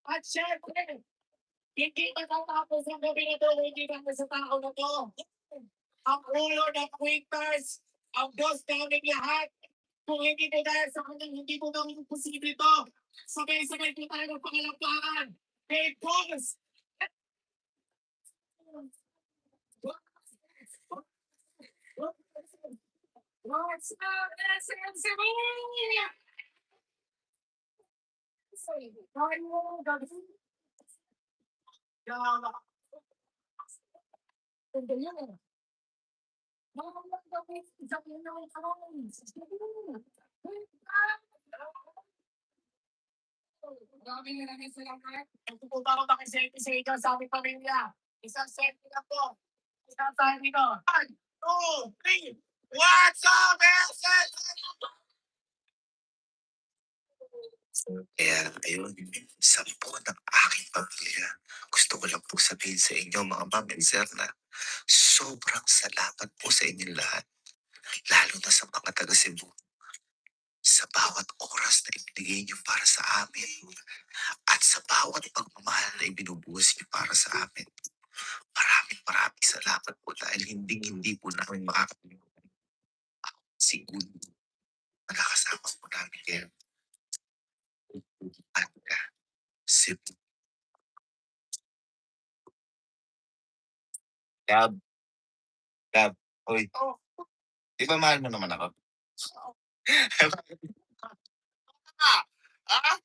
At syempre, hindi matatapos ang gabi na to, hindi kami sa tao na to. Ang ulo ng Quakers, ang boss namin lahat. Kung hindi ko dahil sa kanya, hindi ko namin posible to. Sabay-sabay po tayo ng pangalapakan. Hey, boss! What's up, SNCB? Maraming salamat. Nagpupunta ako nakisente sa inyo sa aming pamilya. Isang sente na po. Isang tayo dito. 1, 2, 3. What's up, Kaya ayun, sa po ng aking pamilya, gusto ko lang po sabihin sa inyo mga ma'am and sir na sobrang salamat po sa inyong lahat. Lalo na sa mga taga Cebu. Sa bawat oras na ibinigay niyo para sa amin at sa bawat pagmamahal na ibinubuhos niyo para sa amin. Maraming salamat po dahil hindi po namin makakalimutan. Siguro, nakakasama po namin kayo. At Cebu. Gab, hoy. Di ba mahal mo naman ako?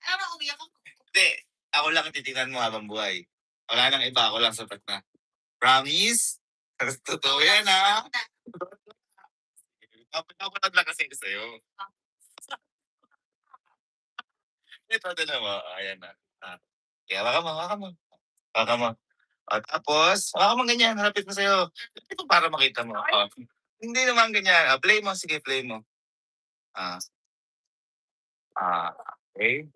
Ano umiyak ako? Hindi, ako lang titignan mo habang buhay. Wala nang iba, ako lang sapat na. Promise? Totoo yan, ha? Napanood lang kasi sa'yo. Ito na mo, ayan na. Kaya baka mo. At tapos, baka mo ganyan, harapit mo sa'yo. Ito para makita mo. Hindi naman ganyan. Play mo, sige, play mo. Ah, okay.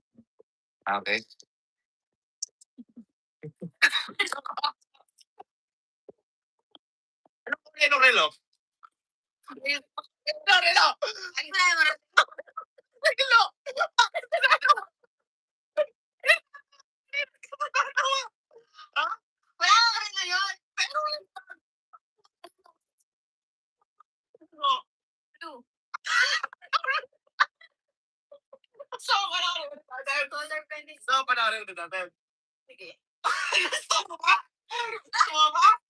Okay. Ano relo? Ano relo? Relo! Bakit ginagawa? Ha? Wala ka rin ngayon. Pero ano? So, panoorin mo natin. So, panoorin mo natin. Sige. Gusto mo ba? Gusto mo ba?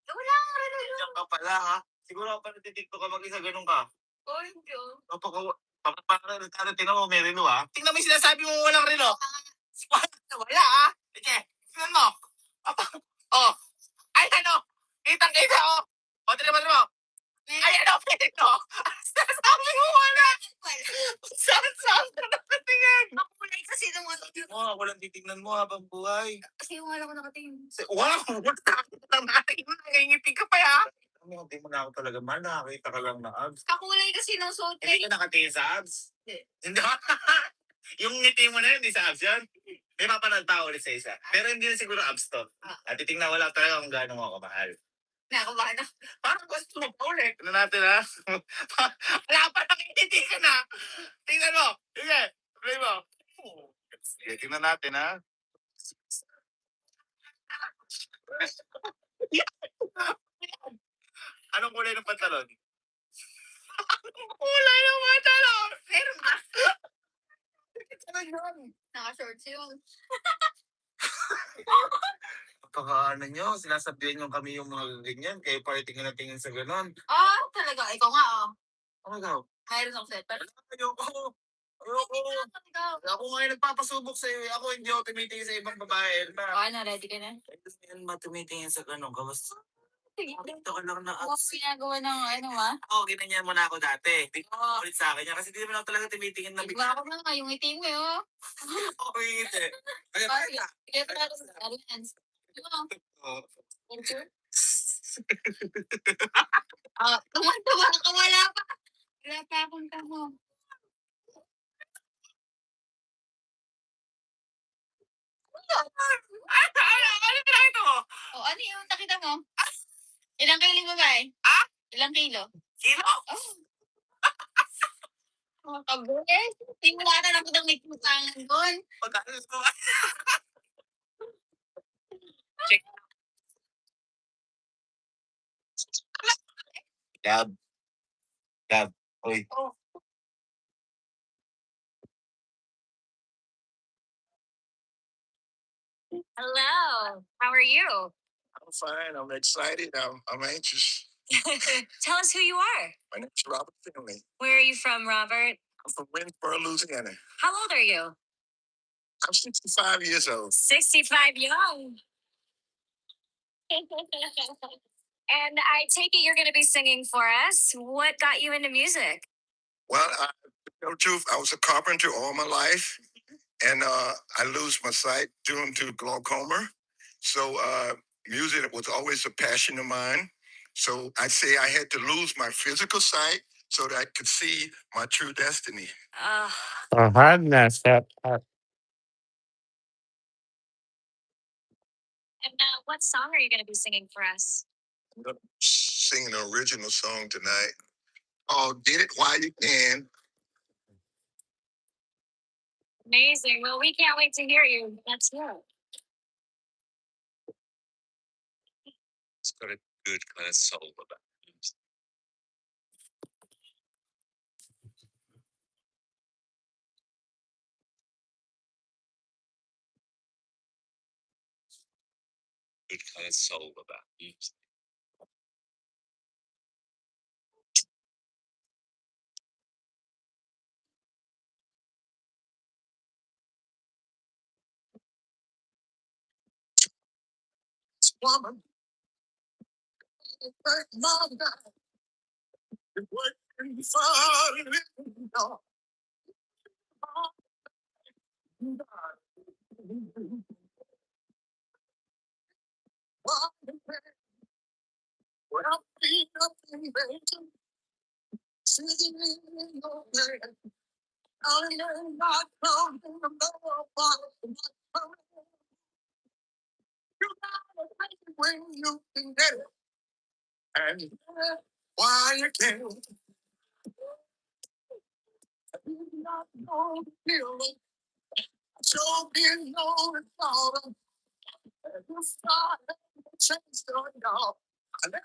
Wala ka rin ngayon. Diyan ka pala, ha? Siguro pa natitikto ka mag-isa, ganun ka. Oh, hindi. Parang tingnan mo, may relo, ha? Tingnan mo yung sinasabi mo walang relo. Wala, ha? Sige, tingnan mo. Oh, ay ano? Kitang-kita, oh. O, tingnan mo. Ay, ano, pinito? Sabi mo wala. Saan ka nakatingin? Makulay kasi naman. Walang titignan mo habang buhay. Kasi wala ko nakatingin. Wow! Nangingitig ka pa, ha? Hindi mo na ako talaga mahal. Nakakita ka lang na abs. Kakulay kasi ng suot. Hindi ka nakatingin sa abs? Hindi. Yung ngiti mo na yun, hindi sa abs yan. May mapanood pa ulit sa isa. Pero hindi na siguro abs to. At titignan wala talaga kung gaano mo ako mahal. Nakabahan na. Parang gusto mo pa ulit. Ano natin, ha? Wala pa nakititi ka na. Tingnan mo. Sige. Play mo. Sige, tingnan natin, ha? Anong kulay ng pantalon? Anong kulay ng pantalon? Pero yun? Naka-shorts yun. Napaka nyo, sinasabihan nyo kami yung mga ganyan, kayo pa tingin na tingin sa ganon. Talaga. Ikaw nga, Ano ikaw? Mayroon akong set. Pero Ayoko. Ako nga yung nagpapasubok sa'yo. Ako hindi ako tumitingin sa ibang babae. ready ka na? Yan ba tumitingin sa ganon? Kamas, Sige. dito ka lang na Ginagawa ng Oo, ginanyan mo na ako dati. Tingnan mo ulit sa akin yan kasi di naman ako talaga tumitingin na Diba ako na nga, yung ngiti mo yun. ako yung ngiti. Kaya Kaya pa natin sa alliance. Tuwan-tuwa ka, wala pa. Wala pa akong tamo. Ano ito? Ano yung nakita mo? Ilang kilo ba ba? Ilang kilo? Kilo? Mga kabulis. Hindi mo lahat na kitang may kutangan doon. Pagkano ito? Gab. Gab. Uy. Hello. How are you? I'm fine. I'm excited. I'm anxious. Tell us who you are. My name's Robert Finley. Where are you from, Robert? I'm from Winsboro, Louisiana. How old are you? I'm 65 years old. 65 young. And I take it you're going to be singing for us. What got you into music? Well, to tell the truth, I was a carpenter all my life, and I lose my sight due to glaucoma. So music was always a passion of mine. So I'd say I had to lose my physical sight so that I could see my true destiny. Nasa And what song are you going to be singing for us? I'm going to sing an original song tonight. Oh, Get It While You Can. Amazing. Well, we can't wait to hear you. Let's hear it. It's got a good kind of soul about it. Good kind of soul about music. Woman, working for a living dog. Well, be nothing better. Sitting in your bed. I know not come in the middle of you gotta take it when you can get it. And why you can't. You not know the feeling. So you know it's all. And you start to change your dog. I never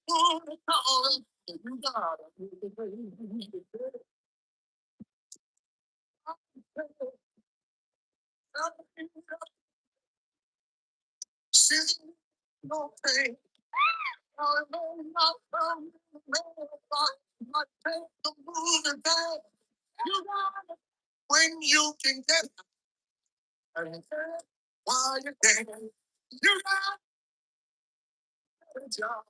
want to call it. You gotta do the way you do it. Sitting no pain. I know not from the man, but take the moving back. You got it when you can get it. And why you can't. You got a job.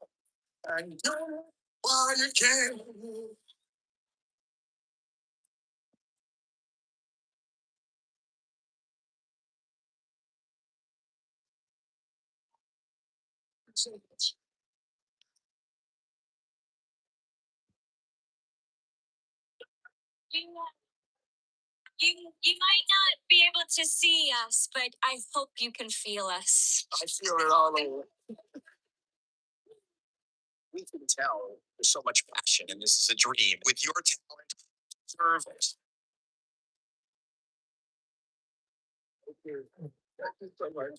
And do it while you can. You might not be able to see us, but I hope you can feel us. I feel it all over. We can tell there's so much passion, and this is a dream. With your talent, serve it.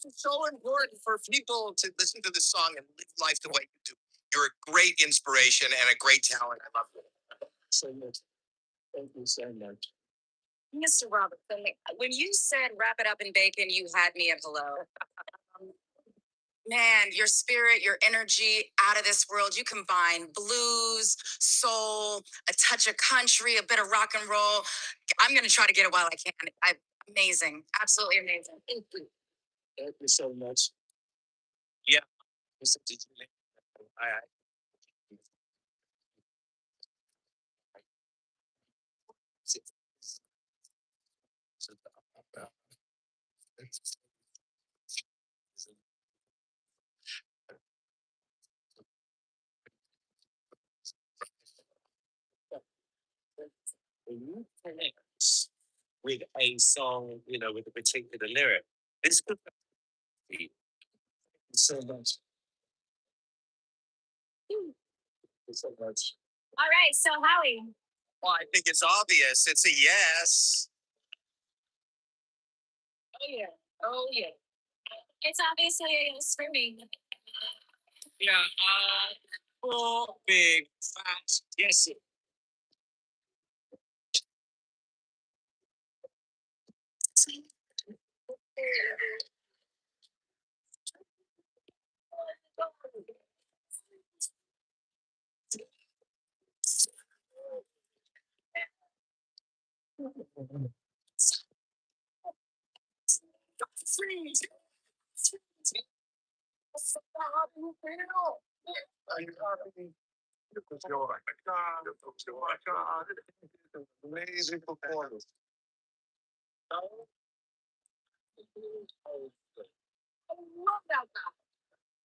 It's so important for people to listen to this song and live life the way you do. You're a great inspiration and a great talent. I love you. So much. Thank you so much. Mr. Robertson, when you said wrap it up in bacon, you had me at hello. Man, your spirit, your energy, out of this world. You combine blues, soul, a touch of country, a bit of rock and roll. I'm gonna try to get it while I can. Amazing, absolutely amazing. Thank you. Thank you so much. Yeah. I with a song, with a particular lyric. This could be so much. Thank you so much. All right, so Howie. Well, I think it's obvious. It's a yes. Oh yeah. Oh yeah. It's obviously a yes for me. Yeah. Four big fat yes. Amazing performance.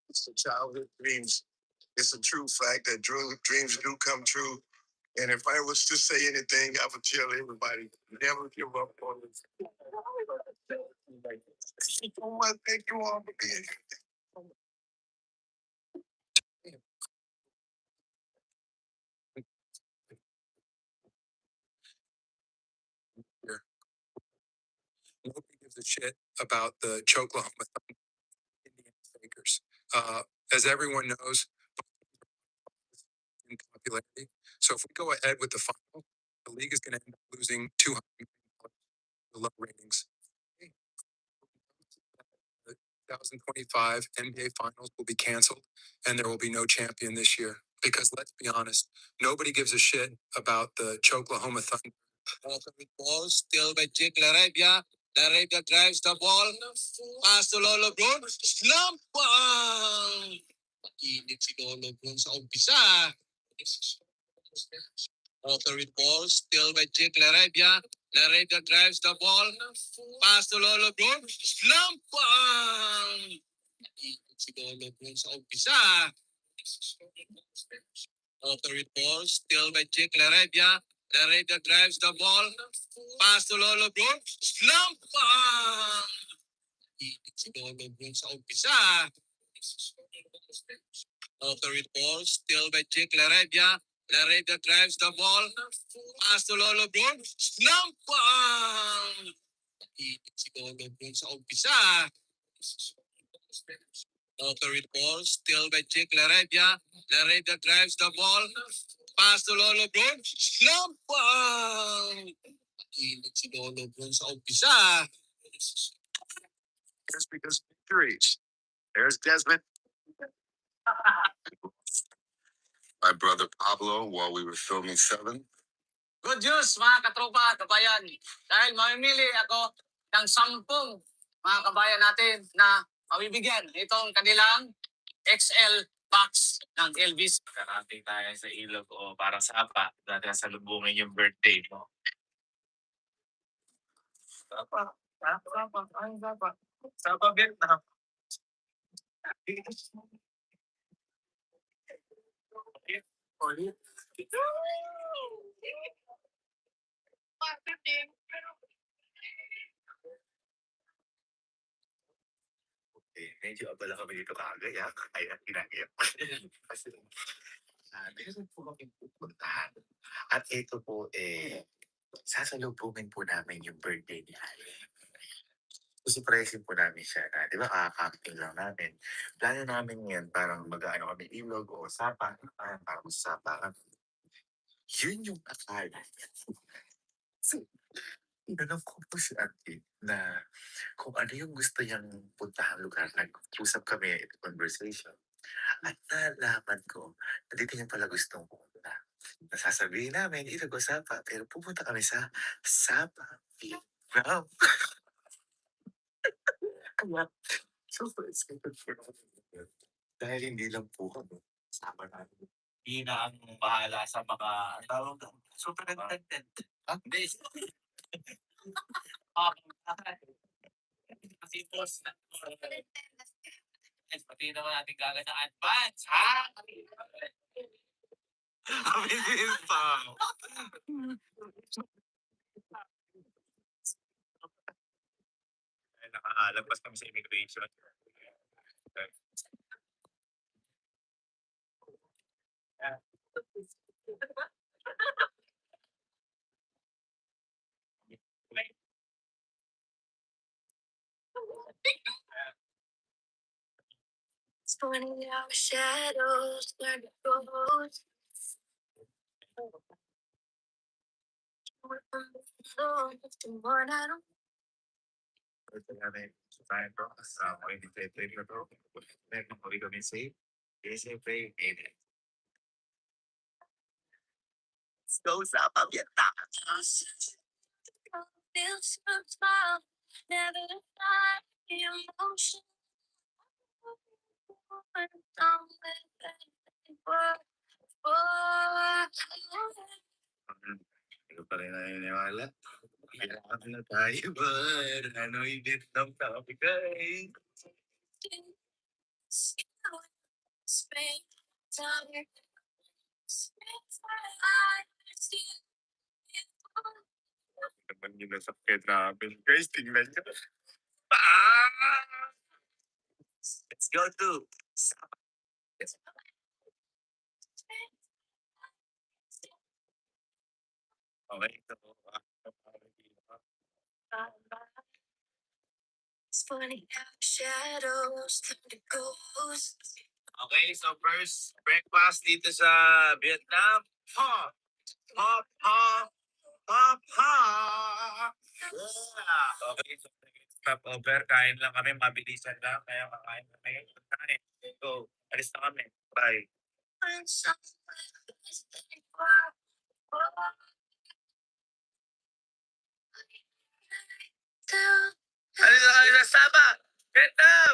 It's the childhood dreams. It's a true fact that dreams do come true. And if I was to say anything, I would tell everybody, never give up on this. Oh, I thank you all for being here. Nobody gives a shit about the Choklahoma Indian Fakers. As everyone knows, in popularity. So if we go ahead with the final, the league is going to end up losing $200 million for low ratings. The 2025 NBA Finals will be canceled, and there will be no champion this year. Because let's be honest, nobody gives a shit about the Choklahoma Thunder. Ball still by Jake LaRabia. LaRabia drives the ball. Pass to Lolo Brown. Slump! Init si Lolo Brown sa umpisa. With ball still by Jake LaRabia. LaRabia drives the ball. Pass to Lolo Brown. Slump! Init si Lolo Brown sa umpisa. With ball still by Jake LaRabia. LaRabia drives the ball. Pass to Lolo Brown. Slump! Init si Lolo Brown sa umpisa. With ball still by Jake LaRabia. LaRabia drives the ball. Pass to Lolo Brown. Slump! Init si Lolo Brown sa umpisa. With ball still by Jake LaRabia. LaRabia drives the ball. Pass to Lolo Brown. Slump! Init si Lolo Brown sa umpisa. Just because of injuries. There's Desmond. My brother Pablo, while we were filming Seven. Good news mga katropa, kabayan. Dahil mamimili ako ng 10 mga kabayan natin na mabibigyan itong kanilang XL box ng Elvis. Karating tayo sa ilog o parang sapa. Dati sa lubungin yung birthday mo. Sapa. Ay, sapa. Sapa Vietnam. Medyo abala kami dito kagay, kaya kinakip. Kasi, meron po kami pupuntahan. At ito po, sasalubungin po namin yung birthday ni Ali. Surprise po namin siya na, di ba, kakakamting lang namin. Plano namin yan, parang mag-ano kami ilog o sapa, parang masapa kami. Yun yung akala niya. Tinanong ko po si ate na kung ano yung gusto niyang puntahang lugar. Nag-usap kami, conversation. At nalaman ko na dito niya pala gustong pumunta. Nasasabihin namin, Itago-Sapa, pero pupunta kami sa Sapa, Vietnam. Kaya, super excited for that. Dahil hindi lang po kami, sama namin. Ina ang bahala sa mga, ang tawag doon, superintendent. Hindi. Kasi boss na. Pati naman natin gagawin ng advance, ha? Kami din pa. Nakalagpas kami sa immigration. It's funny how shadows turn to ghosts. Ito namin sa tayo bro, kasama ko yung play na bro. Meron ko rin kami safe. Kaya siyempre, amen. Let's go sa Vietnam. Feels so small, never to find emotion. Don't let that work for Hindi ko pa rin naniniwala. Kailangan na tayo ba? Ano yung Vietnam na kami guys? Spring, time, spring, Naman yung nasakit namin. Guys, tingnan nyo. Ah! Let's go to okay, ito. It's funny how shadows turn to ghosts. Okay, so first breakfast dito sa Vietnam. Ha! Ha! Ha! Ha! Ha! Yeah! Okay, so stop over. Kain lang kami. Mabilisan lang. Kaya makain kami. Kain. So, alis na kami. Bye. When someone is there, down. Alis na kami sa Saba! Vietnam!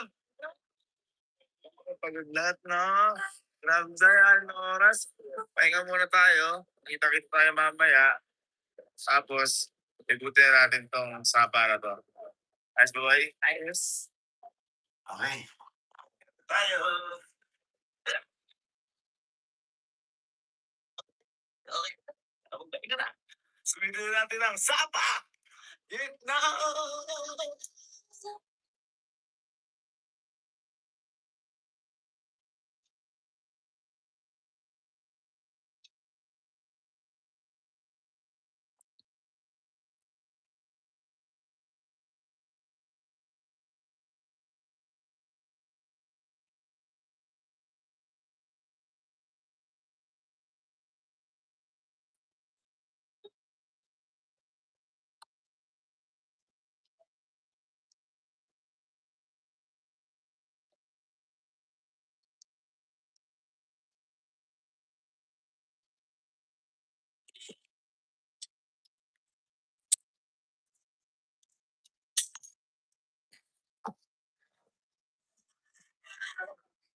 Pagod lahat, no? Grabe yan, oras. Pahinga muna tayo. Kita-kita tayo mamaya. Tapos, ikutin natin tong Saba na to. Ayos ba, boy? Ayos. Okay. Tayo. Okay. Pahinga na. Sumitin natin ang Saba! Vietnam!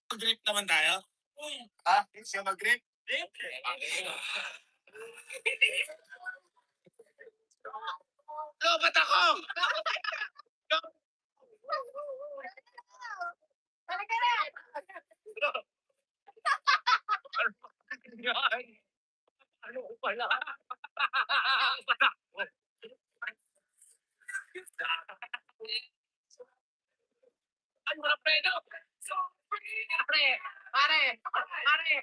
Mag-grip naman tayo. Ha? Siya mag-grip? Grip? Lobat ako! Talaga na! Ano pala? Ano na predo? Pare! Pare! Pare!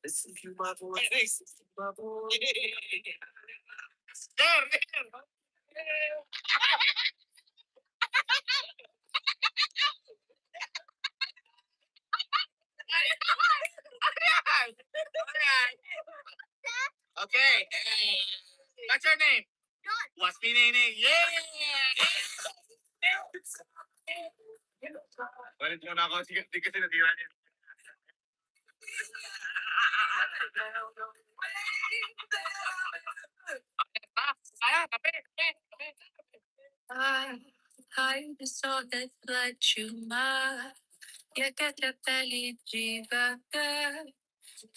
Listen to my voice. Listen to my voice. There, there. Okay. What's your name? What's my name? Yeah! Walit mo na ako. Sige, kasi natira niya. I saw that blood tumor. Я когда полетела,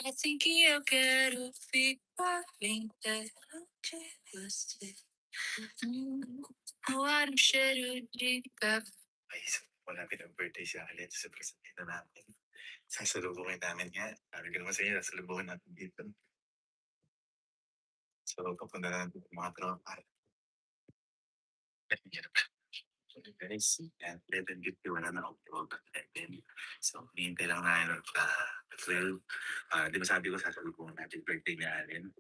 I think eu quero ficar linda. Você, o ar cheiro de café. Ay, malapit ang birthday si Alet sa presentation namin. Sasalubungin namin yan. Sabi ko naman sa inyo, sasalubungin natin dito. So, papunta na natin mga tropa. Guys, at 11:50 wala na upload at 11. So, hinihintay lang namin 12. Di ba sabi ko sasalubungin natin birthday ni Allen?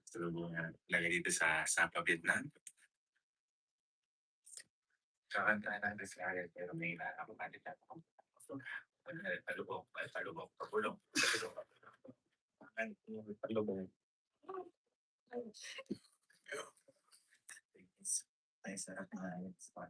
Sasalubungin lagay dito sa Sapa, Vietnam. Kakantahan natin si Allen pero may ako natin na talubong, pagulong. Talubong. Nice spot.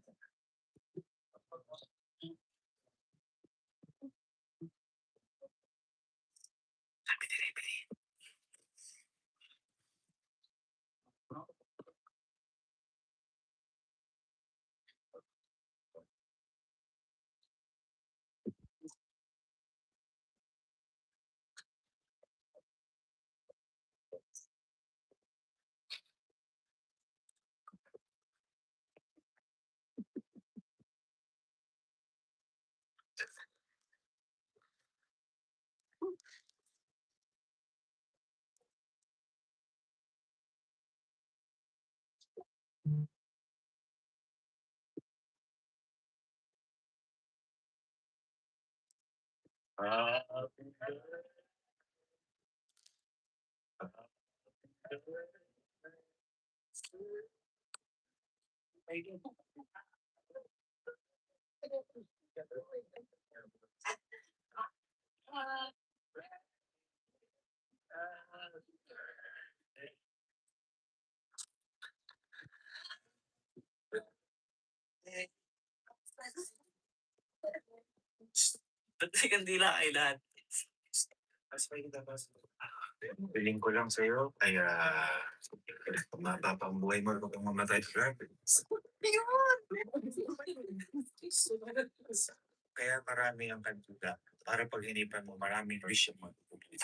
Ba't may kandila ay lahat? Piling ko lang sa'yo, ay mapapambuhay mo kung mamatay ka. Kaya marami ang kanduda. Para pag hinipan mo, maraming wish yung magpupulit.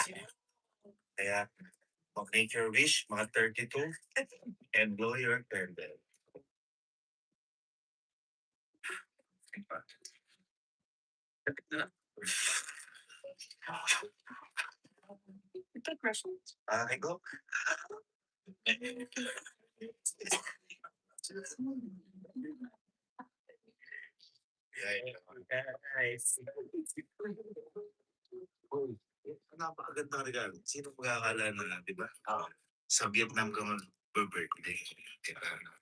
Kaya, mag-make your wish, mga 32, and blow your candle. Okay, go. Guys. Napakaganda ka regalo. Sino magkakala na, di ba? Sa Vietnam ka mag-birthday.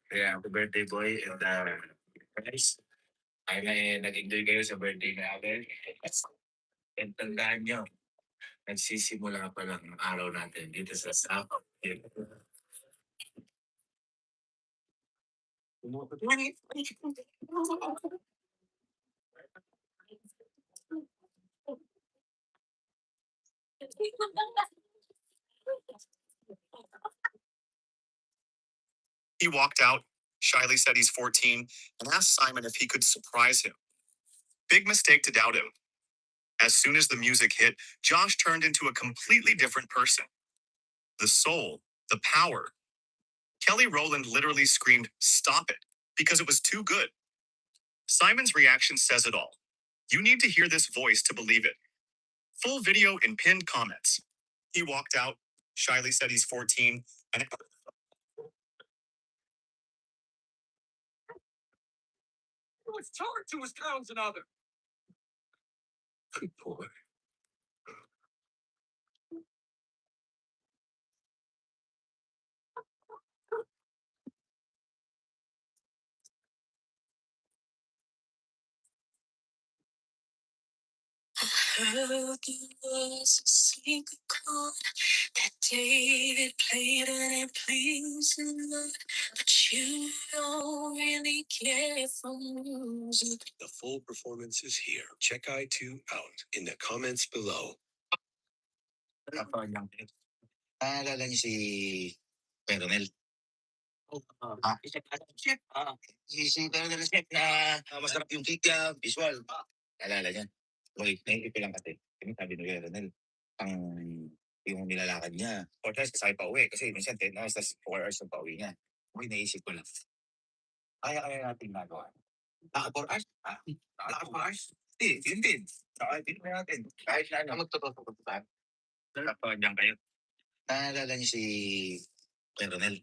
Kaya happy birthday, boy. And guys, ay nag-enjoy kayo sa birthday natin. And tandaan nyo, nagsisimula pa lang ang araw natin dito sa Sapa. He walked out, shyly said he's 14, and asked Simon if he could surprise him. Big mistake to doubt him. As soon as the music hit, Josh turned into a completely different person. The soul, the power. Kelly Rowland literally screamed, "Stop it," because it was too good. Simon's reaction says it all. You need to hear this voice to believe it. Full video in pinned comments. He walked out, shyly said he's 14, and was charged to his towns and other. Good boy. Heard there was a secret chord that David played and it pleased the Lord, but you don't really care for music. The full performance is here. Check I2 out in the comments below. Naalala niyo si Peronel? Si Peronel Chef na masarap yung cake niya, visual. Naalala niya? Okay, naisip ko lang kasi. Sabi ni Peronel, ang yung nilalakad niya, 4 hours kasakay pa uwi. Kasi minsan 10 hours, tas 4 hours yung pauwi niya. Okay, naisip ko lang. Kaya natin nagawa. Lakad 4 hours? Lakad 4 hours? Hindi, yun din. Hindi na natin. Kahit na ano, magtotoo pa. Kapag diyan kayo. Naalala niyo si Peronel?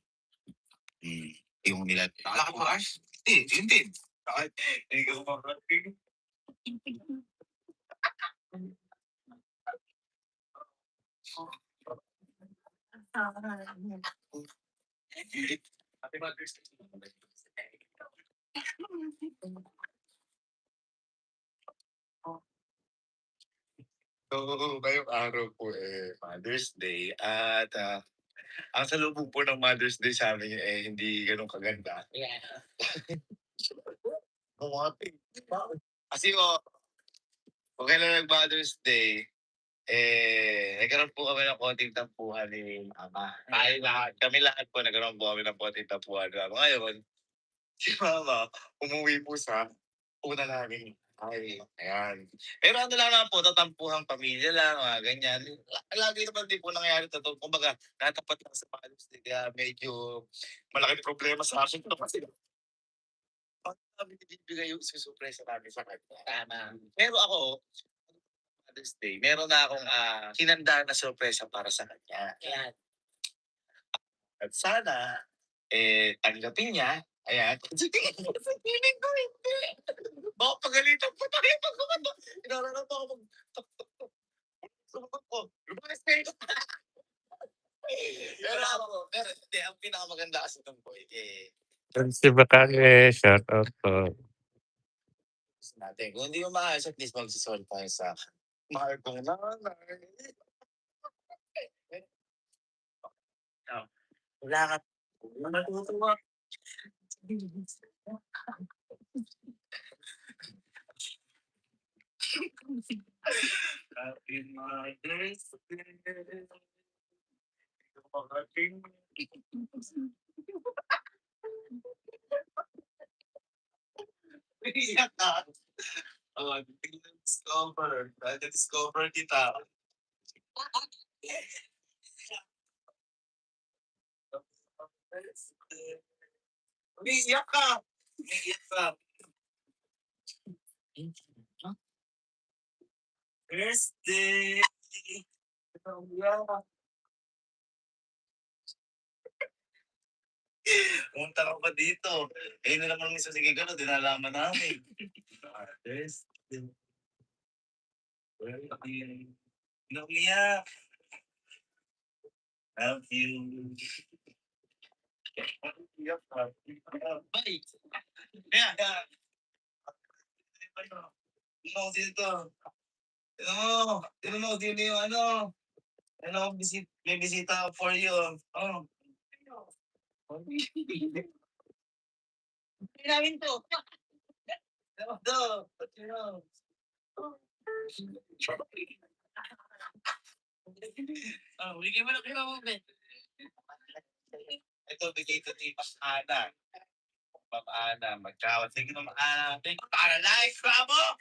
Yung lakad 4 hours? Hindi, yun din. Kahit hindi ka kumakating. Happy Mother's Day. Oo, ngayong araw po Mother's Day at ang salubong po ng Mother's Day sa amin hindi gano'n kaganda. Bumati. Kasi kung kailan nag-Mother's Day, nagkaroon po kami ng konting tampuhan ni Mama. Kami lahat po nagkaroon po kami ng konting tampuhan. Ngayon, si Mama umuwi po sa una namin. Ay, ayan. Pero ano lang naman po, tatampuhang pamilya lang, mga ganyan. Lagi naman din po nangyayari ito. Kumbaga, natapat lang sa Mother's Day, kaya medyo malaking problema sa akin. Kasi bakit namin ibibigay yung susurpresa namin sa kanya? Tama. Pero ako, Mother's Day, meron na akong hinanda na sorpresa para sa kanya. Ayan. At sana, tanggapin niya. Ayan. Sa feeling ko, hindi. Baka pagalitan pa tayo pag kumanda. Inararap ako sumunod ko. Lumayas kayo. Pero hindi, ang pinakamaganda kasi doon po, Si Bakage, shout out po. natin. Kung hindi mo maayos, at least magsisolve tayo sa mahal kong nanay. Wala ka. Matutuwa. Happy Mother's Day. Iyak ka. Discover. Na-discover kita. Iyak ka. Iyak ka. Birthday. Punta ka pa dito. Na naman minsan sige gano'n, dinalaman namin. Birthday. Iyak. Love you. Iyak ka. Bye. Yeah. Ano dito? Dito yung ano. May bisita for you. Oh. Namin to. Bigyan mo na kayo mo, Ben. Ito, bigay ito ni Ma'am Ana. Ma'am Ana, magkawat. Sige Ma'am Ana. Para life, bravo!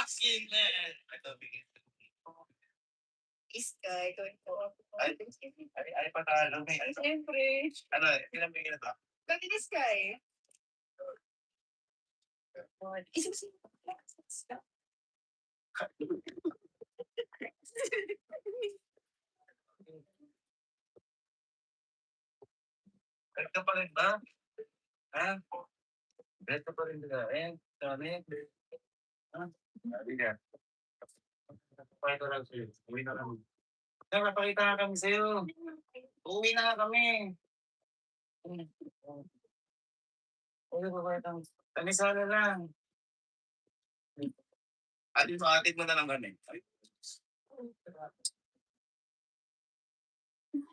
Asking, man. Ito, bigay ito. Sky, going po. Ay, patalo. Siyempre. Ano, ilang bigay na ito? Kami ni Sky. Isip-isip. Galit ka pa rin ba? Ha? Galit ka pa rin ba? Dami. Ha? Sabi ka. Pakita lang sa'yo. Uwi na kami. Napakita na kami sa'yo. Uwi na kami. Uwi ba ba itong? Kamisala lang. Ate, makatid mo na lang kami.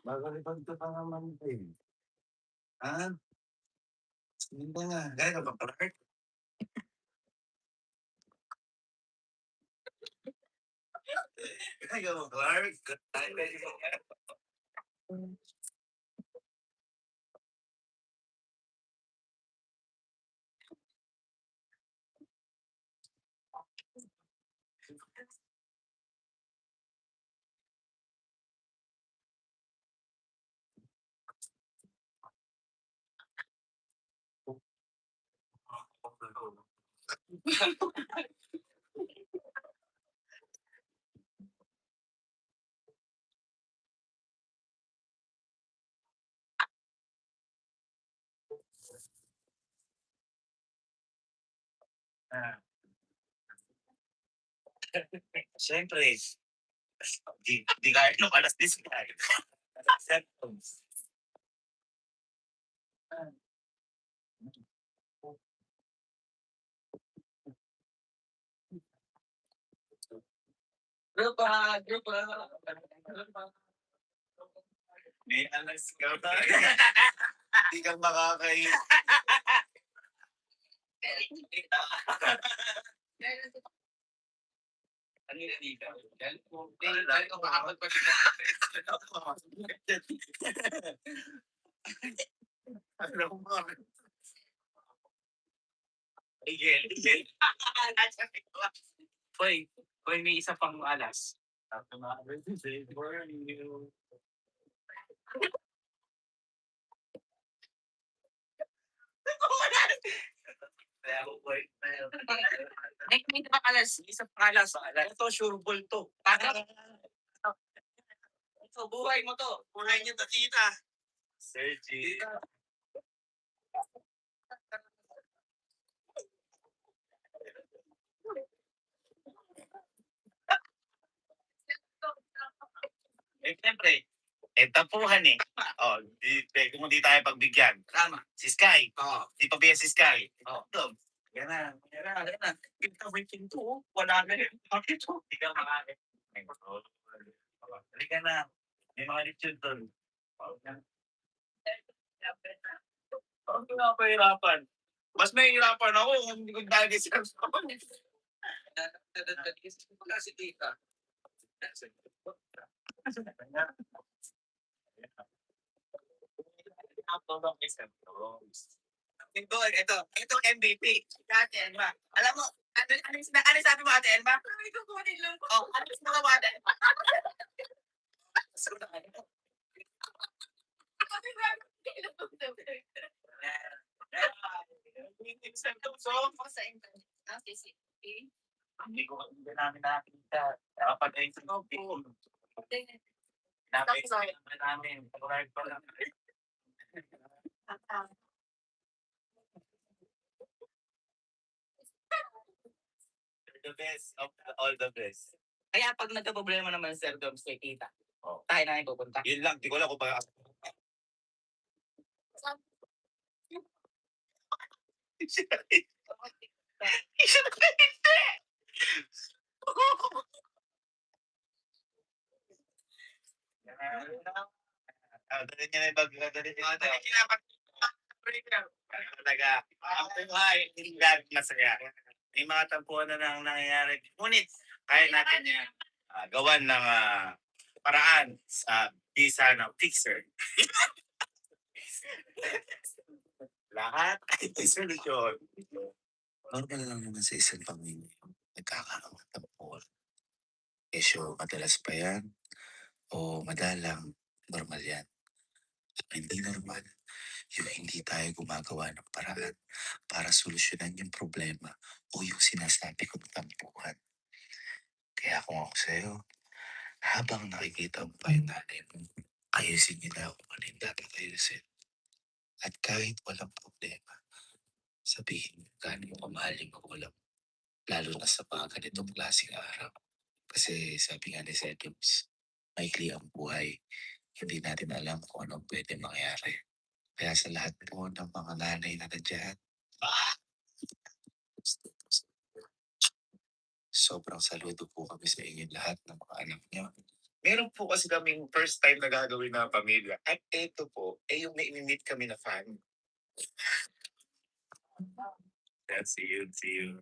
Magalipag ka pa naman din. Ha? Hindi ba nga? Gaya ka ba, Clark? Gaya ka ba, Clark? Ay, ready mo. Siyempre, di kaya nung alas 10 kaya. Cellphones. Grupa. May alas ka ba? Di ka makakain. Ano yung dito? Dahil ko makakapag Ano mo? Igel. Hoy, may isa pang alas. May pa alas, isa pang alas. Ito, sure ball to. Ito, buhay mo to. Buhay niyo to, tita. Sergi. Siyempre, tapuhan eh. Oh, kung di tayo pagbigyan. Tama. Si Sky. Di pa biya si Sky. Yan na. Kita waiting to. Wala na rin. Bakit to? Di ka makain. Halika na. May mga lechon doon. Huwag nga pahirapan. Mas mahihirapan ako kung hindi ko dahil sa wala si tita. Ito MVP. Ate Elma. Alam mo, ano sabi mo, Ate Elma? Ay, kukunin lang ko. Oh, ano sabi mo, Ate Elma? Hindi ko namin nakita. Dapat ay sa po. Namin. Correct pa lang. The best of all the best. Kaya pag nagka-problema naman Sir Doms kay tita, tayo na yung pupunta. Yun lang, di ko lang kung ba. Dali niya na yung bag. Dali niya na talaga. Ang buhay, hindi lagi masaya. May mga tampuhan na nang nangyayari. Ngunit, kaya natin yan. Gawan ng paraan sa visa ng fixer. Lahat ay may solusyon. Normal lang naman sa isang pamilya. Nagkakaroon ng tampuhan. Kesyo, madalas pa yan o madalang, normal yan. Hindi normal yung hindi tayo gumagawa ng paraan para solusyonan yung problema o yung sinasabi kong tampuhan. Kaya kung ako sa'yo, habang nakikita mo pa yung nanay mo, ayusin niyo na kung ano yung dapat ayusin. At kahit walang problema, sabihin mo gano'n mo kamahal yung magulang, lalo na sa mga ganitong klaseng araw. Kasi sabi nga ni Sedums, maikli ang buhay. Hindi natin alam kung anong pwede mangyari. Kaya sa lahat po ng mga nanay na nandiyan, Sobrang saludo po kami sa inyo lahat ng mga anak niyo. Meron po kasi kaming first time na gagawin na pamilya. At ito po, yung nai-meet kami na fan. Yeah, see you, see you.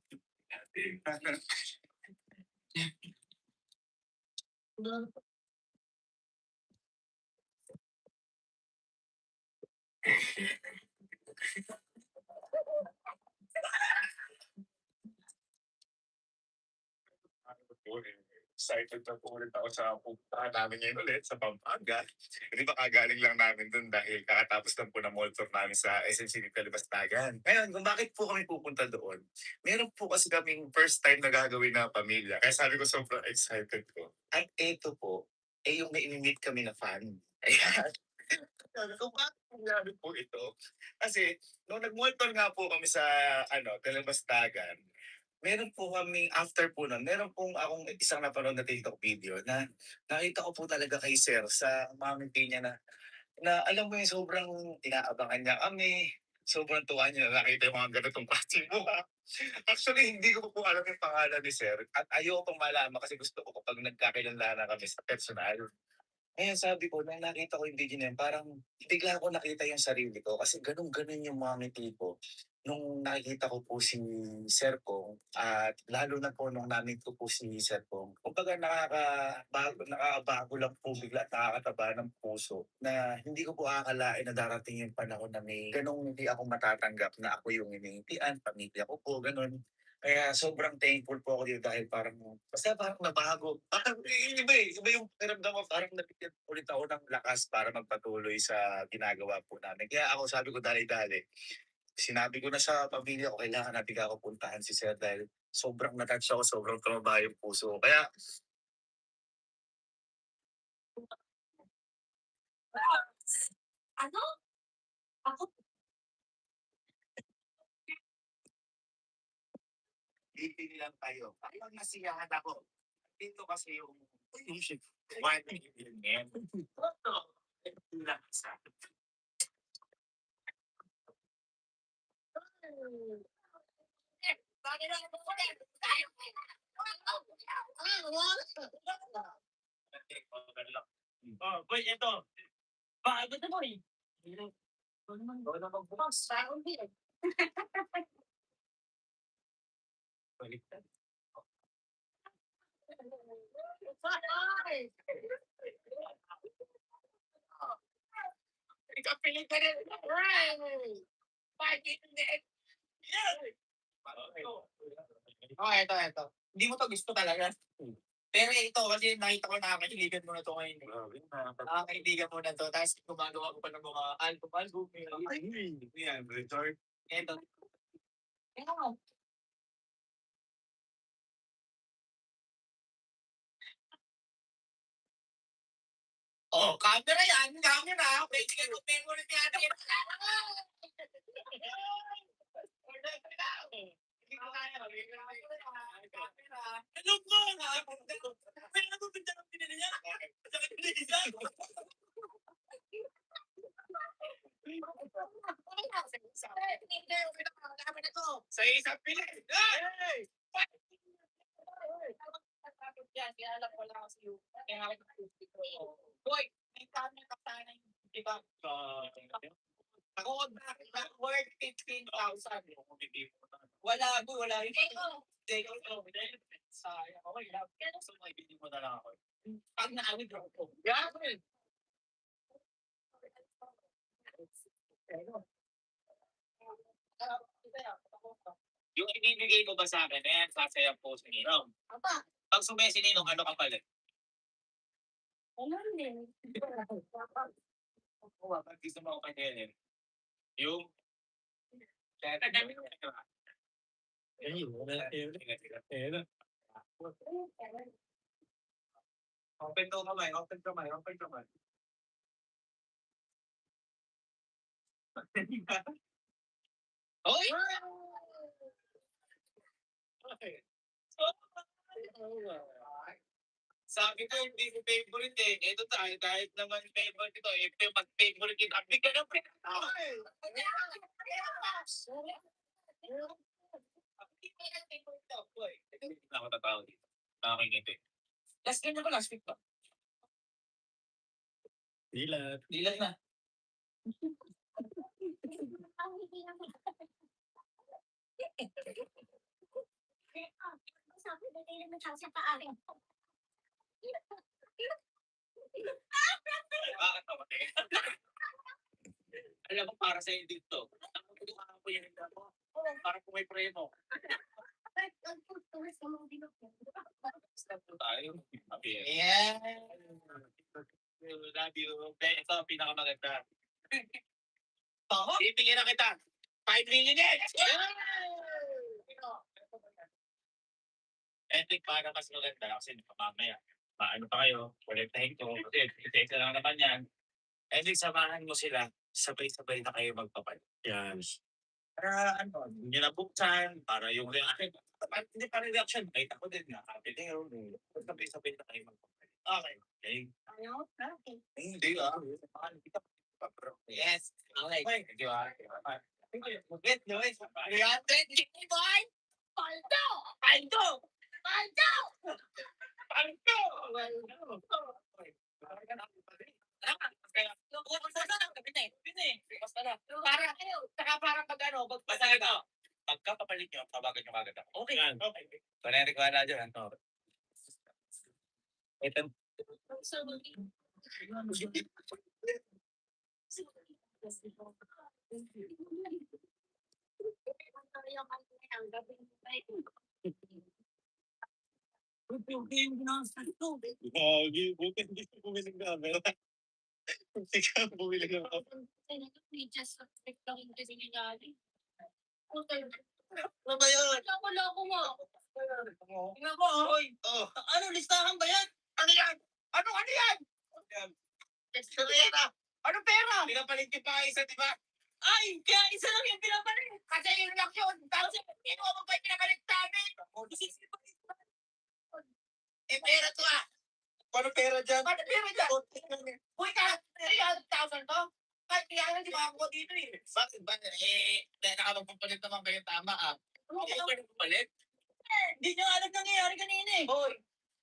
Excited na po ulit ako sa pupuntahan namin ngayon ulit sa Pampanga. Hindi ba kagaling lang namin dun dahil kakatapos lang po ng mall tour namin sa SM City Kalibastagan. Ngayon, kung bakit po kami pupunta doon, meron po kasi kaming first time na gagawin na pamilya. Kaya sabi ko sobrang excited ko. At ito po, yung nai-meet kami na fan. Ayan. Sabi ko, bakit nangyari po ito? Kasi, nung nag-mall tour nga po kami sa Kalibastagan, meron po kami, after po nun, meron pong akong isang napanood na TikTok video na nakita ko po talaga kay Sir sa mamiti niya na alam mo yung sobrang inaabangan niya kami, sobrang tuwa niya na nakita yung mga ganitong klaseng mukha. Actually, hindi ko po alam yung pangalan ni Sir at ayoko pong malaman kasi gusto ko kapag nagkakilala kami sa personal. Ngayon sabi ko, nung nakita ko yung video na yun, parang bigla ko nakita yung sarili ko kasi ganun-ganun yung mga ngiti ko. Nung nakikita ko po si Sir Pong at lalo na po nung namit ko po si Sir Pong, kumbaga nakakabago lang po bigla at nakakataba ng puso na hindi ko po akalain na darating yung panahon na may ganung hindi ako matatanggap na ako yung iniintian, pamilya ko po, ganun. Kaya sobrang thankful po ako dito dahil parang, basta parang nabago. Parang iba yung pakiramdam ko, parang nabigyan ulit ako ng lakas para magpatuloy sa ginagawa po namin. Kaya ako sabi ko dali-dali, sinabi ko na sa pamilya ko, kailangan natin ako puntahan si Sir dahil sobrang natouch ako, sobrang tumaba yung puso ko. Kaya, Ano? Ako? hindi lang tayo. Parang nasiyahan ako. Dito kasi yung shit. Why not yun yan? Lang sa Oh, boy, ito. Pagod na mo eh. Ano naman? Wala magbukas. Saan din? baliktad. Ikapilit ka rin. Bakit hindi? Oh, ito. Hindi mo to gusto talaga. Pero ito, kasi nakita ko nakakaibigan mo na to ngayon. Nakakaibigan mo na to. Tapos gumagawa ko pa ng mga album. Yan, retard. Ito. Oh, camera yan. Camera. Pwede ka ng memory niya. Alam mo nga. May nabubinta ng pinili niya. Sa kanilisan. Sa isang pilit. Hey! Yan, kaya alam ko lang kasi yung kaya boy, may kami ka sana yung iba. Ako, worth 15,000. Wala yun. Take it over. Sayang. Okay lang. So, may bili mo na lang ako. Pag na-awid ako. Gagawin. Yung ibibigay mo ba sa akin, sasayang po si Ninong. Apa? Pag sumay si Ninong, ano ka pala? Ano din? Pag gusto mo ako kaninin. Yung... Open to kamay. Oy! Sabi ko, hindi ko favorite eh. Ito tayo, kahit naman favorite ito, ito yung pag-favorite kita. Bigyan ng pinata. Ako tatawag. Nakakingiti. Last game na ba? Last week ba? Dilat. Dilat na. Sabi na tayo ng chance pa akin. Bakit namatay? Alam mo, para sa iyo dito. Ang ko yan mo. Para kung may premo. Stop po tayo. Yeah. Love you. Ito ang pinakamaganda. Ibigyan na kita. 5 million eggs! Epic para mas maganda kasi mamaya. Paano pa kayo? Kolektahin ko. Ito lang naman yan. Epic, samahan mo sila. Sabay-sabay na kayo magpapalit. Yan. Para ano, hindi na buksan, para yung reaction. Hindi para reaction. Kahit ako din nga. Happy day. Sabay-sabay na kayo magpapalit. Okay. Okay. Ano? Okay. Hindi ah. Yes. Okay. Di ba? Get noise. Ayan. Jimmy boy. Paldo. Paldo. Paldo. Paldo. Parang pag-ano, basta ito. Pagkapapalit nyo, tawagan nyo agad ako. Okay. Okay. Panarik ka na dyan. Ito. Gagi, buti hindi ko bumili ng camera. Hindi ka bumili ng camera. Ano ba yun? Loko mo. Tingnan mo, oy. Oh. Ano, listahan ba yan? Ano yan? Ano yan? Ano yan ah? Ano pera? Pinapalit yung pa isa, di ba? Ay, kaya isa lang yung pinapalit. Kasi yung reaction. Tapos yung mo pa yung pinapalit namin. Eh, pera to ah. Paano pera dyan? Paano pera dyan? Uy, 300,000 to? Kahit kaya nga, di ba ako dito eh. Bakit ba? Nakapagpapalit naman kayo tama ah. Hindi ko palit? Hindi nyo alam nangyayari kanina eh. Hoy,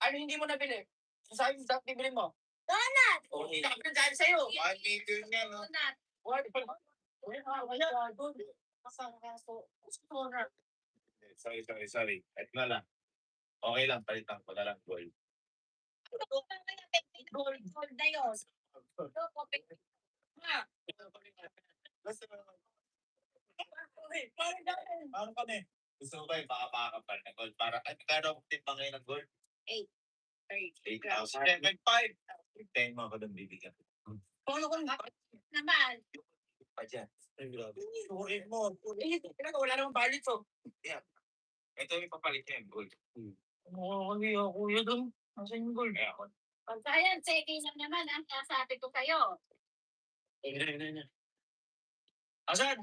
ano hindi mo nabili? Sabi mo, dapat bibili mo. Donut! Okay. Nakapagpalit dahil sa'yo. 1 million nga no. Donut. What? Kaya, doon. Masama ka so. Sorry. At na lang. Okay lang, palitan ko na lang gold. Gold na yun. Paano kami? Gusto ko kayo makapakapal ng gold para at kano timbang ngayon ng gold? 8,000. 7,500. 10 mo ako doon bibigyan. Paano ko Naman. pa dyan? Ay, grabe. Surin mo. Wala namang balit so. Yeah. Ito yung papalit niya yung gold. Hindi ako yun doon. Nasaan yung gold? Pag kaya, checking lang naman ang sabi ko kayo. Ayun. Asan?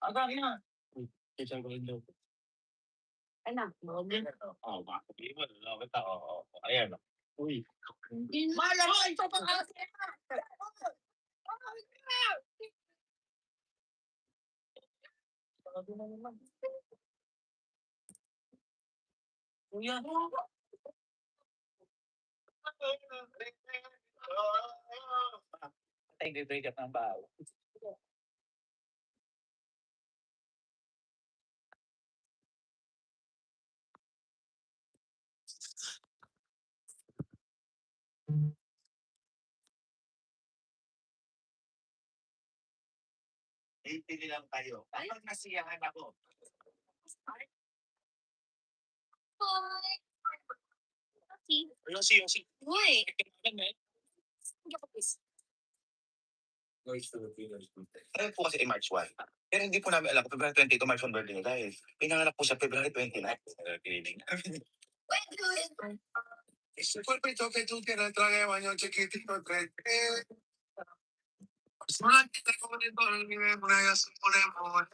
Agad na. Isang ko rin daw. Ano? Bakit di mo? Bakit ako? Ayan. Uy. Mala mo, ito pang kasi. Kuya. Thank you, break up ng bawo. Pili lang tayo. Kapag nasiyahan ako. Yosi. Uy. Noise Filipinos. Alam po kasi March 1. Pero hindi po namin alam kung February 22 March 1 birthday niya dahil pinanganak po siya February 29. Se fue el pecho que tú tienes, trague baño chiquitito, tres. Sola que te comen todo el nivel, una ya se ponemos.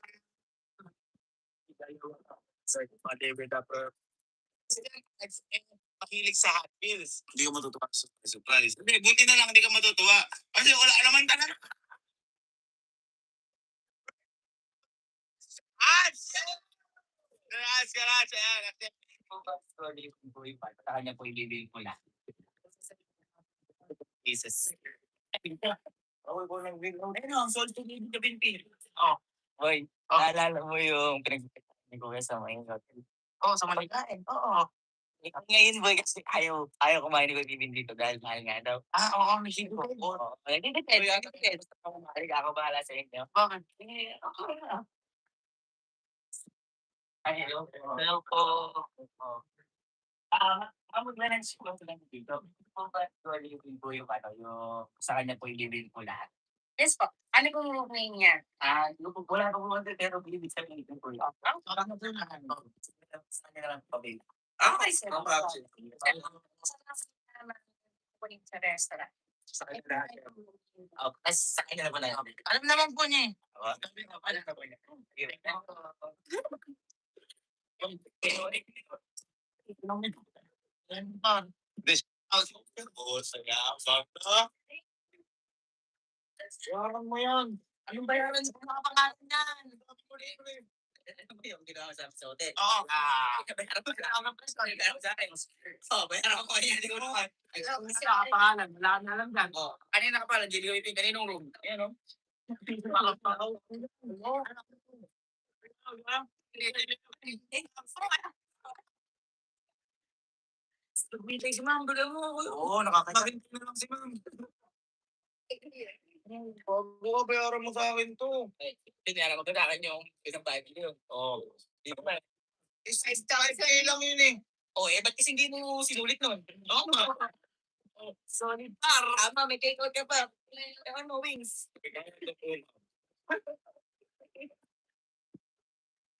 David Upper. Mahilig sa Hot Wheels. Hindi ka matutuwa sa surprise. Hindi, buti na lang hindi ka matutuwa. Kasi wala naman talaga. Garage! Ayan. Sa kanya po ibibigay ko na. Jesus. Ako po nang biglang, ang sold to baby ka binti. Oh, boy, naalala mo yung pinag-ni Kuya sa Maynot? Oo, sa Malaykain. Oo. Ngayon boy kasi ayaw kumain ni Kuya Bibin dito dahil mahal nga daw. Oo, may sino po. Oo, hindi depende. Ako bahala sa inyo. Bakit? Okay na. Ay, hello. Hello po. Mag-balance ko lang dito. Yung po yung sa kanya po ibibigay ko lahat. Yes po. Ano pong name niya? Wala pa po pero ibig sabihin ko yun. Parang sa kanya lang po. Okay, sir. No problem. Sa restaurant. Sa kanya sa kanya naman na. Alam naman po niya eh. Alam na po niya. Bayaran mo yan. Anong bayaran sa mga pangalan yan? Ano ba yung ginawa sa hotel? Oo. Bayaran mo lang ang preso. Bayaran ko yan. Hindi ko naman. Kasi pangalan. Wala na lang dyan. Kanina ka pala. Kaninong room? Ayan o. Nagbitay si ma'am, baga mo. Oo, nakakita na lang si ma'am. Bago bayaran mo sa akin to. Tinayaran ko sa akin yung isang bahay yun. Oo. Di ba? Size type lang yun eh. Ba't kasi hindi mo sinulit nun? Oo nga. Solid par. Tama, may take out ka pa. Ano, wings.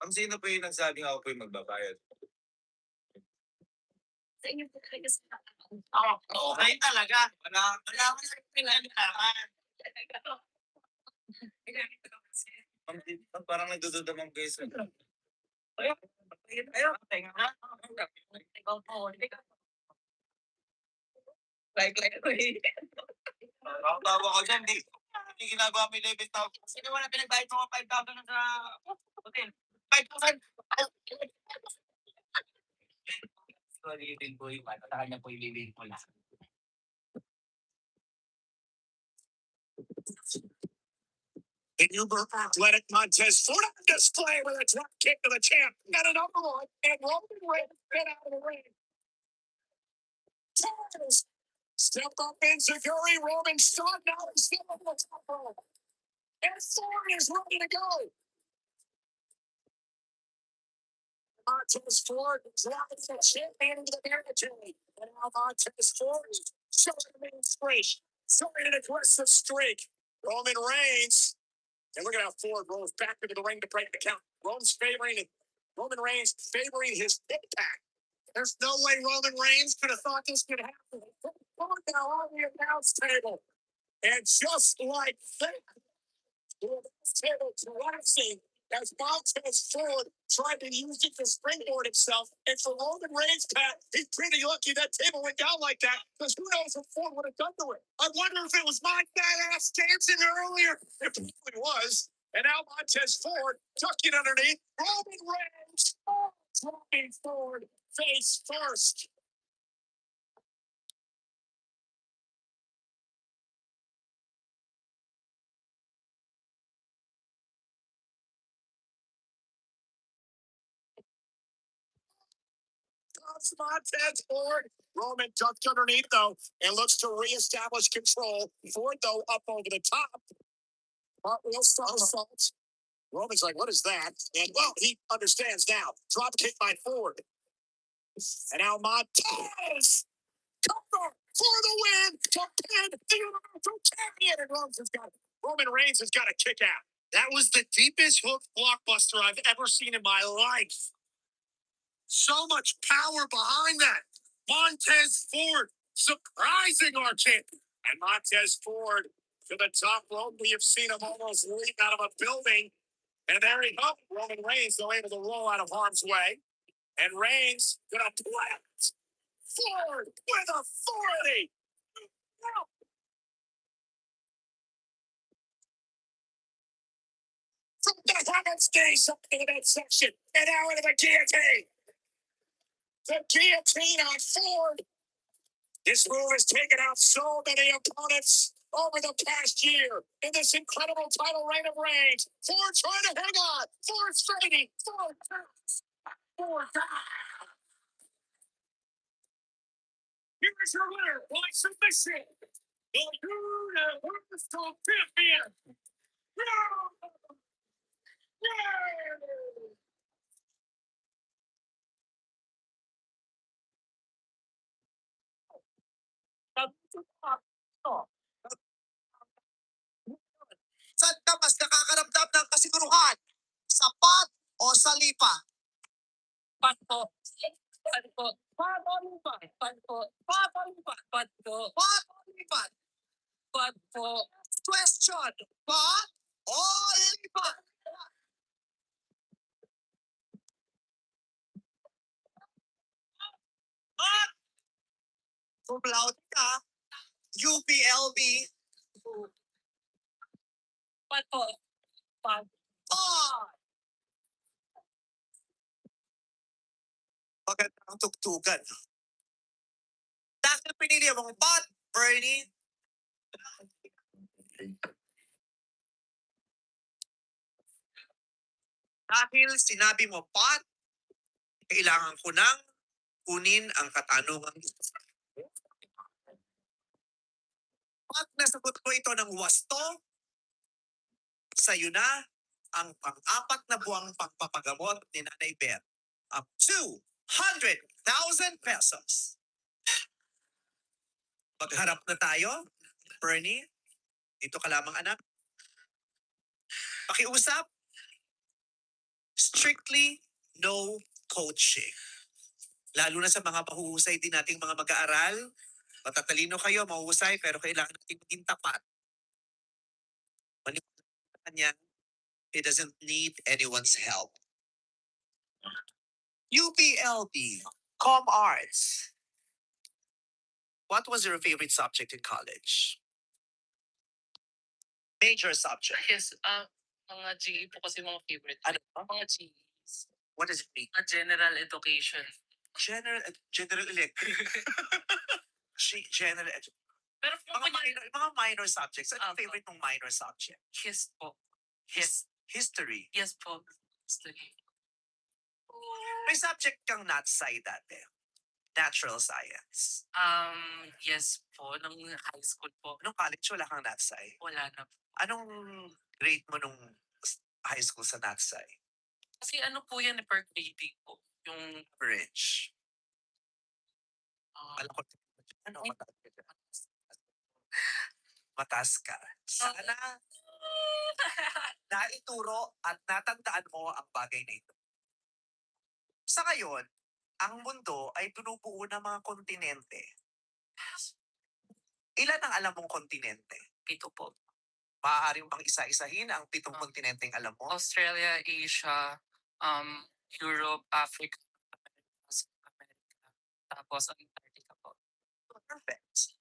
Ang sino po yung nagsabing ako po yung magbabayad? Sa inyo po talaga sa Okay talaga. Wala ko na pinaglaman. Parang nagdududa mong guys. Like ko eh. Ang tawa ko dyan, di. Hindi ginagawa mo 11,000. Sino wala pinagbayad mo 5,000 na sa hotel? 5,000! Sorry, din po yung sa kanya po ibibigay ko lahat. In uber athletic Montez Ford on display with a drop kick to the champ. Got another one, and Roman Reigns get out of the ring. Taz, step up in Zaguri, Roman shot, now he's still on the top rope. And Ford is ready to go. Montez Ford driving the champion into the territory. And now Montez Ford showing the main streak, showing an aggressive streak. Roman Reigns. And look at how Ford rolls back into the ring to break the count. Roman Reigns favoring his hip pack. There's no way Roman Reigns could have thought this could happen. Ford now on the announce table. And just like that, the announce table collapsing as Montez Ford tried to use it to springboard himself. And for Roman Reigns, Pat, he's pretty lucky that table went down like that, because who knows what Ford would have done to it. I wonder if it was my badass dancing earlier. It probably was. And now Montez Ford ducking underneath. Roman Reigns dropping Ford face first. Comes Montez Ford. Roman ducked underneath, though, and looks to reestablish control. Ford, though, up over the top. Real somersault. Roman's like, what is that? And, well, he understands now. Drop kick by Ford. And now Montez. Cover for the win to pin the Universal Champion. And Roman Reigns has got to kick out. That was the deepest hook blockbuster I've ever seen in my life. So much power behind that. Montez Ford surprising our champion. And Montez Ford to the top rope. We have seen him almost leap out of a building. And there he goes. Roman Reigns, though, able to roll out of harm's way. And Reigns gonna plant Ford with authority. From the heavens, something in that section. And now into the guillotine. The guillotine on Ford. This move has taken out so many opponents over the past year in this incredible title reign of reigns. Ford trying to hang on. Ford fighting. Ford. Here's your winner by submission. The Universal Champion. Saan ka mas nakakaramdam ng kasiguruhan? Sa pat o sa lipa? Patpo. Patpo. Papalipat. Patpo. Papalipat. Patpo. Pat o lipat? Patpo. Question, pat o lipat? Pat! Cum laude ka, UPLB. Patpo. Pat. Pat! Magandang tugtugan. Dahil pinili mong pat, Bernie. Dahil sinabi mo pat, kailangan ko nang kunin ang katanungan. Pag nasagot ko ito ng wasto, sa'yo na ang pang-apat na buwang pagpapagamot ni Nanay Beth. Up 200,000 pesos. Magharap na tayo, Bernie. Dito ka lamang, anak. Pakiusap. Strictly no coaching. Lalo na sa mga mahuhusay din nating mga mag-aaral. Matatalino kayo, mahuhusay, pero kailangan natin maging tapat. Maniwala niya, he doesn't need anyone's help. UPLB, Com Arts. What was your favorite subject in college? Major subject. Yes, mga GE po kasi mga favorite. Ano? Mga GEs. What does it mean? General education. General electric. General education. Pero Mga minor subjects. Ano favorite mong minor subject? His po. History. Yes po. History. May subject kang not sci dati. Natural science. Yes po. Nung high school po. Nung college, wala kang not sci. Wala na po. Anong grade mo nung high school sa not sci? Kasi ano po yan, per grading po. Yung Average. Alam ko, ano, mataas ka. Sana naituro at natandaan mo ang bagay na ito. Sa ngayon, ang mundo ay binubuo ng mga kontinente. Ilan ang alam mong kontinente? 7 po. Maaaring bang isa-isahin ang 7 kontinenteng alam mo? Australia, Asia, Europe, Africa, America, tapos Antarctica po. Perfect.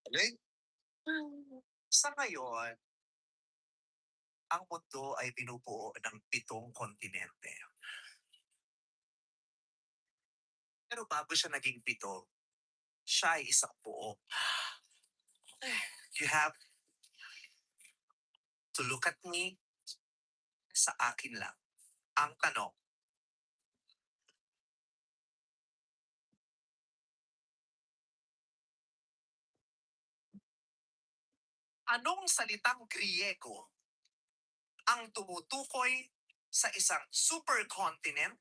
Okay? Sa ngayon, ang mundo ay binubuo ng 7 kontinente. Pero bago siya naging 7, siya ay isang buo. You have to look at me. Sa akin lang. Ang tanong, anong salitang Griego ang tumutukoy sa isang supercontinent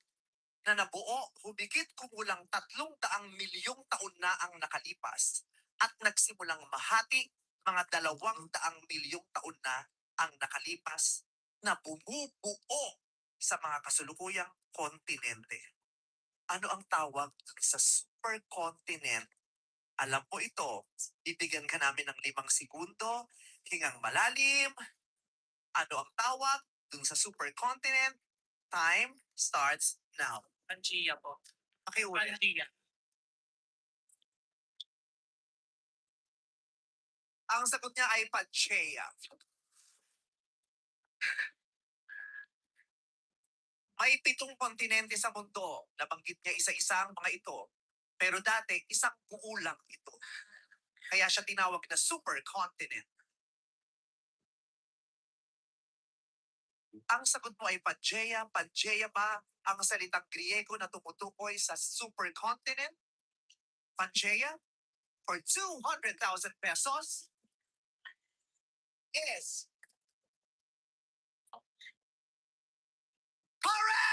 na nabuo humigit kumulang 300 milyong taon na ang nakalipas at nagsimulang mahati mga 200 milyong taon na ang nakalipas na bumubuo sa mga kasulukuyang kontinente. Ano ang tawag sa supercontinent? Alam mo ito, bibigyan ka namin ng 5 segundo, hingang malalim. Ano ang tawag dun sa supercontinent? Time starts now. Pangea po. Pakiulit. Pangea. Ang sagot niya ay Pangea. May 7 kontinente sa mundo. Nabanggit niya isa-isa ang mga ito. Pero dati, isang buo lang ito. Kaya siya tinawag na supercontinent. Ang sagot mo ay Pangaea. Pangaea ba ang salitang Griego na tumutukoy sa supercontinent? Pangaea? For 200,000 pesos? Is correct!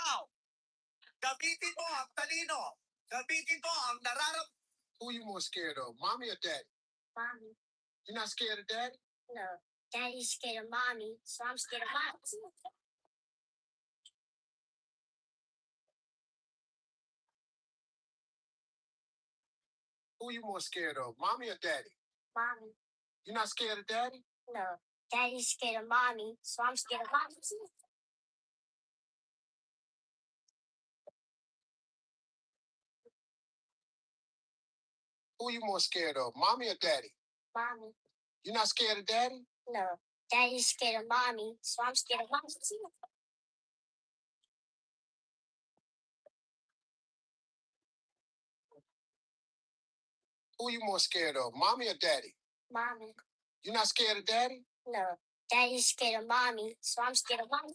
Now, gamitin mo ang talino. Gamitin mo ang Who you more scared of, mommy or daddy? Mommy. You're not scared of daddy? No. Daddy's scared of mommy, so I'm scared of mommy. Who you more scared of, mommy or daddy? Mommy. You're not scared of daddy? No. Daddy's scared of mommy, so I'm scared of mommy. Who you more scared of, mommy or daddy? Mommy. You're not scared of daddy? No. Daddy's scared of mommy, so I'm scared of mommy. Who you more scared of, mommy or daddy? Mommy. You're not scared of daddy? No. Daddy's scared of mommy, so I'm scared of mommy.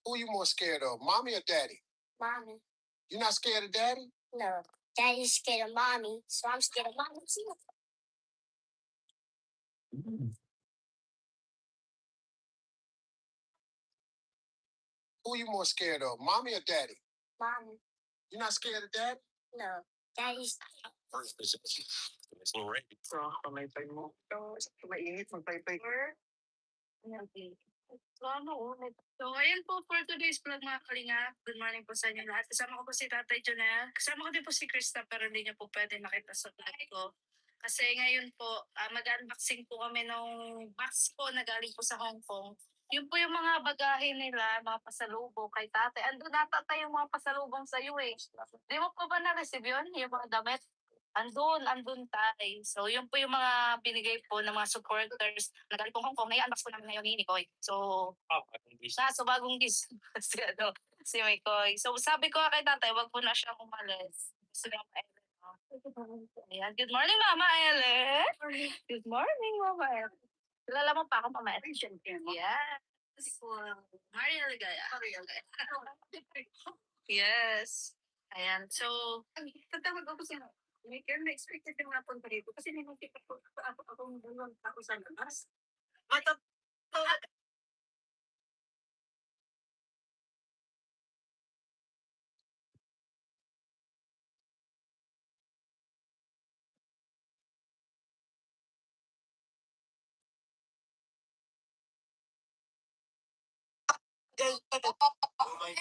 Who you more scared of, mommy or daddy? Mommy. You're not scared of daddy? No. Daddy's scared of mommy, so I'm scared of mommy. Who you more scared of, mommy or daddy? Mommy. You're not scared of daddy? No. Daddy's So, pamaypay mo. Mainit, magpaypay. So, ayun po for today's vlog mga kalinga. Good morning po sa inyo lahat. Kasama ko po si Tatay Jonel. Kasama ko din po si Krista pero hindi niya po pwede makita sa vlog ko. Kasi ngayon po, mag-unboxing po kami nung box po na galing po sa Hong Kong. Yun po yung mga bagahe nila, mga pasalubong kay tatay. Andun natatay yung mga pasalubong sa iyo eh. Di mo po ba na-receive yun? Yung mga damit? Andun tay. So, yun po yung mga binigay po ng mga supporters na galing po Hong Kong. Na-unbox po namin ngayon ni Koy. So, bagong gis. Si Mikoy. So, sabi ko kay tatay, wag po na siyang umalis. Si Mama Ellen. Ayan. Good morning, Mama Ellen. Good morning, Mama Ellen. Kilala mo pa ako, Mama Ellen? Yes. Mario Ligaya. Yes. Ayan. So, tatawag ako siya. May expected yung napunta dito kasi may nakita ko akong dalawang tao sa labas.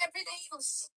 everything else.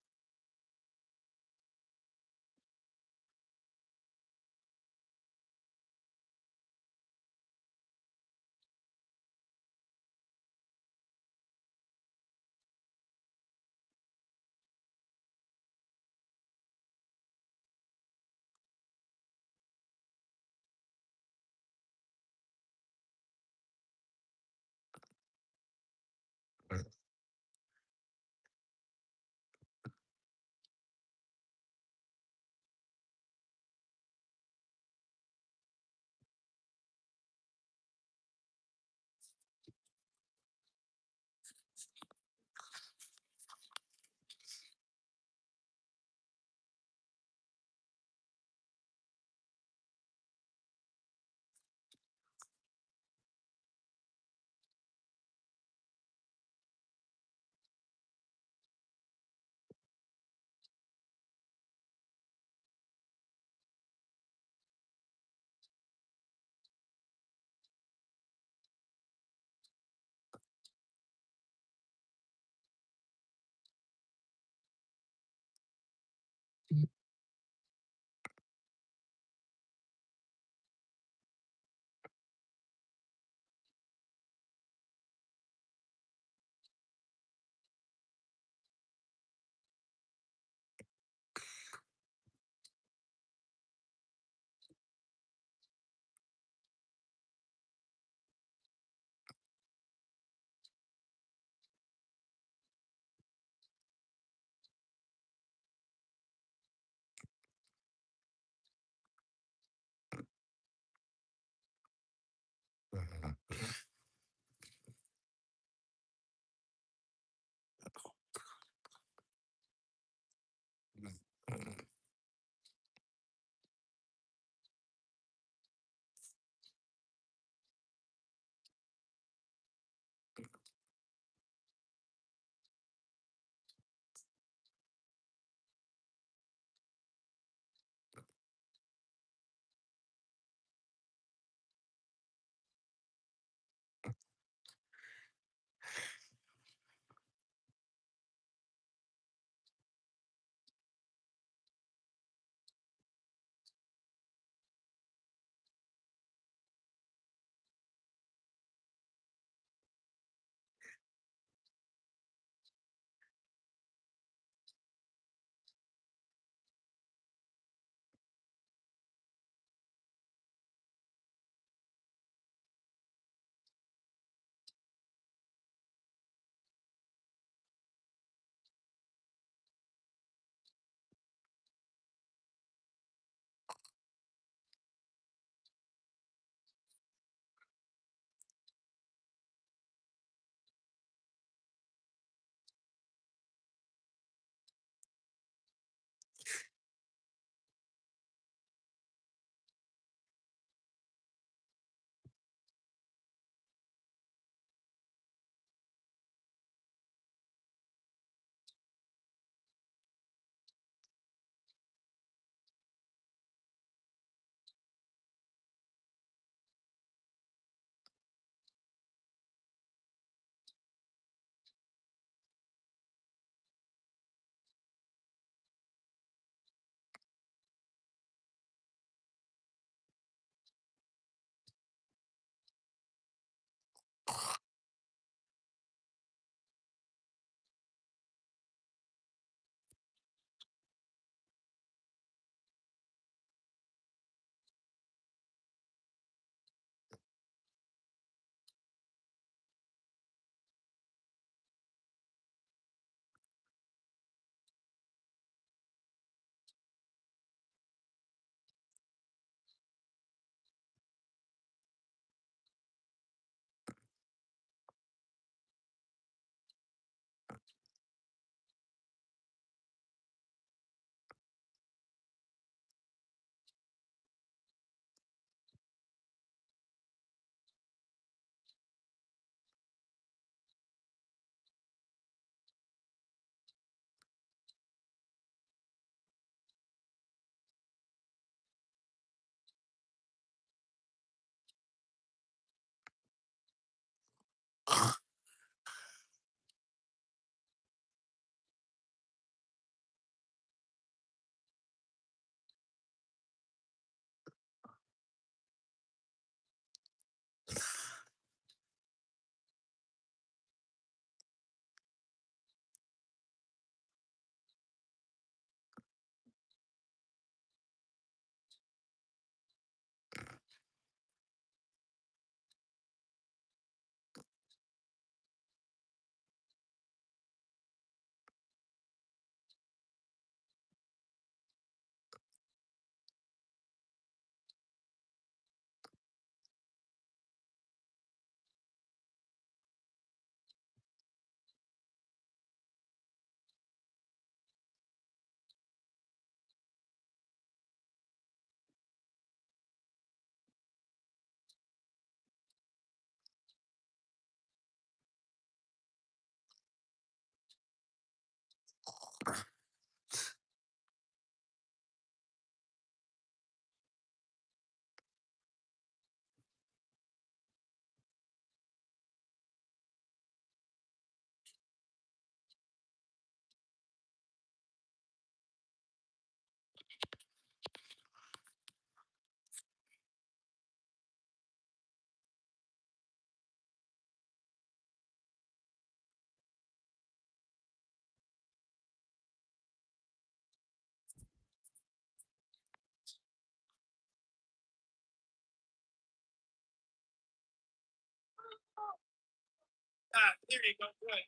Ah, there you go. Good.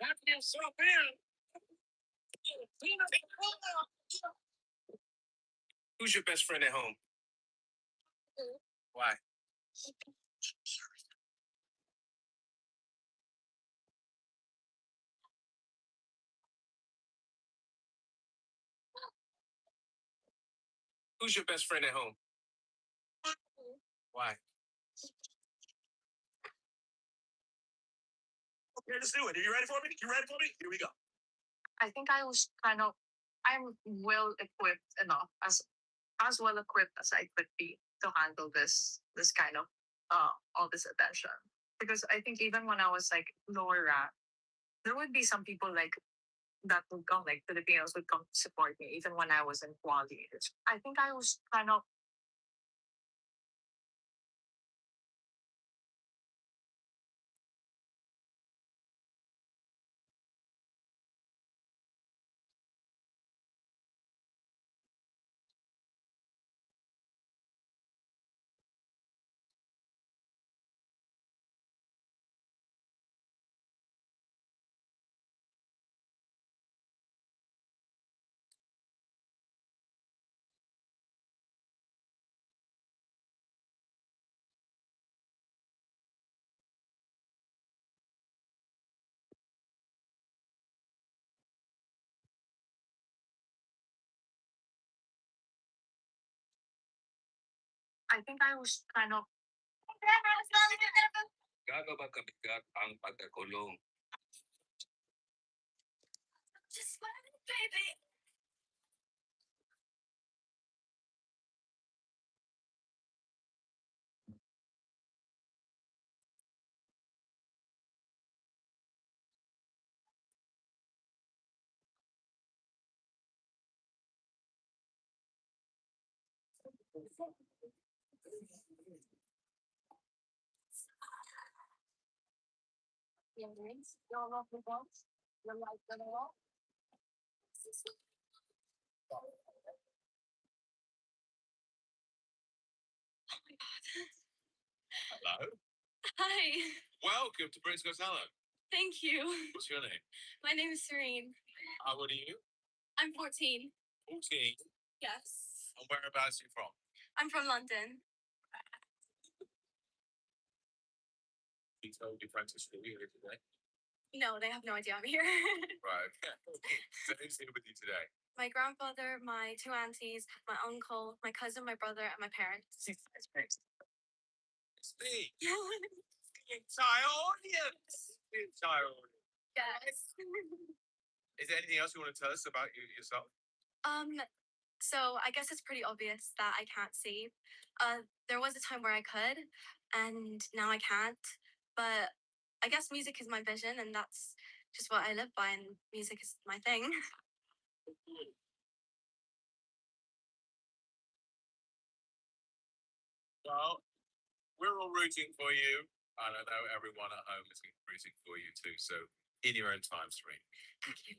That feels so bad. Who's your best friend at home? Why? Who's your best friend at home? Why? Okay, let's do it. Are you ready for me? You ready for me? Here we go. I think I'm well equipped enough, as well equipped as I could be to handle this kind of all this attention. Because I think even when I was like lower rank, there would be some people like that would come, like Filipinos would come to support me even when I was in quality. I think I was kind of I think I was kind of Gaano ba kabigat ang pagkakulong? Just one, baby. Yung rings, yung love the box, yung light na wall. Hello. Hi. Welcome to Britain's Got Talent. Thank you. What's your name? My name is Serene. How old are you? I'm 14. 14. Yes. And whereabouts are you from? I'm from London. You told your friends to school you here today. No, they have no idea I'm here. Right. So who's here with you today? My grandfather, my two aunties, my uncle, my cousin, my brother, and my parents. It's me. The entire audience. The entire audience. Yes. Is there anything else you want to tell us about yourself? So I guess it's pretty obvious that I can't see. There was a time where I could, and now I can't. But I guess music is my vision, and that's just what I live by, and music is my thing. Well, we're all rooting for you. And I know everyone at home is rooting for you too. So in your own time, Serene. Thank you.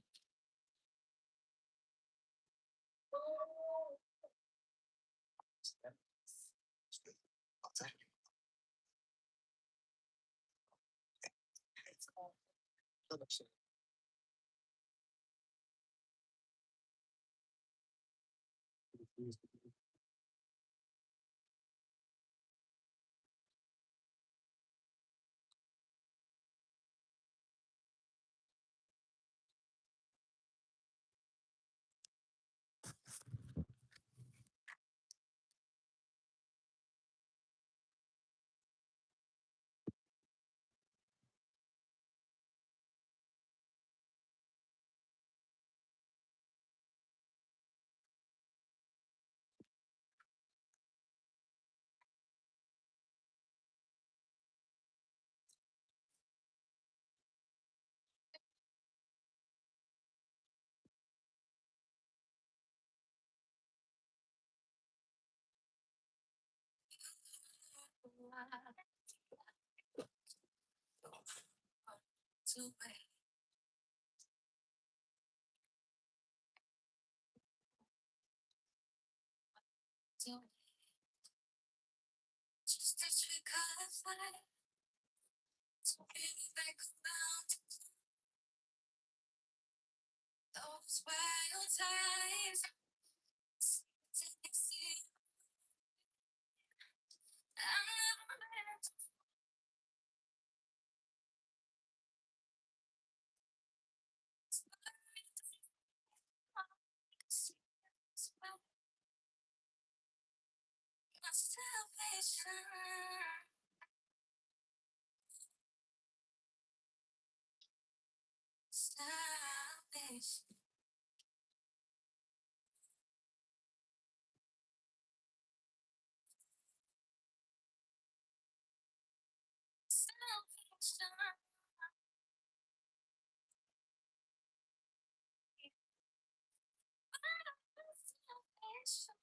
away. Don't just as we got light, so baby back around. Those wild times, I'm never meant to spell my salvation. Salvation. Salvation. Salvation.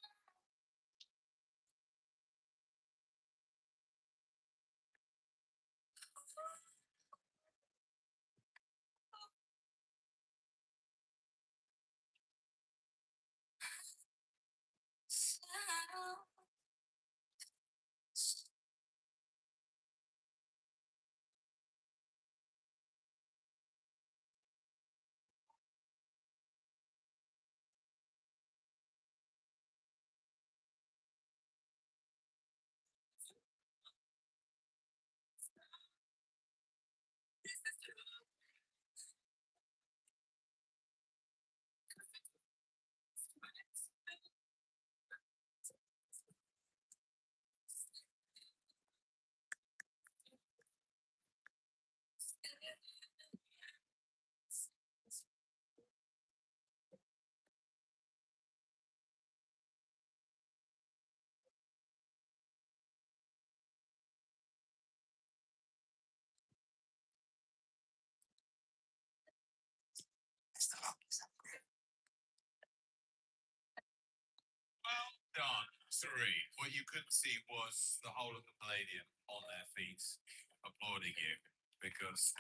Well done. Sorry, what you couldn't see was the whole of the Palladium on their feet applauding you because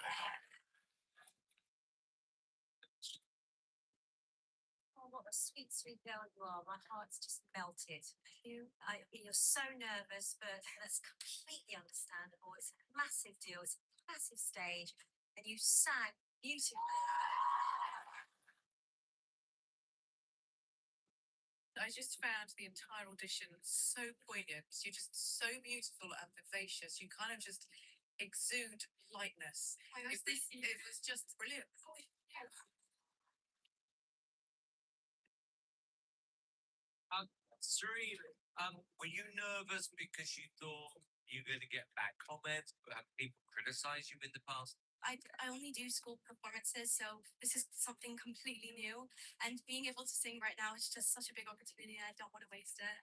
Oh, what a sweet, sweet girl you are. My heart's just melted. You're so nervous, but that's completely understandable. It's a massive deal. It's a massive stage, and you sang beautifully. I just found the entire audition so poignant. You're just so beautiful and vivacious. You kind of just exude lightness. It was just brilliant. Sri, were you nervous because you thought you were going to get bad comments? Have people criticized you in the past? I only do school performances, so this is something completely new. And being able to sing right now is just such a big opportunity. I don't want to waste it.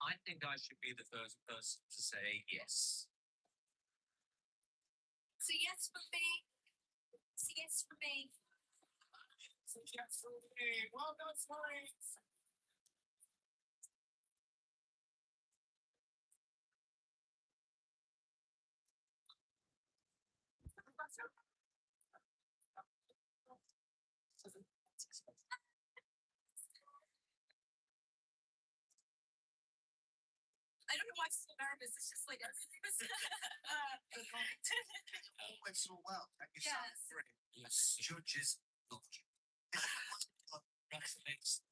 I think I should be the first person to say yes. So yes for me. So yes for me. Well done, Smarties. I don't know why I'm so nervous. It's just like everything was. All went so well. You Yes. sound great. Yes, judges love you. Next,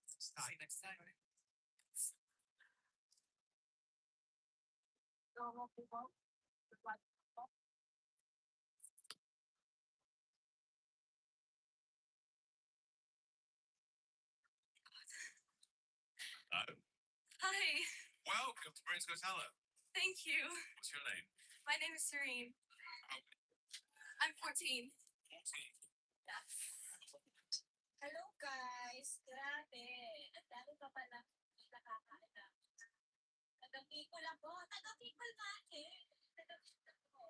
See you next time. Normal people. Hi. welcome to Britain's Got Talent. Thank you. What's your name? My name is Serene. I'm 14. 14. Hello guys. Grabe. Ang dami pa pala nakakain na. Taga-Bicol ako. Taga-Bicol nga eh. Taga-Bicol ako.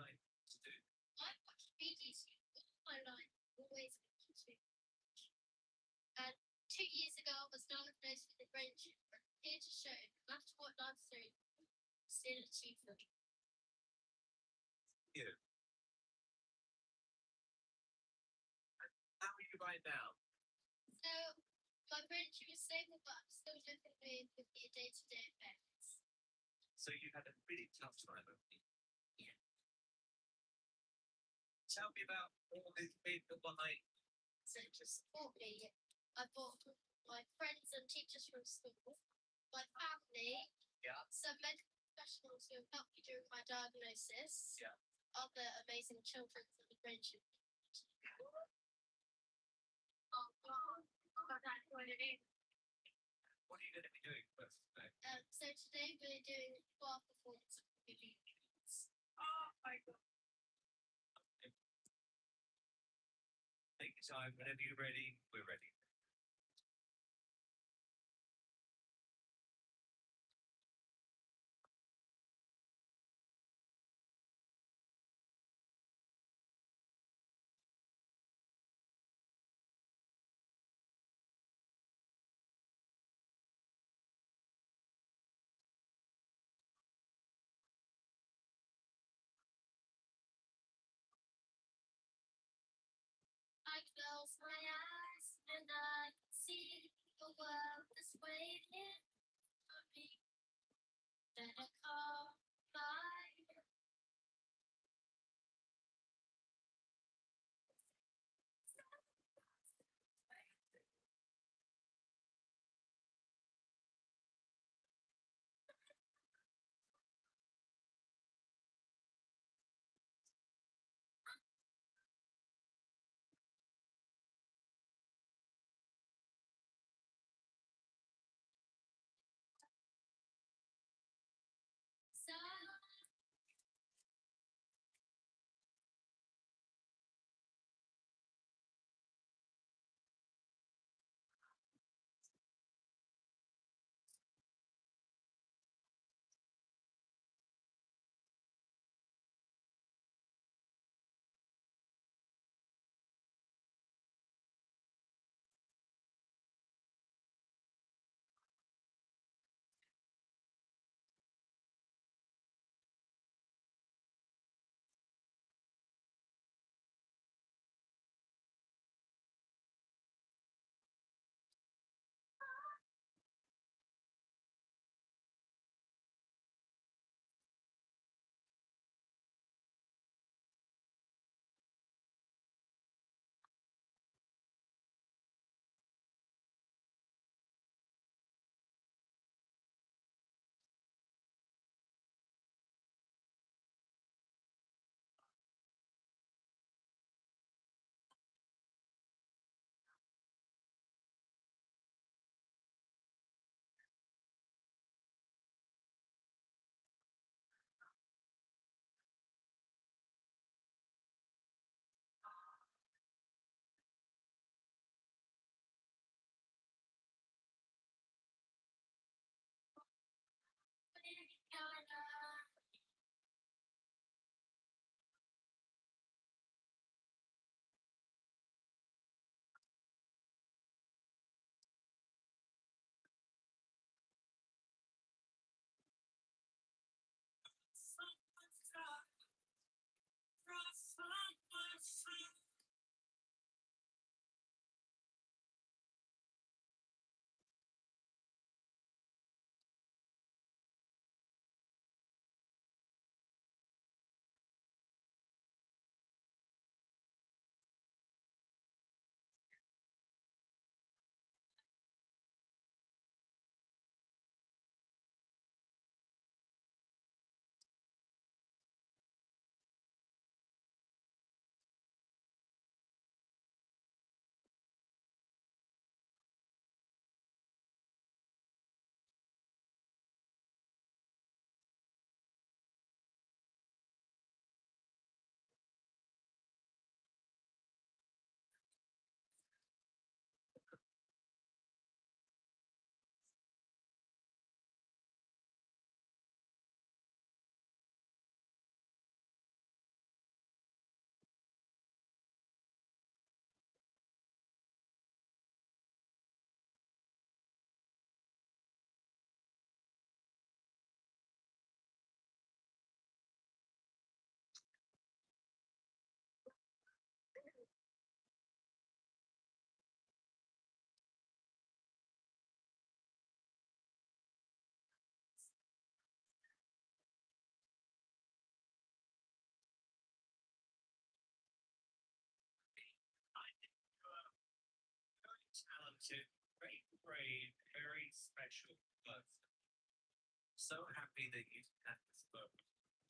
I watch videos online, always on YouTube. And 2 years ago, I was diagnosed with a brain tumor. Here to show, no matter what life's doing, still achievable. Yeah. How are you right now? So, my brain tumor is stable, but I'm still living with the day-to-day effects. So you had a really tough time, haven't you? Yeah. Tell me about all the people behind. So to support me, I brought my friends and teachers from school, my family, some medical professionals who helped me during my diagnosis, other amazing children from the brain tumor. What are you going to be doing first today? So today we're doing bar performance of video games. Oh my god. Take your time, whenever you're ready, we're ready. I close my eyes and I see the world is waiting for me. Then I call my son. Talented, great brain, very special person. So happy that you had this book.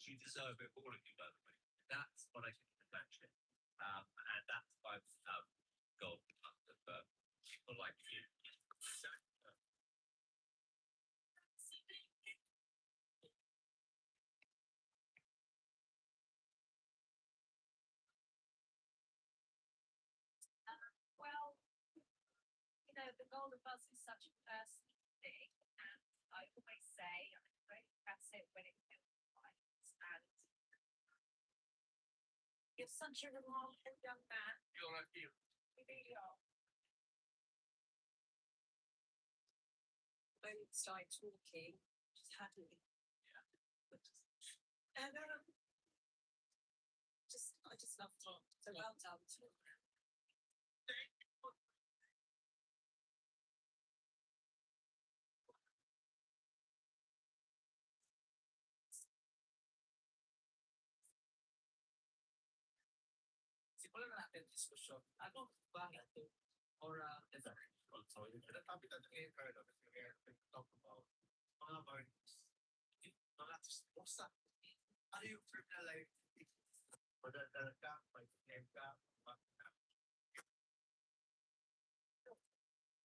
You deserve it, all of you, by the way. That's what I can imagine. And that's why I've got people like you. So, But the Golden Bus is such a personal thing, and I always say, I don't press it when it feels right. And you're such a remarkable young man. You're right here. You really are. When it started talking, just happily. And I just love Tom. So well done to him. Simulan na natin diskusyon. Ano ba ito? Oral design. So, yung topic natin ngayon, Carlo, kasi we're talk about mga varnish. Mga musta. Ano yung term na like, madadal ka, may name ka,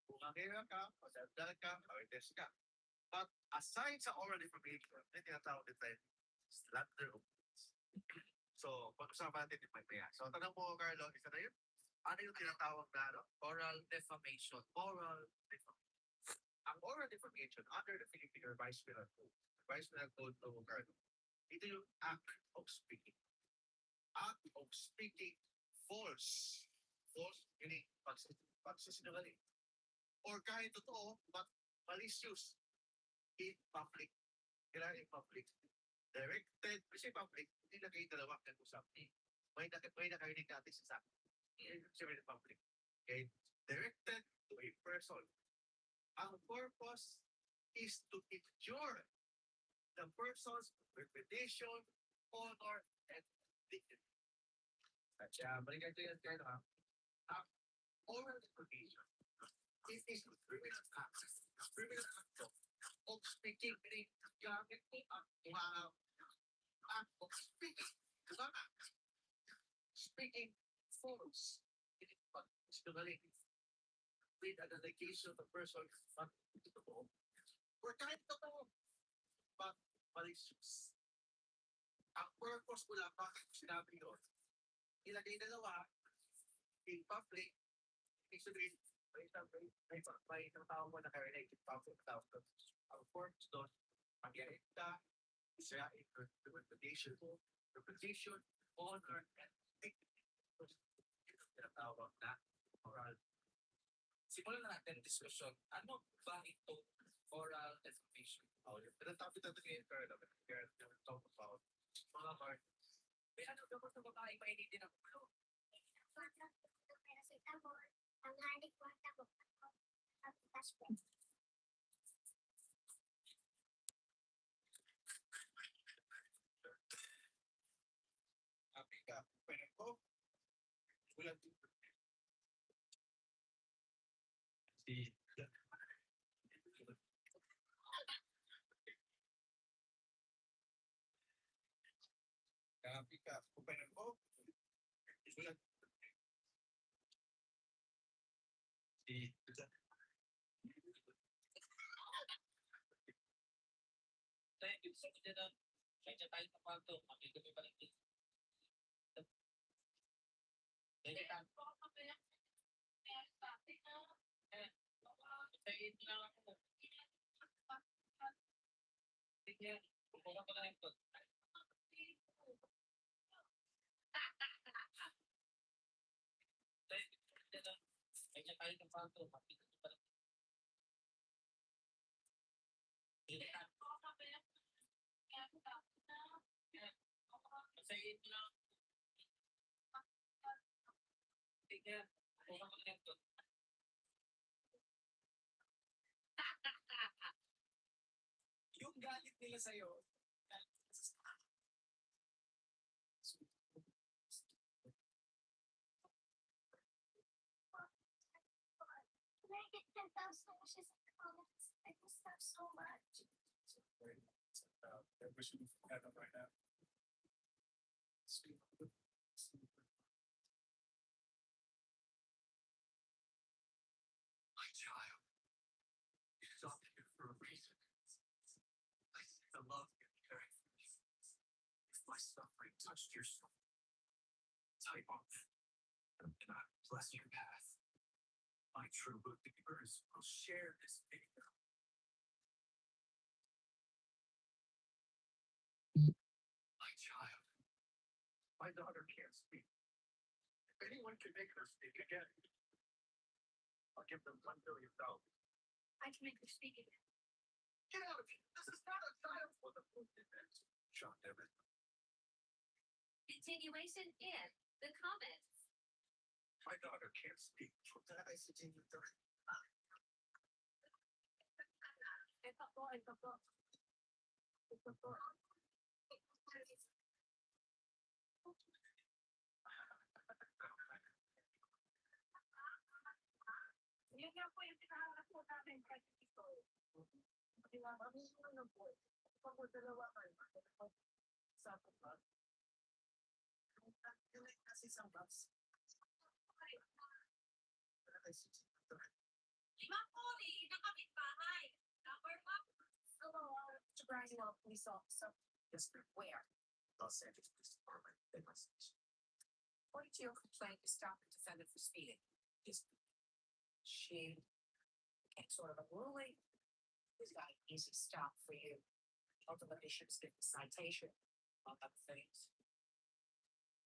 kung ang ka, madadal ka, marites ka. But aside sa oral information, may tinatawag din tayo slander of words. So, pag-usapan natin yung mamaya. So, tanong mo, Carlo, isa na yun? Ano yung tinatawag na oral defamation? Oral defamation. Ang oral defamation under the Philippine Revised Penal Code. Revised Penal Code to Carlo. Ito yung act of speaking. Act of speaking false. False meaning pagsisinungaling. Or kahit totoo, but malicious in public. Kailangan in public. Directed, kasi public, hindi na kayo dalawa nag-usap. May nakarinig natin sa sabi. Sabi ng public. Okay? Directed to a person. Ang purpose is to injure the person's reputation, honor, and dignity. At balikan ko yan kayo ha. Ang oral information is a criminal act. Criminal act of speaking, meaning gamit mo ang act of speaking. Kasama. Speaking false. Sinungaling. With an allegation of the person not totoo. Or kahit totoo. But malicious. Ang purpose mo lang bakit sinabi yun. Ilagay dalawa in public. Ibig sabihin, may isang tao mo nakarinig in public tao. Ang purpose doon, mag-iait ka, sirain reputation, honor, and dignity. Tinatawag na oral. Simulan na natin diskusyon. Ano ba ito oral defamation? The topic natin ngayon, Carlo, we're talk about mga partners. May ano daw sa babae painitin ang ulo? Ang hanik ko at ako. Ang passport. Happy ka. Pwede ko. Ulan dito. Si happy ka. Pwede ko. Ulan si Thank you. So, dyan medyo tayo sa kwarto. Makikita pa rin dito. Yung galit nila sa'yo, Can I get 10,000 wishes in the comments? I miss that so much. I wish you had them right now. My child, you stopped here for a reason. I see the love you're caring for me. If my suffering touched your soul, type on it, and I bless your path. My My true believers will share this video. My child, my daughter can't speak. If anyone can make her speak again, I'll give them $1 billion. I can make her speak again. Get out of here. This is not a child for the food event. Sean Devin. Continuation in the comments. My daughter can't speak. I said you Cabral, police officer. Yes, ma'am. Where? Los Angeles Police Department. They must. According to your complaint, you stopped the defendant for speeding. Yes. She came sort of a ruling. He's got an easy stop for you. Ultimately, she was given a citation, among other things.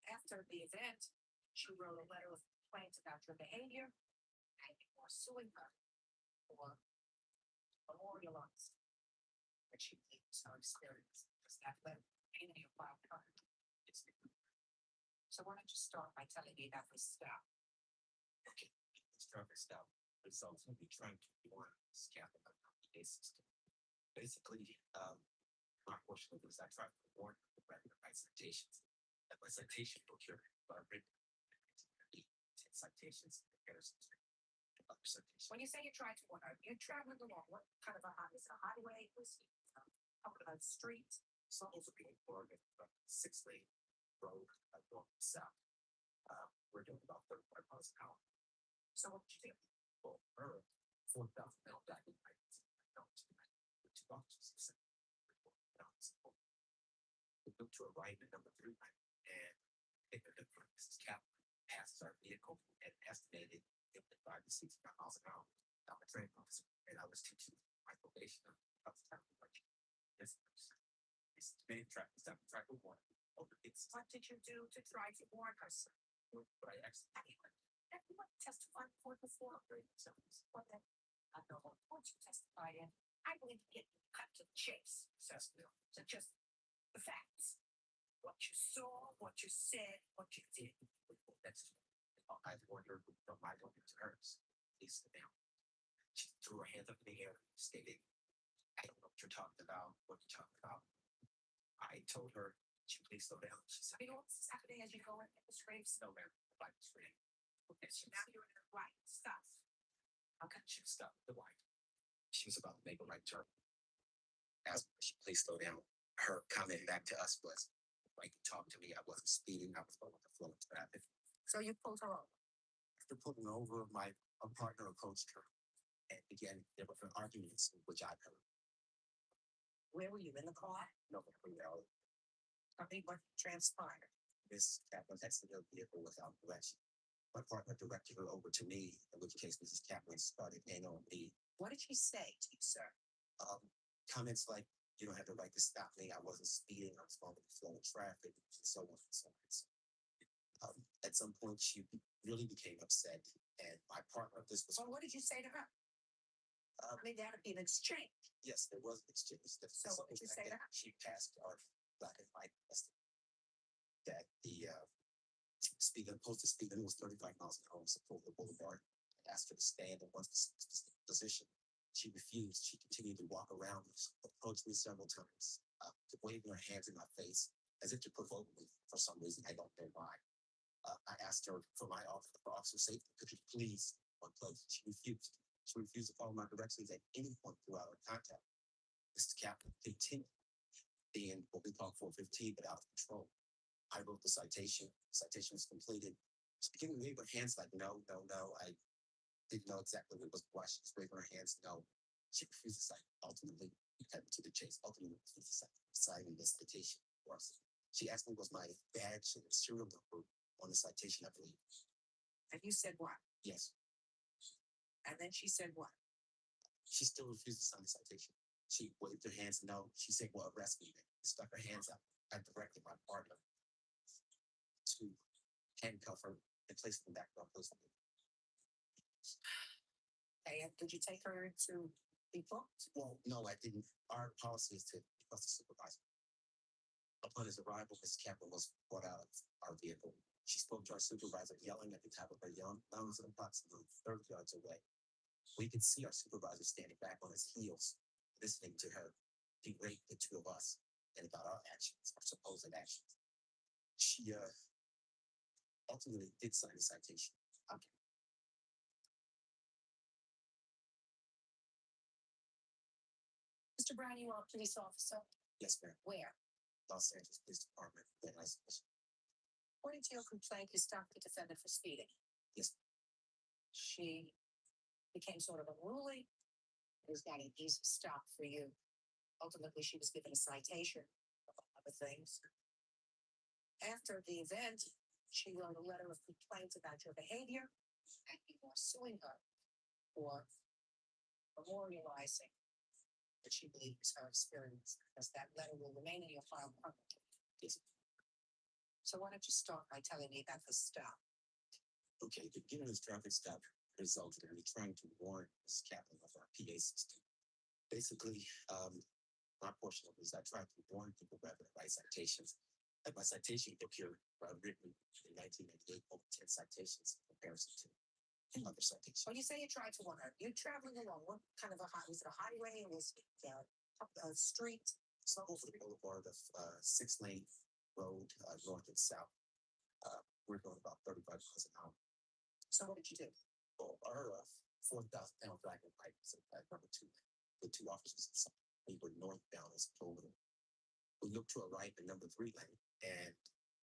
After the event, she wrote a letter of complaint about your behavior, and you are suing her for memorializing that she believes her experience. Does that letter in your file card? So why don't you start by telling me about this stop? Okay, let's start this out. Results will be trying to warn scam about the system. Basically, my portion of this, I tried to warn the record by citations. And my citation procure, but written 10 citations, other citations. When you say you tried to warn her, you're traveling along, what kind of a highway? Is it a highway? Was it a street? Supposed to be in Oregon, 6-lane road, north to south. We're doing about 35 miles an hour. So what did you do? Well, her 4,000 mile back in my two officers. We moved to a right at number 3 and in the difference cap passes our vehicle and estimated 55 to 65 miles an hour. I'm a train officer and I was teaching my probation. I was time to watch. Yes, it's main track, stop track of one. What did you do to try to warn her, sir? But I actually Everyone testified before what then? I know what points you testified in. I believe you get cut to the chase. So just the facts. What you saw, what you said, what you did. That's I warned her from my going to hers. Please sit down. She threw her hands up in the air, stated, I don't know what you're talking about. What you're talking about. I told her, please slow down. She said, You know, Saturday as you go in the scrapes. no, ma'am. The light was red. Okay, so now you're in the right stuff. Okay, she stopped the light. She was about to make a right turn. Asked her, she please slow down. Her comment back to us was, like, talk to me. I wasn't speeding. I was going with the flow of traffic. So you pulled her over. After pulling over, my partner approached her. And again, there were arguments, which I heard. Where were you, in the car? No, no. I think what transpired. That was exited the vehicle without direction. My partner directed her over to me, in which case Mrs. Kaplan started in on me. What did she say to you, sir? Comments like, you don't have the right to stop me. I wasn't speeding. I was going with the flow of traffic, and so on and so on. At some point, she really became upset, and my partner, this was. Well, what did you say to her? I mean, there had to be an exchange. Yes, there was an exchange. So what did you say to her? She passed our black and white that the posted speed limit was 35 miles an hour on Sepulveda Boulevard. I asked her to stand in one position. She refused. She continued to walk around, approached me several times, waving her hands in my face as if to provoke me for some reason. I don't know why. I asked her for officer safety, could you please one place? She refused. She refused to follow my directions at any point throughout our contact. Mr. Kaplan continued being what we call 415, but out of control. I wrote the citation. Citation was completed. She began to wave her hands like, no. I didn't know exactly what it was. Why she was waving her hands. No. She refused to cite. Ultimately, we cut to the chase. Ultimately, refused to cite the citation for us. She asked me was my badge and serial number on the citation, I believe. And you said what? Yes. And then she said what? She still refused to sign the citation. She waved her hands no. She said, well, arrest me. Stuck her hands out. I directed my partner to handcuff her and place her in the back of the prison. And did you take her to be booked? Well, no, I didn't. Our policy is to request a supervisor. Upon his arrival, Mrs. Cabral was brought out of our vehicle. She spoke to our supervisor, yelling at the top of her lungs approximately 30 yards away. We could see our supervisor standing back on his heels, listening to her berate the two of us and about our actions, our supposed actions. She ultimately did sign the citation. Okay. Mr. Brown, you are a police officer. Yes, ma'am. Where? Los Angeles Police Department. According to your complaint, you stopped the defendant for speeding. Yes. She became sort of unruly. It was not an easy stop for you. Ultimately, she was given a citation, among other things. After the event, she wrote a letter of complaint about your behavior, and you are suing her for memorializing what she believes her experience, because that letter will remain in your file permanently. Yes. So why don't you start by telling me about the stop? Okay, the beginning of this traffic stop resulted in me trying to warn Ms. Kaplan of our PA system. Basically, my portion of it is I tried to warn people rather than write citations. And my citation book here, written in 1998, over 10 citations in comparison to other citations. When you say you tried to warn her, you're traveling along what kind of was it a highway? Was it a street? It's over the boulevard of 6-lane road, north and south. We're going about 35 miles an hour. So what did you do? Well, our 4,000-pound dragon pipe was at number 2. The two officers inside. We were northbound as over. We looked to our right in number 3 lane, and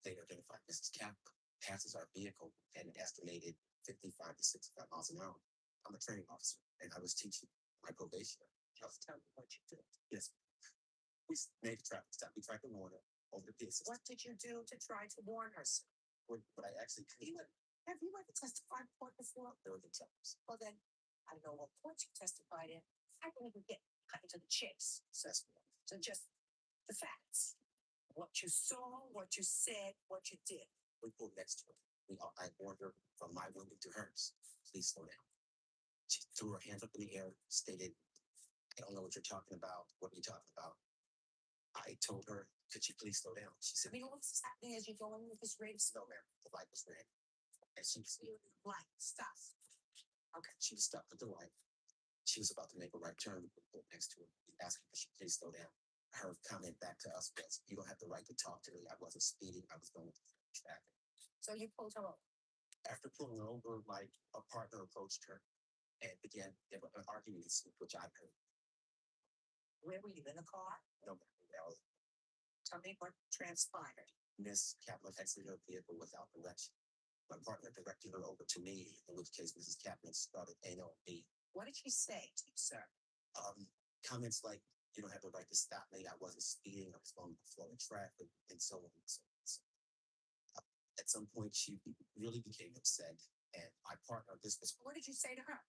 they identified Mrs. Kaplan passes our vehicle at an estimated 55 to 65 miles an hour. I'm a training officer, and I was teaching my probationer. Just tell me what you did. Yes. We made a traffic stop. We tried to warn her over the pieces. What did you do to try to warn her, sir? What I actually could. Have you ever testified in court before? There were the times. Well, then, I don't know what court you testified in. I don't even get cut into the chase. So just the facts. What you saw, what you said, what you did. We pulled next to her. I warned her from my window to hers. Please slow down. She threw her hands up in the air, stated, I don't know what you're talking about. What are you talking about? I told her, could you please slow down? She said, what's happening as you're going with this race? No, ma'am. The light was red. And she was light, stop. Okay, she was stopped at the light. She was about to make a right turn. We pulled next to her. We asked her, could she please slow down? Her comment back to us was, you don't have the right to talk to me. I wasn't speeding. I was going with traffic. So you pulled her over? After pulling her over, a partner approached her and began an argument, which I heard. Where were you, in the car? No, ma'am. Tell me what transpired. Miss Kaplan exited her vehicle without direction. My partner directed her over to me, in which case Mrs. Kaplan started AOB. What did she say to you, sir? Comments like, you don't have the right to stop me. I wasn't speeding. I was going with the flow of traffic, and so on and so on. At some point, she really became upset, and my partner, What did you say to her?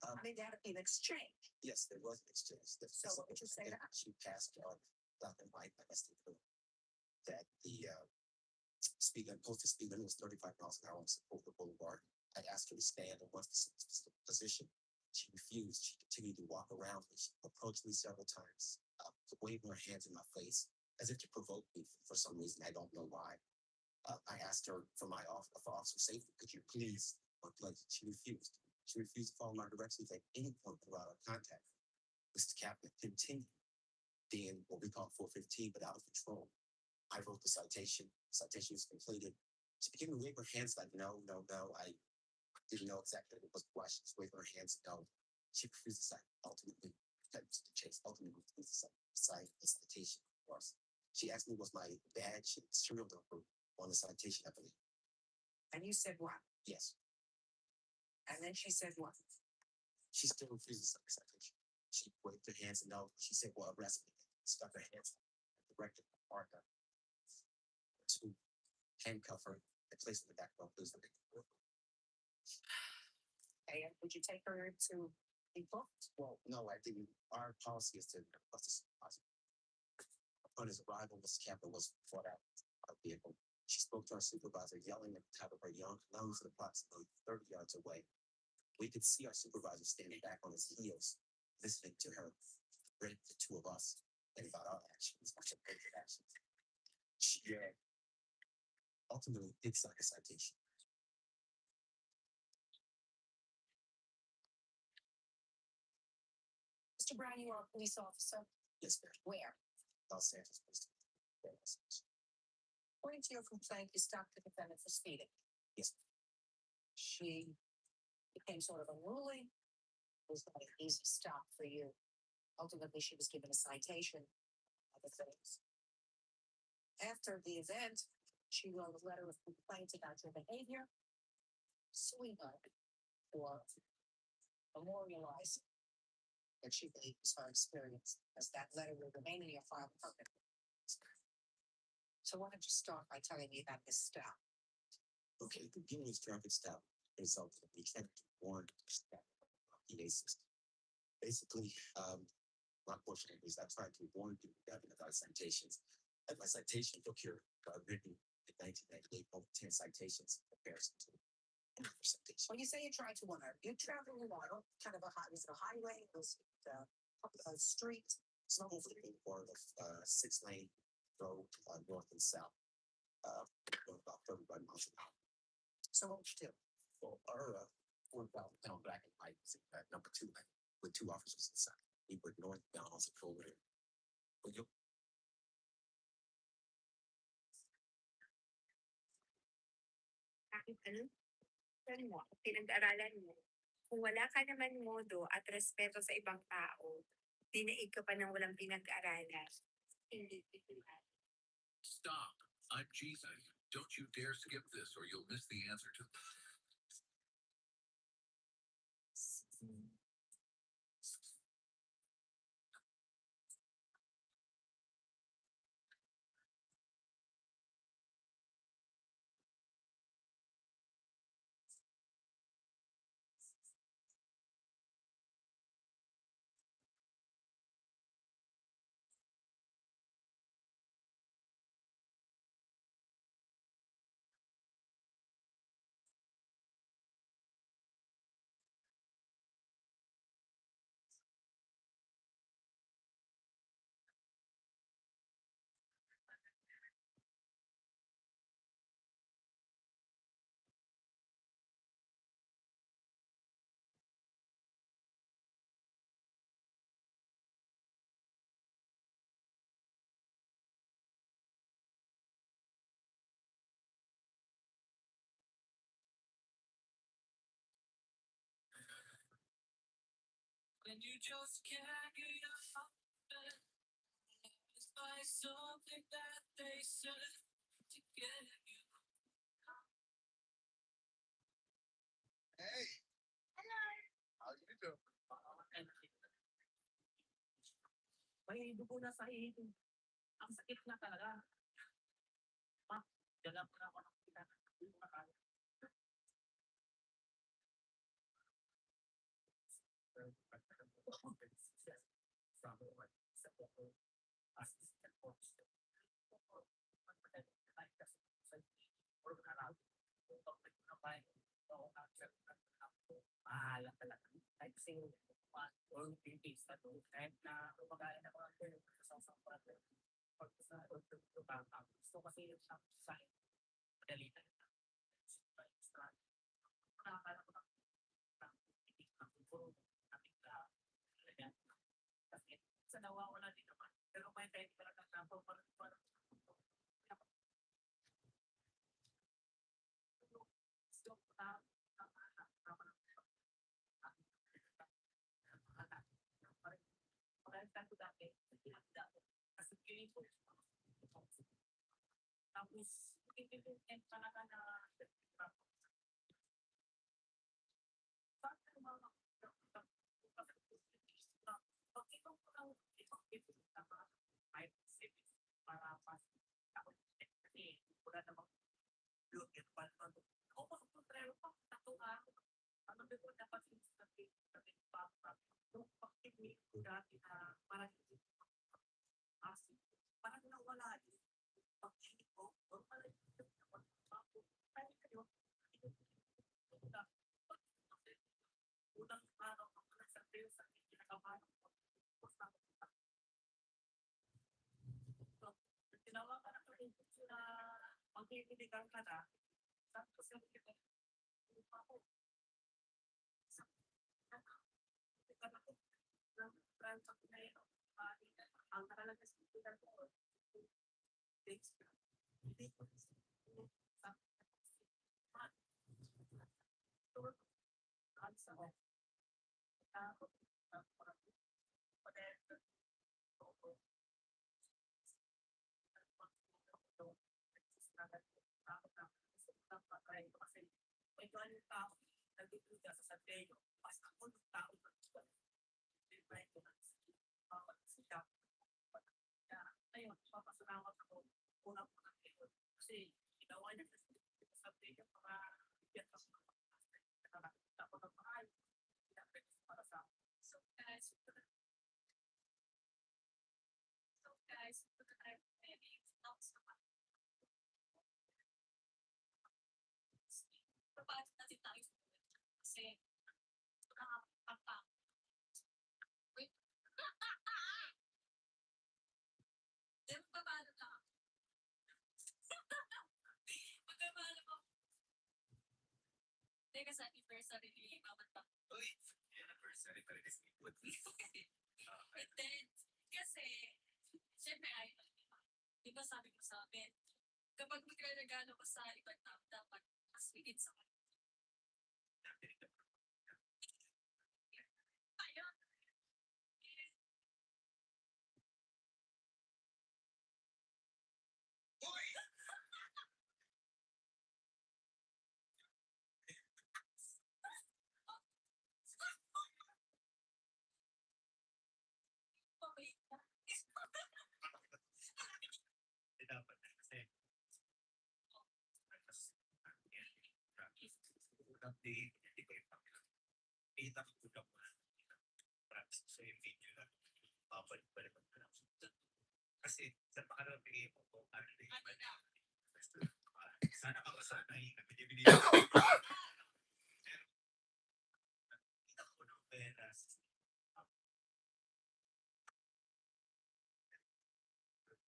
I mean, there had to be an exchange. Yes, there was an exchange. So what did you say to her? She passed black and white, like I said, that the posted speed limit was 35 miles an hour on Sepulveda Boulevard. I asked her to stand in one specific position. She refused. She continued to walk around me. She approached me several times, waving her hands in my face, as if to provoke me for some reason. I don't know why. I asked her for officer safety. Could you please? She refused. She refused to follow my directions at any point throughout our contact. Mrs. Kaplan continued being what we call 415, but out of control. I wrote the citation. Citation was completed. She began to wave her hands like, no. I didn't know exactly what was the question. She waved her hands, no. She refused to sign. Ultimately, cut to the chase. Ultimately, refused to sign the citation for us. She asked me was my badge and serial number on the citation, I believe. And you said what? Yes. And then she said what? She still refused to sign the citation. She waved her hands and no. She said, well, arrest me. Stuck her hands out. Directed my partner to handcuff her and place her in the back of the prison. And would you take her to be booked? Well, no, I didn't. Our policy is to bust the supervisor. Upon his arrival, Mrs. Campbell was brought out of the vehicle. She spoke to our supervisor, yelling at the top of her lungs approximately 30 yards away. We could see our supervisor standing back on his heels, listening to her rant the two of us and about our actions, our supposed actions. She ultimately did sign a citation. Mr. Brown, you are a police officer. Yes, ma'am. Where? Los Angeles Police Department. According to your complaint, you stopped the defendant for speeding. Yes. She became sort of unruly. It was not an easy stop for you. Ultimately, she was given a citation. Other things. After the event, she wrote a letter of complaint about your behavior, suing her for memorializing that she believes was her experience, as that letter will remain in your file permanently. So why don't you start by telling me about this stop? Okay, the beginning of traffic stop resulted in me trying to warn PA system. Basically, my portion of it is I tried to warn people about citations. And my citation book here, written in 1998, over 10 citations in comparison to citation. When you say you tried to warn her, you're traveling along kind of was it a highway? Was it a street? It's not over the part of 6-lane road north and south. Going about 35 miles an hour. So what would you do? Well, our northbound down black and white was at number 2 lane with 2 officers inside. We were northbound on patrol lane. Will you? Kahit ano, mo, pinag-aralan mo, kung wala ka naman modo at respeto sa ibang tao, dinaig ka pa ng walang pinag-aralan. Hindi titiwala. Stop. I'm Jesus. Don't you dare skip this or you'll miss the answer to. When you just can't get enough by something that they said to get you. Hey. Hello. How you doing? May dugo na sa ihip. Ang sakit na talaga. Dala ko na ako ng pinaka. Mahala talaga. Kahit single or pimpis na to. Kahit na kumagain ako ng sa pag sa gusto kasi yung sa madalitan. Nakakala ko kasi sa nawa ko na din naman. Pero may time talaga tapos parang kasi feeling ko tapos and talaga na para pas ako kasi wala namang yun pa ako pa pa tato ano sabi ko dapat sabi yung pag-ibig ko dati na parang parang nawala eh. Pag-ibig ko, parang unang araw ako nagsabi sa kinakabahan ko. Tinawagan ako rin na magbibigyan ka na. Tapos yung ako. Ang nakalaga sa computer ko. Kasi ito ang tao nagdududa sa sateyo. Pas ako ng tao ayun, papasalamat ako unang-unang ngayon. Kasi ginawa niya sa sateyo para bigyan ka sa dapat ang mahal. Para sa so guys, maybe it's not so much. Papasok natin tayo kasi wait. Then paano na? Magkabala mo. Teka sa anniversary ni Mama Ta. Uy! Anniversary pa rin kasi. And then, kasi, syempre ay, di ba sabi ko sa amin, kapag magregalo ka sa ibang tao, dapat mas higit sa kanya. Ayun. Dapat kasi update, hindi ko yung kita ko na practice sa video na babalik ko na. Kasi sa pangarap bigay mo kung ano na yung sana ako sana yung binibili ko. Kita ko ng peras.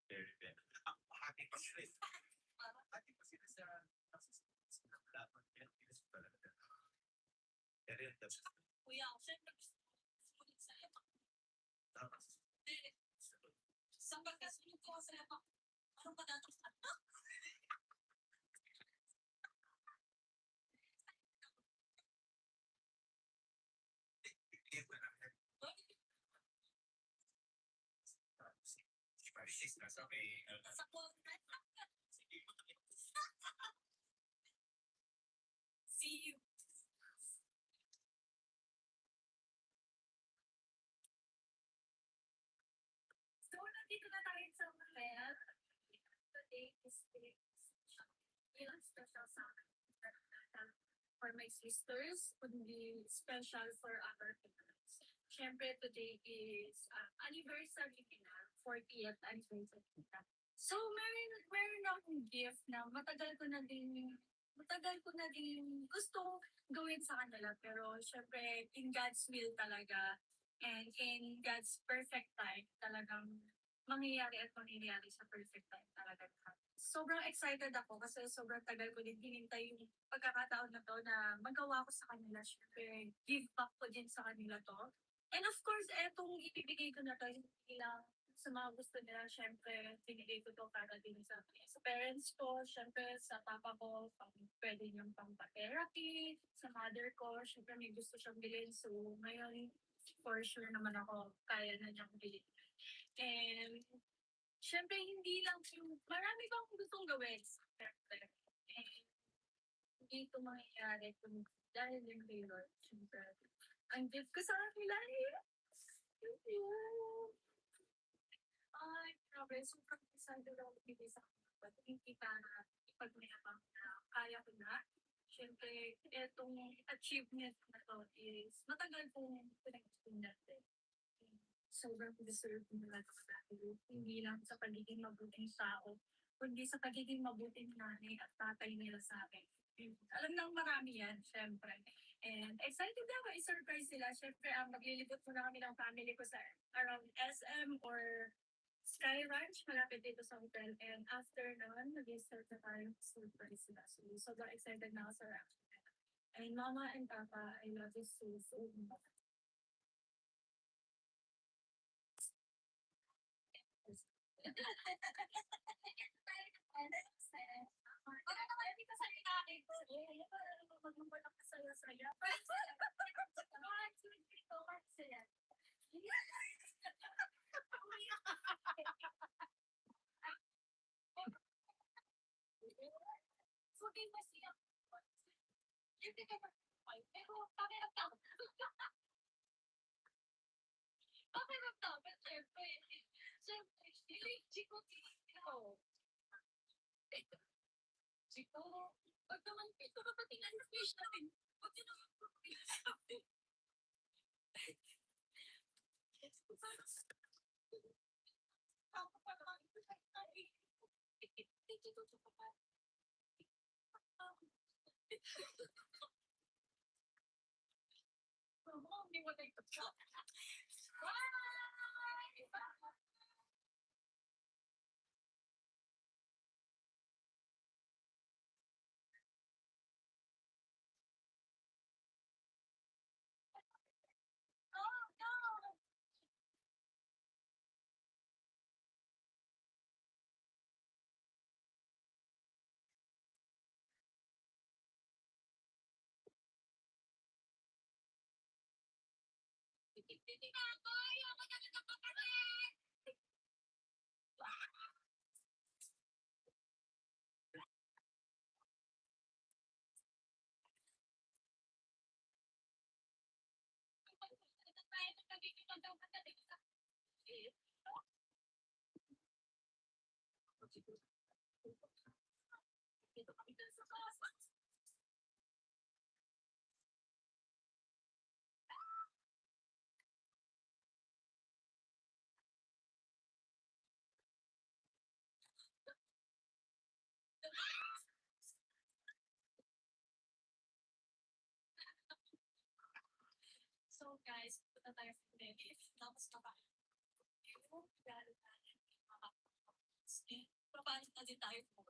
Very bad. Ang hati pa sila. Hati pa sila sa laban. Kuya, syempre sumunod sa epak. Sa pagkasunod ko sa epak, ano pa datos na? See you. So, nandito na tayo sa hotel. Today is ilang special sa for my sisters, kundi special for our parents. Siyempre, today is anniversary nila, 40th anniversary nila. So, meron akong gift na matagal ko na din gusto gawin sa kanila. Pero, syempre, in God's will talaga and in God's perfect time, talagang mangyayari at mangyayari sa perfect time talaga. Sobrang excited ako kasi sobrang tagal ko din hinintay yung pagkakataon na to na magawa ko sa kanila. Syempre, give back ko din sa kanila to. And of course, etong ibibigay ko na to, hindi lang sa mga gusto nila, syempre, binigay ko to para din sa parents ko, syempre, sa papa ko, pwede niyang pang-therapy, sa mother ko, syempre, may gusto siyang bilhin. So, ngayon, for sure naman ako, kaya na niyang bilhin. And, syempre, hindi lang yung, marami bang gustong gawin. Syempre, and, hindi ito mangyayari kung dahil din kay Lord. Syempre, ang gift ko sa kanila thank you. Ay, grabe, sobrang excited ako bigay sa kanila. Hindi kita na ipagmayabang na kaya ko na. syempre, itong achievement na to is matagal pong pinag-ipon natin. Sobrang deserve nila ito dahil hindi lang sa pagiging mabuting tao, kundi sa pagiging mabuting nanay at tatay nila sa akin. Alam lang marami yan, syempre. And excited na ako i-surprise sila. Syempre, maglilibot muna kami ng family ko sa around SM or Sky Ranch, malapit dito sa hotel. And after nun, mag-start na tayo surprise sila. So, sobrang excited na ako sa reaction nila. And Mama and Papa, I love you so much. So guys, punta tayo sa Venice. Tapos kapain. Papalit na din tayo po.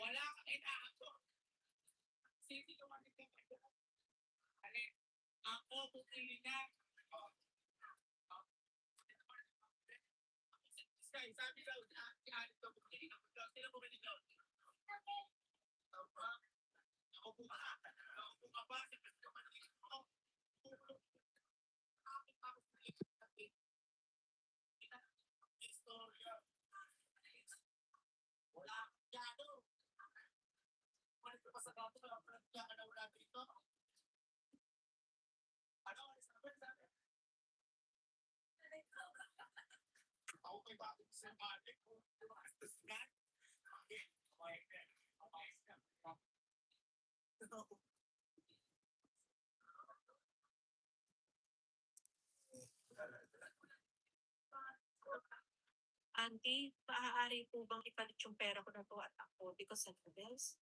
Wala kang inaako. Sino yung mga ako pupili na. Sabi daw, kahit ito pupili na. Sino pupili daw? Ako po ba? Ako po ba? Wala akong yado. Wala ko pa sa gato. Wala dito. Ano? Sabi. Ako kay bago sa balik ko. Auntie, maaari po bang ipalit yung pera ko na to at ako because of the bills?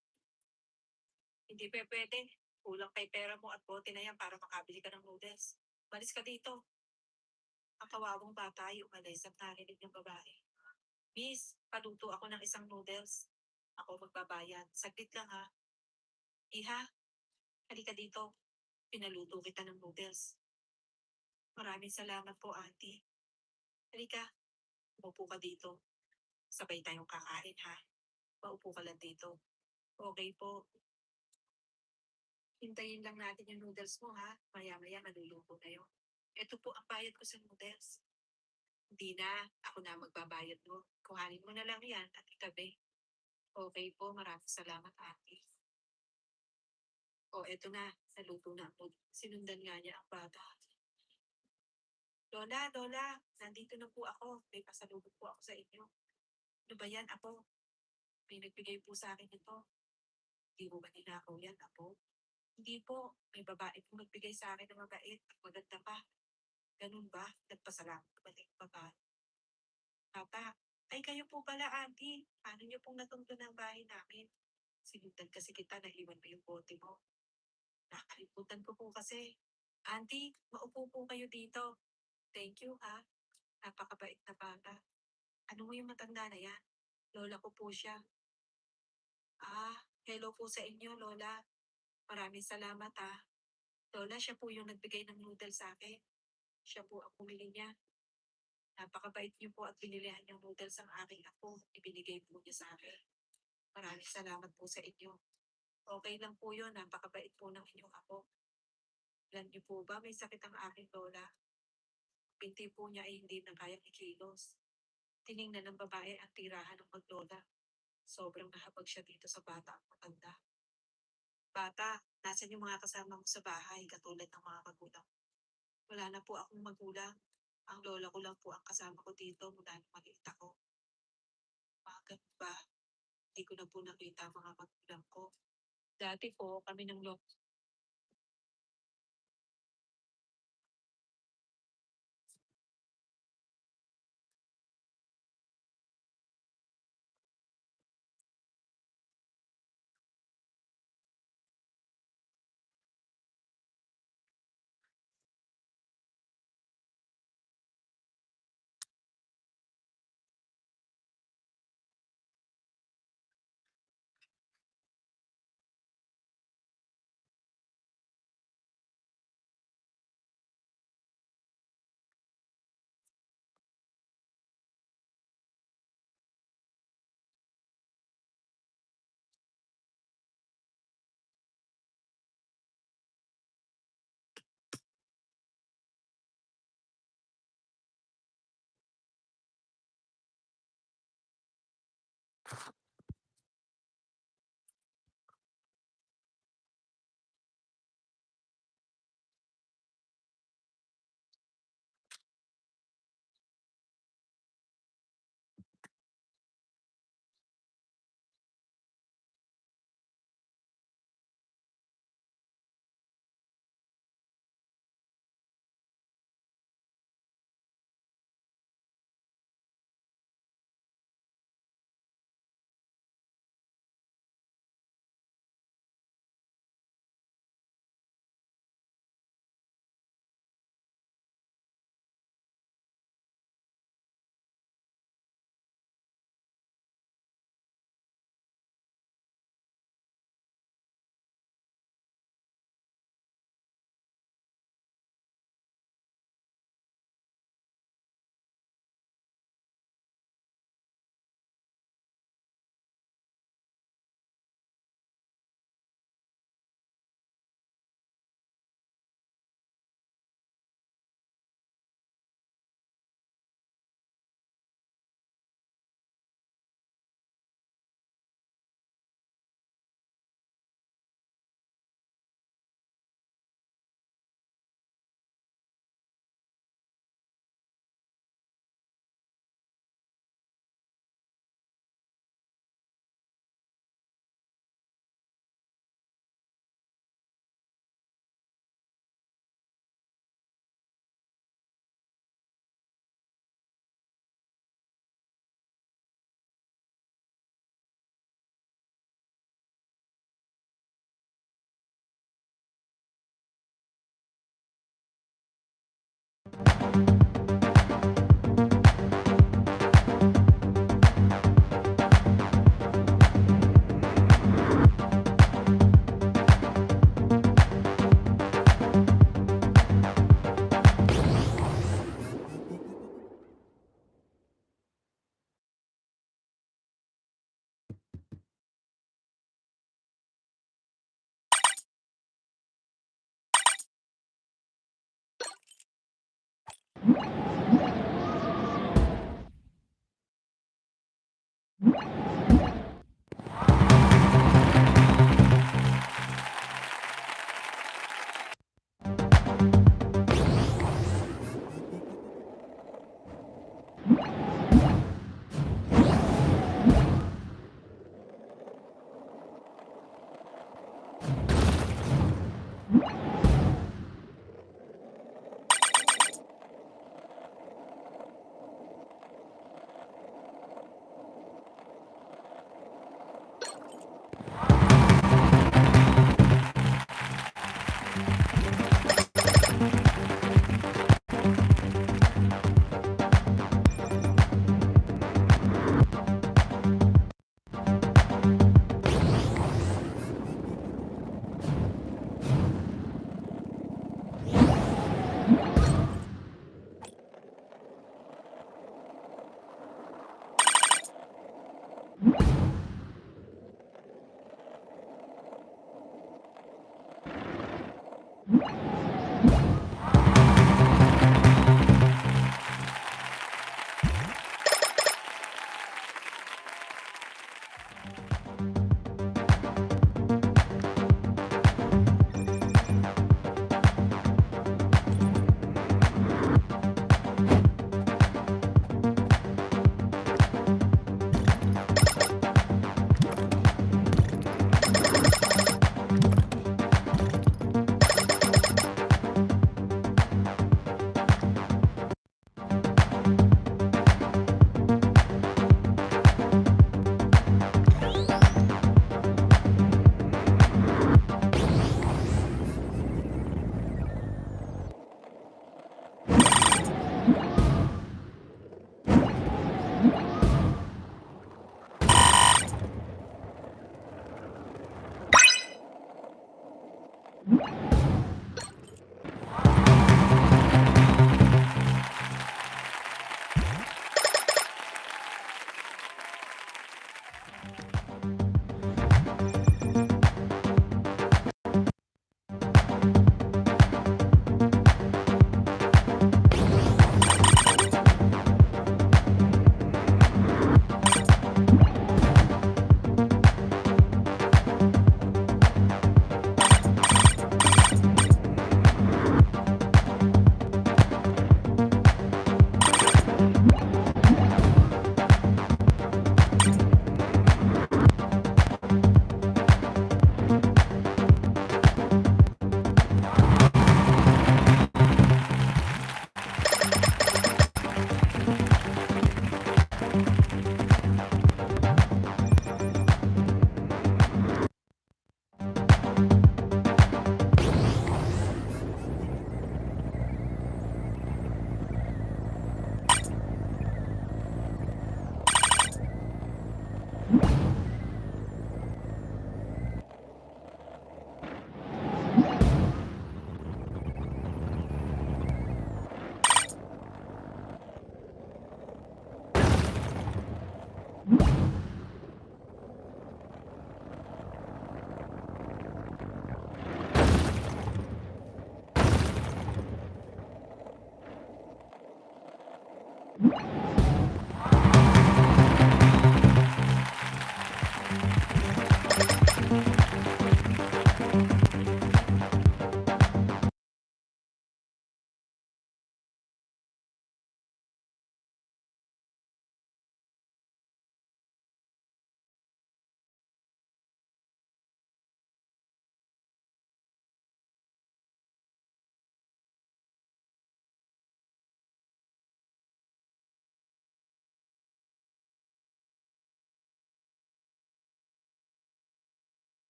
Hindi pwede. Kulang kay pera mo at bote na yan para makabili ka ng noodles. Malis ka dito. Ang kawawang bata ay umalis at narinig ng babae. Miss, paluto ako ng isang noodles. Ako magbabayad. Saglit lang ha. Iha, halika dito. Pinaluto kita ng noodles. Maraming salamat po, auntie. Halika, umupo ka dito. Sabay tayong kakain ha. Maupo ka lang dito. Okay po. Hintayin lang natin yung noodles mo ha. Maya-maya maluluto na yun. Ito po ang bayad ko sa noodles. Hindi na. Ako na magbabayad mo. Kuhanin mo na lang yan at itabi. Okay po. Maraming salamat, ate. O, eto na. Naluto na po. Sinundan nga niya ang bata. Lola, nandito na po ako. May pasalubong po ako sa inyo. Ano ba yan, apo? May nagbigay po sa akin ito. Hindi mo ba ninakaw yan, apo? Hindi po. May babae po nagbigay sa akin ng mabait at maganda pa. Ganun ba? Nagpasalamat ba na yung babae? Papa, ay kayo po pala, auntie. Paano niyo pong natundo ng bahay namin? Sinundan kasi kita na iwan mo yung bote mo. Nakalimutan ko po kasi. Auntie, maupo po kayo dito. Thank you, ha? Napakabait na bata. Ano mo yung matanda na yan? Lola ko po siya. Hello po sa inyo, Lola. Maraming salamat, ha. Lola, siya po yung nagbigay ng noodles sa akin. Siya po ang pumili niya. Napakabait niyo po at binilihan niyang noodles ang aking apo. Ibinigay po niya sa akin. Maraming salamat po sa inyo. Okay lang po yun. Napakabait po ng inyong apo. Alam niyo po ba, may sakit ang aking lola. Binti po niya ay hindi na kayang ikilos. Tiningnan ng babae ang tirahan ng maglola. Sobrang nahabag siya dito sa bata at matanda. Bata, nasan yung mga kasama mo sa bahay katulad ng mga magulang? Wala na po akong magulang. Ang lola ko lang po ang kasama ko dito mula nung maliit ako. Ganun ba? Hindi ko na po nakita ang mga magulang ko. Dati po kami ng lola.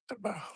trabaho.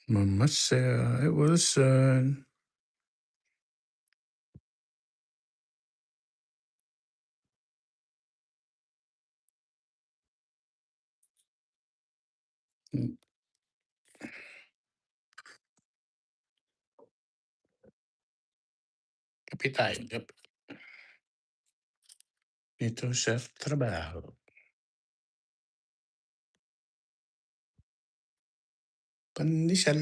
Mamasaya Wilson. Kape tayo. Kape. Dito sa trabaho. Pandesal.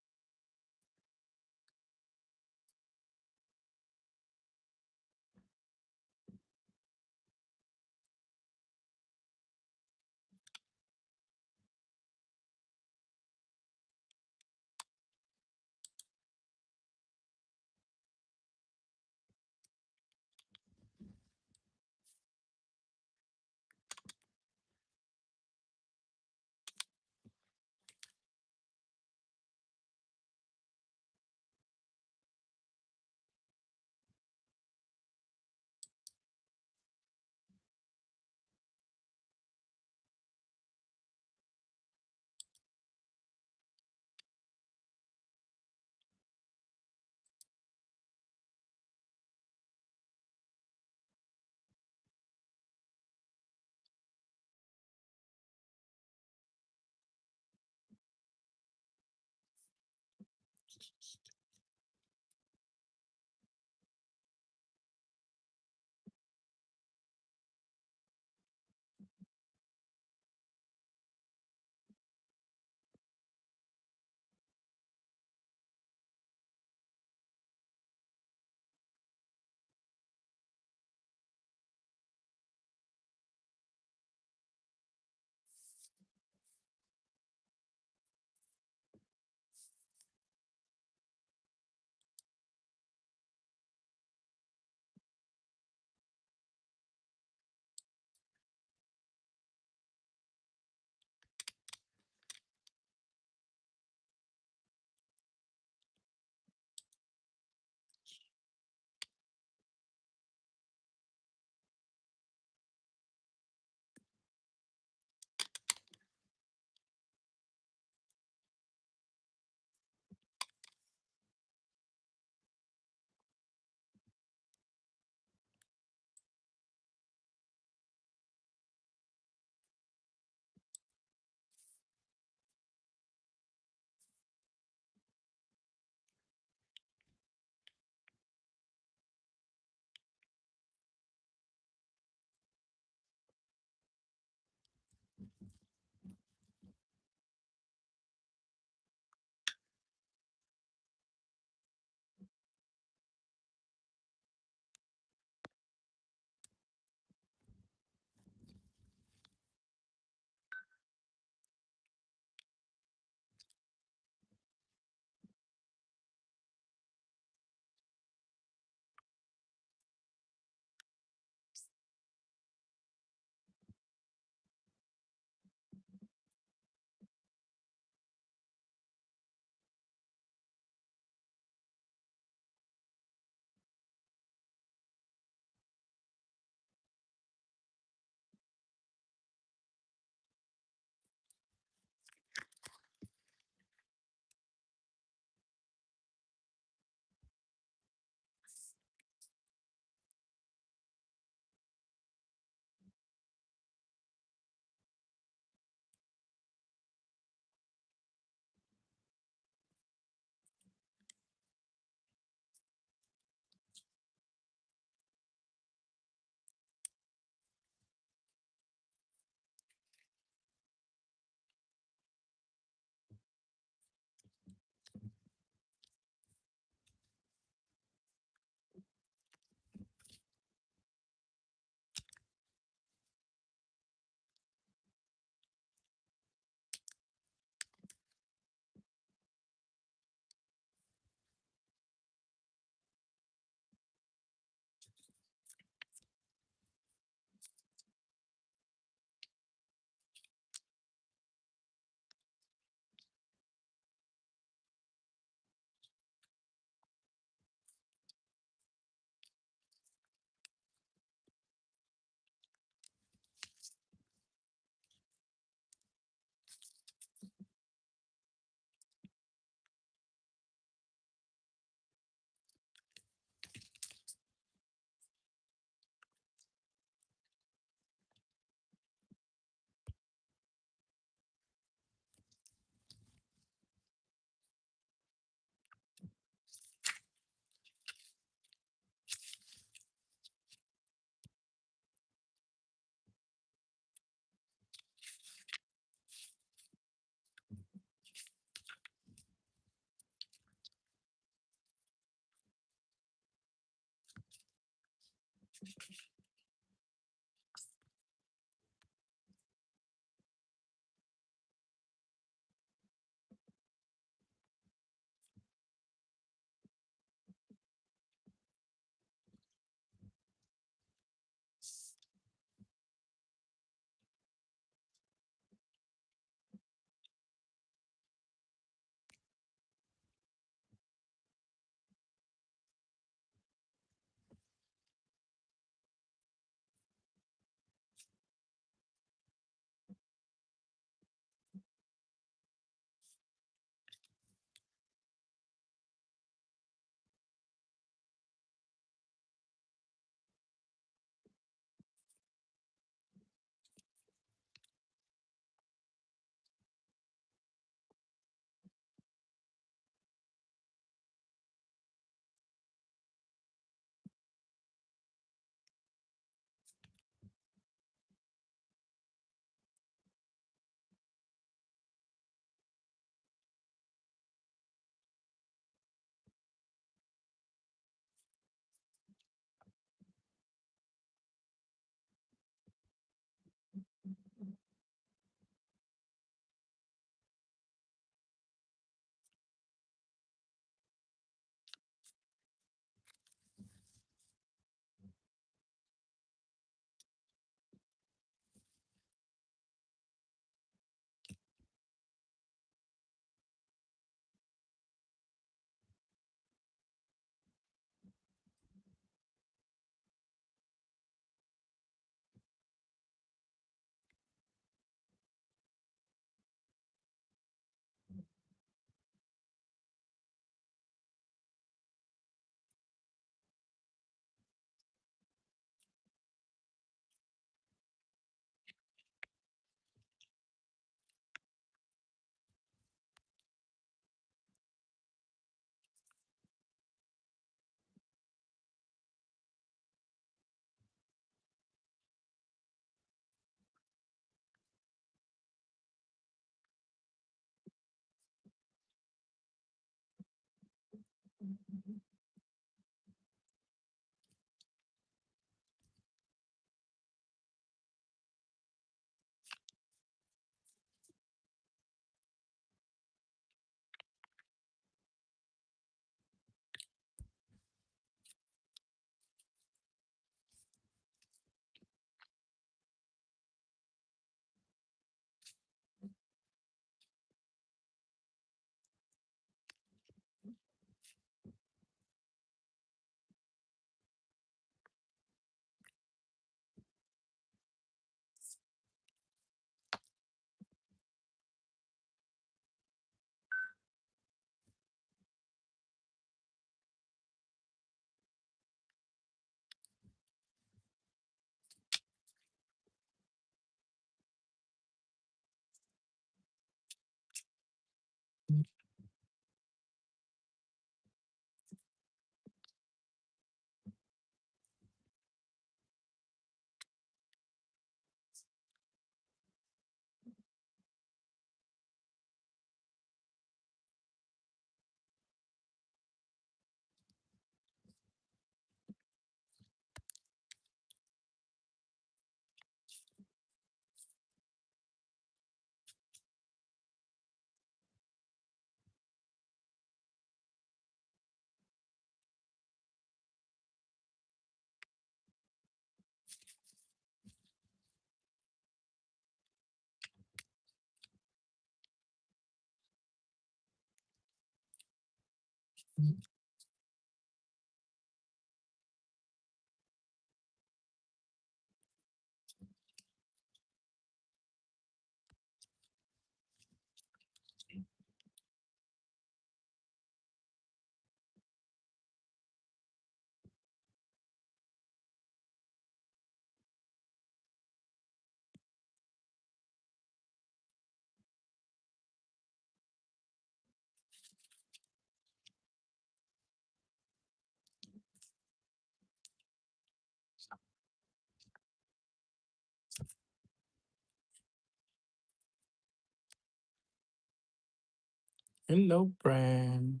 Hello, Bran.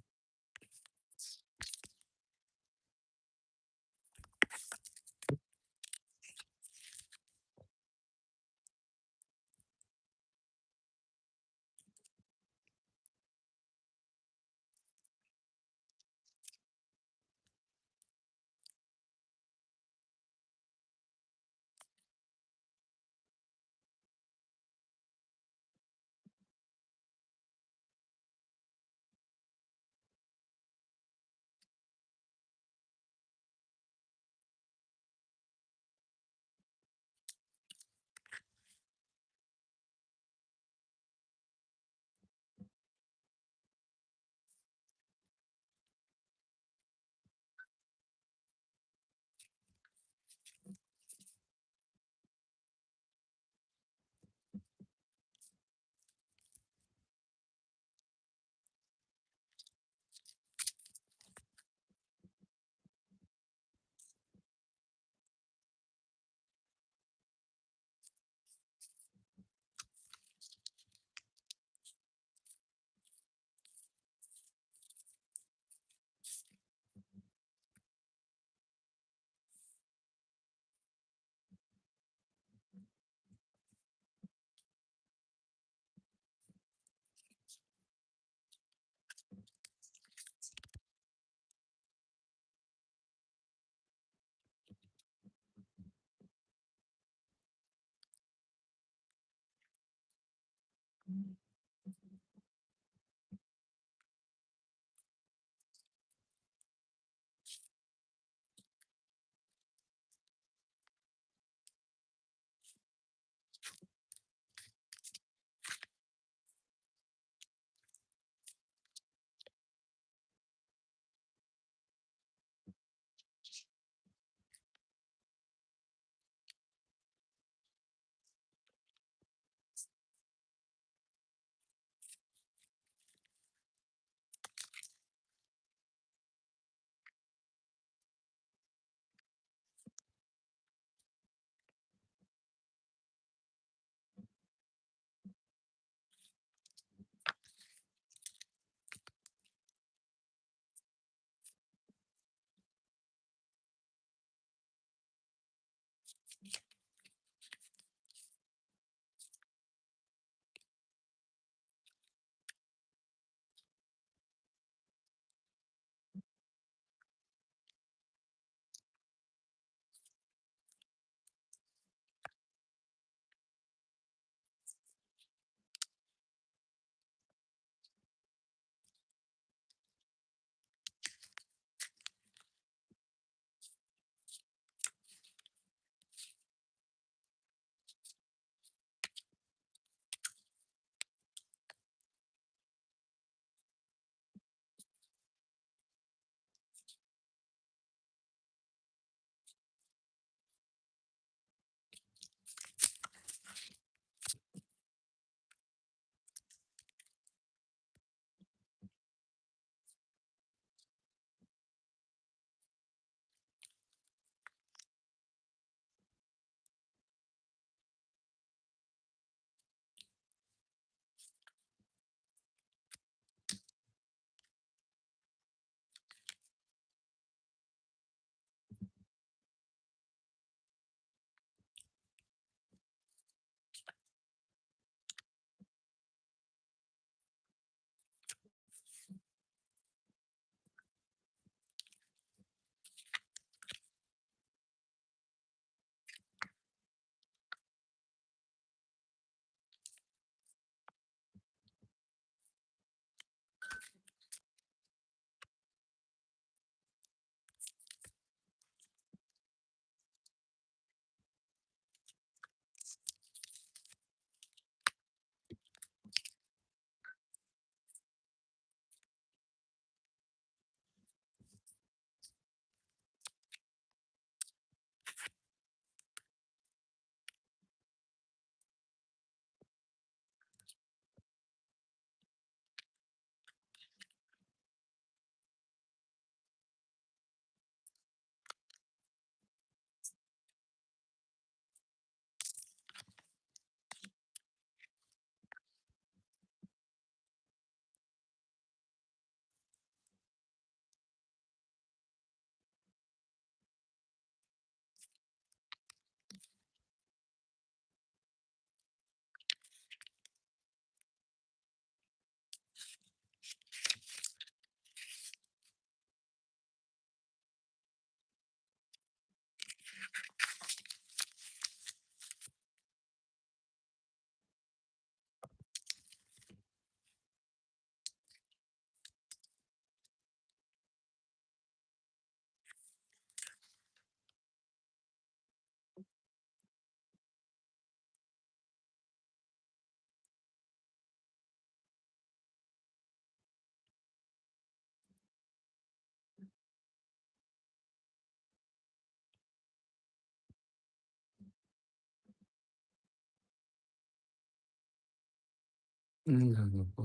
Ano po,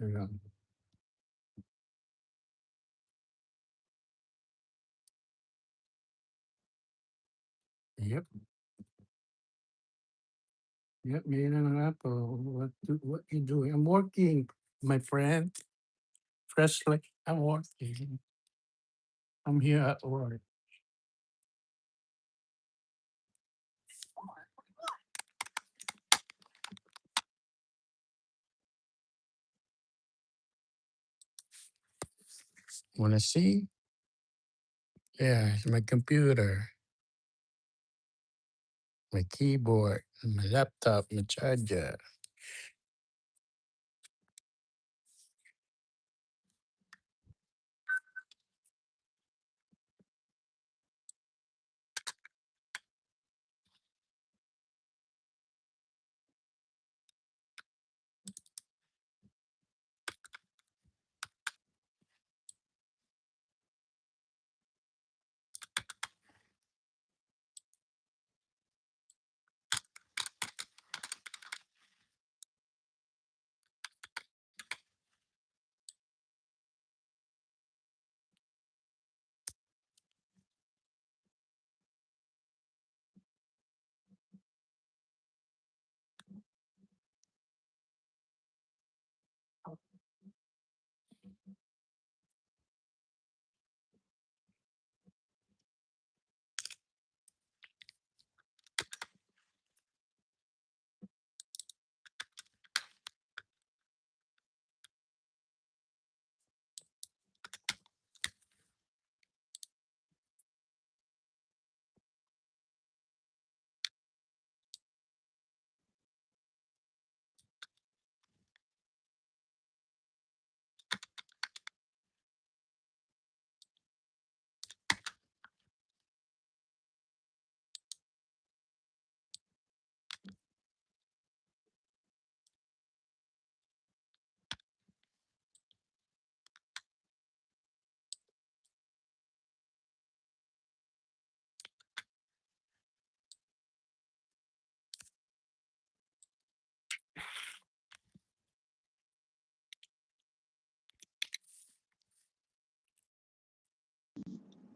yeah. Yep. Yep, ngayon na nga po. What you doing? I'm working, my friend. Freshly, I'm working. I'm here at work. Wanna see? Yeah, it's my computer, my keyboard, my laptop, my charger.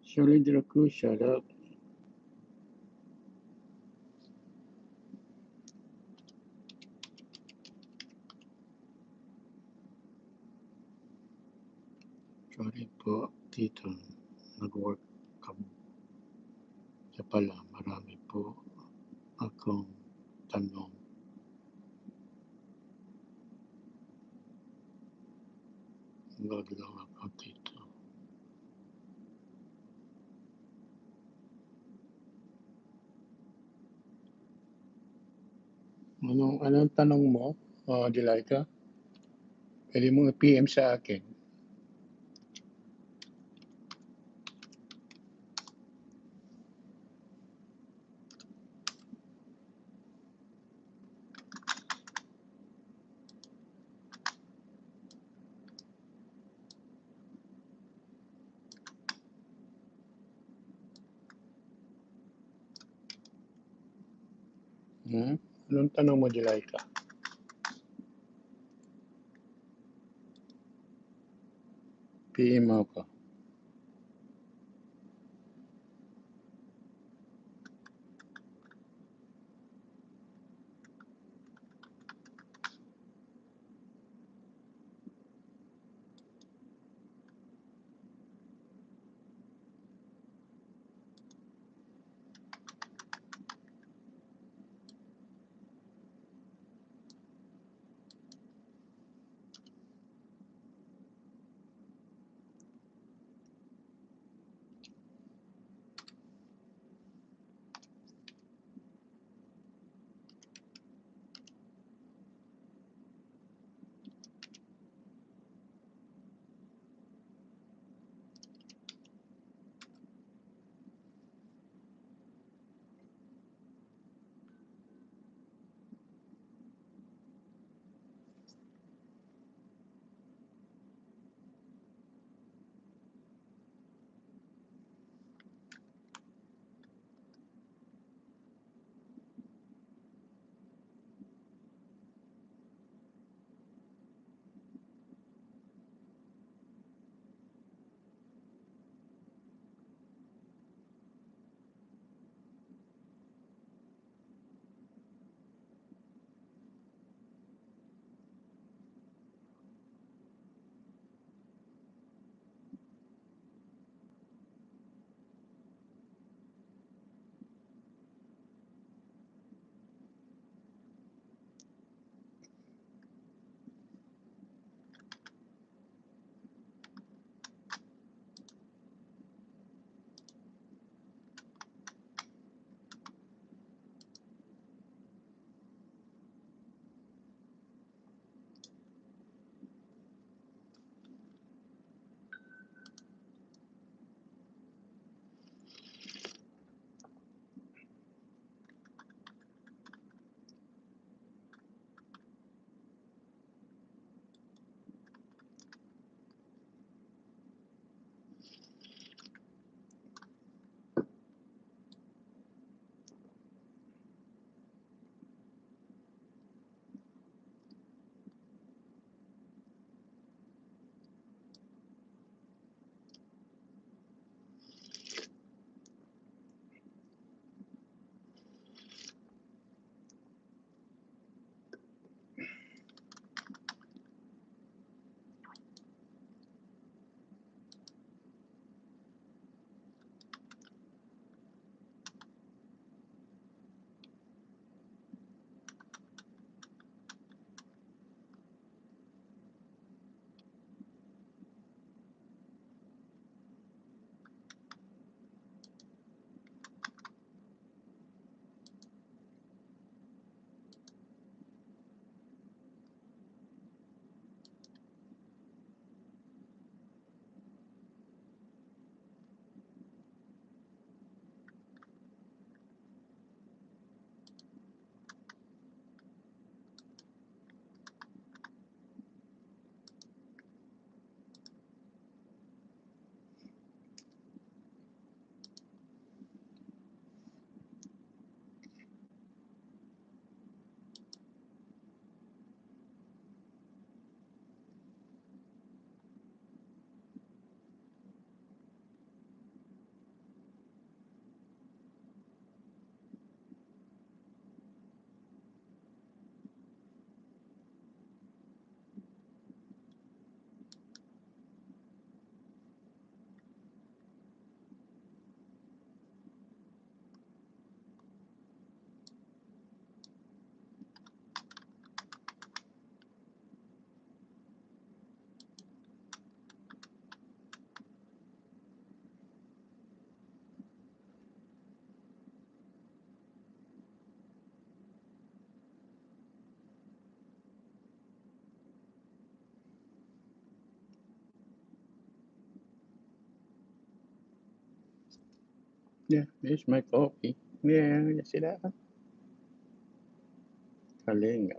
Shirley Dracu, shut up. Sorry po, Tito. Nag-work kami. Kaya pala, marami po akong tanong. Gagalaw ako, Tito. Anong tanong mo, Delica? Pwede mo i-PM sa akin. Anong tanong mo, Delica? PM mo ako. Yeah, there's my coffee. Yeah, you see that? Kalinga.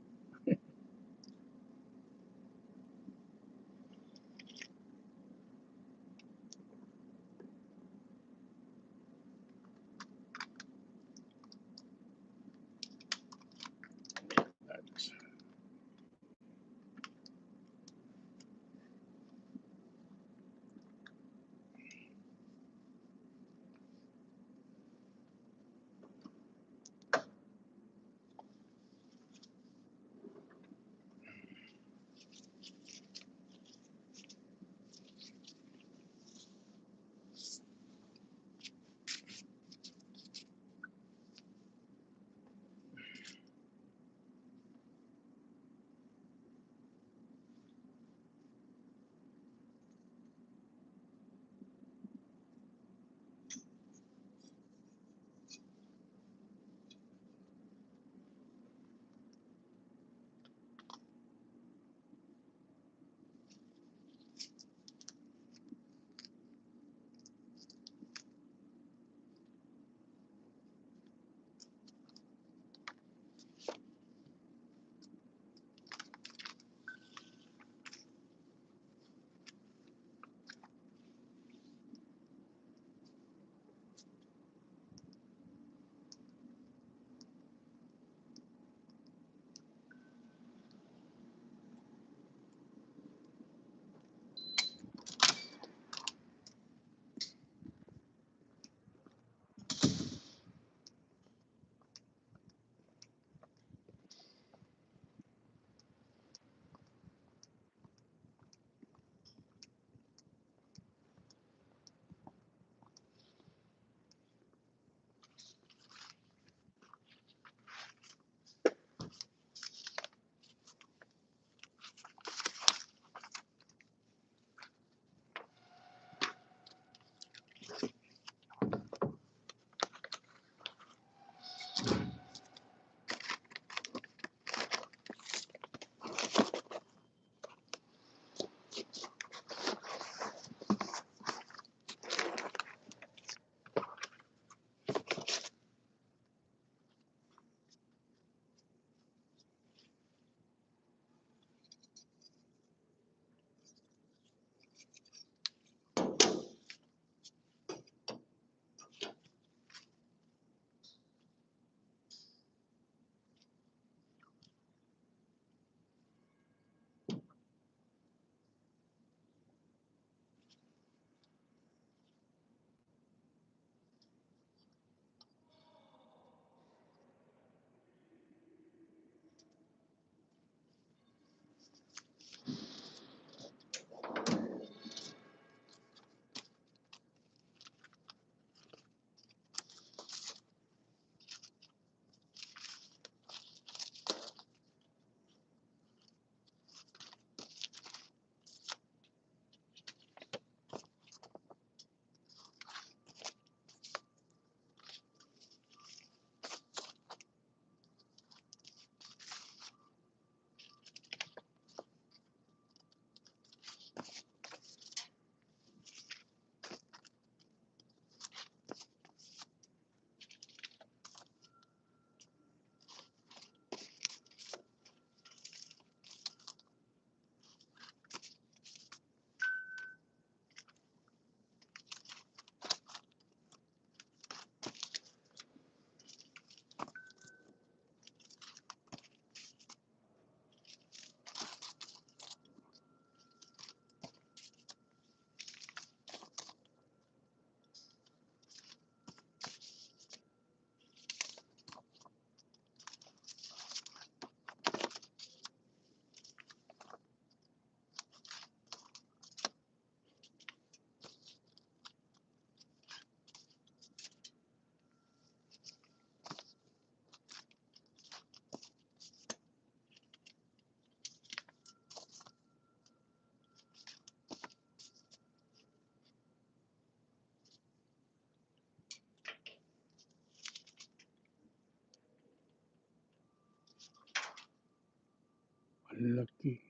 Lucky.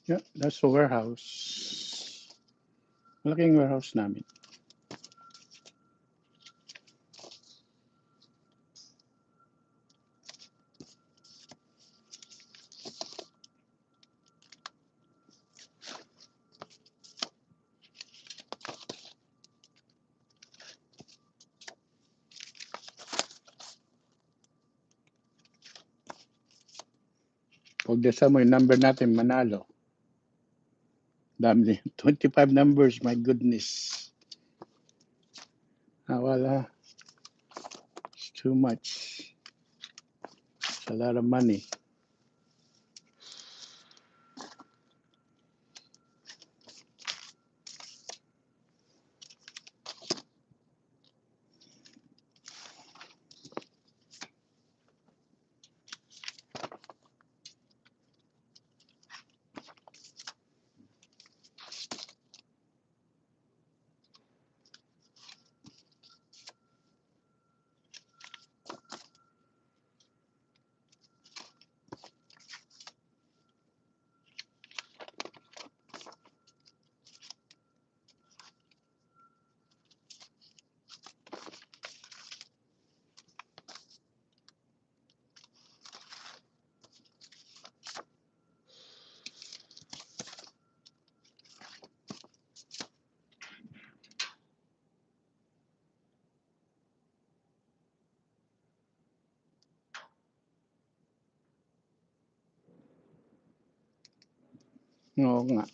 Yeah, that's the warehouse. Malaking warehouse namin. Pag desa mo yung number natin, manalo. Dami. 25 numbers, my goodness. Wala. It's too much. It's a lot of money. Oo nga.